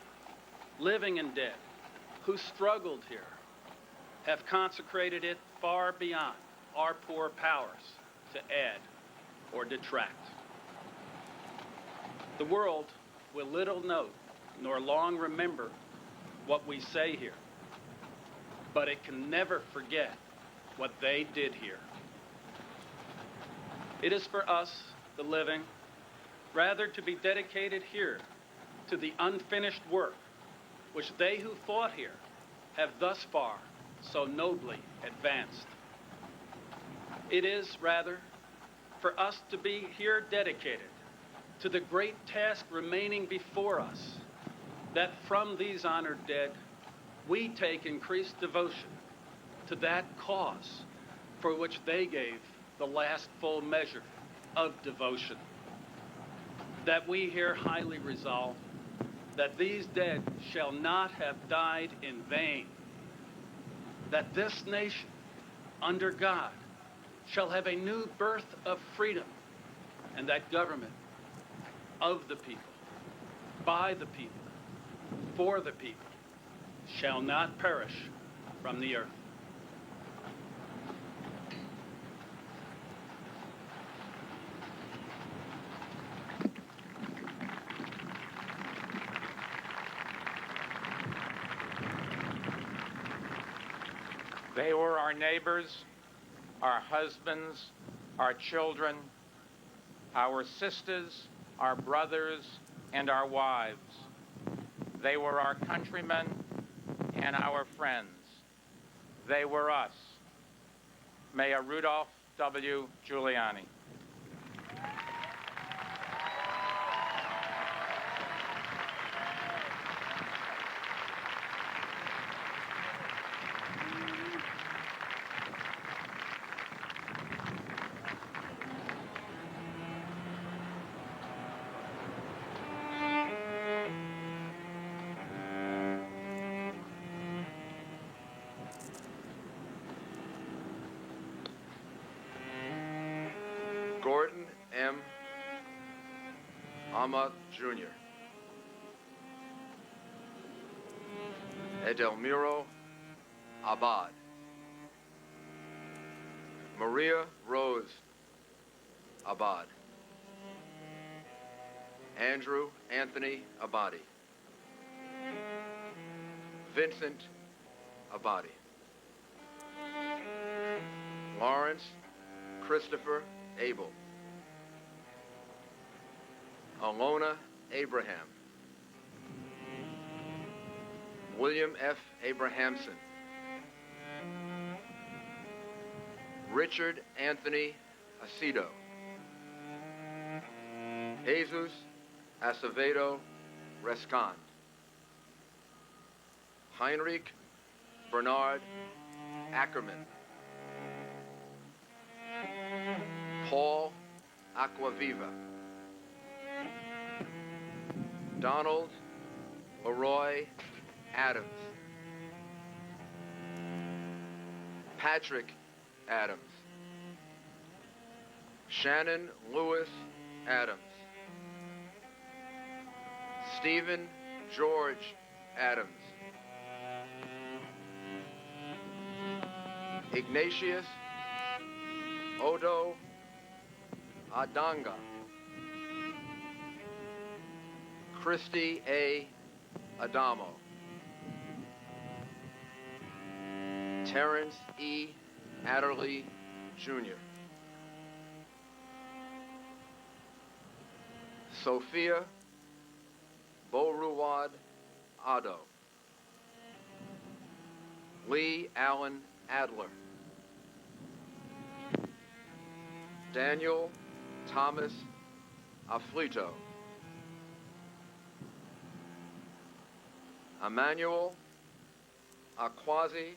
S3: living and dead, who struggled here, have consecrated it far beyond our poor powers to add or detract. The world will little note nor long remember what we say here, but it can never forget what they did here. It is for us, the living, rather to be dedicated here to the unfinished work which they who fought here have thus far so nobly advanced. It is, rather, for us to be here dedicated to the great task remaining before us, that from these honored dead, we take increased devotion to that cause for which they gave the last full measure of devotion. That we here highly resolve that these dead shall not have died in vain, that this nation, under God, shall have a new birth of freedom, and that government of the people, by the people, for the people, shall not perish from the earth.
S2: They were our neighbors, our husbands, our children, our sisters, our brothers, and our wives. They were our countrymen and our friends. They were us. Mayor Rudolph W. Giuliani.
S5: Gordon M. Ahmad Jr. Edelmiro Abad. Maria Rose Abad. Andrew Anthony Abadi. Vincent Abadi. Lawrence Christopher Abel. Alona Abraham. William F. Abrahamson. Richard Anthony Acedo. Jesus Acevedo Rescond. Heinrich Bernard Ackerman. Paul Aquaviva, Donald Leroy Adams, Patrick Adams, Shannon Lewis Adams, Stephen George Adams, Ignatius Odo Adanga, Christy A. Adamo, Terrence E. Adderley, Jr., Sophia Boruwad Addo, Lee Allen Adler, Daniel Thomas Afflito, Emmanuel Akwazi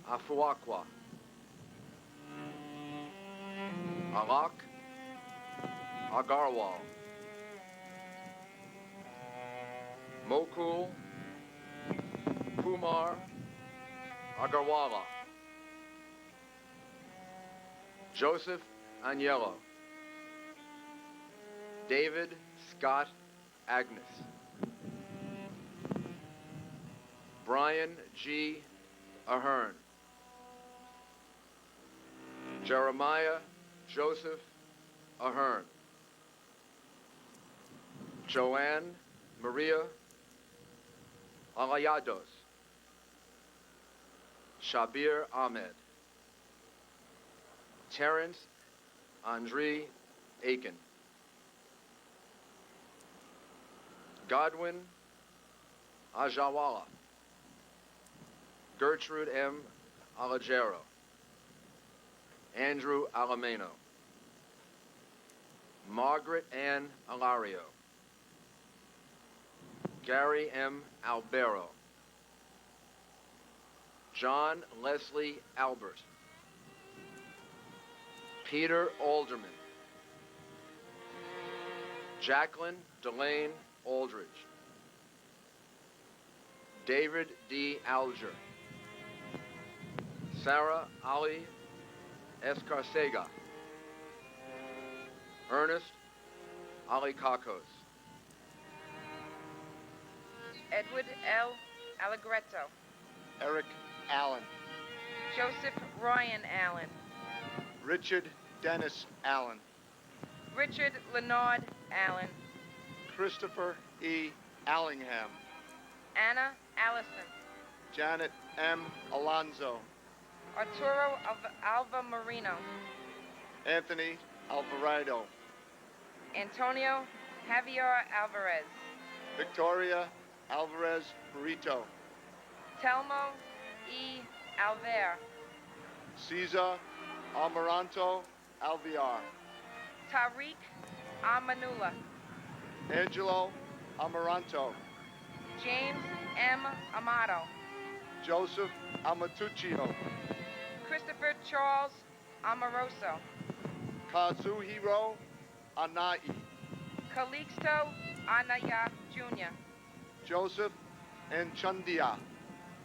S5: Afuakwa, Alak Agarwal, Mokul Kumar Agarwala, Joseph Agnello, David Scott Agnes, Brian G. Ahern, Jeremiah Joseph Ahern, Joanne Maria Alayados, Shabir Ahmed, Terrence Andre Aiken, Godwin Ajawala, Gertrude M. Alagero, Andrew Alameno, Margaret Ann Alario, Gary M. Albero, John Leslie Albert, Peter Alderman, Jacqueline Delane Aldridge, David D. Alger, Sarah Ali Escarcega, Ernest Ali Kakos,
S6: Edward L. Allegretto,
S7: Eric Allen,
S6: Joseph Ryan Allen,
S7: Richard Dennis Allen,
S6: Richard Leonard Allen,
S7: Christopher E. Allingham,
S6: Anna Allison,
S7: Janet M. Alonzo,
S6: Arturo Alva Marino,
S7: Anthony Alvarado,
S6: Antonio Javier Alvarez,
S7: Victoria Alvarez Burrito,
S6: Telmo E. Alver,
S7: Cesar Almaranto Alviar,
S6: Tariq Amanula,
S7: Angelo Amaranto,
S6: James M. Amato,
S7: Joseph Amatuccio,
S6: Christopher Charles Amoroso,
S7: Kazuhiro Anai,
S6: Calixto Anaya Jr.,
S7: Joseph Enchandia,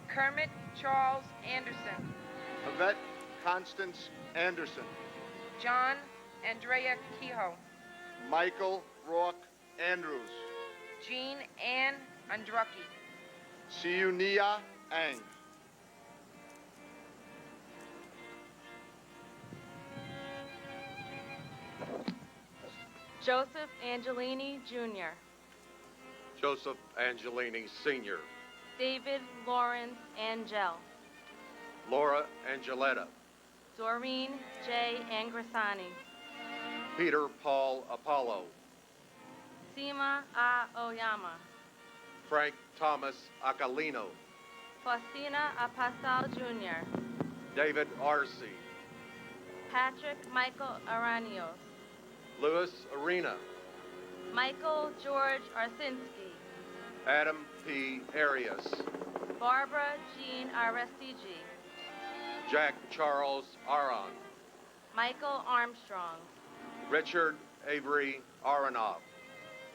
S6: Kermit Charles Anderson,
S7: Yvette Constance Anderson,
S6: John Andrea Kehoe,
S7: Michael Rourke Andrews,
S6: Jean Ann Andrucki,
S7: Siunia Ang,
S6: Joseph Angelini Jr.,
S8: Joseph Angelini Sr.,
S6: David Lawrence Angel,
S8: Laura Angeletta,
S6: Doreen J. Angrisani,
S8: Peter Paul Apollo,
S6: Sima A. Oyama,
S8: Frank Thomas Acalino,
S6: Faustina Apasal Jr.,
S8: David Arce,
S6: Patrick Michael Aranios,
S8: Louis Arena,
S6: Michael George Arsinski,
S8: Adam P. Arias,
S6: Barbara Jean Arestigi,
S8: Jack Charles Aron,
S6: Michael Armstrong,
S8: Richard Avery Aronoff.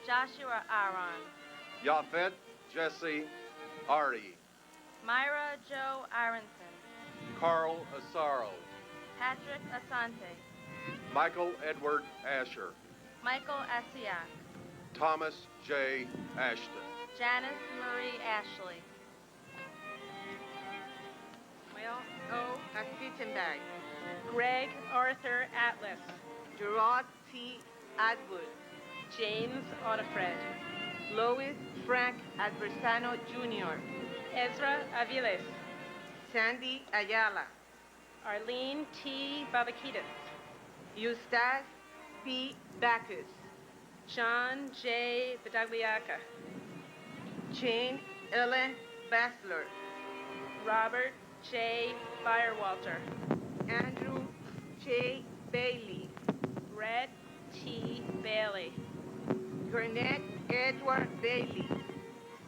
S6: Joshua Aaron.
S8: Yafet Jesse Artie.
S6: Myra Joe Aronson.
S8: Carl Asaro.
S6: Patrick Asante.
S8: Michael Edward Asher.
S6: Michael Asiak.
S8: Thomas J. Ashton.
S6: Janice Marie Ashley.
S4: Will O. Spitzenberg. Greg Arthur Atlas. Gerard T. Atwood. James Otterfred. Lois Frank Adversano Jr. Ezra Aviles. Sandy Ayala. Arlene T. Babakidas. Eustace P. Bacchus. John J. Badagliaca. Jane Ellen Bassler. Robert J. Firewalter. Andrew J. Bailey. Brett T. Bailey. Gurnett Edward Bailey.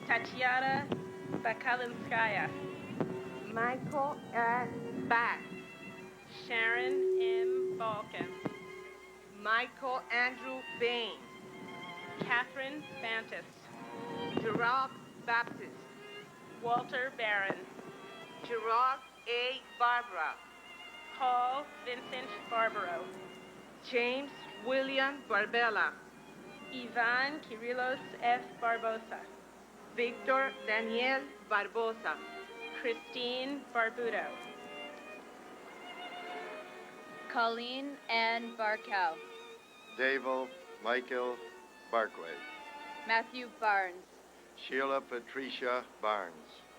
S4: Tatiana Bakalinskaya. Michael S. Bass. Sharon M. Balkan. Michael Andrew Bain. Catherine Bantis. Gerard Baptist. Walter Barron. Gerard A. Barbara. Paul Vincent Barbaro. James William Barbella. Ivan Kirillos F. Barbosa. Victor Daniel Barbosa. Christine Barbudo.
S16: Colleen Ann Barkow.
S7: Davo Michael Barkway.
S16: Matthew Barnes.
S7: Sheila Patricia Barnes.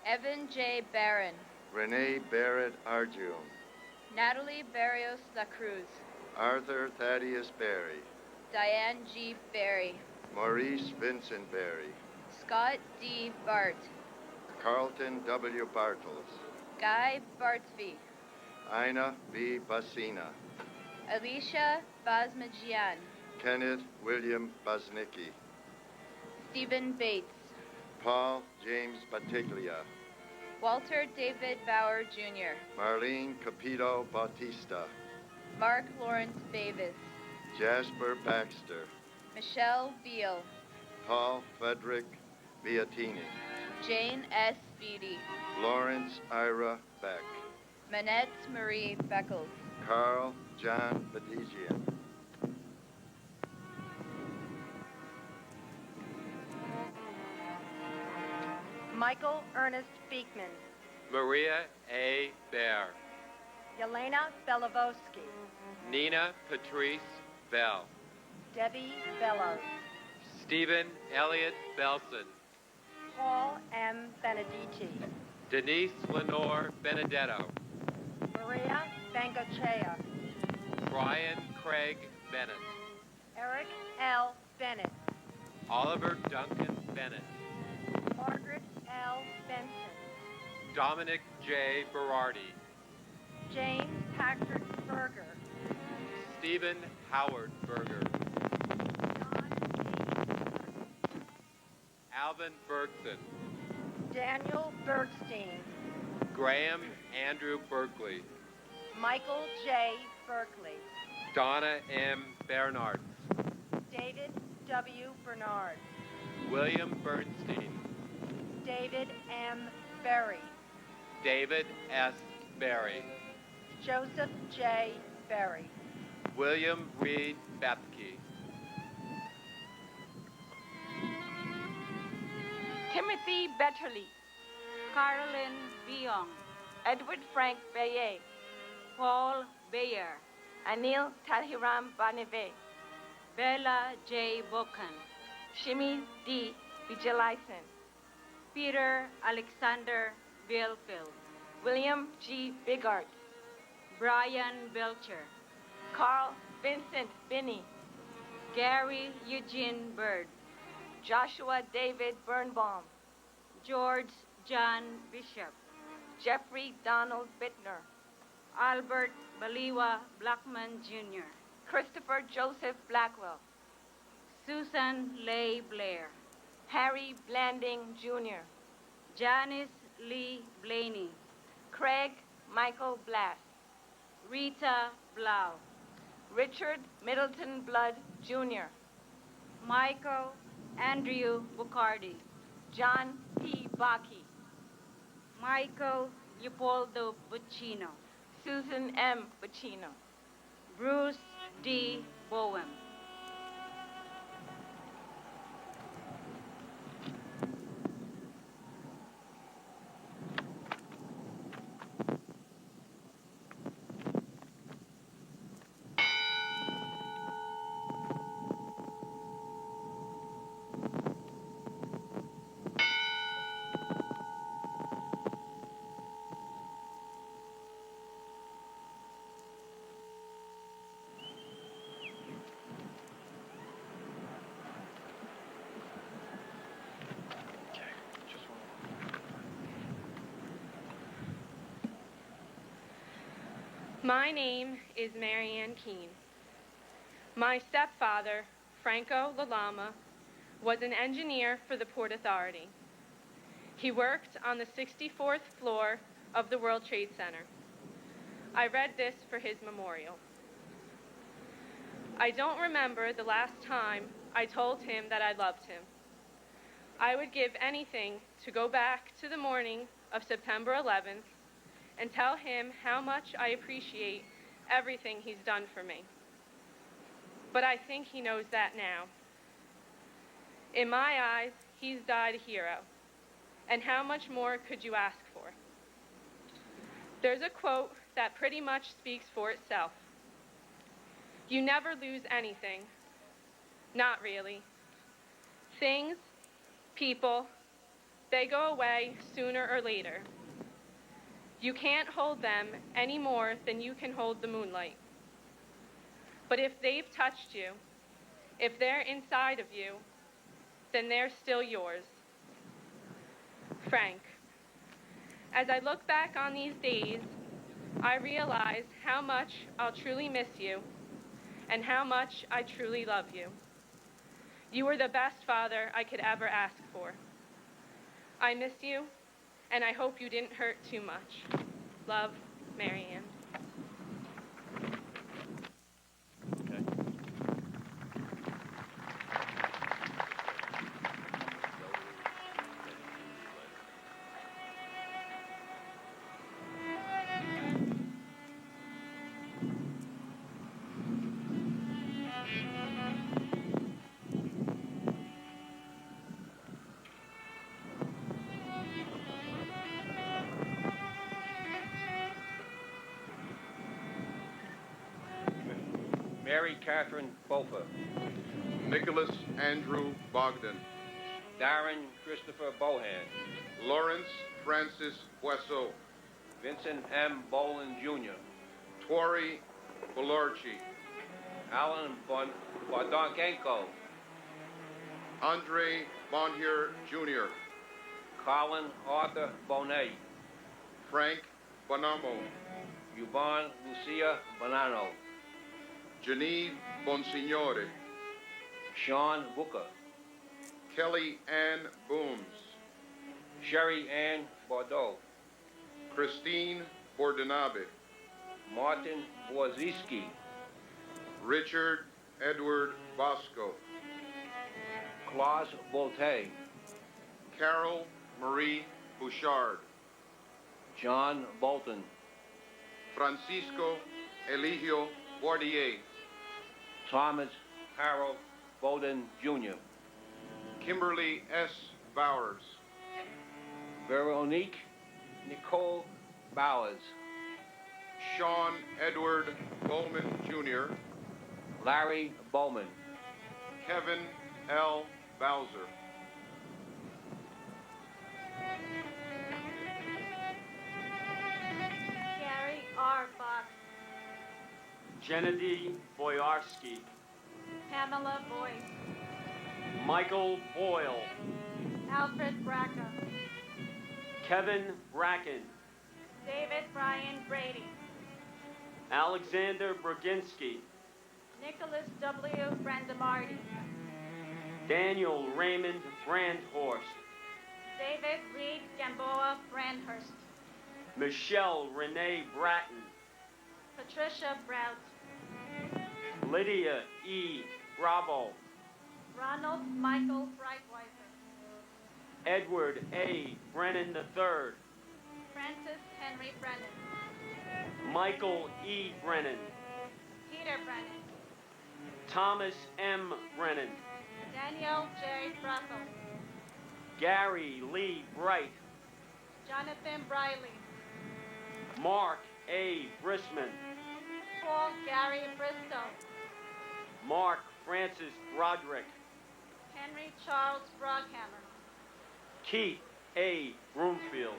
S16: Evan J. Barron.
S7: Renee Barrett Arjun.
S16: Natalie Barrios La Cruz.
S7: Arthur Thaddeus Berry.
S16: Diane G. Berry.
S7: Maurice Vincent Berry.
S16: Scott D. Bart.
S7: Carlton W. Bartels.
S16: Guy Bartsby.
S7: Ina B. Basina.
S16: Alicia Basmajian.
S7: Kenneth William Basnicki.
S16: Stephen Bates.
S7: Paul James Batiglia.
S16: Walter David Bauer Jr.
S7: Marlene Capito Bautista.
S16: Mark Lawrence Bavis.
S7: Jasper Baxter.
S16: Michelle Beal.
S7: Paul Frederick Viatini.
S16: Jane S. Beatty.
S7: Lawrence Ira Beck.
S16: Manette Marie Beckles.
S7: Carl John Badigian.
S4: Michael Ernest Beekman.
S8: Maria A. Bear.
S4: Yelena Belavosky.
S8: Nina Patrice Bell.
S4: Debbie Bellows.
S8: Stephen Elliott Belson.
S4: Paul M. Benedici.
S8: Denise Lenore Benedetto.
S4: Maria Bengachea.
S8: Brian Craig Bennett.
S4: Eric L. Bennett.
S8: Oliver Duncan Bennett.
S4: Margaret L. Benson.
S8: Dominic J. Berardi.
S4: James Patrick Berger.
S8: Stephen Howard Berger. Alvin Bergson.
S4: Daniel Bergstein.
S8: Graham Andrew Berkeley.
S4: Michael J. Berkeley.
S8: Donna M. Bernard.
S4: David W. Bernard.
S8: William Bernstein.
S4: David M. Berry.
S8: David S. Berry.
S4: Joseph J. Berry.
S8: William Reed Bethke.
S4: Timothy Betterly. Carolyn Biong. Edward Frank Baye. Paul Bayer. Anil Tahiram Baneve. Bella J. Bokan. Shimi D. Vijalaisen. Peter Alexander Billfield. William G. Bigart. Brian Belcher. Carl Vincent Binney. Gary Eugene Bird. Joshua David Birnbaum. George John Bishop. Jeffrey Donald Bittner. Albert Baliwa Blackman Jr. Christopher Joseph Blackwell. Susan Leigh Blair. Harry Blanding Jr. Janice Lee Blaney. Craig Michael Blass. Rita Blau. Richard Middleton Blood, Jr.
S17: Michael Andrew Bucardi.
S4: John P. Baki.
S17: Michael Leopoldo Buccino.
S4: Susan M. Buccino.
S17: Bruce D. Bowen.
S9: My name is Marianne Keene. My stepfather, Franco Lalama, was an engineer for the Port Authority. He worked on the 64th floor of the World Trade Center. I read this for his memorial. I don't remember the last time I told him that I loved him. I would give anything to go back to the morning of September 11th and tell him how much I appreciate everything he's done for me. But I think he knows that now. In my eyes, he's died a hero. And how much more could you ask for? There's a quote that pretty much speaks for itself. You never lose anything. Not really. Things, people, they go away sooner or later. You can't hold them any more than you can hold the moonlight. But if they've touched you, if they're inside of you, then they're still yours. Frank, as I look back on these days, I realize how much I'll truly miss you and how much I truly love you. You were the best father I could ever ask for. I miss you, and I hope you didn't hurt too much. Love, Marianne.
S11: Mary Catherine Bofa.
S12: Nicholas Andrew Bogdan.
S11: Darren Christopher Bohan.
S12: Lawrence Francis Boisseau.
S11: Vincent M. Bolin, Jr.
S12: Tori Belorchi.
S11: Alan Bondankenko.
S12: Andre Bonhier, Jr.
S11: Colin Arthur Bonet.
S12: Frank Bonamo.
S11: Yvonne Lucia Bonanno.
S12: Janine Bonsignore.
S11: Sean Booker.
S12: Kelly Ann Booms.
S11: Sherry Ann Bordeaux.
S12: Christine Bordinabe.
S11: Martin Borziski.
S12: Richard Edward Bosco.
S11: Claus Bolte.
S12: Carol Marie Bouchard.
S11: John Bolton.
S12: Francisco Eligio Bordier.
S11: Thomas Harold Bowden, Jr.
S12: Kimberly S. Bowers.
S11: Veronique Nicole Bowers.
S12: Sean Edward Bowman, Jr.
S11: Larry Bowman.
S12: Kevin L. Bowser.
S17: Gary R. Fox.
S13: Gennady Boyarsky.
S17: Pamela Boyce.
S13: Michael Boyle.
S17: Alfred Braca.
S13: Kevin Bracken.
S17: David Brian Brady.
S13: Alexander Broginski.
S17: Nicholas W. Brandemardi.
S13: Daniel Raymond Brandhorst.
S17: David Reed Gamboa Brandhurst.
S13: Michelle Renee Bratton.
S17: Patricia Brout.
S16: Lydia E. Bravo.
S6: Ronald Michael Breitweiser.
S16: Edward A. Brennan III.
S6: Francis Henry Brennan.
S16: Michael E. Brennan.
S6: Peter Brennan.
S16: Thomas M. Brennan.
S6: Daniel J. Brussels.
S16: Gary Lee Bright.
S6: Jonathan Briley.
S16: Mark A. Brisman.
S6: Paul Gary Bristow.
S16: Mark Francis Broderick.
S6: Henry Charles Brockhammer.
S16: Keith A. Broomfield.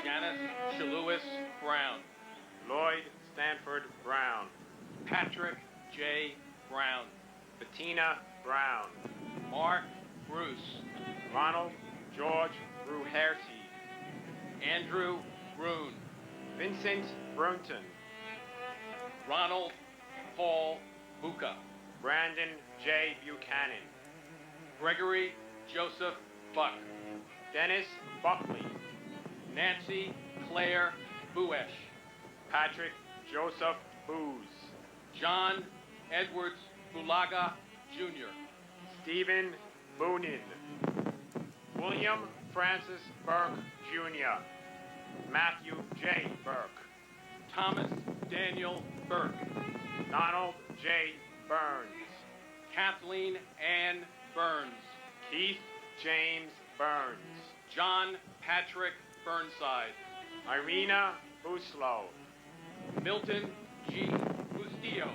S2: Janice Shalewis Brown. Lloyd Stanford Brown. Patrick J. Brown. Bettina Brown. Mark Bruce. Ronald George Bruherty. Andrew Brune. Vincent Brunton. Ronald Paul Buca. Brandon J. Buchanan. Gregory Joseph Buck. Dennis Buckley. Nancy Claire Buesch. Patrick Joseph Booz. John Edwards Bulaga Jr. Stephen Boonin. William Francis Burke Jr. Matthew J. Burke. Thomas Daniel Burke. Donald J. Burns. Kathleen Ann Burns. Keith James Burns. John Patrick Burnside. Irina Buslow. Milton G. Bustillo.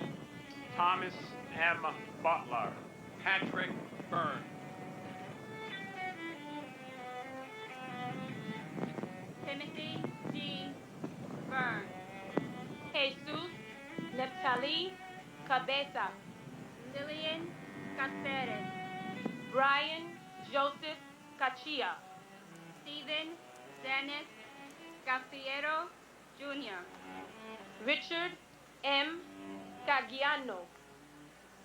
S2: Thomas M. Butler. Patrick Byrne.
S6: Timothy D. Byrne.
S4: Jesus Neptali Cabeza.
S6: Lillian Caceres.
S4: Brian Joseph Cachia.
S6: Stephen Dennis Gafiero Jr.
S4: Richard M. Cagiano.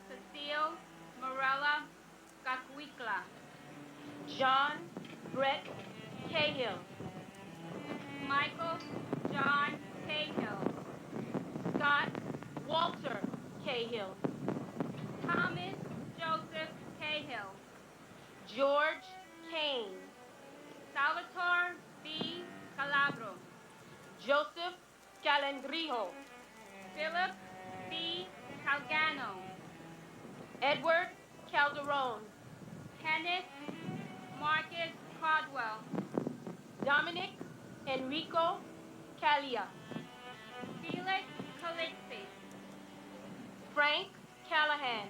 S6: Cecile Morella Cacuicla.
S4: John Brett Cahill.
S6: Michael John Cahill.
S4: Scott Walter Cahill.
S6: Thomas Joseph Cahill.
S4: George Kane.
S6: Salvatore B. Calabro.
S4: Joseph Calendrijo.
S6: Philip B. Calgano.
S4: Edward Calderon.
S6: Kenneth Marcus Caldwell.
S4: Dominic Enrico Calia.
S6: Felix Calixi.
S4: Frank Callahan.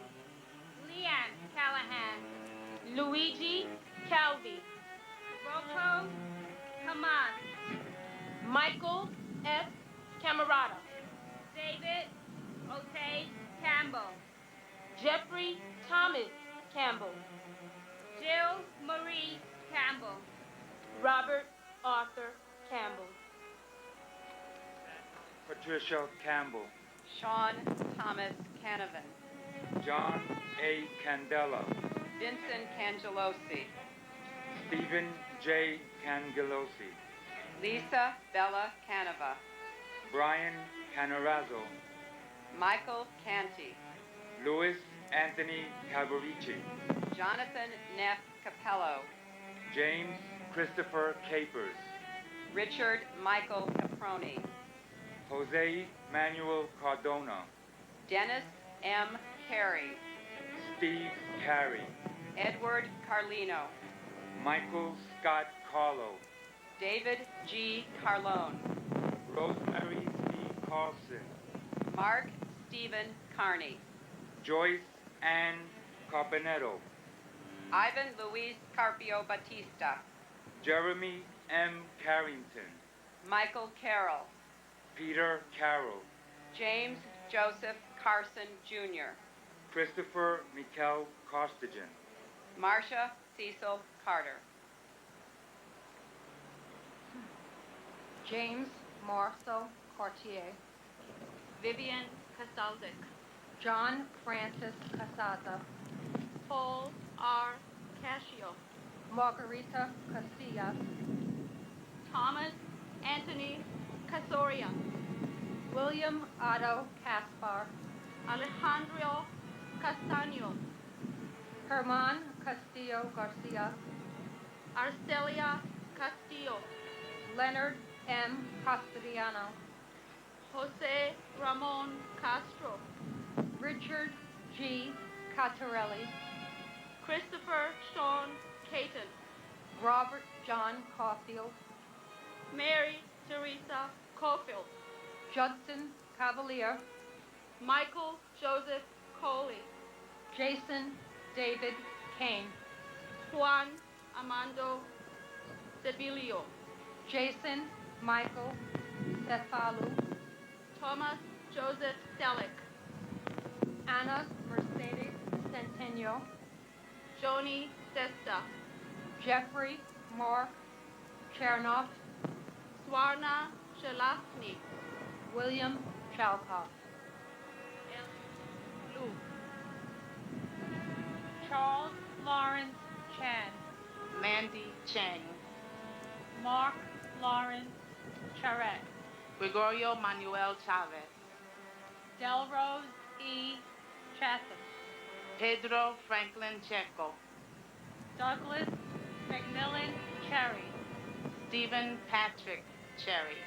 S6: Leanne Callahan.
S4: Luigi Calvi.
S6: Rocco Kamas.
S4: Michael F. Camarada.
S6: David Otay Campbell.
S4: Jeffrey Thomas Campbell.
S6: Jill Marie Campbell.
S4: Robert Arthur Campbell.
S14: Patricia Campbell.
S15: Sean Thomas Canavan.
S14: John A. Candela.
S15: Vincent Cangelosi.
S14: Stephen J. Cangelosi.
S15: Lisa Bella Canova.
S14: Brian Canarazzo.
S15: Michael Canty.
S14: Louis Anthony Calvarici.
S15: Jonathan Neff Capello.
S14: James Christopher Capers.
S15: Richard Michael Caproni.
S14: Jose Manuel Cardona.
S15: Dennis M. Carey.
S14: Steve Carey.
S15: Edward Carlino.
S14: Michael Scott Carlo.
S15: David G. Carlone.
S14: Rosemary C. Carlson.
S15: Mark Stephen Carney.
S14: Joyce Ann Carpenetto.
S15: Ivan Luis Carpio Batista.
S14: Jeremy M. Carrington.
S15: Michael Carroll.
S14: Peter Carroll.
S15: James Joseph Carson Jr.
S14: Christopher Mikel Costigan.
S15: Marcia Cecil Carter.
S6: James Marcel Cartier. Vivian Casaldic. John Francis Casada. Paul R. Cascio. Margarita Casillas. Thomas Anthony Casoria. William Otto Caspar,
S4: Alejandro Castaño,
S6: Herman Castillo Garcia,
S4: Arcelia Castillo,
S6: Leonard M. Castellano,
S4: Jose Ramon Castro,
S6: Richard G. Cattarelli,
S4: Christopher Sean Caton,
S6: Robert John Caulfield,
S4: Mary Teresa Caulfield,
S6: Judson Cavalier,
S4: Michael Joseph Coley,
S6: Jason David Kane,
S4: Juan Amando Sebilio,
S6: Jason Michael Cefalu,
S4: Thomas Joseph Selleck,
S6: Ana Mercedes Centeno,
S4: Joni Sesta,
S6: Jeffrey Mark Chernoff,
S4: Swarna Shelafny,
S6: William Chalkoff,
S4: Lu,
S18: Charles Lawrence Chan,
S19: Mandy Chang,
S18: Mark Lawrence Charette,
S19: Gregorio Manuel Chavez,
S18: Delrose E. Chatham,
S19: Pedro Franklin Checo,
S18: Douglas McMillan Cherry,
S19: Stephen Patrick Cherry,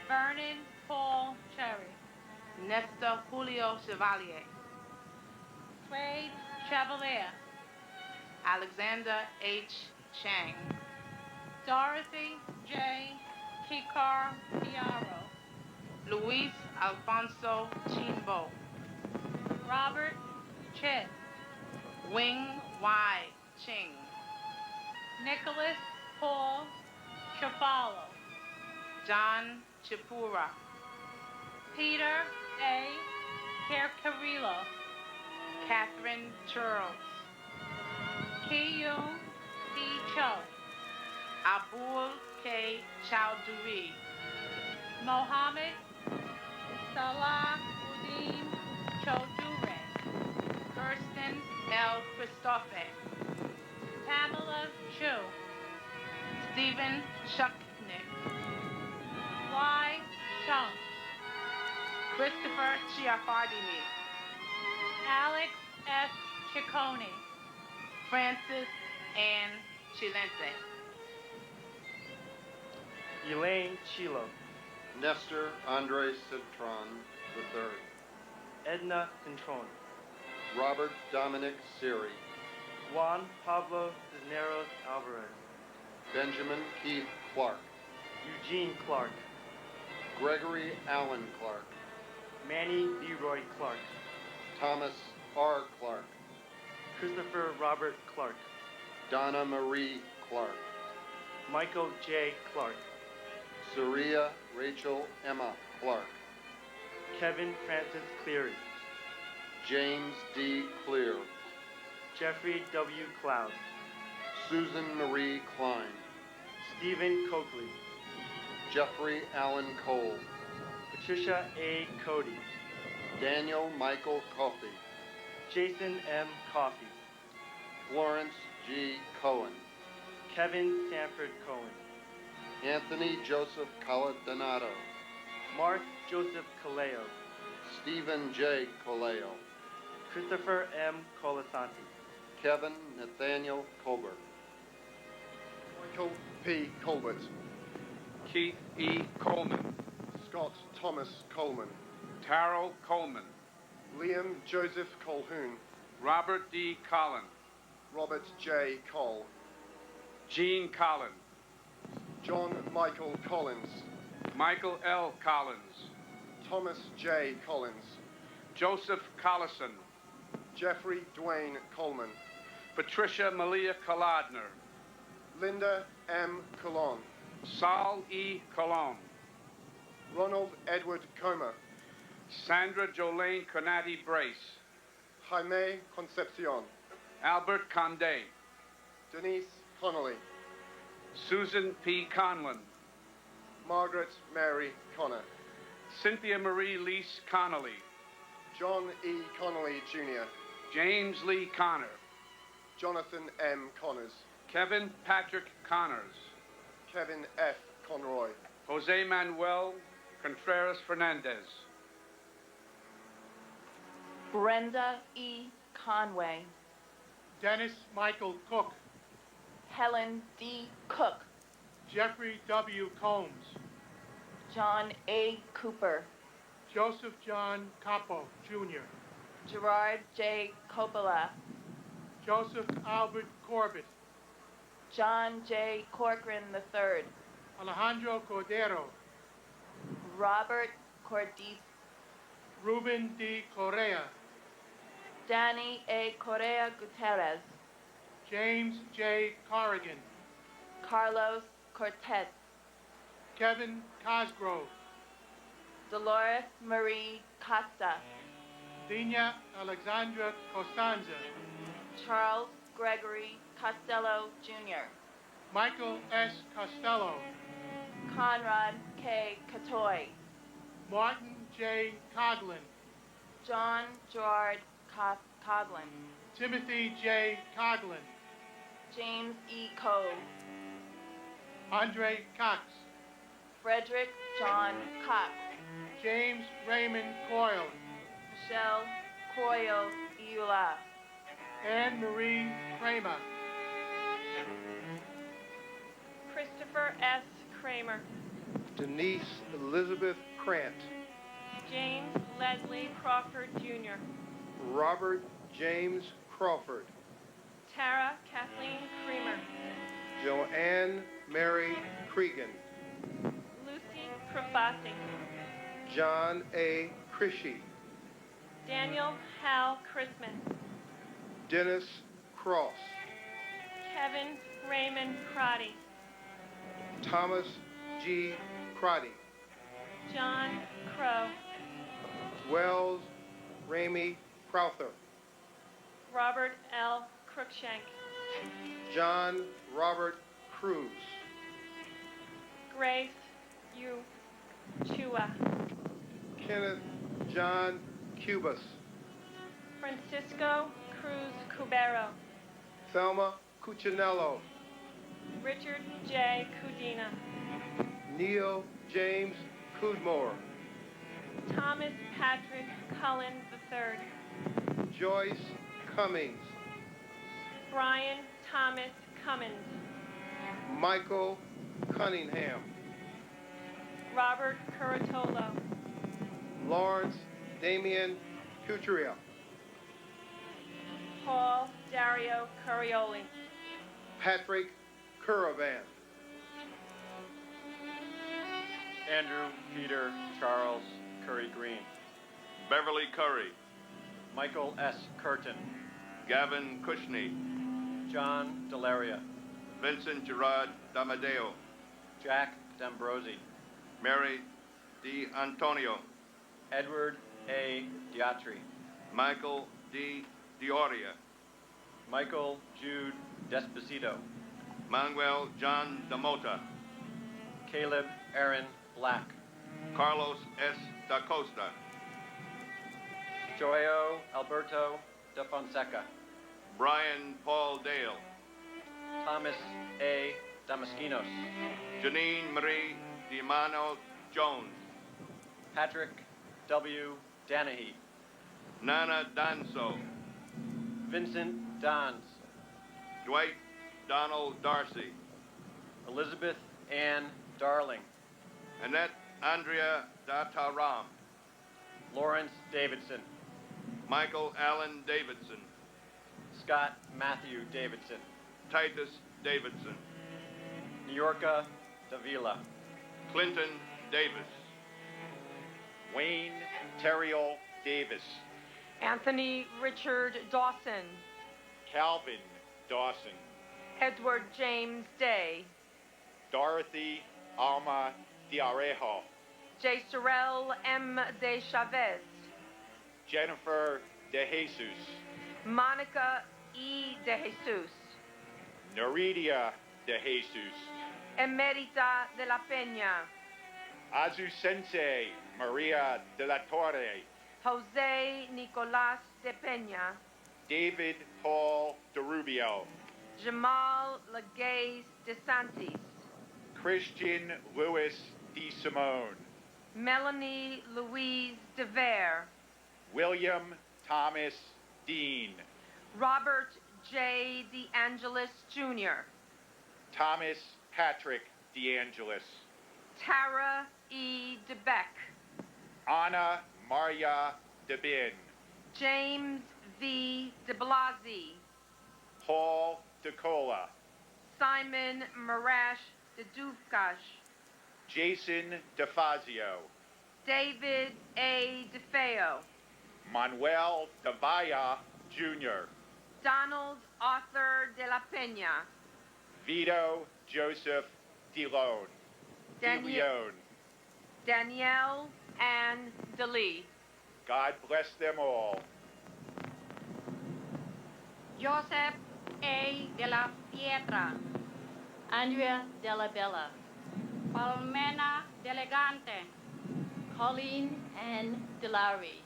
S18: Vernon Paul Cherry,
S19: Nestor Julio Chevalier,
S18: Quade Chevalier,
S19: Alexander H. Chang,
S18: Dorothy J. Kikar Piaro,
S19: Luis Alfonso Chinbo,
S18: Robert Chit,
S19: Wing Y. Ching,
S18: Nicholas Paul Chafalo,
S19: John Chipura,
S18: Peter A. Carcarillo,
S19: Catherine Charles,
S18: Kiyun P. Cho,
S19: Abul K. Chowdhury,
S18: Mohammed Salahuddin Chaudhuri,
S19: Kirsten L. Christophe,
S18: Pamela Chu,
S19: Stephen Shucknick,
S18: Y. Chung,
S19: Christopher Chiafardini,
S18: Alex S. Ciccone,
S19: Francis Ann Chilente,
S20: Elaine Chilo,
S7: Nestor Andre Citron III,
S20: Edna Cintron,
S7: Robert Dominic Siri,
S20: Juan Pablo Cisneros Alvarez,
S7: Benjamin Keith Clark,
S20: Eugene Clark,
S7: Gregory Allen Clark,
S20: Manny Leroy Clark,
S7: Thomas R. Clark,
S20: Christopher Robert Clark,
S7: Donna Marie Clark,
S20: Michael J. Clark,
S7: Surya Rachel Emma Clark,
S20: Kevin Francis Cleary,
S7: James D. Clear,
S20: Jeffrey W. Cloud,
S7: Susan Marie Klein,
S20: Stephen Coakley,
S7: Jeffrey Allen Cole,
S20: Patricia A. Cody,
S7: Daniel Michael Coffey,
S20: Jason M. Coffey,
S7: Florence G. Cohen,
S20: Kevin Sanford Cohen,
S7: Anthony Joseph Caladonato,
S20: Mark Joseph Caleo,
S7: Stephen J. Coleo,
S20: Christopher M. Colasanti,
S7: Kevin Nathaniel Colbert,
S12: Michael P. Colbert,
S8: Keith E. Coleman,
S12: Scott Thomas Coleman,
S8: Taro Coleman,
S12: Liam Joseph Colhoun,
S8: Robert D. Collin,
S12: Robert J. Cole,
S8: Gene Collin,
S12: John Michael Collins,
S8: Michael L. Collins,
S12: Thomas J. Collins,
S8: Joseph Collison,
S12: Jeffrey Dwayne Coleman,
S8: Patricia Malia Kolodner,
S12: Linda M. Colon,
S8: Saul E. Colon,
S12: Ronald Edward Comer,
S8: Sandra Jolene Conati Brace,
S12: Jaime Concepcion,
S8: Albert Condé,
S12: Denise Connolly,
S8: Susan P. Conlon,
S12: Margaret Mary Connor,
S8: Cynthia Marie Lease Connolly,
S12: John E. Connolly Jr.,
S8: James Lee Connor,
S12: Jonathan M. Connors,
S8: Kevin Patrick Connors,
S12: Kevin F. Conroy,
S8: Jose Manuel Contreras Fernandez.
S15: Brenda E. Conway.
S1: Dennis Michael Cook,
S15: Helen D. Cook.
S1: Jeffrey W. Combs,
S15: John A. Cooper.
S1: Joseph John Capo, Jr.,
S15: Gerard J. Coppola.
S1: Joseph Albert Corbett,
S15: John J. Corcoran III.
S1: Alejandro Cordero,
S15: Robert Cordiz.
S1: Ruben D. Correa,
S15: Danny A. Correa Gutierrez.
S1: James J. Corrigan,
S15: Carlos Cortez.
S1: Kevin Cosgrove,
S15: Dolores Marie Costa.
S1: Dina Alexandra Costanza,
S15: Charles Gregory Costello, Jr.
S1: Michael S. Costello,
S15: Conrad K. Catoy.
S1: Martin J. Coglin,
S15: John Gerard Coglin.
S1: Timothy J. Coglin,
S15: James E. Cove.
S1: Andre Cox,
S15: Frederick John Cox.
S1: James Raymond Coyle,
S15: Michelle Coyle Eula.
S1: Anne Marie Kramer,
S9: Christopher S. Kramer.
S12: Denise Elizabeth Krant,
S9: James Leslie Crawford, Jr.
S12: Robert James Crawford,
S9: Tara Kathleen Creamer.
S12: Joanne Mary Cregan,
S9: Lucy Profati.
S12: John A. Krishy,
S9: Daniel Hal Christmas.
S12: Dennis Cross,
S9: Kevin Raymond Crotty.
S12: Thomas G. Crotty,
S9: John Crow.
S12: Wells Ramey Crowther,
S9: Robert L. Cruikshank.
S12: John Robert Cruz,
S9: Grace U. Chua.
S12: Kenneth John Cubas,
S9: Francisco Cruz Cubero.
S12: Thelma Cuccinello,
S9: Richard J. Cudina.
S12: Neil James Cudmore,
S9: Thomas Patrick Cullen III.
S12: Joyce Cummings,
S9: Brian Thomas Cummins.
S12: Michael Cunningham,
S9: Robert Curatolo.
S12: Lawrence Damian Couturier,
S9: Paul Dario Curioli.
S12: Patrick Curavan,
S10: Andrew Peter Charles Curry Green,
S14: Beverly Curry,
S10: Michael S. Curtin,
S14: Gavin Cushney,
S10: John Delaria,
S14: Vincent Gerard Damadeo,
S10: Jack D'Ambrosi,
S14: Mary D. Antonio,
S10: Edward A. Diatri,
S14: Michael D. Dioria,
S10: Michael Jude Despacito,
S14: Manuel John Damota,
S10: Caleb Aaron Black,
S14: Carlos S. Da Costa,
S10: Joao Alberto da Fonseca,
S14: Brian Paul Dale,
S10: Thomas A. Damaskinos,
S14: Janine Marie DiMano Jones,
S10: Patrick W. Danahy,
S14: Nana Danso,
S10: Vincent Dons,
S14: Dwight Donald Darcy,
S10: Elizabeth Ann Darling,
S14: Annette Andrea Dataram,
S10: Lawrence Davidson,
S14: Michael Allen Davidson,
S10: Scott Matthew Davidson,
S14: Titus Davidson,
S10: New-Yorka Davila,
S14: Clinton Davis,
S10: Wayne Terriel Davis,
S6: Anthony Richard Dawson.
S10: Calvin Dawson,
S6: Edward James Day.
S10: Dorothy Alma Diarejo,
S6: J. Sorrell M. De Chavez.
S10: Jennifer De Jesus,
S6: Monica E. De Jesus.
S10: Neridia De Jesus,
S6: Emerita de la Peña.
S10: Azucense Maria de la Torre,
S6: Jose Nicolas de Peña.
S10: David Paul de Rubio,
S6: Jamal Lagays de Santis.
S10: Christian Louis de Simone,
S6: Melanie Louise DeVere,
S10: William Thomas Dean,
S6: Robert J. DeAngelis Jr.,
S10: Thomas Patrick DeAngelis,
S6: Tara E. DeBeck,
S10: Anna Maria DeBin,
S6: James V. DeBlasi,
S10: Paul DeCola,
S6: Simon Marash DeDufkash,
S10: Jason DeFazio,
S6: David A. DeFeo,
S10: Manuel Davaya Jr.,
S6: Donald Arthur de la Peña,
S10: Vito Joseph DeLeon,
S6: Danielle Ann DeLee.
S10: God bless them all.
S4: Joseph A. de la Pietra,
S17: Andrea Della Bella,
S4: Palmena Delegante,
S17: Colleen N. DeLaury,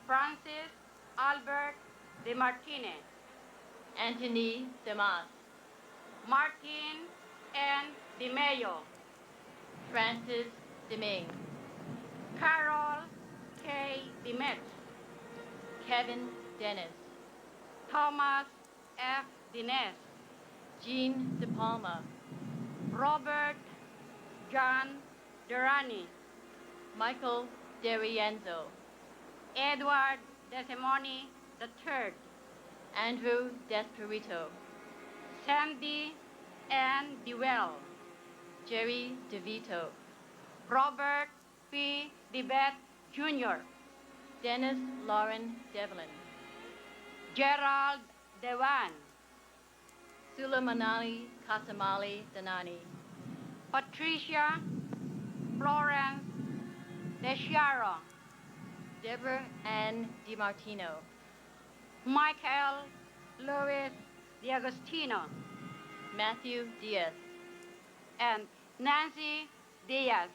S4: Francis Albert de Martinez,
S17: Anthony Demas,
S4: Martin N. de Mayo,
S17: Francis Deming,
S4: Carol K. Demet,
S17: Kevin Dennis,
S4: Thomas F. Dines,
S17: Jean De Palma,
S4: Robert John Durrani,
S17: Michael DeRienzo,
S4: Edward Desimoni III,
S17: Andrew Desperito,
S4: Sandy N. Dewell,
S17: Jerry DeVito,
S4: Robert P. DeBeth Jr.,
S17: Dennis Lauren Devlin,
S4: Gerald Dewan,
S17: Sulamanali Kasamali Danani,
S4: Patricia Florence DeShiaro,
S17: Deborah Ann DiMartino,
S4: Michael Louis D'Agostino,
S17: Matthew Diaz,
S4: and Nancy Diaz.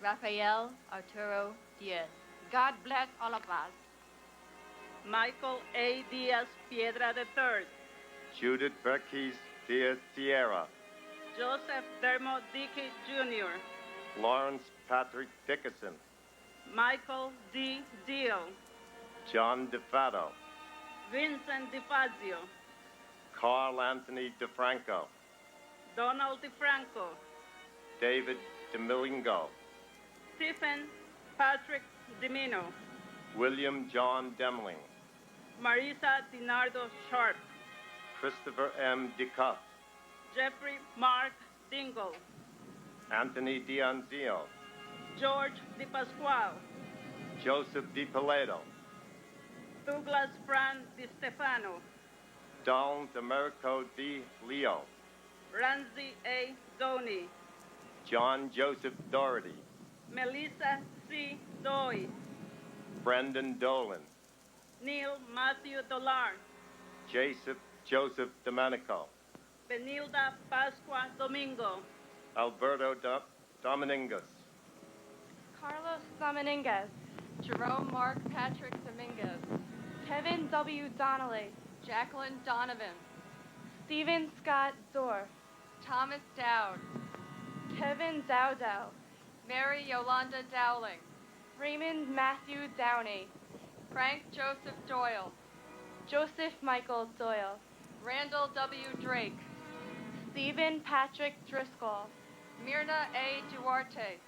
S17: Rafael Arturo Diaz.
S4: God bless all of us.
S3: Michael A. Diaz Piedra III,
S7: Judith Verkis Diaz Sierra,
S3: Joseph Dermo Dickey Jr.,
S7: Lawrence Patrick Dickerson,
S3: Michael D. Deal,
S7: John DeFato,
S3: Vincent DeFazio,
S7: Carl Anthony DeFranco,
S3: Donald DeFranco,
S7: David DeMilingo,
S3: Stephen Patrick Dimino,
S7: William John Demling,
S3: Marisa DiNardo Sharp,
S7: Christopher M. DeCuff,
S3: Jeffrey Mark Dingle,
S7: Anthony D'Anzio,
S3: George DiPasquale,
S7: Joseph DiPilato,
S3: Douglas Fran DiStefano,
S7: Don Demerico D. Leo,
S3: Ramsey A. Doney,
S7: John Joseph Doherty,
S3: Melissa C. Doy,
S7: Brendan Dolan,
S3: Neil Matthew Dolar,
S7: Joseph Domenico,
S3: Benilda Pascua Domingo,
S7: Alberto Dominguez,
S9: Carlos Dominguez,
S4: Jerome Mark Patrick Dominguez,
S9: Kevin W. Donnelly,
S4: Jacqueline Donovan,
S9: Stephen Scott Dorff,
S4: Thomas Dowd,
S9: Kevin Dowdow,
S4: Mary Yolanda Dowling,
S9: Raymond Matthew Downey,
S4: Frank Joseph Doyle,
S9: Joseph Michael Doyle,
S4: Randall W. Drake,
S9: Stephen Patrick Driscoll,
S4: Myrna A. Duarte,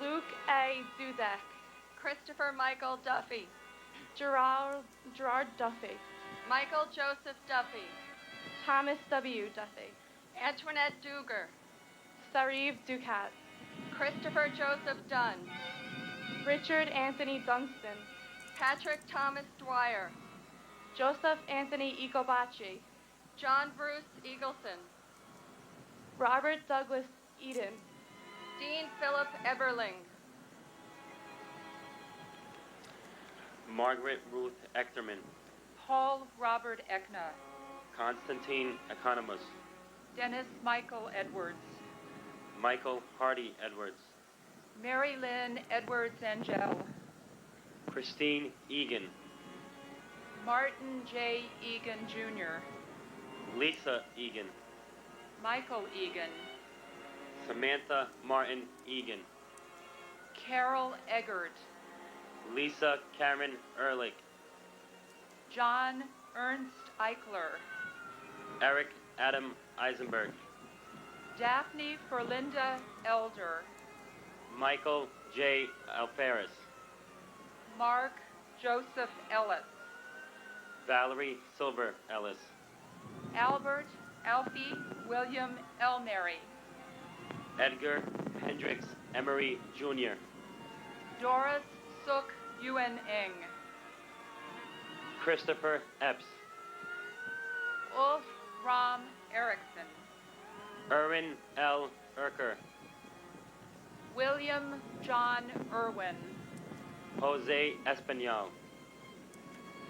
S9: Luke A. Dudek,
S4: Christopher Michael Duffy,
S9: Gerard Duffy,
S4: Michael Joseph Duffy,
S9: Thomas W. Duffy,
S4: Antoinette Duger,
S9: Sariv Ducat,
S4: Christopher Joseph Dunn,
S9: Richard Anthony Dunstan,
S4: Patrick Thomas Dwyer,
S9: Joseph Anthony Ecobachi,
S4: John Bruce Eagleson,
S9: Robert Douglas Eden,
S4: Dean Philip Eberling,
S19: Margaret Ruth Echterman,
S14: Paul Robert Eckner,
S19: Constantine Economus,
S14: Dennis Michael Edwards,
S19: Michael Hardy Edwards,
S14: Mary Lynn Edwards Angel,
S19: Christine Egan,
S14: Martin J. Egan Jr.,
S19: Lisa Egan,
S14: Michael Egan,
S19: Samantha Martin Egan,
S15: Carol Eggert,
S20: Lisa Karen Ehrlich,
S15: John Ernst Eichler,
S20: Eric Adam Eisenberg,
S15: Daphne Ferlinda Elder,
S20: Michael J. Alferez,
S15: Mark Joseph Ellis,
S20: Valerie Silver Ellis,
S15: Albert Alfie William Elmary,
S20: Edgar Hendricks Emery Jr.,
S15: Doris Suk Yuen Eng,
S20: Christopher Epps,
S15: Ulf Ram Erickson,
S20: Erwin L. Erker,
S15: William John Irwin,
S20: Jose Espinal,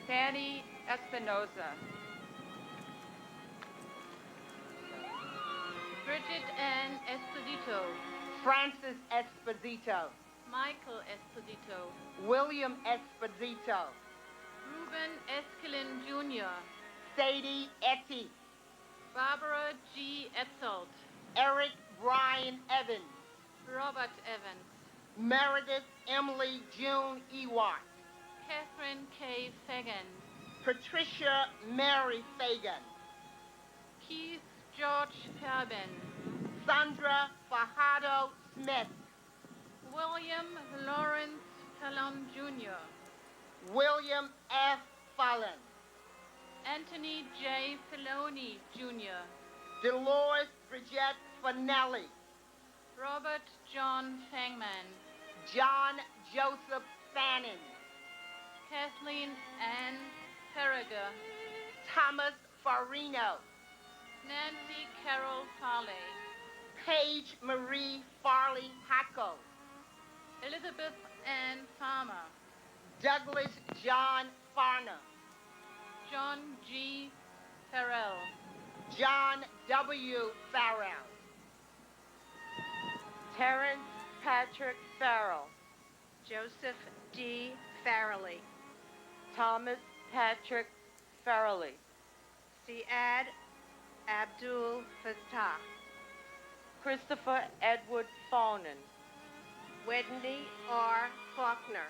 S15: Fanny Espinoza,
S9: Bridget Ann Esposito,
S19: Francis Esposito,
S9: Michael Esposito,
S19: William Esposito,
S9: Ruben Eskelin Jr.,
S19: Sadie Etty,
S9: Barbara G. Etzold,
S19: Eric Brian Evans,
S9: Robert Evans,
S19: Meredith Emily June Ewart,
S9: Catherine K. Fagan,
S19: Patricia Mary Fagan,
S9: Keith George Fairbairn,
S19: Sandra Fajardo Smith,
S9: William Lawrence Fallon Jr.,
S19: William F. Fallon,
S9: Anthony J. Filoni Jr.,
S19: Dolores Bridget Finelli,
S9: Robert John Fangman,
S19: John Joseph Fannin,
S9: Kathleen Ann Farragher,
S19: Thomas Farino,
S9: Nancy Carol Farley,
S19: Paige Marie Farley Hacko,
S9: Elizabeth Ann Farmer,
S19: Douglas John Farner,
S9: John G. Farrell,
S19: John W. Farrell,
S6: Terrence Patrick Farrell,
S15: Joseph D. Farrelly,
S6: Thomas Patrick Farrelly,
S15: Siad Abdul Fattah,
S6: Christopher Edward Fawnin,
S15: Wendy R. Faulkner,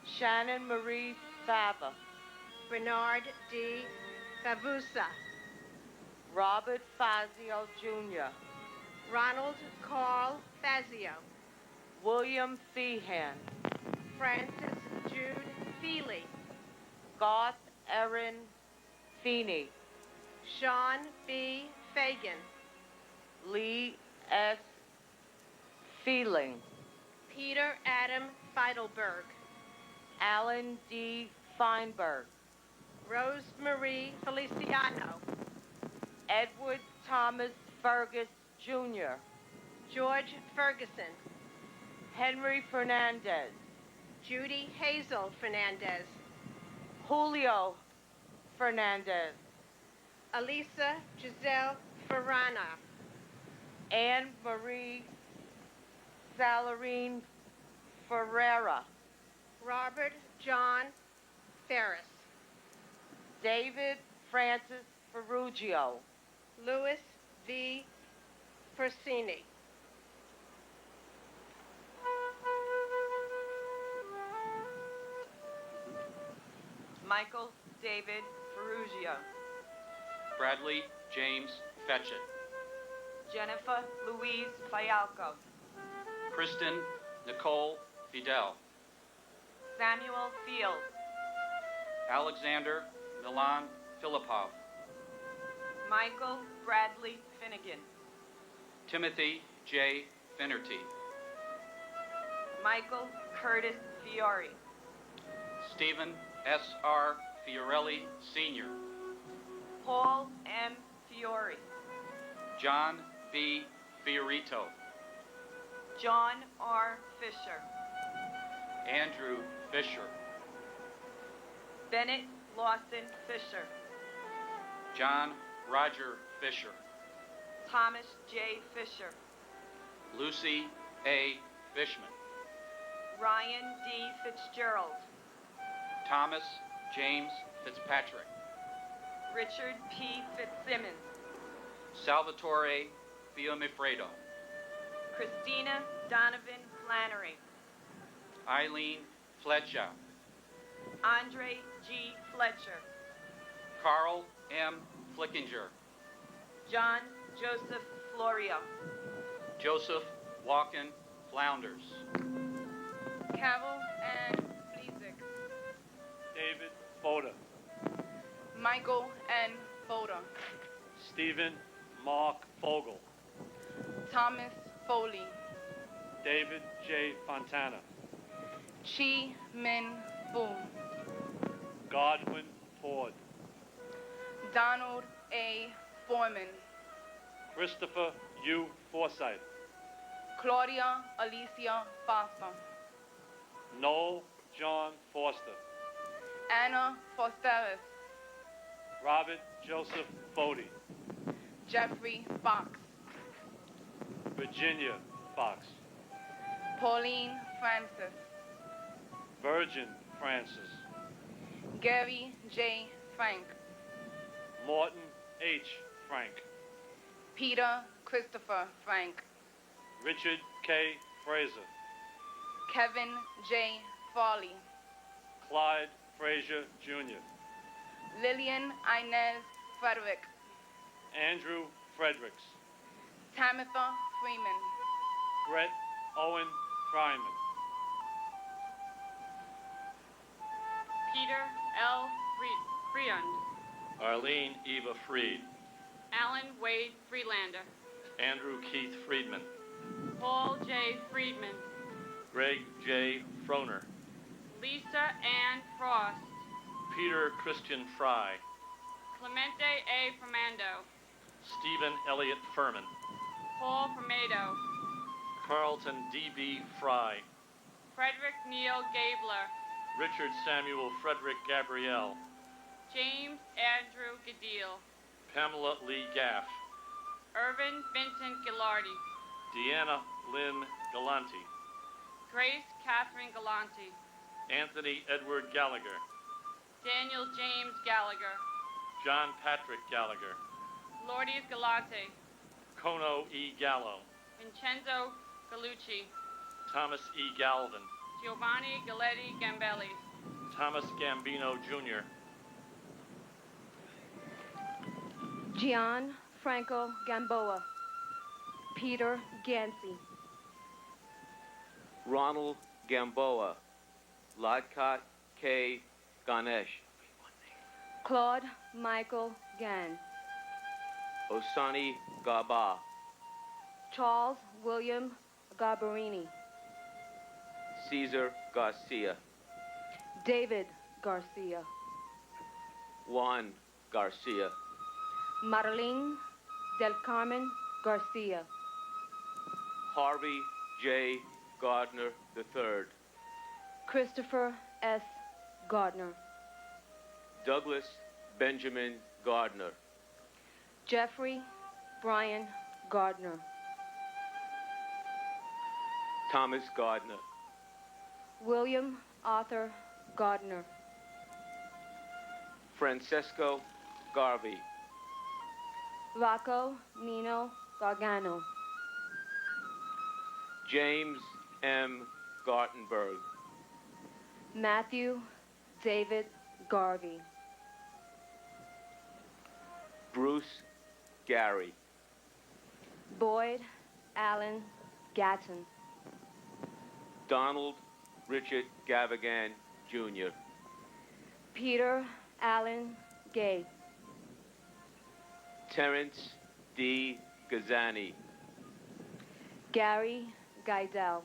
S6: Shannon Marie Fava,
S15: Bernard D. Favusa,
S6: Robert Fazio Jr.,
S15: Ronald Carl Fazio,
S6: William Feehan,
S15: Francis Jude Feely,
S6: Garth Erin Feeney,
S15: Sean B. Fagan,
S6: Lee S. Feeling,
S15: Peter Adam Feidelberg,
S6: Alan D. Feinberg,
S15: Rose Marie Feliciano,
S6: Edward Thomas Fergus Jr.,
S15: George Ferguson,
S6: Henry Fernandez,
S15: Judy Hazel Fernandez,
S6: Julio Fernandez,
S15: Elisa Giselle Ferrana,
S6: Anne Marie Salarine Ferreira,
S15: Robert John Ferris,
S6: David Francis Ferrugio,
S15: Louis V. Persini,
S6: Michael David Ferrugio,
S3: Bradley James Fetchett,
S6: Jennifer Louise Fialco,
S3: Kristen Nicole Fidel,
S6: Samuel Fields,
S3: Alexander Milan Filipov,
S6: Michael Bradley Finnegan,
S3: Timothy J. Finnerty,
S6: Michael Curtis Fiore,
S3: Stephen S.R. Fiorelli Sr.,
S6: Paul M. Fiore,
S3: John B. Fiorito,
S6: John R. Fisher,
S3: Andrew Fisher,
S6: Bennett Lawson Fisher,
S3: John Roger Fisher,
S6: Thomas J. Fisher,
S3: Lucy A. Fishman,
S6: Ryan D. Fitzgerald,
S3: Thomas James Fitzpatrick,
S6: Richard P. Fitzsimmons,
S3: Salvatore Fiumifredo,
S6: Christina Donovan Flannery,
S3: Eileen Fletcher.
S6: Andre G. Fletcher.
S3: Carl M. Flickinger.
S6: John Joseph Florio.
S3: Joseph Walken Flounders.
S9: Carol Ann Fleesick.
S7: David Boda.
S9: Michael N. Boda.
S7: Stephen Mark Fogel.
S9: Thomas Foley.
S7: David J. Fontana.
S9: Chi Min Fu.
S7: Godwin Ford.
S9: Donald A. Foreman.
S7: Christopher U. Forsythe.
S9: Claudia Alicia Foster.
S7: Noel John Foster.
S9: Anna Fosteris.
S7: Robert Joseph Bodie.
S9: Jeffrey Fox.
S7: Virginia Fox.
S9: Pauline Francis.
S7: Virgin Francis.
S9: Gary J. Frank.
S7: Morton H. Frank.
S9: Peter Christopher Frank.
S7: Richard K. Fraser.
S9: Kevin J. Farley.
S7: Clyde Frazier Jr.
S9: Lillian Inez Frederick.
S7: Andrew Fredericks.
S9: Tamitha Freeman.
S7: Brett Owen Fryman.
S9: Peter L. Freund.
S7: Arlene Eva Freed.
S9: Alan Wade Freelander.
S7: Andrew Keith Friedman.
S9: Paul J. Friedman.
S7: Greg J. Froner.
S9: Lisa Ann Frost.
S7: Peter Christian Fry.
S9: Clemente A. Fernando.
S7: Stephen Elliott Furman.
S9: Paul Fermado.
S7: Carlton D.B. Fry.
S9: Frederick Neil Gabler.
S7: Richard Samuel Frederick Gabrielle.
S9: James Andrew Gadil.
S7: Pamela Lee Gaff.
S9: Irvin Vincent Gilardi.
S7: Deanna Lynn Galanti.
S9: Grace Catherine Galanti.
S7: Anthony Edward Gallagher.
S9: Daniel James Gallagher.
S7: John Patrick Gallagher.
S9: Lourdes Galante.
S7: Kono E. Gallo.
S9: Vincenzo Gallucci.
S7: Thomas E. Galvin.
S9: Giovanni Galetti Gambelli.
S7: Thomas Gambino Jr.
S4: Gian Franco Gamboa. Peter Gansey.
S11: Ronald Gamboa. Ladkat K. Ganesh.
S4: Claude Michael Gann.
S11: Osani Gaba.
S4: Charles William Garbarini.
S11: Cesar Garcia.
S4: David Garcia.
S11: Juan Garcia.
S4: Marlene del Carmen Garcia.
S11: Harvey J. Gardner III.
S4: Christopher S. Gardner.
S11: Douglas Benjamin Gardner.
S4: Jeffrey Brian Gardner.
S11: Thomas Gardner.
S4: William Arthur Gardner.
S11: Francesco Garvey.
S4: Rocco Nino Gargano.
S11: James M. Gartenberg.
S4: Matthew David Garvey.
S11: Bruce Gary.
S4: Boyd Allen Gatton.
S11: Donald Richard Gavigan, Jr.
S4: Peter Allen Gay.
S11: Terrence D. Gazani.
S4: Gary Geidel.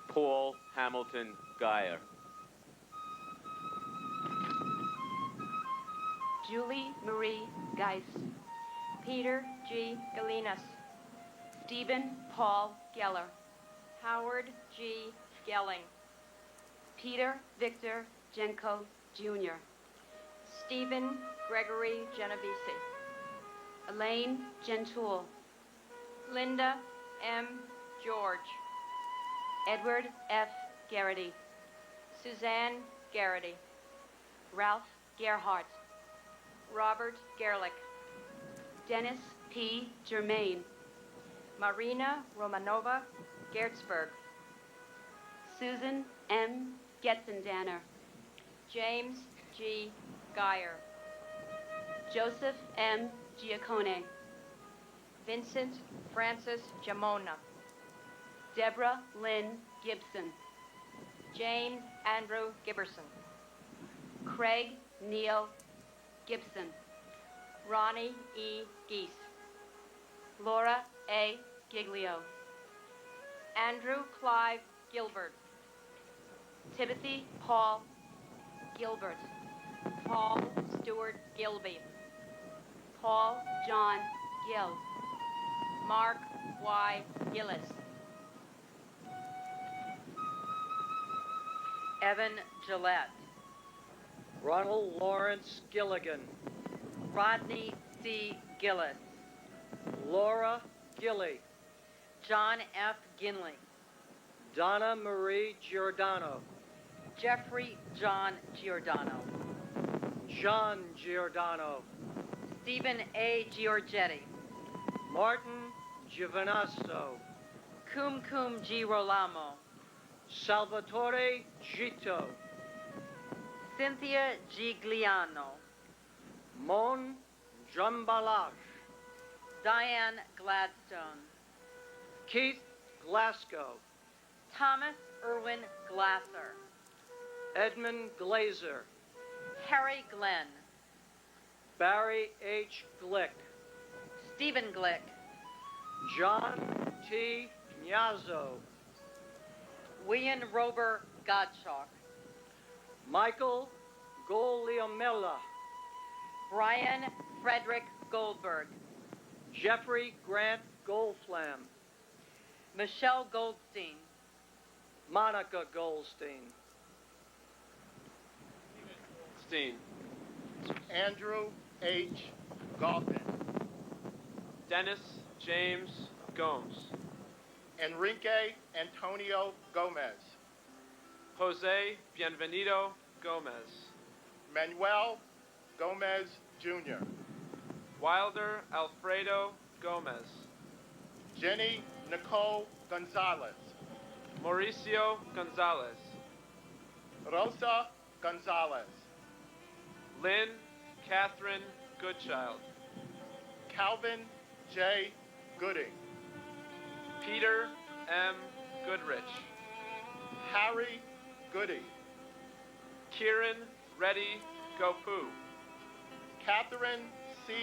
S11: Paul Hamilton Geyer.
S6: Julie Marie Geis. Peter G. Galinas. Stephen Paul Geller. Howard G. Gelling. Peter Victor Genko, Jr. Stephen Gregory Genovese. Elaine Gentile. Linda M. George. Edward F. Garrity. Suzanne Garrity. Ralph Gerhardt. Robert Gerlich. Dennis P. Germain. Marina Romanova Gertzberg.
S19: Susan M. Getzendanner,
S4: James G. Geyer.
S19: Joseph M. Giacone,
S4: Vincent Francis Jamona.
S19: Deborah Lynn Gibson,
S4: James Andrew Gibberson.
S19: Craig Neil Gibson,
S4: Ronnie E. Geese.
S19: Laura A. Giglio,
S4: Andrew Clive Gilbert.
S19: Timothy Paul
S4: Gilbert. Paul Stewart Gilby.
S19: Paul John Gill,
S4: Mark Y. Gillis.
S16: Evan Gillette.
S15: Ronald Lawrence Gilligan,
S16: Rodney C. Gillis.
S15: Laura Gilly,
S16: John F. Ginley.
S15: Donna Marie Giordano,
S16: Jeffrey John Giordano.
S15: John Giordano,
S16: Stephen A. Giorgetti.
S15: Martin Giovinazzo,
S16: Kum Girolamo.
S15: Salvatore Gito,
S16: Cynthia Gigliano.
S15: Mon Jambalage,
S16: Diane Gladstone.
S15: Keith Glasgow,
S16: Thomas Irwin Glasser.
S15: Edmund Glazer,
S16: Harry Glenn.
S15: Barry H. Glick,
S16: Stephen Glick.
S15: John T. Gnazzo,
S16: William Rober Gottschalk.
S15: Michael Goliamella,
S16: Brian Frederick Goldberg.
S15: Jeffrey Grant Goldflam,
S16: Michelle Goldstein.
S15: Monica Goldstein,
S7: Steen.
S1: Andrew H. Goffin.
S7: Dennis James Gomes.
S1: Enrique Antonio Gomez.
S7: Jose Bienvenido Gomez.
S1: Manuel Gomez Jr.
S7: Wilder Alfredo Gomez.
S1: Jenny Nicole Gonzalez.
S7: Mauricio Gonzalez.
S1: Rosa Gonzalez.
S7: Lynn Catherine Goodchild.
S1: Calvin J. Gooding.
S7: Peter M. Goodrich.
S1: Harry Goody.
S7: Kieran Reddy Gopu.
S1: Catherine C.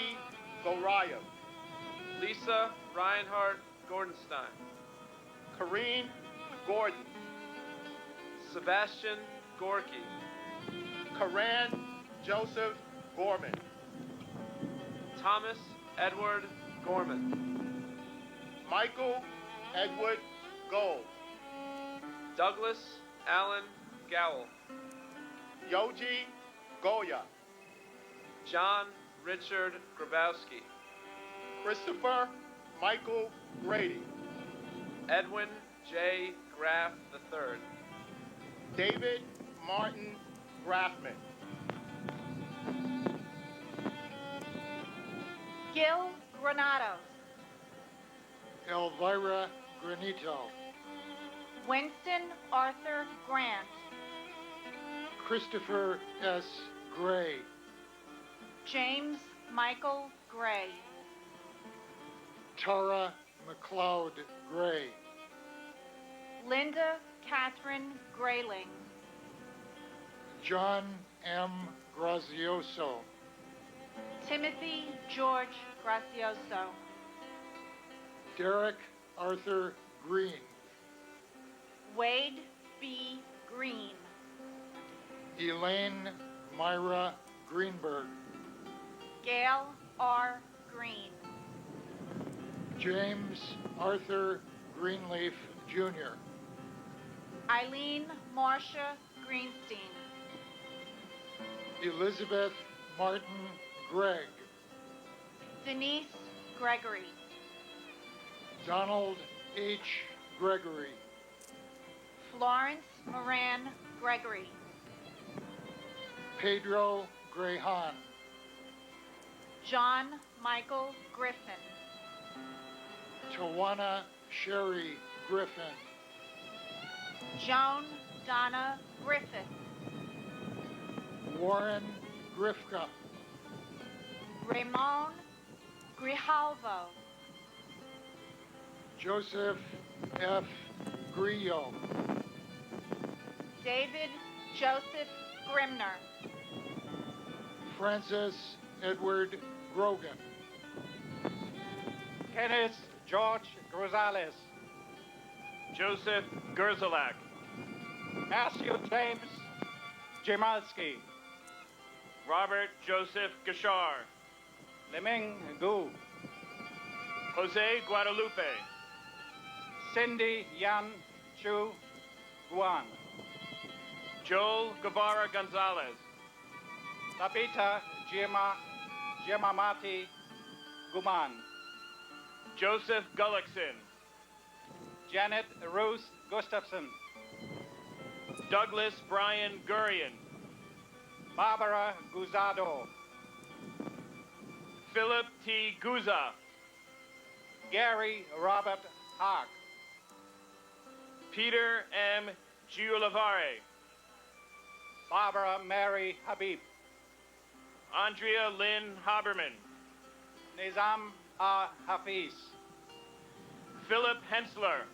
S1: Goraya.
S7: Lisa Reinhardt Gordenstein.
S1: Corrine Gordon.
S7: Sebastian Gorky.
S1: Karan Joseph Gorman.
S7: Thomas Edward Gorman.
S1: Michael Edward Gold.
S7: Douglas Allen Gowell.
S1: Yoji Goya.
S7: John Richard Grabowski.
S1: Christopher Michael Grady.
S7: Edwin J. Graff III.
S1: David Martin Graffman.
S18: Gil Granados.
S1: Elvira Granito.
S18: Winston Arthur Grant.
S1: Christopher S. Gray.
S18: James Michael Gray.
S1: Tara McLeod Gray.
S18: Linda Catherine Grayling.
S1: John M. Grazioso.
S18: Timothy George Gracioso.
S1: Derek Arthur Green.
S18: Wade B. Green.
S1: Elaine Myra Greenberg.
S18: Gail R. Green.
S1: James Arthur Greenleaf Jr.
S18: Eileen Marcia Greenstein.
S1: Elizabeth Martin Gregg.
S18: Denise Gregory.
S1: Donald H. Gregory.
S18: Florence Moran Gregory.
S1: Pedro Grehan.
S18: John Michael Griffin.
S1: Tawana Sherry Griffin.
S18: Joan Donna Griffith.
S1: Warren Grifka.
S18: Ramon Grijalvo.
S1: Joseph F. Grillo.
S18: David Joseph Grimner.
S1: Francis Edward Grogan.
S2: Kenneth George Rosales.
S3: Joseph Gerzalak.
S2: Matthew James Jamalski.
S3: Robert Joseph Gashar.
S2: Leming Gu.
S3: Jose Guadalupe.
S2: Cindy Yan Chu Guan.
S3: Joel Guevara Gonzalez.
S2: Tabitha Giamamati Guman.
S3: Joseph Gullickson.
S2: Janet Ruth Gustafson.
S3: Douglas Brian Gurian.
S2: Barbara Guzado.
S3: Philip T. Guza.
S2: Gary Robert Haag.
S3: Peter M. Giulavare.
S2: Barbara Mary Habib.
S3: Andrea Lynn Haberman.
S2: Nizam A. Hafiz.
S3: Philip Hensler.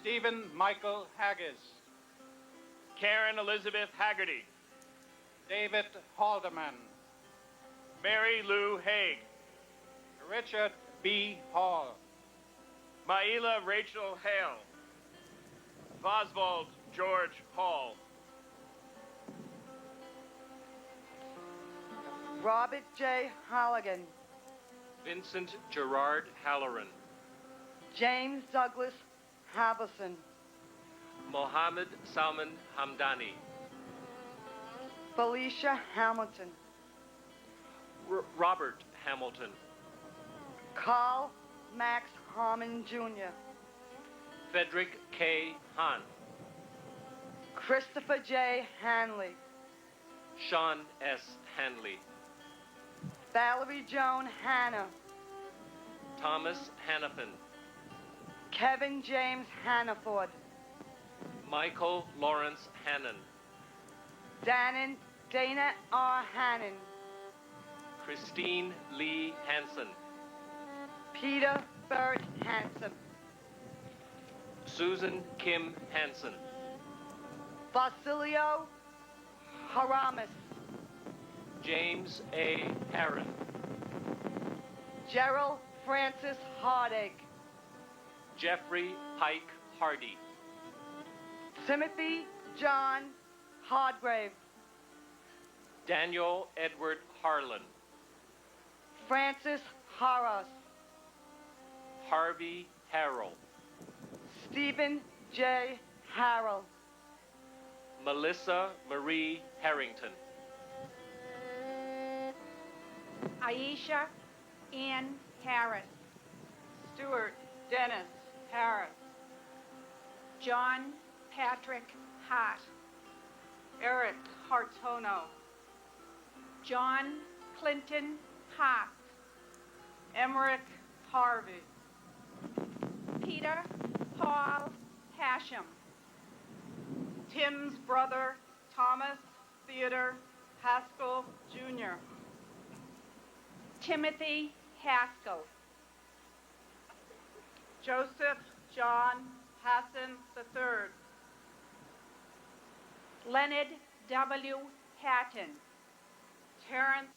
S2: Stephen Michael Haggis.
S3: Karen Elizabeth Haggerty.
S2: David Haldeman.
S3: Mary Lou Haig.
S2: Richard B. Hall.
S3: Maila Rachel Hale. Oswald George Hall.
S19: Robert J. Halligan.
S3: Vincent Gerard Halloran.
S19: James Douglas Harbison.
S3: Mohammed Salman Hamdani.
S19: Felicia Hamilton.
S3: Robert Hamilton.
S19: Carl Max Harmon Jr.
S3: Frederick K. Hahn.
S19: Christopher J. Hanley.
S3: Sean S. Hanley.
S19: Valerie Joan Hanna.
S3: Thomas Hannafin.
S19: Kevin James Hannaford.
S3: Michael Lawrence Hannon.
S19: Dana R. Hannon.
S3: Christine Lee Hansen.
S19: Peter Burt Hansen.
S3: Susan Kim Hansen.
S19: Basilio Haramis.
S3: James A. Herron.
S19: Gerald Francis Hardig.
S3: Jeffrey Pike Hardy.
S19: Timothy John Hardgrave.
S3: Daniel Edward Harlan.
S19: Francis Harros.
S3: Harvey Harrell.
S19: Stephen J. Harrell.
S3: Melissa Marie Harrington.
S18: Aisha Ann Harris.
S6: Stuart Dennis Harris.
S18: John Patrick Hart.
S6: Eric Hartono.
S18: John Clinton Haas.
S6: Emmerich Harvey.
S18: Peter Paul Hashem.
S6: Tim's brother Thomas Theodore Haskell Jr.
S18: Timothy Haskell.
S6: Joseph John Hassan III.
S18: Leonard W. Hatton.
S6: Terrence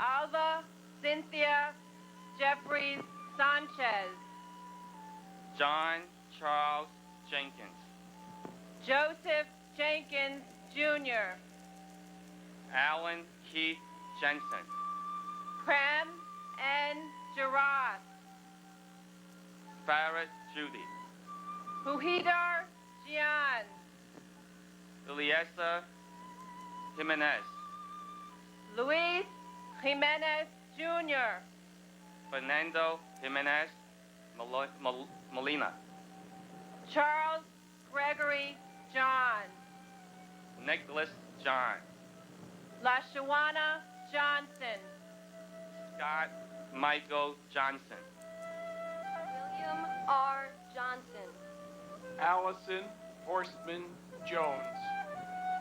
S6: Alva Cynthia Jeffries Sanchez.
S11: John Charles Jenkins.
S6: Joseph Jenkins Jr.
S11: Alan Keith Jensen.
S6: Prem N. Gerard.
S11: Farah Judy.
S6: Huhidar Jian.
S11: Eliesa Jimenez.
S6: Luis Jimenez Jr.
S11: Fernando Jimenez Molina.
S6: Charles Gregory John.
S11: Nicholas John.
S6: LaShawana Johnson.
S11: Scott Michael Johnson.
S4: William R. Johnson.
S3: Allison Horstman Jones.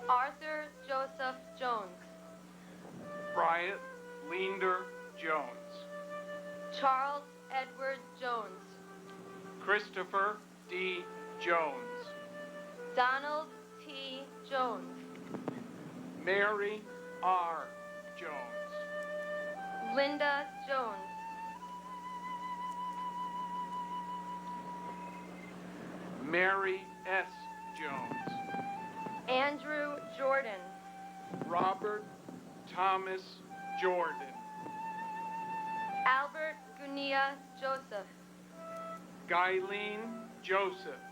S4: Arthur Joseph Jones.
S3: Bryant Leander Jones.
S4: Charles Edward Jones.
S3: Christopher D. Jones.
S4: Donald T. Jones.
S3: Mary R. Jones.
S4: Linda Jones.
S3: Mary S. Jones.
S4: Andrew Jordan.
S3: Robert Thomas Jordan.
S4: Albert Gunia Joseph.
S3: Guyleen Joseph.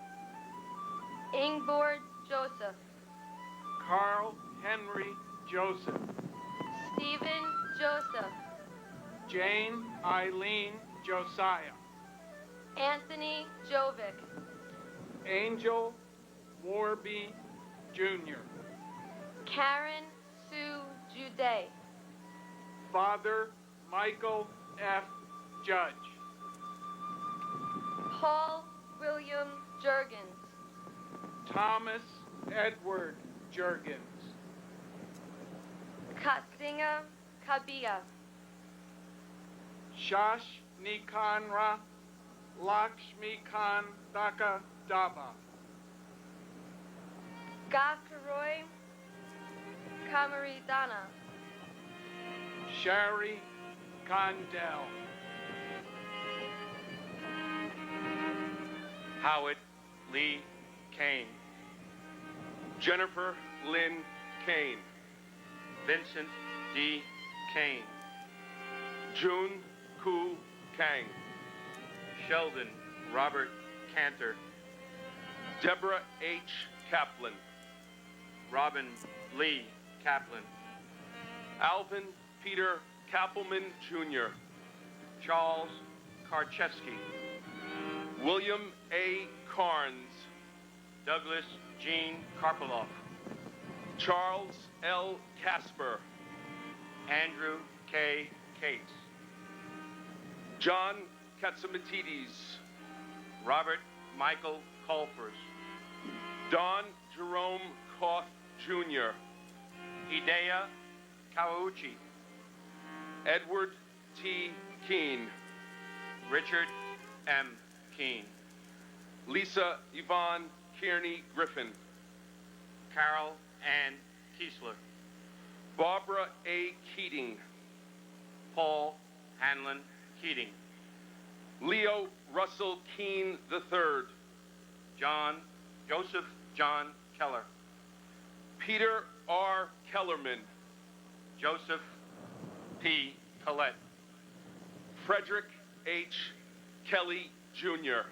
S4: Ingborg Joseph.
S3: Carl Henry
S1: Joseph.
S4: Stephen Joseph.
S1: Jane Eileen Josiah.
S4: Anthony Jovic.
S1: Angel Warby Jr.
S4: Karen Sue Jude.
S1: Father Michael F. Judge.
S4: Paul William Jurgens.
S1: Thomas Edward Jurgens.
S4: Katsinga Kabia.
S1: Shash Nikanra Lakshmikan Daka Daba.
S4: Gakaroy Kamaridana.
S1: Shari Condell.
S19: Howard Lee Kane. Jennifer Lynn Kane. Vincent D. Kane. June Koo Kang. Sheldon Robert Cantor. Deborah H. Kaplan. Robin Lee Kaplan. Alvin Peter Kappelman Jr. Charles Karchewski. William A. Carnes. Douglas Jean Karpoloff. Charles L. Casper. Andrew K. Cates. John Katsamatides. Robert Michael Colfers. Don Jerome Koth Jr. Hidea Kawauchi. Edward T. Keene. Richard M. Keene. Lisa Yvonne Kearney Griffin. Carol Ann Kiesler. Barbara A. Keating. Paul Hanlon Keating. Leo Russell Keene III. Joseph John Keller. Peter R. Kellerman. Joseph P. Collette. Frederick H. Kelly Jr.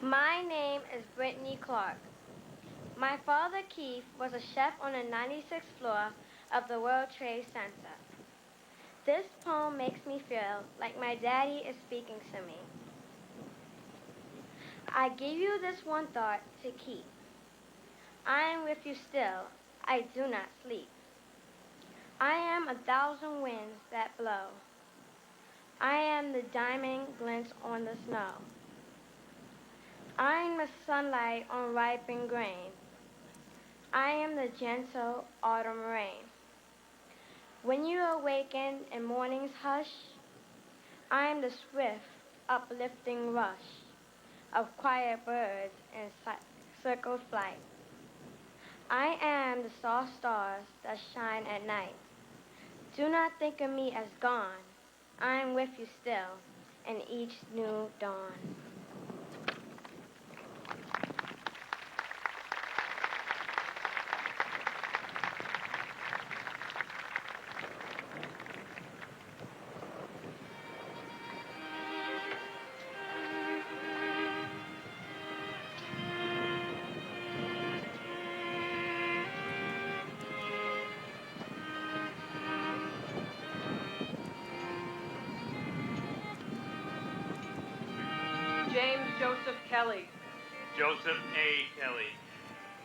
S4: My name is Brittany Clark. My father, Keith, was a chef on the 96th floor of the World Trade Center. This poem makes me feel like my daddy is speaking to me. I give you this one thought to keep. I am with you still. I do not sleep. I am 1,000 winds that blow. I am the diamond glints on the snow. I am the sunlight on ripened grain. I am the gentle autumn rain. When you awaken in morning's hush, I am the swift, uplifting rush of quiet birds in circled flight. I am the soft stars that shine at night. Do not think of me as gone. I am with you still in each new dawn.
S6: James Joseph Kelly.
S19: Joseph A. Kelly.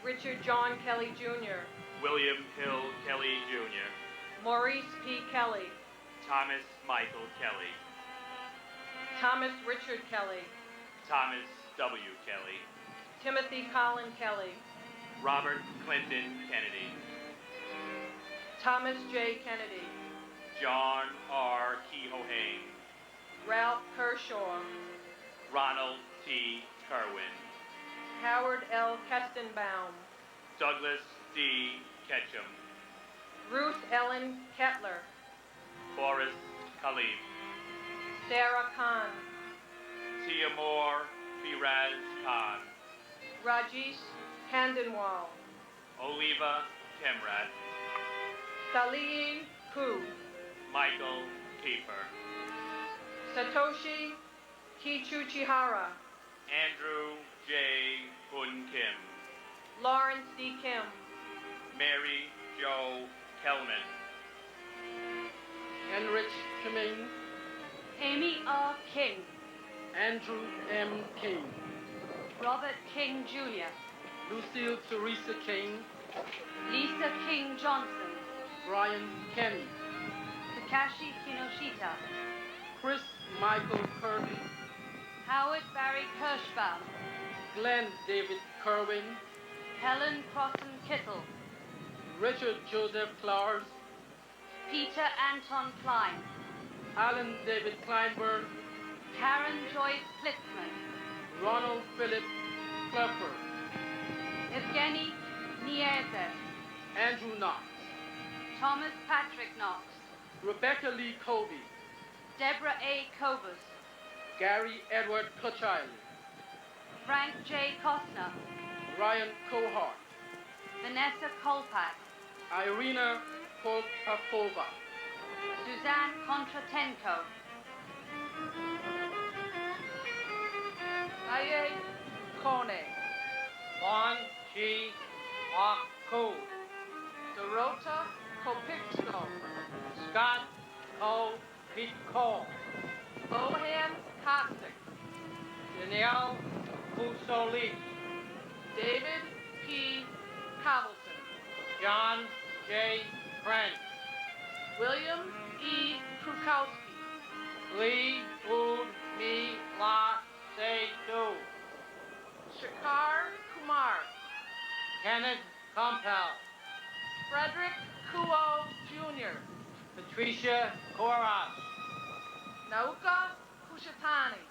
S6: Richard John Kelly Jr.
S19: William Hill Kelly Jr.
S6: Maurice P. Kelly.
S19: Thomas Michael Kelly.
S6: Thomas Richard Kelly.
S19: Thomas W. Kelly.
S6: Timothy Colin Kelly.
S19: Robert Clinton Kennedy.
S6: Thomas J. Kennedy.
S19: John R.
S20: Kehohane,
S15: Ralph Kershaw,
S20: Ronald T. Kerwin,
S15: Howard L. Kestenbaum,
S20: Douglas D. Ketchum,
S15: Ruth Ellen Kettler,
S20: Boris Khalif,
S15: Sarah Khan,
S20: Timur Firaz Khan,
S15: Rajesh Kandanwal,
S20: Oliva Temrat,
S15: Salih Ku,
S20: Michael Kiefer,
S15: Satoshi Kichuchihara,
S20: Andrew J. Hun Kim,
S15: Lawrence D. Kim,
S20: Mary Jo Kelman,
S3: Henrich Kimming,
S18: Amy R. King,
S3: Andrew M. King,
S18: Robert King Jr.,
S3: Lucille Teresa King,
S18: Lisa King Johnson,
S3: Brian Kenny,
S18: Takashi Kinoshita,
S3: Chris Michael Kirby,
S18: Howard Barry Kirschbaum,
S3: Glenn David Kerwin,
S18: Helen Crossan Kittle,
S3: Richard Joseph Claus,
S18: Peter Anton Klein,
S3: Alan David Kleinberg,
S18: Karen Joyce Flitzman,
S3: Ronald Philip Klepper,
S18: Evgeny Niezev,
S3: Andrew Knox,
S18: Thomas Patrick Knox,
S3: Rebecca Lee Colby,
S18: Deborah A. Kovas,
S3: Gary Edward Kuchiley,
S18: Frank J. Kostner,
S3: Ryan Cohart,
S18: Vanessa Kolpak,
S3: Irina Kolpakova,
S18: Suzanne Kontratenko,
S15: Aye Kone,
S3: Lon G. Aku,
S15: Dorota Kopitsko,
S3: Scott O. Pete Cole,
S15: Bohan Kostic,
S3: Danielle Fusoli,
S15: David P. Cobbleton,
S3: John J. French,
S15: William E. Krukowski,
S3: Lee Wood Mi La Se Du,
S15: Shakar Kumar,
S3: Kenneth Compel,
S15: Frederick Kuo Jr.,
S3: Patricia Koras,
S15: Nauka Kushatani,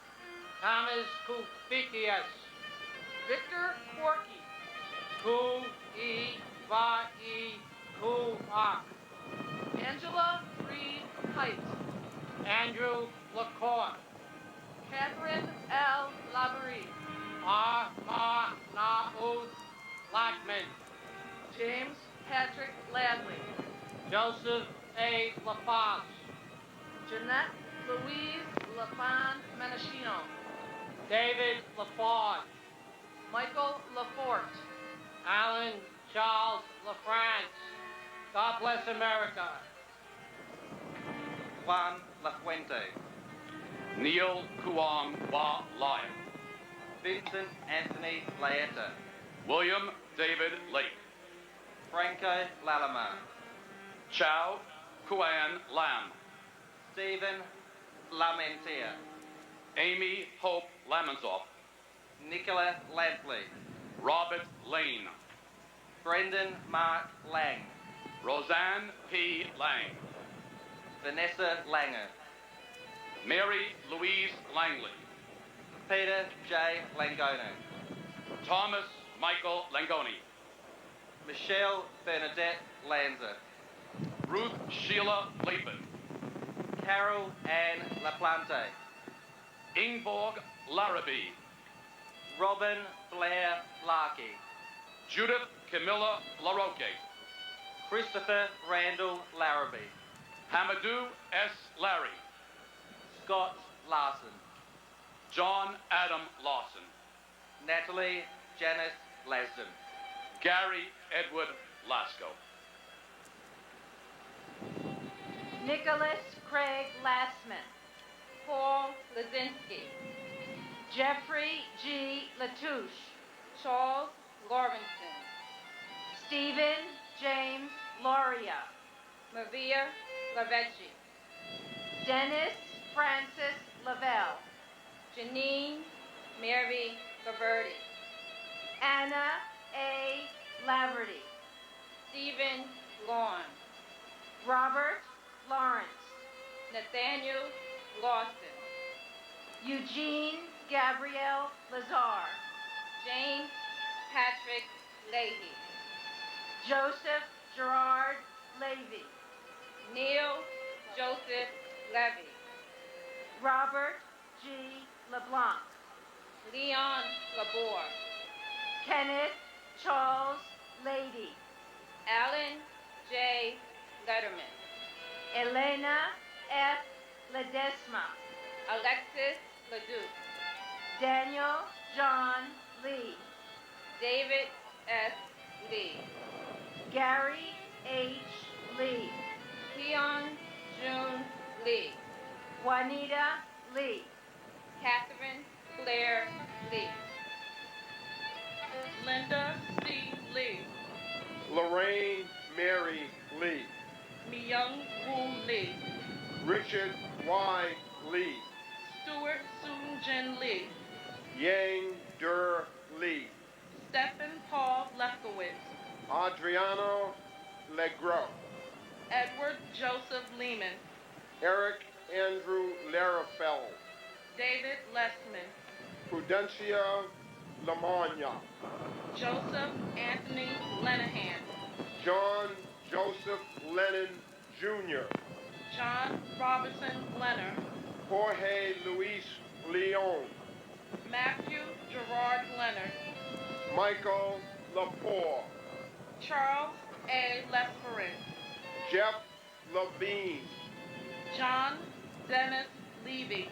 S3: Thomas Kufikias,
S15: Victor Quarkey,
S3: Ku E Va E Ku Ak,
S15: Angela Reed Height,
S3: Andrew Lacoste,
S15: Catherine L. Laverie,
S3: Ah Ma Naud Lackman,
S15: James Patrick Ladley,
S3: Joseph A. LaFosse,
S15: Jeanette Louise LaFond Menachino,
S3: David LaFord,
S15: Michael LaForte,
S3: Alan Charles LaFrance. God bless America.
S11: Juan Lafuente,
S8: Neil Kuang Wa Lion,
S11: Vincent Anthony Laeta,
S8: William David Lake,
S11: Franco Lalama,
S8: Chow Kuan Lam,
S11: Stephen Lamentia,
S8: Amy Hope Lamonsoff,
S11: Nicola Lampley,
S8: Robert Lane,
S11: Brendan Mark Lang,
S8: Roseanne P. Lang,
S11: Vanessa Langer,
S8: Mary Louise Langley,
S11: Peter J. Langone,
S8: Thomas Michael Langoni,
S11: Michelle Bernadette Lanza,
S8: Ruth Sheila Lapen,
S11: Carol Ann LaPlante,
S8: Ingborg Larrabee,
S11: Robin Blair Larkey,
S8: Judith Camilla LaRocque,
S11: Christopher Randall Larrabee,
S8: Hamadou S. Larry,
S11: Scott Larson,
S8: John Adam Lawson,
S11: Natalie Janice Lasden,
S8: Gary Edward Lasco,
S18: Nicholas Craig Lassman,
S9: Paul Lazinski,
S18: Jeffrey G. Latouche,
S9: Charles Lawrenson,
S18: Stephen James Loria,
S9: Mavia Lavechi,
S18: Dennis Francis Lavelle,
S9: Janine Mary Gaverty,
S18: Anna A. Laverty,
S9: Stephen Lawn,
S18: Robert Lawrence,
S9: Nathaniel Lawson,
S18: Eugene Gabrielle Lazar,
S9: James Patrick Leahy,
S18: Joseph Gerard Levy,
S9: Neil Joseph Levy,
S18: Robert G. LeBlanc,
S9: Leon Labor,
S18: Kenneth Charles Lady,
S9: Alan J. Letterman,
S18: Elena F. Ledesma,
S9: Alexis Leduc,
S18: Daniel John Lee,
S9: David S. Lee,
S18: Gary H. Lee,
S9: Keon June Lee,
S18: Juanita Lee,
S9: Catherine Claire Lee,
S19: Linda C. Lee,
S12: Lorraine Mary Lee,
S19: Myung Woo Lee,
S12: Richard Y. Lee,
S19: Stuart Soon Jin Lee,
S12: Yang Der Lee,
S19: Stephen Paul Lefkowitz,
S12: Adriano Legros,
S19: Edward Joseph Lehman,
S12: Eric Andrew Larafeld,
S19: David Lessman,
S12: Prudencia Lamagna,
S19: Joseph Anthony Lenahan,
S12: John Joseph Lennon Jr.,
S19: John Robinson Leonard,
S12: Jorge Luis Leon,
S19: Matthew Gerard Leonard,
S12: Michael Lepore,
S19: Charles A. Lesperin,
S12: Jeff Levine,
S19: John Dennis Levy,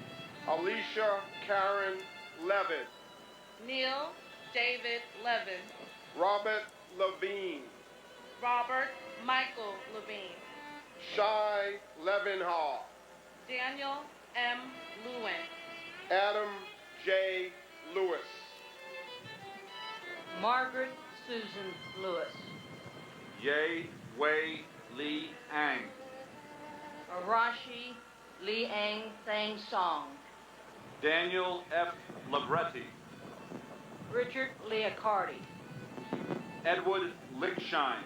S12: Alicia Karen Levitt,
S19: Neil David Levin,
S12: Robert Levine,
S19: Robert Michael Levine,
S12: Shai Levenhall,
S19: Daniel M. Lewin,
S12: Adam J. Lewis,
S18: Margaret Susan Lewis,
S8: Ye Wei Li Ang.
S18: Arashi Liang Thang Song,
S8: Daniel F. Labretti.
S18: Richard Leocardi,
S8: Edward Lickshine.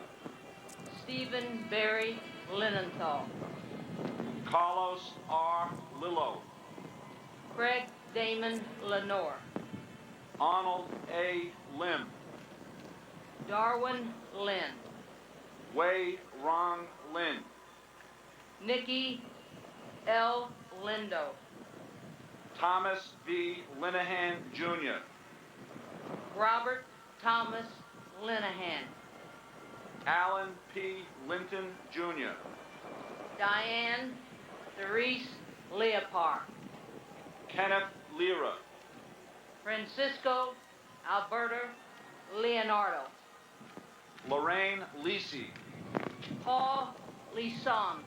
S18: Stephen Barry Linenthal,
S8: Carlos R. Lillo.
S18: Craig Damon Lenore,
S8: Arnold A. Lim.
S18: Darwin Lin,
S8: Wei Rong Lin.
S18: Nikki L. Lindo,
S8: Thomas V. Linehan Jr.
S18: Robert Thomas Linehan,
S8: Alan P. Linton Jr.
S18: Diane Therese Leopard,
S8: Kenneth Lira.
S18: Francisco Alberto Leonardo,
S8: Lorraine Lisi.
S18: Paul Lisan,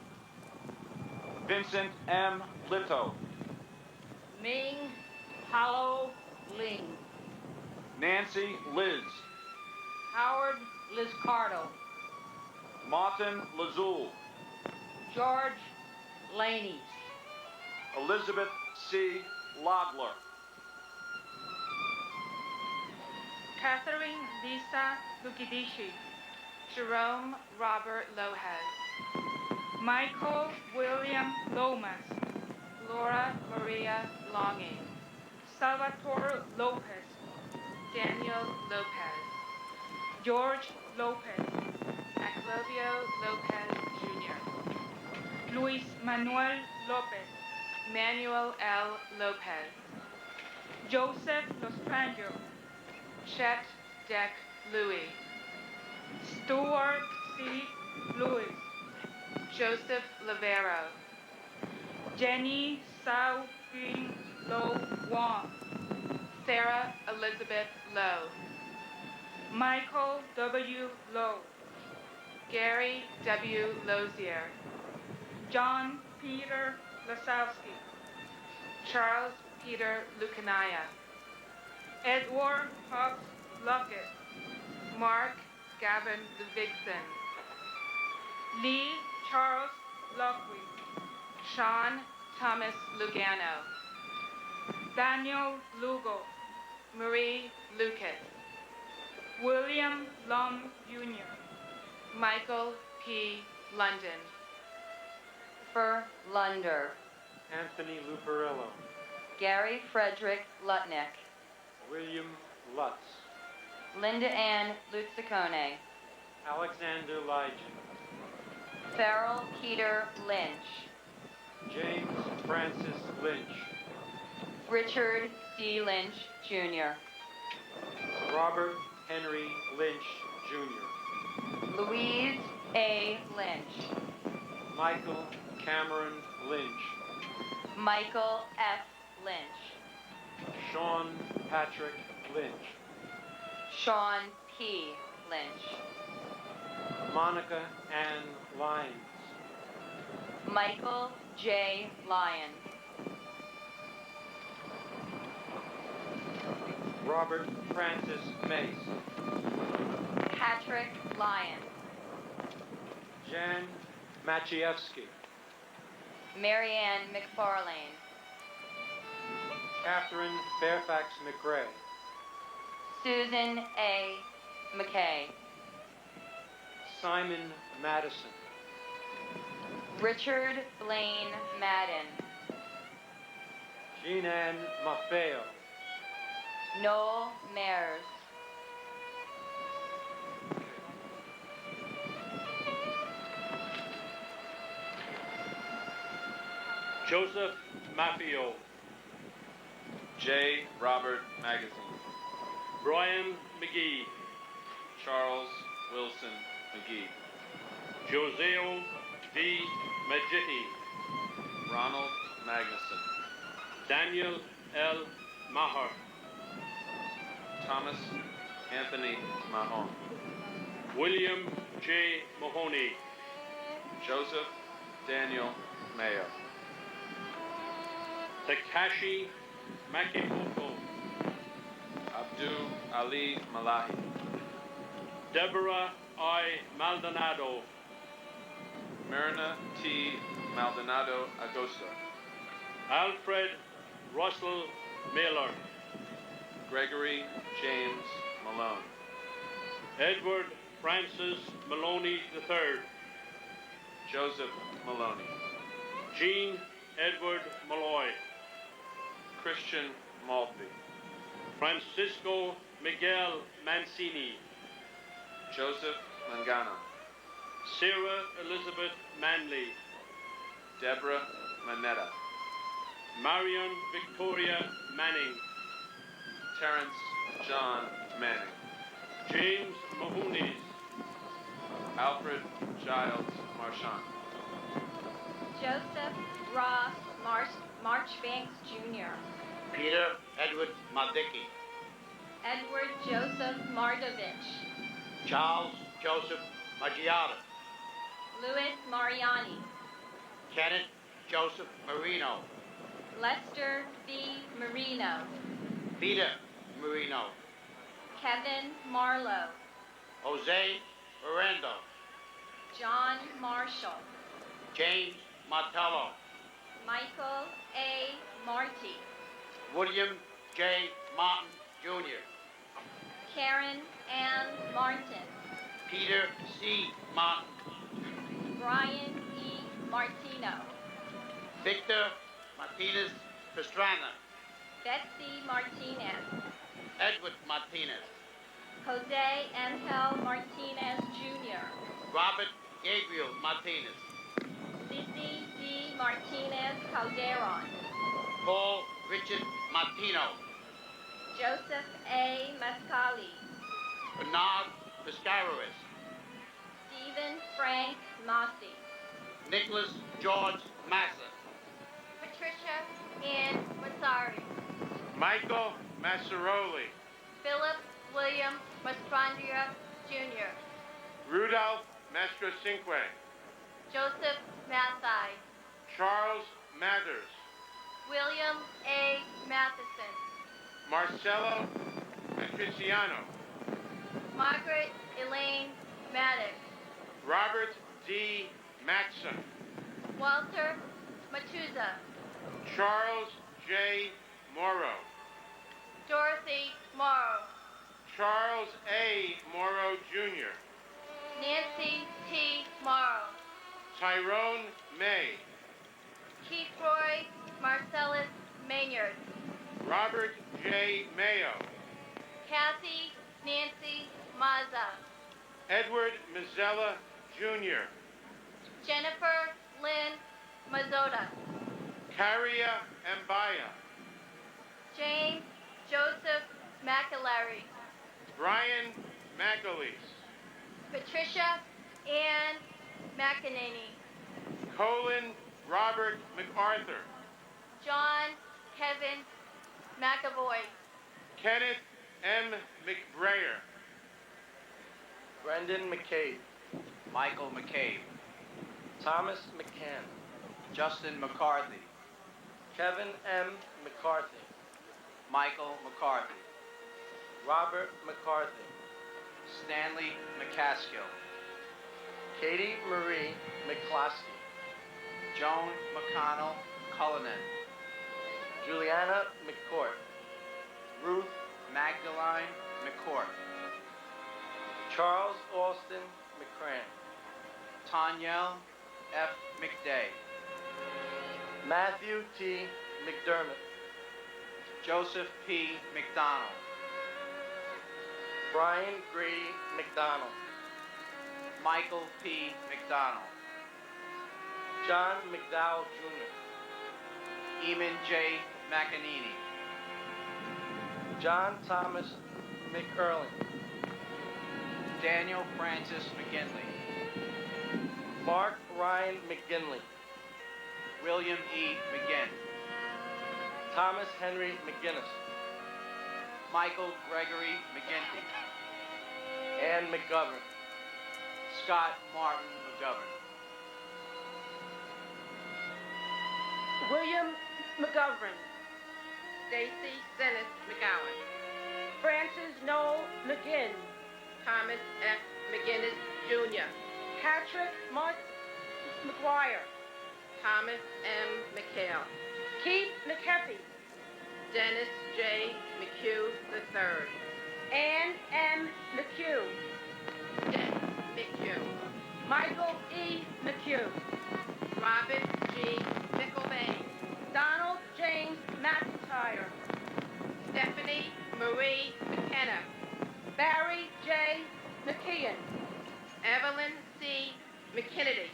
S8: Vincent M. Lito.
S18: Ming Halo Ling,
S8: Nancy Liz.
S18: Howard Lizcardo,
S8: Martin Lazul.
S18: George Laney,
S8: Elizabeth C. Lodler.
S19: Catherine Lisa Lukidishi, Jerome Robert Lohez, Michael William Lomas, Laura Maria Longing, Salvatore Lopez, Daniel Lopez, George Lopez, Aclovio Lopez Jr., Luis Manuel Lopez, Manuel L. Lopez, Joseph Lostranjo, Chet Deck Louis, Stuart C. Lewis, Joseph Lavero, Jenny Sao Ging Lo Wong, Sarah Elizabeth Lowe, Michael W. Lowe, Gary W. Lozier, John Peter Lasowski, Charles Peter Lucanaya, Edward Hobbs Luckett, Mark Gavin Luvigson, Lee Charles Lockley, Sean Thomas Lugano, Daniel Lugo, Marie Lucas, William Lum Jr., Michael P. London, Christopher Lunder,
S14: Anthony Luperillo,
S19: Gary Frederick Lutnick,
S14: William Lutz,
S19: Linda Ann Lutzicone,
S14: Alexander Lygen,
S19: Farrell Peter Lynch,
S14: James Francis Lynch,
S19: Richard C. Lynch, Jr.,
S14: Robert Henry Lynch, Jr.,
S19: Louise A. Lynch,
S14: Michael Cameron Lynch,
S19: Michael F. Lynch,
S14: Sean Patrick Lynch,
S19: Sean P. Lynch,
S14: Monica Ann Lyons,
S19: Michael J. Lyon,
S14: Robert Francis Mace,
S19: Patrick Lyon,
S14: Jan Maciejewski,
S19: Marianne McFarlane,
S14: Catherine Fairfax McRae,
S19: Susan A. McKay,
S14: Simon Madison,
S19: Richard Blaine Madden,
S14: Jean Ann Maffeo,
S19: Noel Mayers,
S8: Joseph Maffeo,
S7: J. Robert Magazine.
S8: Brian McGee,
S7: Charles Wilson McGee.
S8: Joseo V. Maggitti,
S7: Ronald Magnuson.
S8: Daniel L. Maher,
S7: Thomas Anthony Mahon.
S8: William J. Mahoney,
S7: Joseph Daniel Mayo.
S8: Takashi Makimoto,
S7: Abdul Ali Malahi.
S8: Deborah I. Maldonado,
S7: Myrna T. Maldonado Agosta.
S8: Alfred Russell Miller,
S7: Gregory James Malone.
S8: Edward Francis Maloney III,
S7: Joseph Maloney.
S8: Jean Edward Malloy,
S7: Christian Maltby.
S8: Francisco Miguel Mancini,
S7: Joseph Mangana.
S8: Sarah Elizabeth Manley,
S7: Deborah Manetta.
S8: Marion Victoria Manning,
S7: Terrence John Manning.
S8: James Mahoney,
S7: Alfred Giles Marchand.
S4: Joseph Ross Marchbanks Jr.,
S15: Peter Edward Maldicki,
S4: Edward Joseph Mardovich,
S15: Charles Joseph Maggiata,
S4: Louis Mariani,
S15: Kenneth Joseph Marino,
S4: Lester V. Marino,
S15: Peter Marino,
S4: Kevin Marlowe,
S15: Jose Miranda,
S4: John Marshall,
S15: James Martello,
S4: Michael A. Marty,
S15: William J. Martin Jr.,
S4: Karen Ann Martin,
S15: Peter C. Martin,
S4: Brian E. Martino,
S15: Victor Martinez Pastrana,
S4: Betsy Martinez,
S15: Edward Martinez,
S4: Jose Angel Martinez Jr.,
S15: Robert Gabriel Martinez,
S4: Lizzie D. Martinez Calderon,
S15: Paul Richard Martino,
S4: Joseph A. Mascali,
S15: Bernard Piscaris,
S4: Stephen Frank Massey,
S15: Nicholas George Massa,
S4: Patricia Ann Massari,
S10: Michael Massaroli,
S4: Philip William Mastrandria Jr.,
S10: Rudolph Mastrocinque,
S4: Joseph Mathai,
S10: Charles Mathers,
S4: William A. Matheson,
S10: Marcelo Matriciano,
S4: Margaret Elaine Maddox,
S10: Robert D. Matson,
S4: Walter Matuza,
S10: Charles J. Morrow,
S4: Dorothy Morrow,
S10: Charles A. Morrow Jr.,
S4: Nancy T. Morrow,
S10: Tyrone May, Marcella Jr.,
S4: Jennifer Lynn Mazzota,
S10: Caria Mbaya,
S4: James Joseph McAlery,
S10: Brian McAleese,
S4: Patricia Ann McEnany,
S10: Colin Robert MacArthur,
S4: John Kevin McAvoy,
S10: Kenneth M. McBrayer,
S11: Brendan McCabe, Michael McCabe, Thomas McCann, Justin McCarthy, Kevin M. McCarthy, Michael McCarthy, Robert McCarthy, Stanley McCaskill, Katie Marie McCloskey, Joan McConnell Cullinan, Juliana McCourt, Ruth Magdalene McCourt, Charles Austin McCran, Tanyel F. McDay, Matthew T. McDermott, Joseph P. McDonald, Brian Grady McDonald, Michael P. McDonald, John McDowell Jr., Eamon J. McEnany, John Thomas McErling, Daniel Francis McGinley, Mark Ryan McGinley, William E. McGinn, Thomas Henry McGinnis, Michael Gregory McGinty, Ann McGovern, Scott Martin McGovern,
S6: William McGovern, Stacy Dennis McGowan, Francis Noel McGinn, Thomas F. McGinnis Jr., Patrick Mark McGuire, Thomas M. McHale, Keith McHeffy, Dennis J. McHugh III, Ann M. McHugh, Dennis McHugh, Michael E. McHugh, Robert G. McElvain, Donald James McIntyre, Stephanie Marie McKenna, Barry J. McKeon, Evelyn C. McKinney,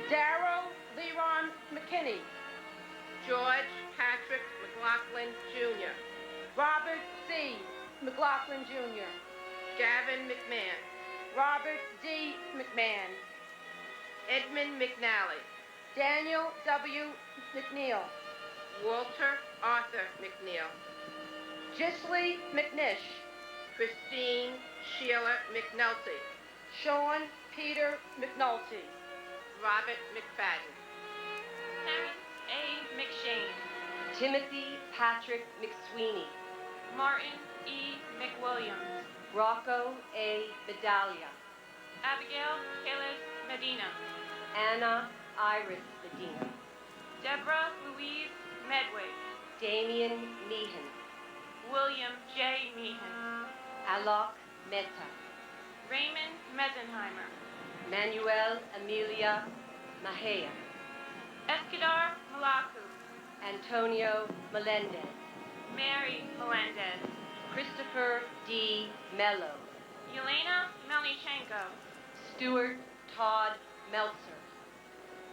S6: Darrell Leron McKinney, George Patrick McLaughlin Jr., Robert C. McLaughlin Jr., Gavin McMahon, Robert D. McMahon, Edmund McNally, Daniel W. McNeil, Walter Arthur McNeil, Gisley McNish, Christine Sheila McNulty, Sean Peter McNulty, Robert McFadden,
S9: Terrence A. McShane,
S6: Timothy Patrick McSweeney,
S9: Martin E. McWilliams,
S6: Rocco A. Vidalia,
S9: Abigail Hillis Medina,
S6: Anna Iris Medina,
S9: Deborah Louise Medway,
S6: Damian Meehan,
S9: William J. Meehan,
S6: Alok Mehta,
S9: Raymond Mesenheimer,
S6: Manuel Amelia Mahea,
S9: Escadar Malaku,
S6: Antonio Melendez,
S9: Mary Melendez,
S6: Christopher D. Mello,
S9: Yelena Melnichenko,
S6: Stuart Todd Meltzer,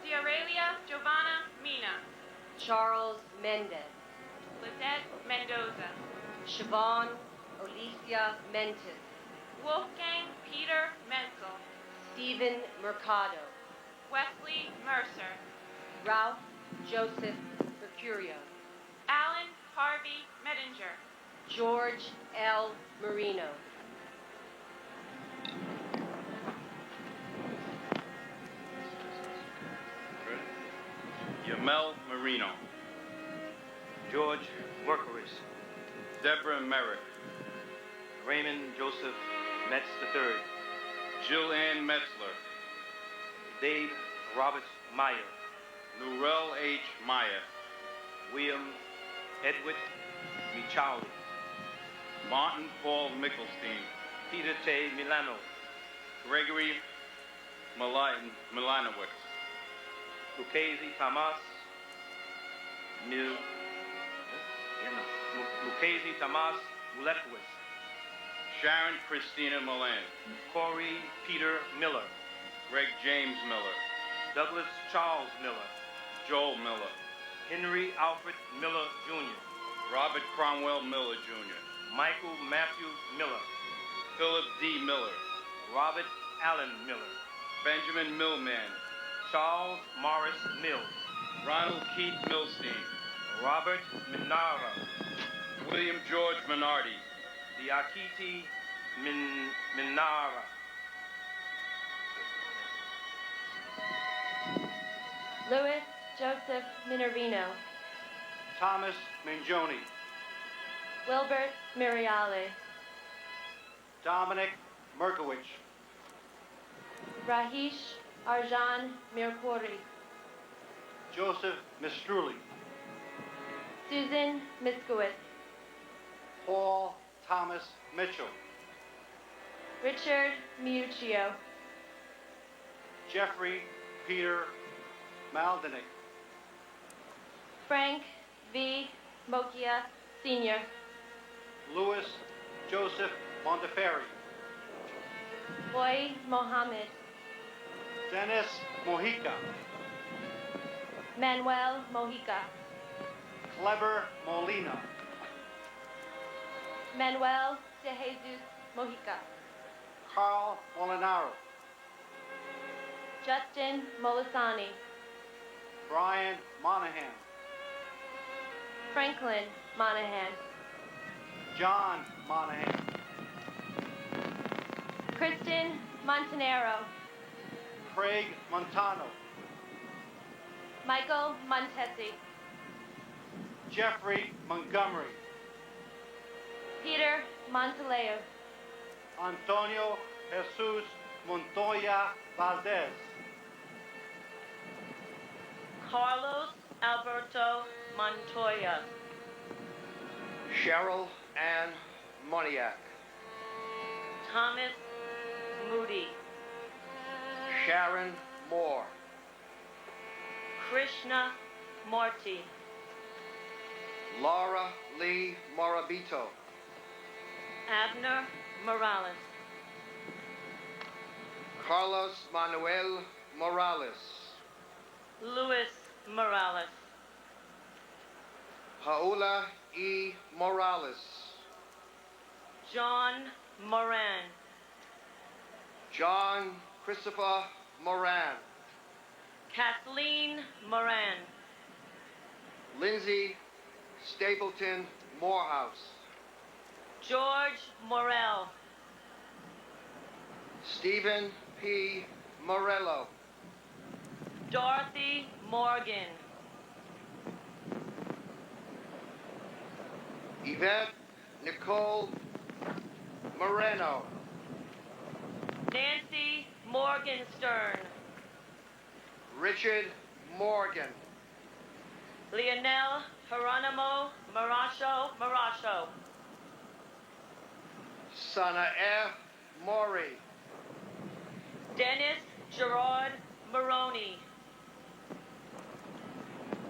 S9: Diaurelia Giovanna Mina,
S6: Charles Mendez,
S9: Lizette Mendoza,
S6: Siobhan Alicia Mentis,
S9: Wolfgang Peter Menzel,
S6: Stephen Mercado,
S9: Wesley Mercer,
S6: Ralph Joseph Mercurio,
S9: Alan Harvey Medinger,
S6: George L. Marino,
S8: Yamel Marino, George Workeris, Deborah Merrick, Raymond Joseph Metz III, Jill Ann Metzler, Dave Roberts Meyer, Nurel H. Meyer, William Edward Michali, Martin Paul Mickelstein, Peter T. Milano, Gregory Milanowicz, Lucchese Tomas, Lucchese Tomas Mulekowicz, Sharon Christina Milan. Corey Peter Miller. Greg James Miller. Douglas Charles Miller. Joel Miller. Henry Alfred Miller Jr. Robert Cromwell Miller Jr. Michael Matthew Miller. Philip D. Miller. Robert Allen Miller. Benjamin Millman. Charles Morris Mills. Ronald Keith Milstein. Robert Minara. William George Minardi. Diakiti Minara.
S4: Louis Joseph Minervino.
S15: Thomas Mingioni.
S4: Wilbert Miriale.
S15: Dominic Merkowicz.
S4: Rahish Arjan Mirkori.
S15: Joseph Mistruli.
S4: Susan Miskowitz.
S15: Paul Thomas Mitchell.
S4: Richard Miuccio.
S15: Jeffrey Peter Maldinick.
S4: Frank V. Mokia Sr.
S15: Louis Joseph Montefiore.
S4: Boy Mohammed.
S15: Dennis Mojica.
S4: Manuel Mojica.
S15: Clever Molina.
S4: Manuel de Jesus Mojica.
S15: Carl Molinaro.
S4: Justin Molisani.
S15: Brian Monahan.
S4: Franklin Monahan.
S15: John Monahan.
S4: Kristen Montanero.
S15: Craig Montano.
S4: Michael Montesi.
S15: Jeffrey Montgomery.
S4: Peter Montaleo.
S15: Antonio Jesus Montoya Valdez.
S18: Carlos Alberto Montoya.
S5: Cheryl Ann Moniak.
S18: Thomas Moody.
S5: Sharon Moore.
S18: Krishna Morty.
S5: Laura Lee Morabito.
S18: Abner Morales.
S5: Carlos Manuel Morales.
S18: Luis Morales.
S5: Paula E. Morales.
S18: John Moran.
S5: John Christopher Moran.
S18: Kathleen Moran.
S5: Lindsay Stapleton Morehouse.
S18: George Morell.
S5: Stephen P. Morello.
S18: Dorothy Morgan.
S5: Yvette Nicole Moreno.
S18: Nancy Morgenstern.
S5: Richard Morgan.
S18: Leonel Geronimo Maracho.
S5: Sanae Mori.
S18: Dennis Gerard Maroney.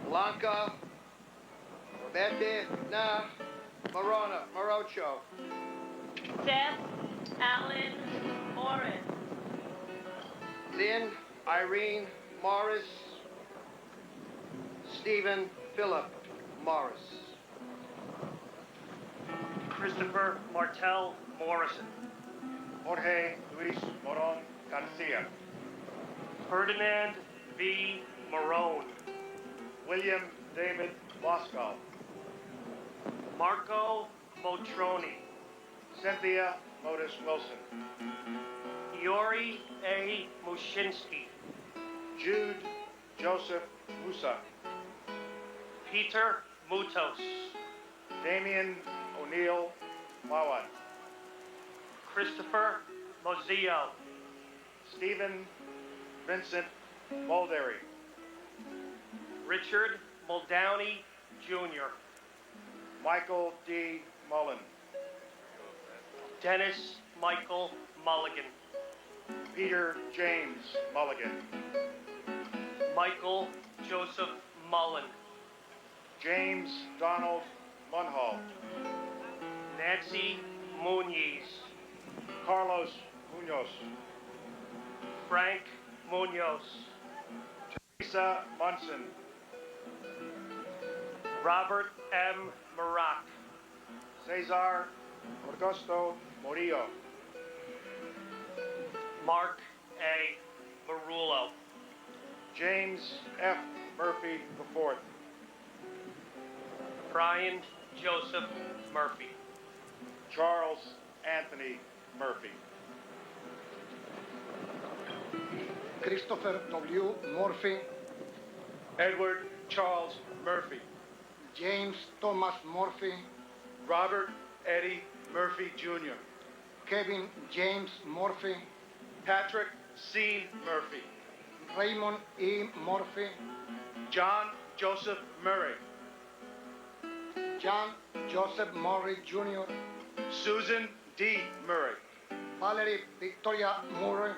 S5: Blanca Bedina Morocho.
S18: Seth Allen Oren.
S5: Lynn Irene Morris. Stephen Philip Morris.
S8: Christopher Martell Morrison. Jorge Luis Moron Garcia. Ferdinand V. Marone. William David Bosco. Marco Motroni. Cynthia Modis Wilson. Yori A. Mushinsky. Jude Joseph Musa. Peter Mutos. Damian O'Neill Mawad. Christopher Mozio. Stephen Vincent Mulderry. Richard Muldowney Jr. Michael D. Mullen. Dennis Michael Mulligan. Peter James Mulligan. Michael Joseph Mullen. James Donald Munhall. Nancy Muniz. Carlos Munoz. Frank Munoz. Teresa Munson. Robert M. Marak. Cesar Augusto Murillo. Mark A. Marullo. James F. Murphy IV. Brian Joseph Murphy. Charles Anthony Murphy.
S19: Christopher W. Murphy,
S8: Edward Charles Murphy.
S19: James Thomas Murphy,
S8: Robert Eddie Murphy Jr.
S19: Kevin James Murphy,
S8: Patrick C. Murphy.
S19: Raymond E. Murphy,
S8: John Joseph Murray.
S19: John Joseph Murray Jr.,
S8: Susan D. Murray.
S19: Valerie Victoria Murray,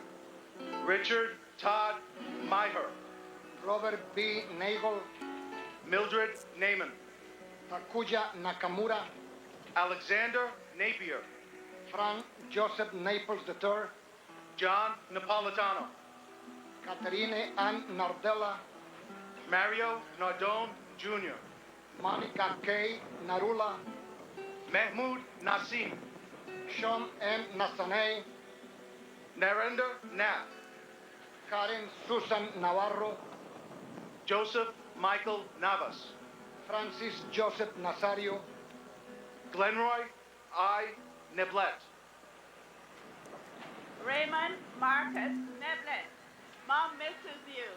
S8: Richard Todd Meyer.
S19: Robert B. Nagel,
S8: Mildred Naaman.
S19: Takuya Nakamura,
S8: Alexander Napier.
S19: Frank Joseph Naples III,
S8: John Napolitano.
S19: Catherine Ann Nardella,
S8: Mario Nardone Jr.
S19: Monica K. Narula,
S8: Mahmoud Nassim.
S19: Sean M. Nazaney,
S8: Narendra Nath.
S19: Karen Susan Navarro,
S8: Joseph Michael Navas.
S19: Francis Joseph Nazario,
S8: Glenroy I. Neblet.
S18: Raymond Marcus Neblet. Mom misses you.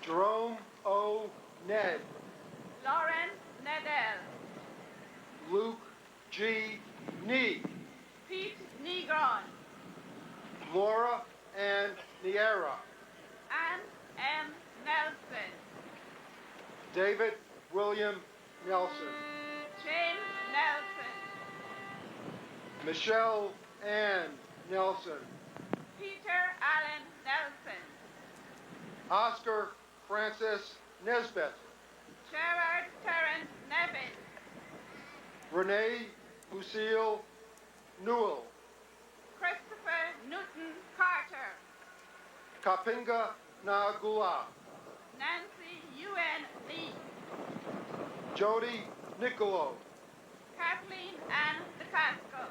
S19: Jerome O. Ned,
S18: Lawrence Nedell.
S19: Luke G. Nee,
S18: Pete Negron.
S19: Laura Ann Niera,
S18: Ann M. Nelson.
S19: David William Nelson,
S18: James Nelson.
S19: Michelle Ann Nelson,
S18: Peter Allen Nelson.
S19: Oscar Francis Nesbitt,
S18: Gerard Terrence Nevin.
S19: Renee Lucille Newell,
S18: Christopher Newton Carter.
S19: Kapinga Nagula,
S18: Nancy U.N. Lee.
S19: Jody Nicolo,
S18: Kathleen Ann DeCasco.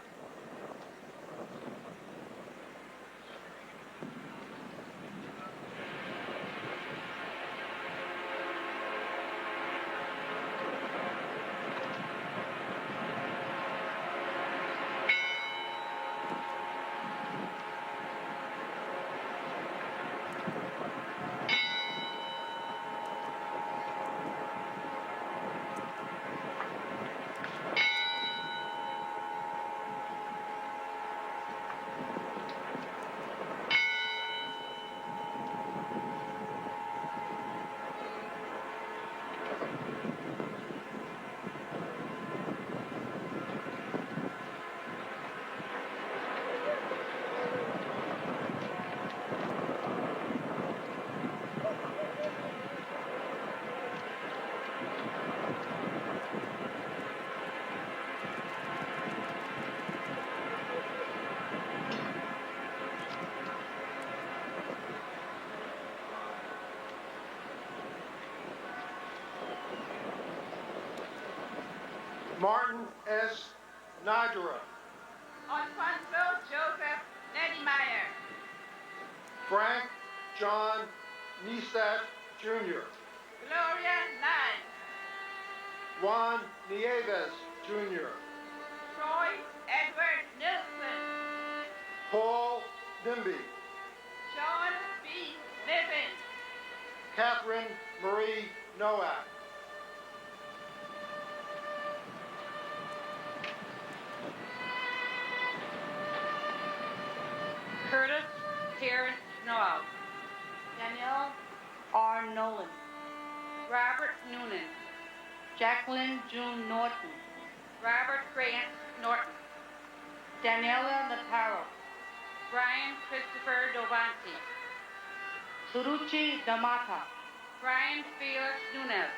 S19: Martin S. Nadra,
S18: Alfonso Joseph Neddymeyer.
S19: Frank John Nisat Jr.,
S18: Gloria Nye.
S19: Juan Nieves Jr.,
S18: Troy Edward Nilsson.
S19: Paul Nimby,
S18: John B. Niven.
S19: Catherine Marie Nowak,
S18: Curtis Terrence Noel. Danielle R. Nolan. Robert Noonan. Jacqueline June Norton. Robert Grant Norton. Daniela Nataro. Brian Christopher Dovanti. Suruchi Damata. Brian Felix Nunez.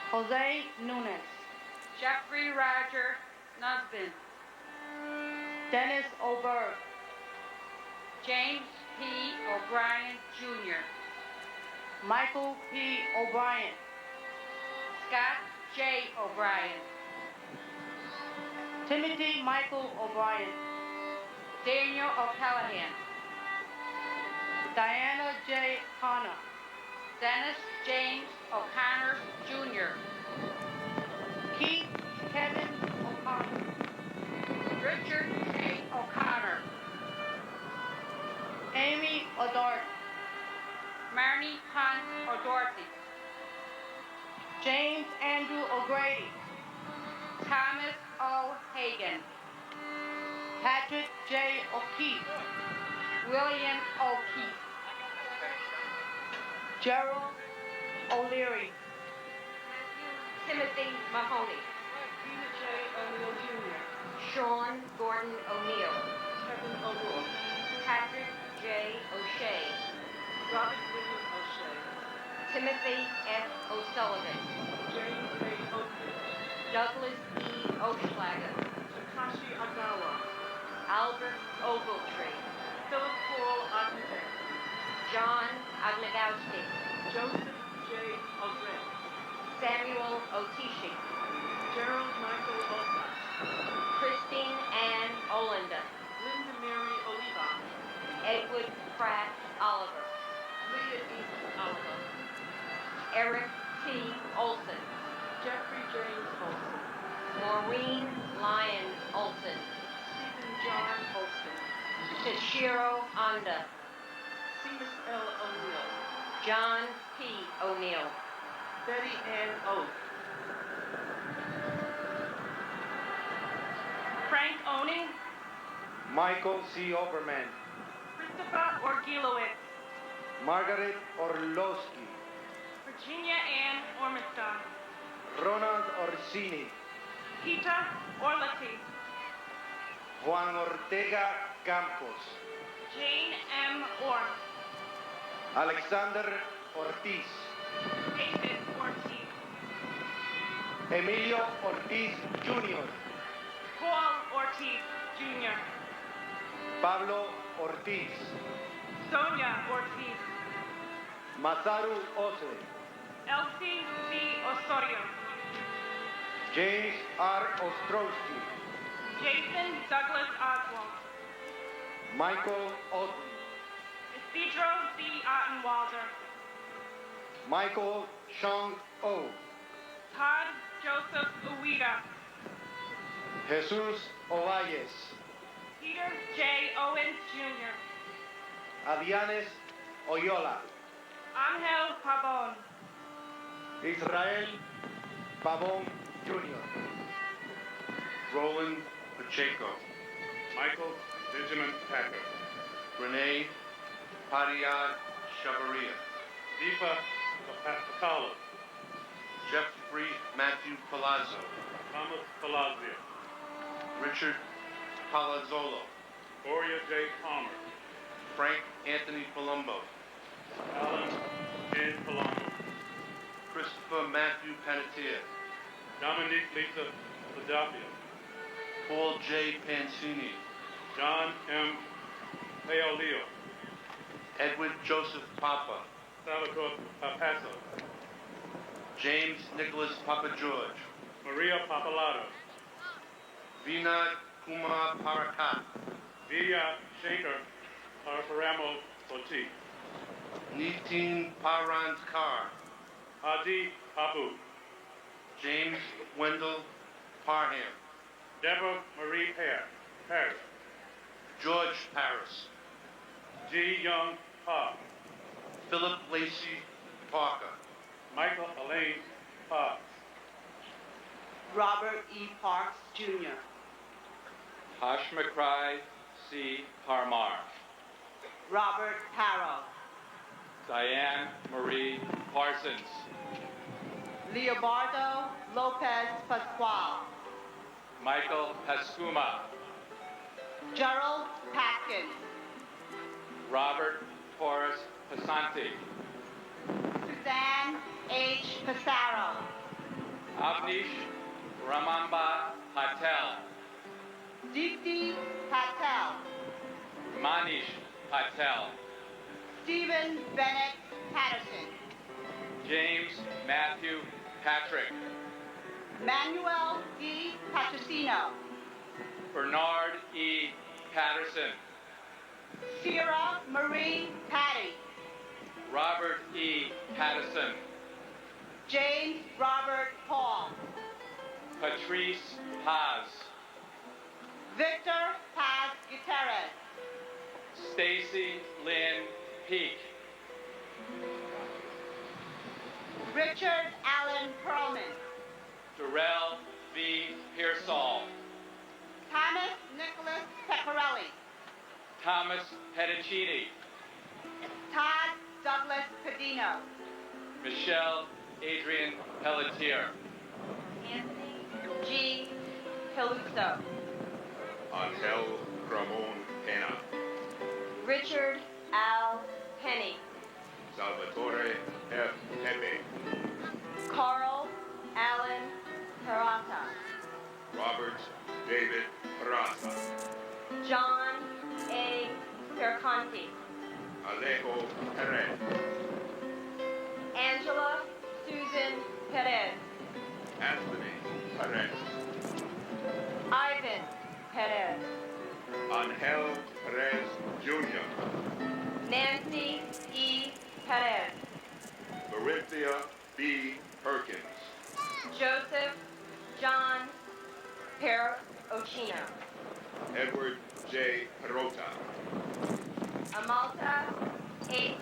S18: Jose Nunez. Jeffrey Roger Nusbin. Dennis Oberg. James P. O'Brien, Jr. Michael P. O'Brien. Scott J. O'Brien. Timothy Michael O'Brien. Daniel O'Callahan. Diana J. Connor. Dennis James O'Connor, Jr. Keith Kevin O'Connor. Richard J. O'Connor. Amy O'Doherty. Marnie Hunt O'Doherty. James Andrew O'Grady. Thomas O. Hagan. Patrick J. O'Keefe. William O'Keefe. Gerald O'Leary. Timothy Mahoney. Peter J. O'Neill Jr. Sean Gordon O'Neill. Kevin O'Rourke. Patrick J. O'Shea. Robert William O'Shea. Timothy F. O'Sullivan. James A. Oakley. Douglas E. Oschlager. Takashi Agawa. Albert Ogletree. Philip Paul Ogden. John Ognagowski. Joseph J. O'Grant. Samuel Otishi. Gerald Michael Olcott. Christine Ann Olinda. Linda Mary Oliva. Edward Pratt Oliver. Leah East Oliver. Eric T. Olson. Jeffrey James Olson. Maureen Lyon Olson. Stephen John Olson. Tashiro Onda. Seamus L. O'Neill. John P. O'Neill. Betty Ann Oates. Frank Oning.
S8: Michael C. Oberman.
S18: Christopher Orgilowitz.
S8: Margaret Orlowski.
S18: Virginia Ann Ormiston.
S8: Ronald Orsini.
S18: Peter Orlati.
S8: Juan Ortega Campos.
S18: Jane M. Orm.
S8: Alexander Ortiz.
S18: David Ortiz.
S8: Emilio Ortiz Jr.
S18: Paul Ortiz, Jr.
S8: Pablo Ortiz.
S18: Sonia Ortiz.
S8: Masaru Ose.
S18: Elsie C. Osorio.
S8: James R. Ostrowski.
S18: Jason Douglas Oswald.
S8: Michael Otten.
S18: Isidro C. Ottenwalder.
S8: Michael Sean O.
S18: Todd Joseph Uwida.
S8: Jesus Ovalles.
S18: Peter J. Owens, Jr.
S8: Adianes Oyola.
S18: Angel Pabon.
S8: Israel Pavón Jr.
S10: Roland Pacheco. Michael Benjamin Packer.
S5: Renee Padilla Chavaria.
S10: Deepa Pakala.
S5: Jeffrey Matthew Palazzo.
S10: Thomas Palazzo.
S5: Richard Palazzolo.
S10: Gloria J. Palmer.
S5: Frank Anthony Palumbo.
S10: Alan N. Palumbo.
S5: Christopher Matthew Panettiere.
S10: Dominique Lisa Ladapia.
S5: Paul J. Pancini.
S10: John M. Paolio.
S5: Edward Joseph Papa.
S10: Salvatore Papasso.
S5: James Nicholas Papa George.
S10: Maria Papalato.
S5: Vinod Kumar Parakat.
S10: Via Shankar Paramo Poti.
S5: Nitin Parand Kar.
S10: Hadi Papu.
S5: James Wendell Parham.
S10: Deborah Marie Paris.
S5: George Paris.
S10: G. Young Pa.
S5: Philip Lacey Parker.
S10: Michael Elaine Parks.
S18: Robert E. Parks, Jr.
S2: Hashmakrai C. Parmar.
S18: Robert Harrow.
S2: Diane Marie Parsons.
S18: Leobardo Lopez Pascual.
S2: Michael Pascuma.
S18: Gerald Patkin.
S2: Robert Torres Pasanti.
S18: Suzanne H. Passaro.
S2: Avnish Ramamba Patel.
S18: Deepti Patel.
S2: Manish Patel.
S18: Stephen Bennett Patterson.
S2: James Matthew Patrick.
S18: Manuel D. Patricino.
S2: Bernard E. Patterson.
S18: Sierra Marie Patty.
S2: Robert E. Patterson.
S18: James Robert Paul.
S2: Patrice Paz.
S18: Victor Paz Gutierrez.
S2: Stacy Lynn Peak.
S18: Richard Allen Perlman.
S2: Darrell V. Pearsall.
S18: Thomas Nicholas Pecorelli.
S2: Thomas Pedicini.
S18: Todd Douglas Padino.
S2: Michelle Adrian Pelletier.
S6: Anthony G. Peluso.
S5: Angel Ramon Pena.
S6: Richard Al Penny.
S5: Salvatore F. Pepe.
S6: Carl Allen Peralta.
S5: Robert David Peraza.
S6: John A. Perconti.
S5: Alejo Perez.
S6: Angela Susan Perez.
S5: Anthony Perez.
S6: Ivan Perez.
S5: Angel Perez Jr.
S6: Nancy E. Perez.
S5: Marinthia B. Perkins.
S6: Joseph John Perocino.
S5: Edward J. Perota.
S6: Amalta H.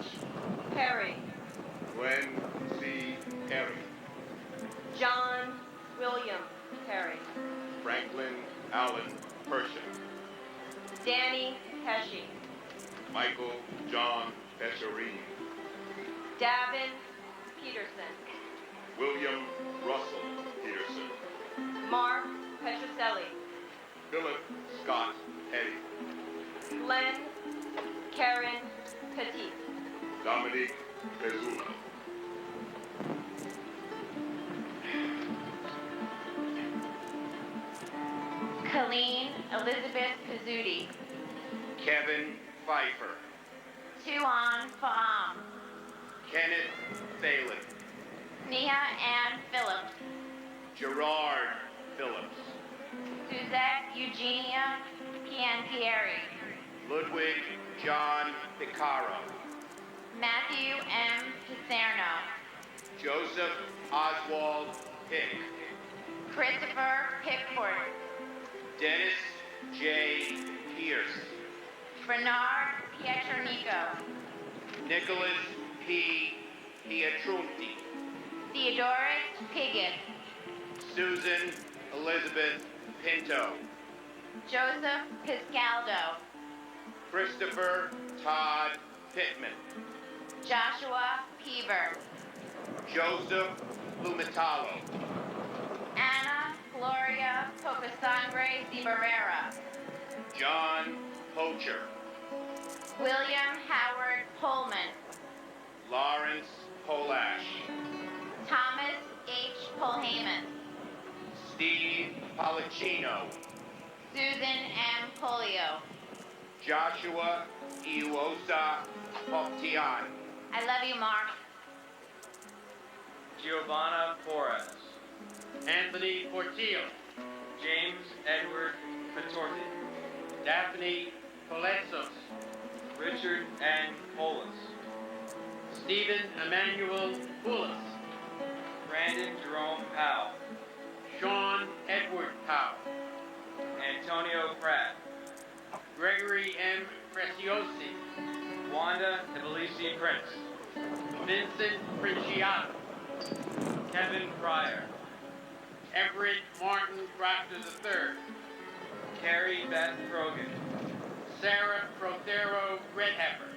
S6: Perry.
S5: Gwen C. Perry.
S6: John William Perry.
S5: Franklin Allen Pershing.
S6: Danny Pesci.
S5: Michael John Pescirini.
S6: Davin Peterson.
S5: William Russell Peterson.
S6: Mark Petroselli.
S5: Philip Scott Petty.
S6: Glenn Karen Petit.
S5: Dominique Pezzulo.
S14: Colleen Elizabeth Pizzuti.
S2: Kevin Pfeiffer.
S14: Tuan Faam.
S2: Kenneth Phelan.
S14: Nia Ann Phillips.
S2: Gerard Phillips.
S14: Suzette Eugenia Pianpieri.
S2: Ludwig John Picaro.
S14: Matthew M. Picerno.
S2: Joseph Oswald Pick.
S14: Christopher Pickford.
S2: Dennis J. Pierce.
S14: Bernard Pietronico.
S2: Nicholas P. Pietrunti.
S14: Theodorus Piggott.
S2: Susan Elizabeth Pinto.
S14: Joseph Piscaldo.
S2: Christopher Todd Pittman.
S14: Joshua Peaver.
S2: Joseph Lumitalo.
S14: Anna Gloria Pocasangre Zibarrera.
S2: John Poacher.
S14: William Howard Pullman.
S2: Lawrence Polash.
S14: Thomas H. Polhayman.
S2: Steve Policino.
S14: Susan M. Polio.
S2: Joshua Iwosa Poptian.
S14: I love you, Mark.
S2: Giovanna Porras.
S10: Anthony Portillo.
S2: James Edward Patorti.
S10: Daphne Coletzos.
S2: Richard N. Polis.
S10: Stephen Emmanuel Poulos.
S2: Brandon Jerome Powell.
S10: Sean Edward Powell.
S2: Antonio Pratt.
S10: Gregory M. Preciosi.
S2: Wanda Evelisi Prince.
S10: Vincent Princiato.
S2: Kevin Pryor.
S10: Everett Martin Proctor III.
S2: Carrie Beth Krogan.
S10: Sarah Protero Redheffer.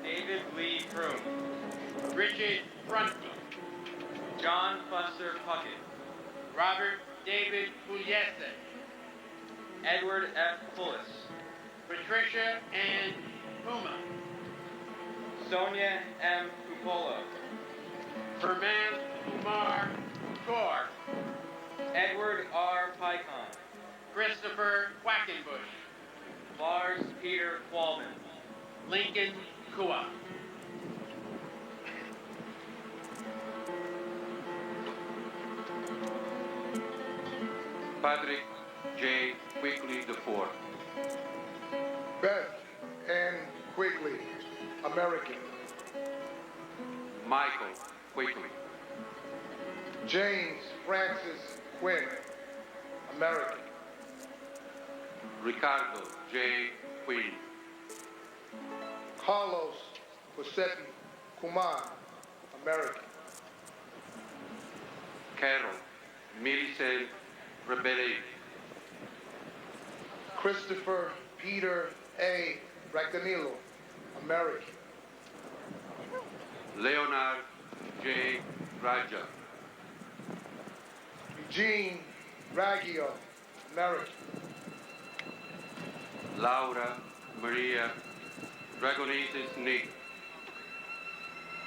S2: David Lee Prune.
S10: Richard Prunty.
S2: John Fuster Puckett.
S10: Robert David Pugliese.
S2: Edward F. Pullis.
S10: Patricia Ann Puma.
S2: Sonia M. Cupolo.
S10: Ferman Kumar Kaur.
S2: Edward R. Pycon.
S10: Christopher Quackenbush.
S14: Lars Peter Qualman.
S10: Lincoln Kua.
S5: Patrick J. Quigley IV.
S19: Beth Ann Quigley, American.
S5: Michael Quigley.
S19: James Francis Quinn, American.
S5: Ricardo J. Quinn.
S19: Carlos Josepi Kumar, American.
S5: Carol Millicent Rebelli.
S19: Christopher Peter A. Racanillo, American.
S5: Leonard J. Raja.
S19: Eugene Raggio, American.
S5: Laura Maria Dragonitis Nick.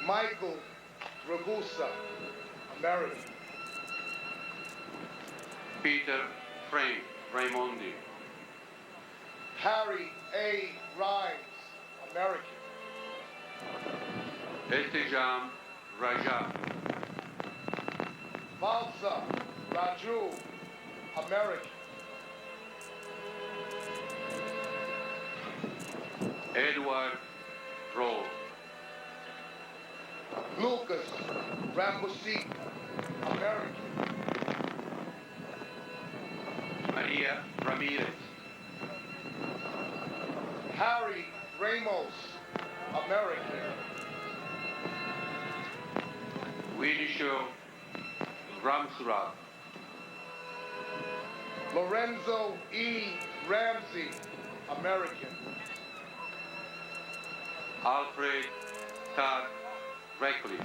S19: Michael Ragusa, American.
S5: Peter Frank Raimondi.
S19: Harry A. Rhimes, American.
S5: Estejam Raja.
S19: Valsa Raju, American.
S5: Edward Rowe.
S19: Lucas Rambosik, American.
S5: Maria Ramirez.
S19: Harry Ramos, American.
S5: Winisho Ramsrab.
S19: Lorenzo E. Ramsey, American.
S5: Alfred Todd Reckley.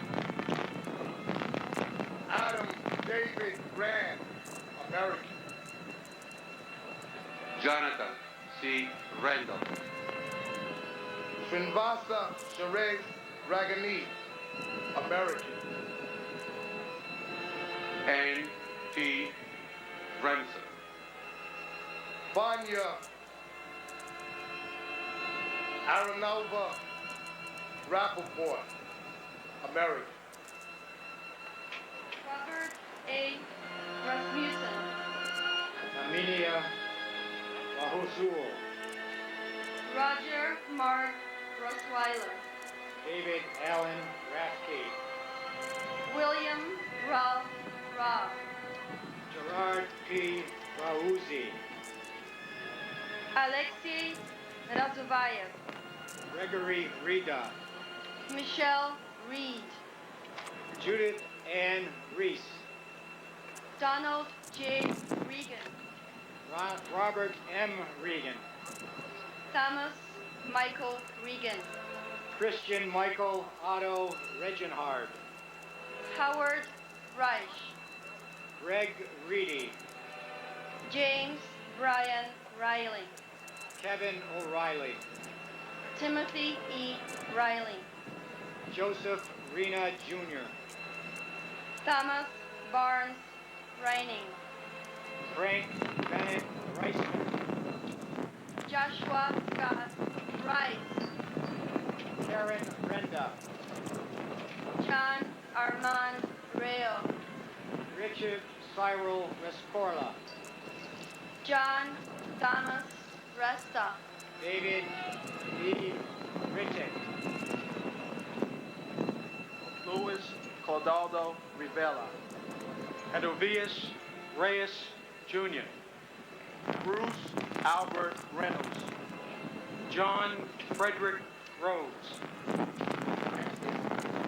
S19: Adam David Grant, American.
S5: Jonathan C. Randall.
S19: Srinivasa Suresh Ragani, American.
S5: N. T. Remsen.
S19: Vanya Aronova Rappaport, American.
S9: Robert A. Rasmussen.
S8: Aminia Wahusul.
S9: Roger Mark Rosweiler.
S8: David Allen Rathke.
S9: William Ralph Robb.
S8: Gerard P. Raouzi.
S9: Alexei Razuvayev.
S8: Gregory Rida.
S9: Michelle Reed.
S8: Judith Ann Reese.
S9: Donald J. Regan.
S8: Robert M. Regan.
S9: Thomas Michael Regan.
S8: Christian Michael Otto Regenhard.
S9: Howard Reich.
S8: Greg Reedy.
S9: James Brian Riley.
S8: Kevin O'Reilly.
S9: Timothy E. Riley.
S8: Joseph Rena Jr.
S9: Thomas Barnes Reining.
S8: Frank Bennett Reisman.
S9: Joshua Scott Rice.
S8: Karen Renda.
S9: John Armand Rayo.
S8: Richard Cyril Rescorla.
S9: John Thomas Resta.
S8: David E. Rittick.
S3: Luis Cordaldo Rivera. Edovius Reyes Jr. Bruce Albert Reynolds. John Frederick Rhodes.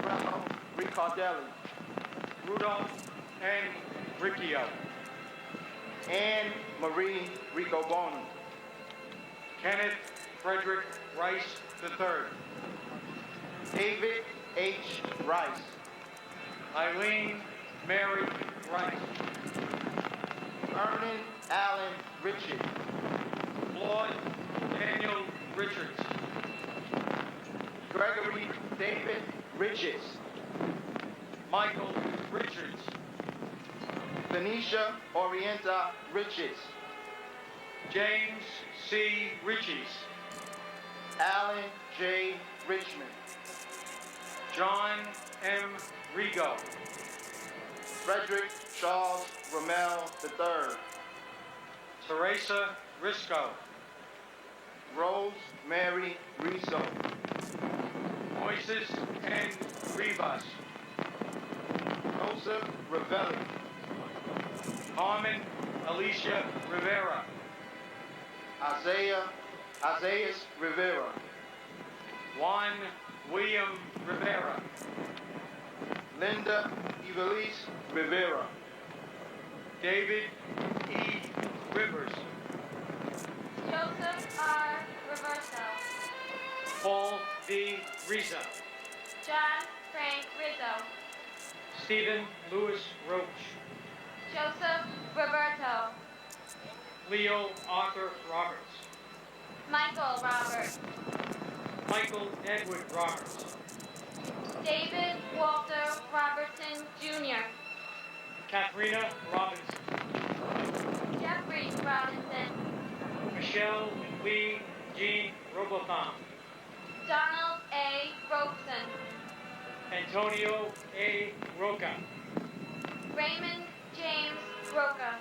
S3: Ralph Ricardelli. Rudolph N. Riccio.
S8: Anne Marie Ricoboni.
S3: Kenneth Frederick Rice III.
S8: David H. Rice.
S3: Eileen Mary Rice.
S8: Vernon Allen Richard.
S3: Floyd Daniel Richards.
S8: Gregory David Richards.
S3: Michael Richards.
S8: Tanisha Orienta Richards.
S15: James C. Riches.
S8: Alan J. Richmond.
S15: John M. Rigo.
S8: Frederick Charles Rommel III.
S15: Teresa Risco.
S8: Rose Mary Rizzo.
S15: Moises N. Rivas.
S8: Joseph Ravelli.
S15: Carmen Alicia Rivera.
S8: Isaias Rivera.
S15: Juan William Rivera.
S8: Linda Evelise Rivera.
S15: David E. Rivers.
S4: Joseph R. Reverso.
S15: Paul D. Riza.
S4: John Frank Rizzo.
S15: Stephen Louis Roach.
S4: Joseph Roberto.
S15: Leo Arthur Roberts.
S4: Michael Roberts.
S15: Michael Edward Roberts.
S4: David Walter Robertson Jr.
S15: Katharina Robinson.
S4: Jeffrey Robinson.
S15: Michelle Lee Jean Robotham.
S4: Donald A. Robeson.
S15: Antonio A. Roca.
S4: Raymond James Roca.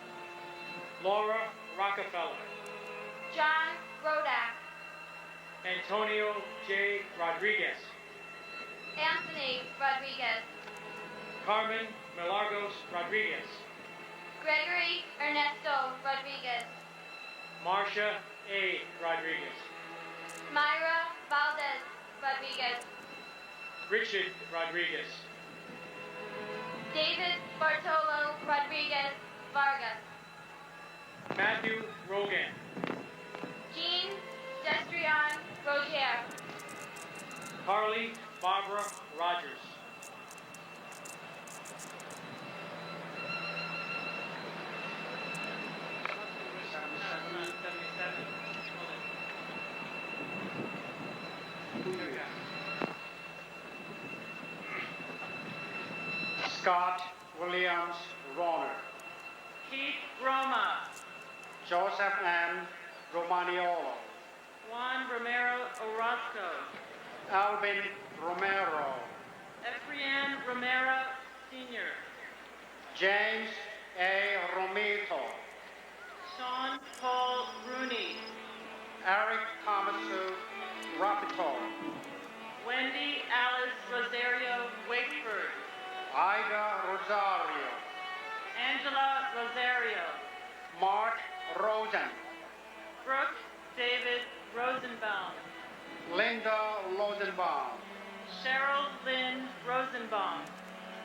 S15: Laura Rockefeller.
S4: John Rodak.
S15: Antonio J. Rodriguez.
S4: Anthony Rodriguez.
S15: Carmen Milagros Rodriguez.
S4: Gregory Ernesto Rodriguez.
S15: Marcia A. Rodriguez.
S4: Myra Valdez Rodriguez.
S15: Richard Rodriguez.
S4: David Bartolo Rodriguez Vargas.
S15: Matthew Rogan.
S4: Jean Destrian Roger.
S15: Carly Barbara Rogers.
S14: Scott Williams Warner.
S10: Keith Roma.
S14: Joseph M. Romaniolo.
S10: Juan Romero Orozco.
S14: Alvin Romero.
S10: Efrain Romero Sr.
S14: James A. Romito.
S10: Sean Paul Rooney.
S14: Eric Thomasu Rapito.
S10: Wendy Alice Rosario Wakeford.
S14: Ida Rosario.
S10: Angela Rosario.
S14: Mark Rosen.
S10: Brooke David Rosenbaum.
S14: Linda Rosenbaum.
S10: Cheryl Lynn Rosenbaum.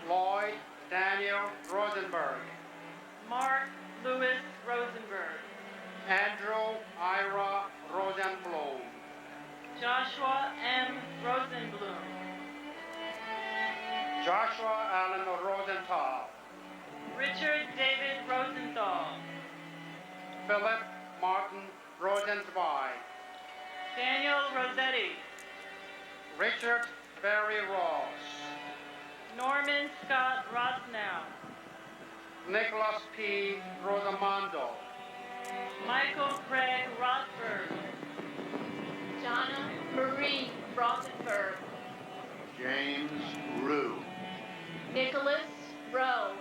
S14: Lloyd Daniel Rosenberg.
S10: Mark Louis Rosenberg.
S14: Andrew Ira Rosenblum.
S10: Joshua M. Rosenblum.
S14: Joshua Allen Rosenthal.
S10: Richard David Rosenthal.
S14: Philip Martin Rosenzweig.
S10: Daniel Rossetti.
S14: Richard Barry Ross.
S10: Norman Scott Rosnow.
S14: Nicholas P. Rosamondo.
S10: Michael Craig Rothberg.
S6: Donna Marie Rothenberg.
S19: James Rue.
S6: Nicholas Rowe.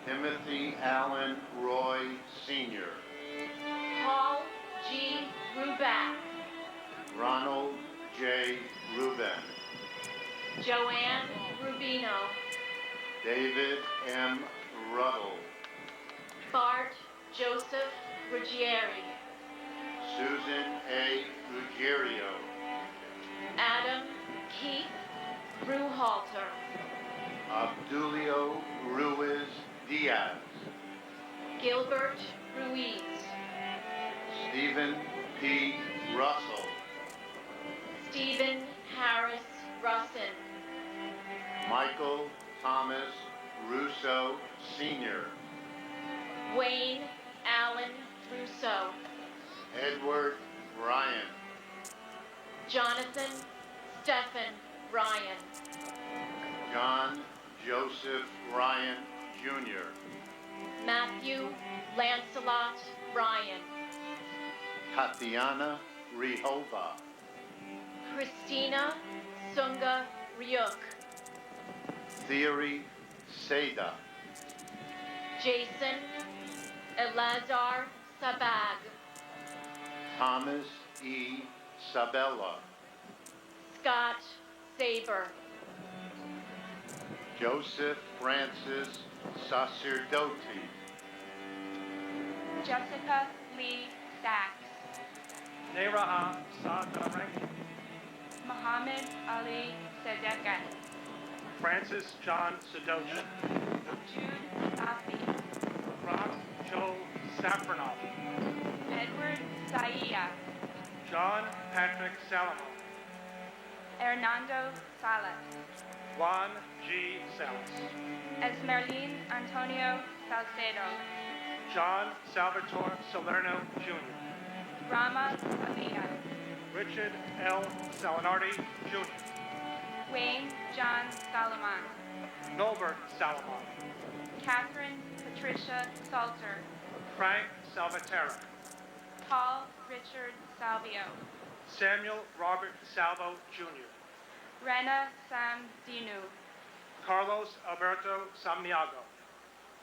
S19: Timothy Allen Roy Sr.
S6: Paul G. Ruback.
S19: Ronald J. Ruben.
S6: Joanne Rubino.
S19: David M. Ruddle.
S6: Bart Joseph Ruggieri.
S19: Susan A. Ruggiero.
S6: Adam Keith Ruhalter.
S19: Abdulio Ruiz Diaz.
S6: Gilbert Ruiz.
S19: Stephen P. Russell.
S6: Stephen Harris Russin.
S19: Michael Thomas Russo Sr.
S6: Wayne Allen Russo.
S19: Edward Ryan.
S6: Jonathan Stephen Ryan.
S19: John Joseph Ryan Jr.
S6: Matthew Lancelot Ryan.
S19: Tatiana Rihova,
S10: Christina Sunga Ryuk,
S19: Thierry Seda,
S10: Jason Elazar Sabag,
S19: Thomas E. Sabella,
S10: Scott Saber,
S19: Joseph Francis Sacerdoti,
S4: Jessica Lee Sachs,
S3: Neraha Sadaranki,
S4: Muhammad Ali Sedeka,
S3: Francis John Sedocha,
S4: Jude Safi,
S3: Rob Joe Safranoff,
S4: Edward Saia,
S3: John Patrick Salamo,
S4: Hernando Salas,
S3: Juan G. Salas,
S4: Esmerlin Antonio Salcedo,
S3: John Salvatore Salerno Jr.,
S4: Rama Alina,
S3: Richard L. Salinardi Jr.,
S4: Wayne John Salomon,
S3: Norbert Salomon,
S4: Catherine Patricia Salter,
S3: Frank Salvatera,
S4: Paul Richard Salvio,
S3: Samuel Robert Salvo Jr.,
S4: Rena Sam Dinu,
S3: Carlos Alberto Samniago,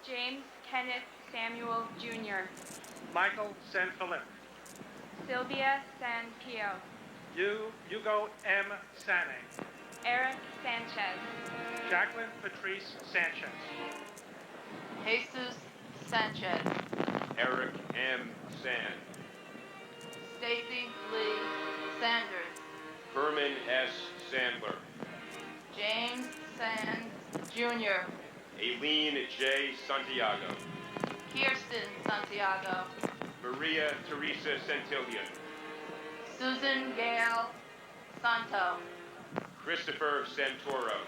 S4: James Kenneth Samuel Jr.,
S3: Michael Sanfilip,
S4: Sylvia San Pio,
S3: Hugo M. Sane,
S4: Eric Sanchez,
S3: Jacqueline Patrice Sanchez,
S10: Jesus Sanchez,
S7: Eric M. Sand.
S10: Stacy Lee Sanders,
S7: Herman S. Sandler.
S10: James Sands Jr.,
S7: Aileen J. Santiago.
S10: Kirsten Santiago,
S7: Maria Teresa Santillan.
S10: Susan Gale Santo,
S7: Christopher Santoro.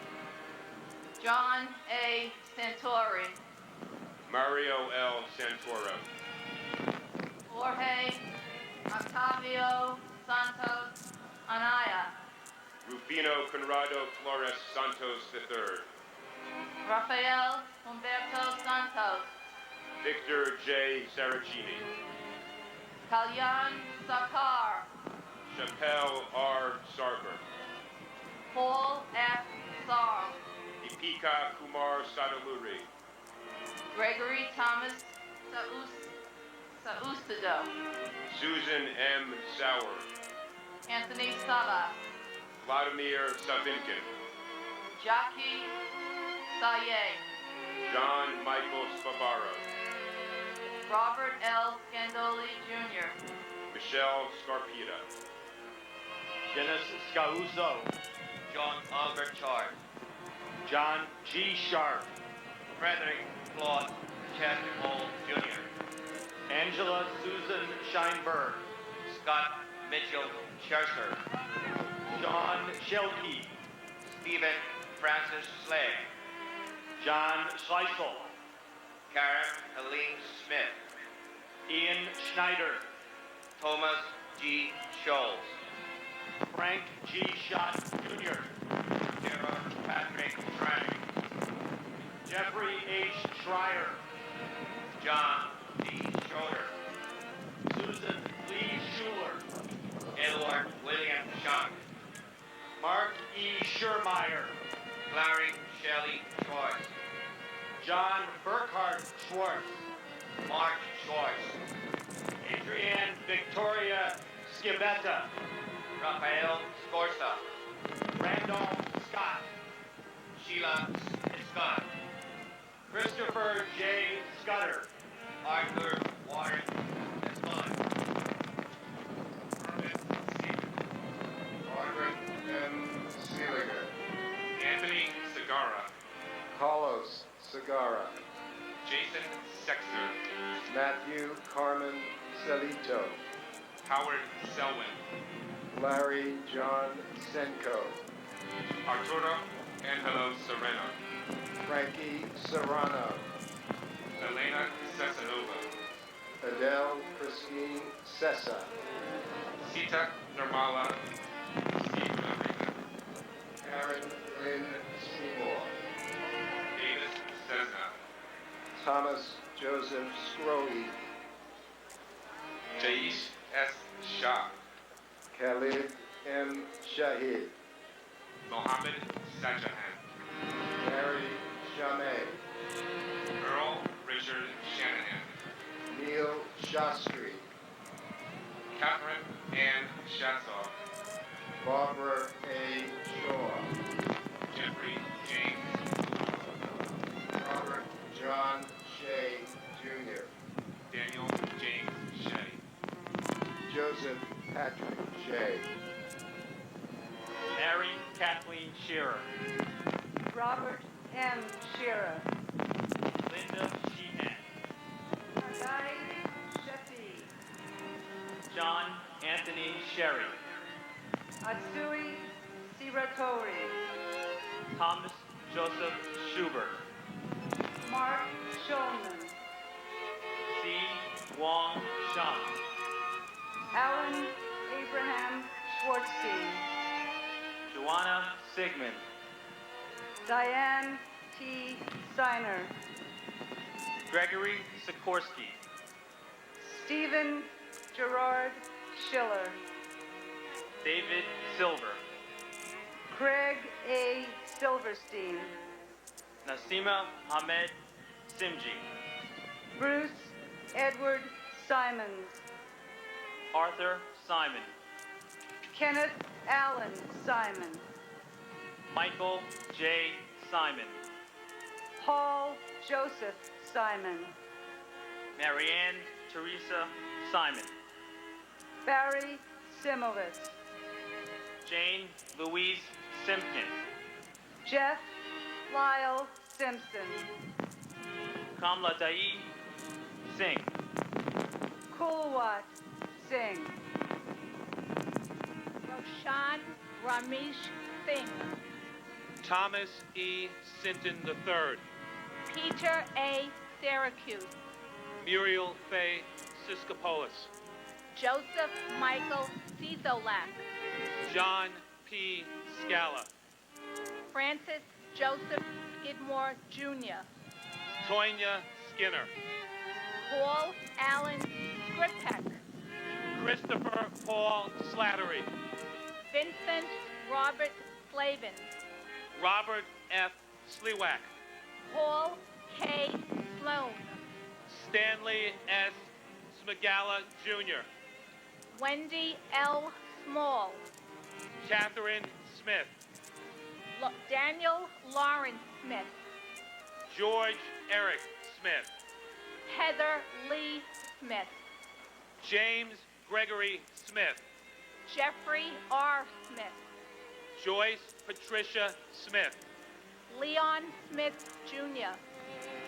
S10: John A. Santori,
S7: Mario L. Santoro.
S10: Jorge Octavio Santos Anaya,
S7: Rufino Conrado Flores Santos III.
S10: Rafael Humberto Santos,
S7: Victor J. Saracini.
S10: Kalyan Sakar,
S7: Chappelle R. Sarver.
S10: Paul F. Sarl,
S7: Deepika Kumar Sadaluri.
S10: Gregory Thomas Saucedo,
S7: Susan M. Sauer.
S10: Anthony Savas,
S7: Vladimir Savinkin.
S10: Jackie Saye,
S7: John Michael Spavaro.
S10: Robert L. Scandoli Jr.,
S7: Michelle Scarpita.
S8: Dennis Scauzo,
S11: John Albert Chard,
S8: John G. Sharp,
S11: Frederick Claude Chadwick Jr.,
S8: Angela Susan Scheinberg,
S11: Scott Mitchell Scherzer,
S8: John Shelkey,
S11: Stephen Francis Slade,
S8: John Schleisel,
S11: Karen Helene Smith,
S8: Ian Schneider,
S11: Thomas G. Scholes,
S8: Frank G. Schott Jr.,
S11: Gerard Patrick Frank,
S8: Jeffrey H. Schreier,
S11: John D. Schroeder,
S8: Susan Lee Schuler,
S11: Edward William Schunk,
S8: Mark E. Schurmeyer,
S11: Larry Shelley Schwartz,
S8: John Burkhart Schwartz,
S11: Mark Schwartz,
S8: Adrienne Victoria Schibetta,
S11: Raphael Scorza,
S8: Randolph Scott,
S11: Sheila Scott,
S8: Christopher J. Scudder,
S11: Arthur Warren Esmond,
S12: Margaret M. Seeliger,
S7: Anthony Segara.
S12: Carlos Segara,
S7: Jason Sexter.
S12: Matthew Carmen Celito,
S7: Howard Selwyn.
S12: Larry John Senko,
S7: Arturo Angelo Sereno.
S12: Frankie Serrano,
S7: Elena Cesanova.
S12: Adele Christine Sessa,
S7: Sita Nirmala. Steve Lamrina.
S12: Karen Lynn Seymour,
S7: Davis Cessna.
S12: Thomas Joseph Scroey,
S7: Jais S. Shah.
S12: Khalid M. Shahid,
S7: Mohammed Sajahan.
S12: Mary Shamay,
S7: Earl Richard Shanahan.
S12: Neil Shastri,
S7: Catherine Ann Shatzoff.
S12: Barbara A. Shaw,
S7: Jeffrey James.
S12: Robert John Shea Jr.,
S7: Daniel James Shea.
S12: Joseph Patrick Shea,
S14: Mary Kathleen Shearer.
S10: Robert M. Shearer.
S14: Linda Sheehan.
S10: Guy Sheffi.
S14: John Anthony Sherry.
S10: Atsui Siratori.
S14: Thomas Joseph Schubert.
S10: Mark Shulman.
S14: C. Wong Shang.
S10: Alan Abraham Schwartzstein.
S14: Joanna Sigmund.
S10: Diane T. Steiner.
S14: Gregory Sikorsky.
S10: Stephen Gerard Schiller.
S14: David Silver.
S10: Craig A. Silverstein.
S14: Nasima Ahmed Simji.
S10: Bruce Edward Simons.
S14: Arthur Simon.
S10: Kenneth Allen Simon.
S14: Michael J. Simon.
S10: Paul Joseph Simon.
S14: Marianne Teresa Simon.
S10: Barry Simowitz.
S14: Jane Louise Simpkin.
S10: Jeff Lyle Simpson.
S14: Kamladai Singh.
S10: Kulwat Singh.
S18: Roshan Ramesh Singh.
S1: Thomas E. Sinton III.
S18: Peter A. Syracuse.
S1: Muriel Faye Siskopoulos.
S18: Joseph Michael Cizolak.
S1: John P. Scala.
S18: Francis Joseph Skidmore Jr.
S1: Tonya Skinner.
S18: Paul Allen Skripek.
S1: Christopher Paul Slattery.
S18: Vincent Robert Slavin.
S1: Robert F. Sliwak.
S18: Paul K. Sloan.
S1: Stanley S. Smigala Jr.
S18: Wendy L. Small.
S1: Catherine Smith.
S18: Daniel Lawrence Smith.
S1: George Eric Smith.
S18: Heather Lee Smith.
S1: James Gregory Smith.
S18: Jeffrey R. Smith.
S1: Joyce Patricia Smith.
S18: Leon Smith Jr.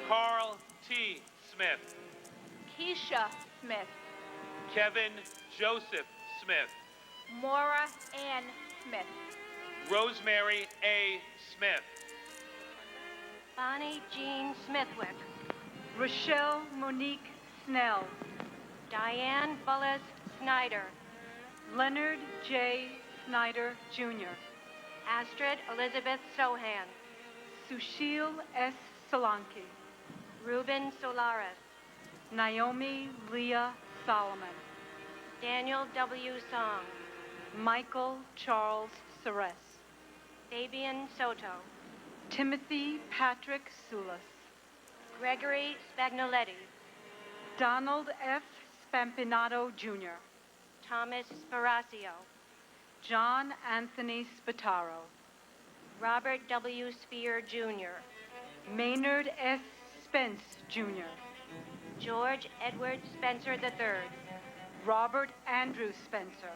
S1: Carl T. Smith.
S18: Keisha Smith.
S1: Kevin Joseph Smith.
S18: Maura Ann Smith.
S1: Rosemary A. Smith.
S4: Bonnie Jean Smithwick.
S10: Rochelle Monique Snell.
S4: Diane Bullis Snyder.
S10: Leonard J. Snyder Jr.
S4: Astrid Elizabeth Sohan.
S10: Sushil S. Solanki.
S4: Ruben Solaris.
S10: Naomi Leah Solomon.
S4: Daniel W. Song.
S10: Michael Charles Seres.
S4: Fabian Soto.
S10: Timothy Patrick Sulis.
S4: Gregory Spagnoletti.
S10: Donald F. Spampinato Jr.
S4: Thomas Sparacio.
S10: John Anthony Spataro.
S4: Robert W. Spear, Jr.
S10: Maynard S. Spence Jr.
S4: George Edward Spencer III.
S10: Robert Andrew Spencer.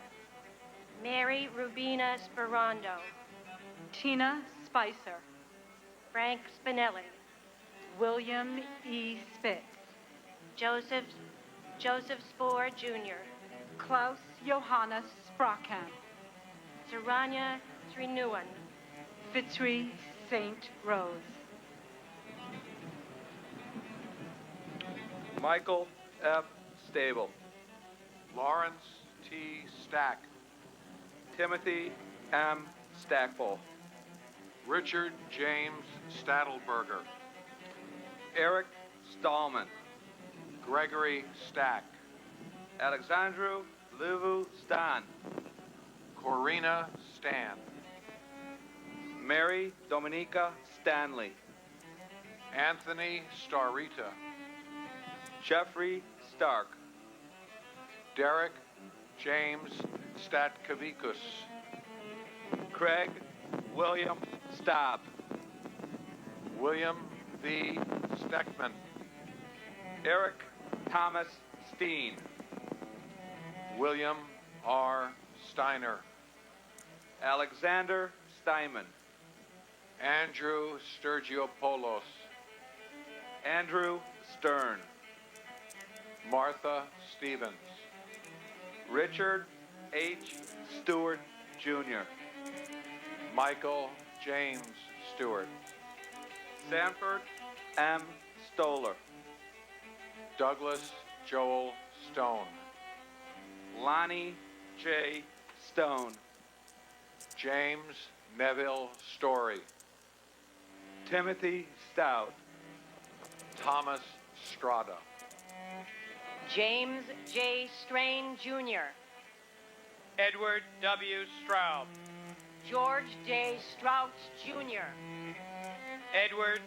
S4: Mary Rubina Sperando.
S10: Tina Spicer.
S4: Frank Spinelli.
S10: William E. Spitz.
S4: Joseph Spoor, Jr.
S10: Klaus Johannes Sprockham.
S4: Saranya Srinuan.
S10: Fitzry St. Rose.
S15: Michael F. Stable. Lawrence T. Stack. Timothy M. Stackpole.
S5: Richard James Stadelberger.
S15: Eric Stallman.
S5: Gregory Stack.
S15: Alexandru Livu Stan.
S5: Corina Stan.
S15: Mary Dominica Stanley.
S5: Anthony Starita.
S15: Jeffrey Stark.
S5: Derek James Statkavikus.
S15: Craig William Staub.
S5: William V. Steckman.
S15: Eric Thomas Steen.
S5: William R. Steiner.
S15: Alexander Steinman.
S5: Andrew Sturgiopoulos.
S15: Andrew Stern.
S5: Martha Stevens.
S15: Richard H. Stewart, Jr.
S5: Michael James Stewart.
S15: Sanford M. Stoller.
S5: Douglas Joel Stone.
S15: Lonnie J. Stone.
S5: James Neville Story.
S15: Timothy Stout.
S5: Thomas Strada.
S6: James J. Strain, Jr.
S8: Edward W. Straub.
S6: George J. Strauss, Jr.
S8: Edward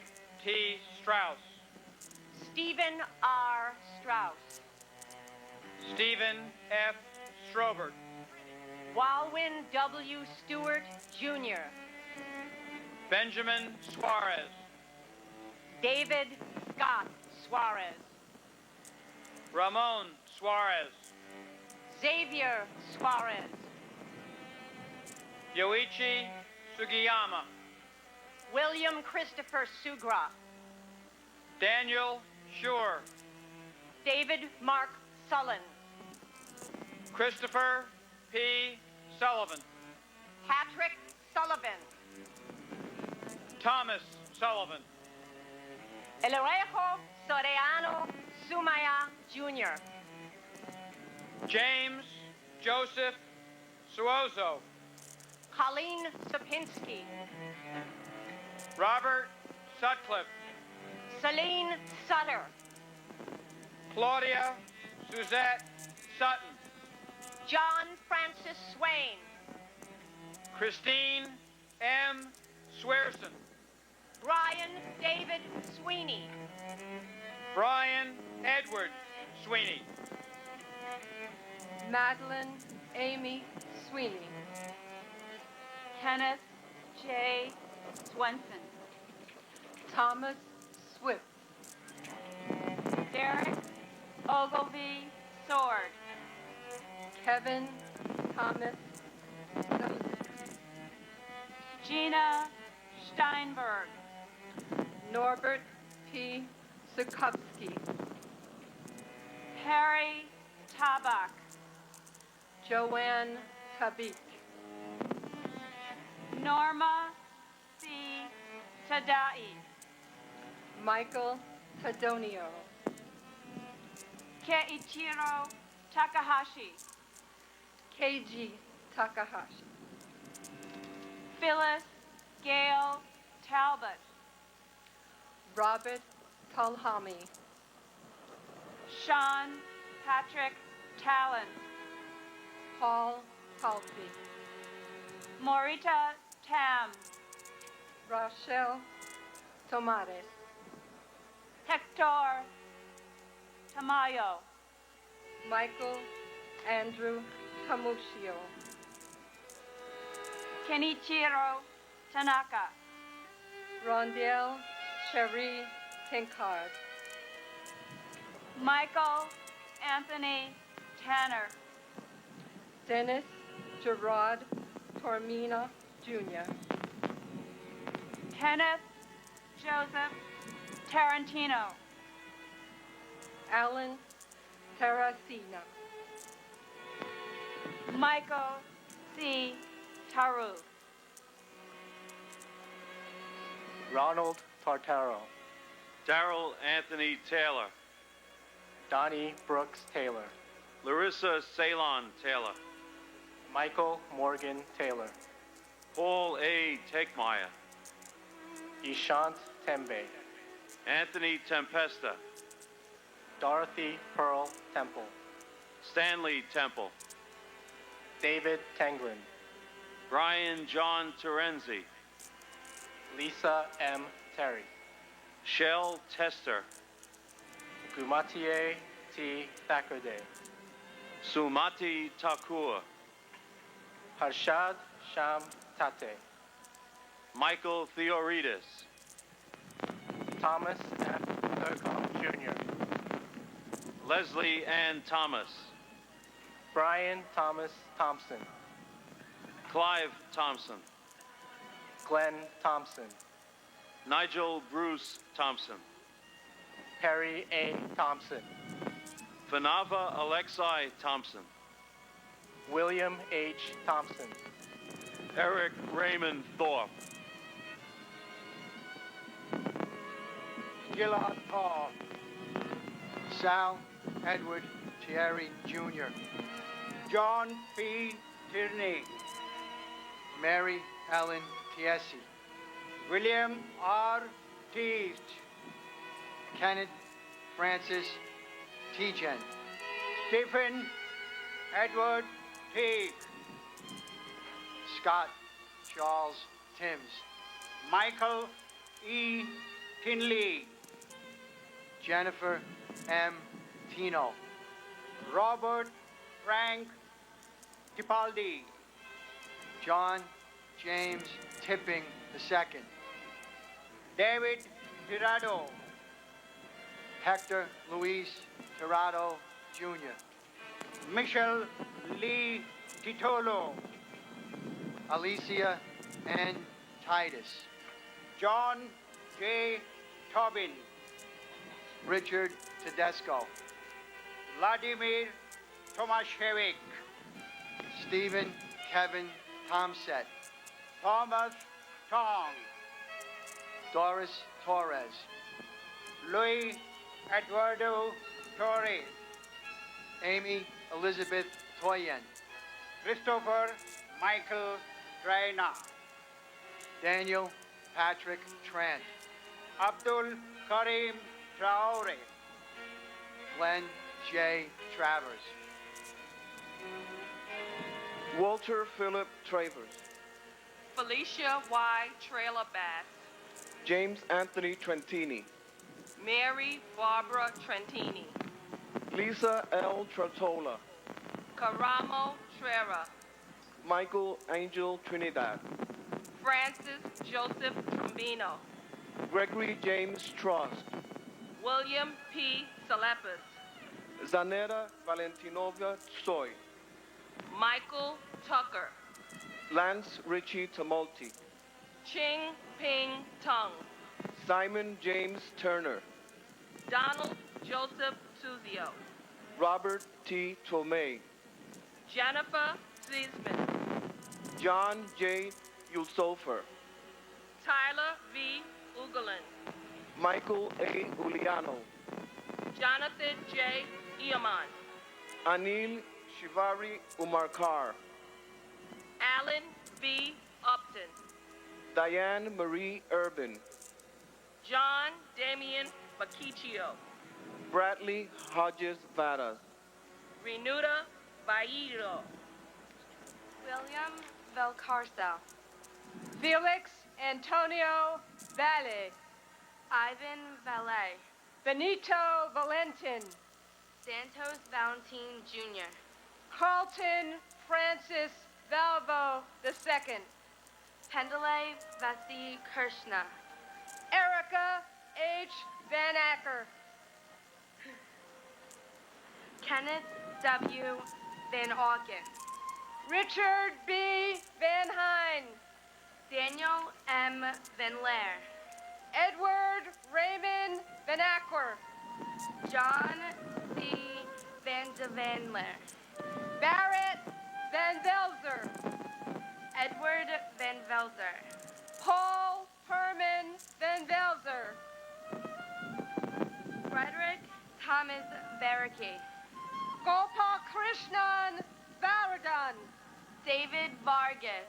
S8: T. Strauss.
S6: Stephen R. Strauss.
S8: Stephen F. Strobert.
S6: Walwyn W. Stewart, Jr.
S8: Benjamin Suarez.
S6: David Scott Suarez.
S8: Ramon Suarez.
S6: Xavier Suarez.
S8: Yoichi Sugiyama.
S6: William Christopher Sugra.
S8: Daniel Schur.
S6: David Mark Sullen.
S8: Christopher P. Sullivan.
S6: Patrick Sullivan.
S8: Thomas Sullivan.
S6: Elerejo Soriano Sumaya, Jr.
S8: James Joseph Suozo.
S6: Colleen Sapinski.
S8: Robert Sutcliffe.
S6: Celine Sutter.
S8: Claudia Suzette Sutton.
S6: John Francis Swain.
S8: Christine M. Swearson.
S6: Brian David Sweeney.
S8: Brian Edward Sweeney.
S9: Madeline Amy Sweeney.
S10: Kenneth J. Swenson.
S9: Thomas Swift.
S10: Derek Ogilvy Sword.
S9: Kevin Thomas Stone.
S10: Gina Steinberg.
S9: Norbert P. Sukowski.
S10: Harry Tabak.
S9: Joanne Tabik.
S10: Norma C. Tadai.
S9: Michael Tadonio.
S10: Keiichiro Takahashi.
S9: Keiji Takahashi.
S10: Phyllis Gail Talbot.
S9: Robert Talhami.
S10: Sean Patrick Talon.
S9: Paul Talfi.
S10: Morita Tam.
S9: Rochelle Tomares.
S10: Hector Tamayo.
S9: Michael Andrew Tamushio.
S10: Kenichiro Tanaka.
S9: Rondell Cherie Kinkard.
S10: Michael Anthony Tanner.
S9: Dennis Gerard Tormina Jr.
S10: Kenneth Joseph Tarantino.
S9: Alan Terracina.
S10: Michael C. Taru.
S14: Ronald Tartaro.
S20: Darrell Anthony Taylor.
S14: Donnie Brooks Taylor.
S20: Larissa Ceylon Taylor.
S14: Michael Morgan Taylor.
S20: Paul A. Tegmeyer.
S14: Ishant Tembe.
S20: Anthony Tempesta.
S14: Dorothy Pearl Temple.
S20: Stanley Temple.
S15: David Tanglin.
S16: Brian John Terenzi.
S15: Lisa M. Terry.
S16: Shell Tester.
S15: Gumatie T. Thackerday.
S16: Sumati Takur.
S15: Harshad Sham Tate.
S16: Michael Theoridis.
S15: Thomas F. Thurcombe Jr.
S16: Leslie Ann Thomas.
S15: Brian Thomas Thompson.
S16: Clive Thompson.
S15: Glenn Thompson.
S16: Nigel Bruce Thompson.
S15: Perry A. Thompson.
S16: Fanava Alexei Thompson.
S15: William H. Thompson.
S16: Eric Raymond Thorpe.
S8: Gillard Paul. Sal Edward Thierry Jr. John P. Tierney. Mary Ellen Tiesi. William R. Teest. Kenneth Francis Tijen. Stephen Edward Teague. Scott Charles Timms. Michael E. Kinley. Jennifer M. Tino. Robert Frank Tipaldi. John James Tipping II. David Tirado. Hector Luis Tirado Jr. Michelle Lee Titolo. Alicia N. Titus. John J. Tobin. Richard Tedesco. Vladimir Tomashevich. Stephen Kevin Tomset. Thomas Tong. Doris Torres. Luis Eduardo Torres. Amy Elizabeth Toyen. Christopher Michael Draina. Daniel Patrick Trent. Abdul Karim Traore. Glenn J. Travers.
S16: Walter Philip Travers.
S6: Felicia Y. Trailer Bass.
S16: James Anthony Trentini.
S6: Mary Barbara Trentini.
S16: Lisa L. Trottola.
S6: Caramo Trera.
S16: Michael Angel Trinidad.
S6: Francis Joseph Trombino.
S16: Gregory James Trost.
S6: William P. Salepis.
S16: Zaneta Valentinova Tsoy.
S6: Michael Tucker.
S16: Lance Richie Tamolti.
S6: Ching Ping Tung.
S16: Simon James Turner.
S6: Donald Joseph Tuzio.
S16: Robert T. Tomei.
S6: Jennifer Ziesman.
S16: John J. Yulsofer.
S6: Tyler V. Ugalin.
S16: Michael A. Uliano.
S6: Jonathan J. Iaman.
S16: Anil Shivari Umarkar.
S6: Alan B. Upton.
S16: Diane Marie Urban.
S6: John Damian Bakiccio.
S16: Bradley Hodges Varas.
S6: Renuda Bairo.
S10: William Valcarcel.
S9: Felix Antonio Valle.
S10: Ivan Valet.
S9: Benito Valentin.
S10: Santos Valentin Jr.
S9: Carlton Francis Valvo II.
S10: Pendele Vasi Krishna.
S9: Erica H. Van Acker.
S10: Kenneth W. Van Auken.
S9: Richard B. Van Hine.
S10: Daniel M. Van Laer.
S9: Edward Raymond Van Acker.
S10: John C. Van de Van Laer.
S9: Barrett Van Velzer.
S10: Edward Van Velzer.
S9: Paul Herman Van Velzer.
S10: Frederick Thomas Baraki.
S9: Gopal Krishnan Varadhan.
S10: David Vargas.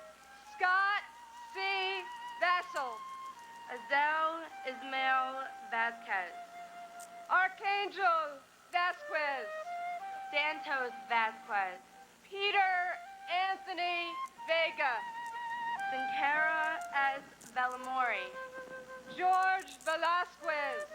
S9: Scott C. Vassell.
S10: Azel Ismail Vasquez.
S9: Archangel Vasquez.
S10: Santos Vasquez.
S9: Peter
S6: Anthony Vega.
S10: Sincera S. Bellamori.
S6: George Velasquez.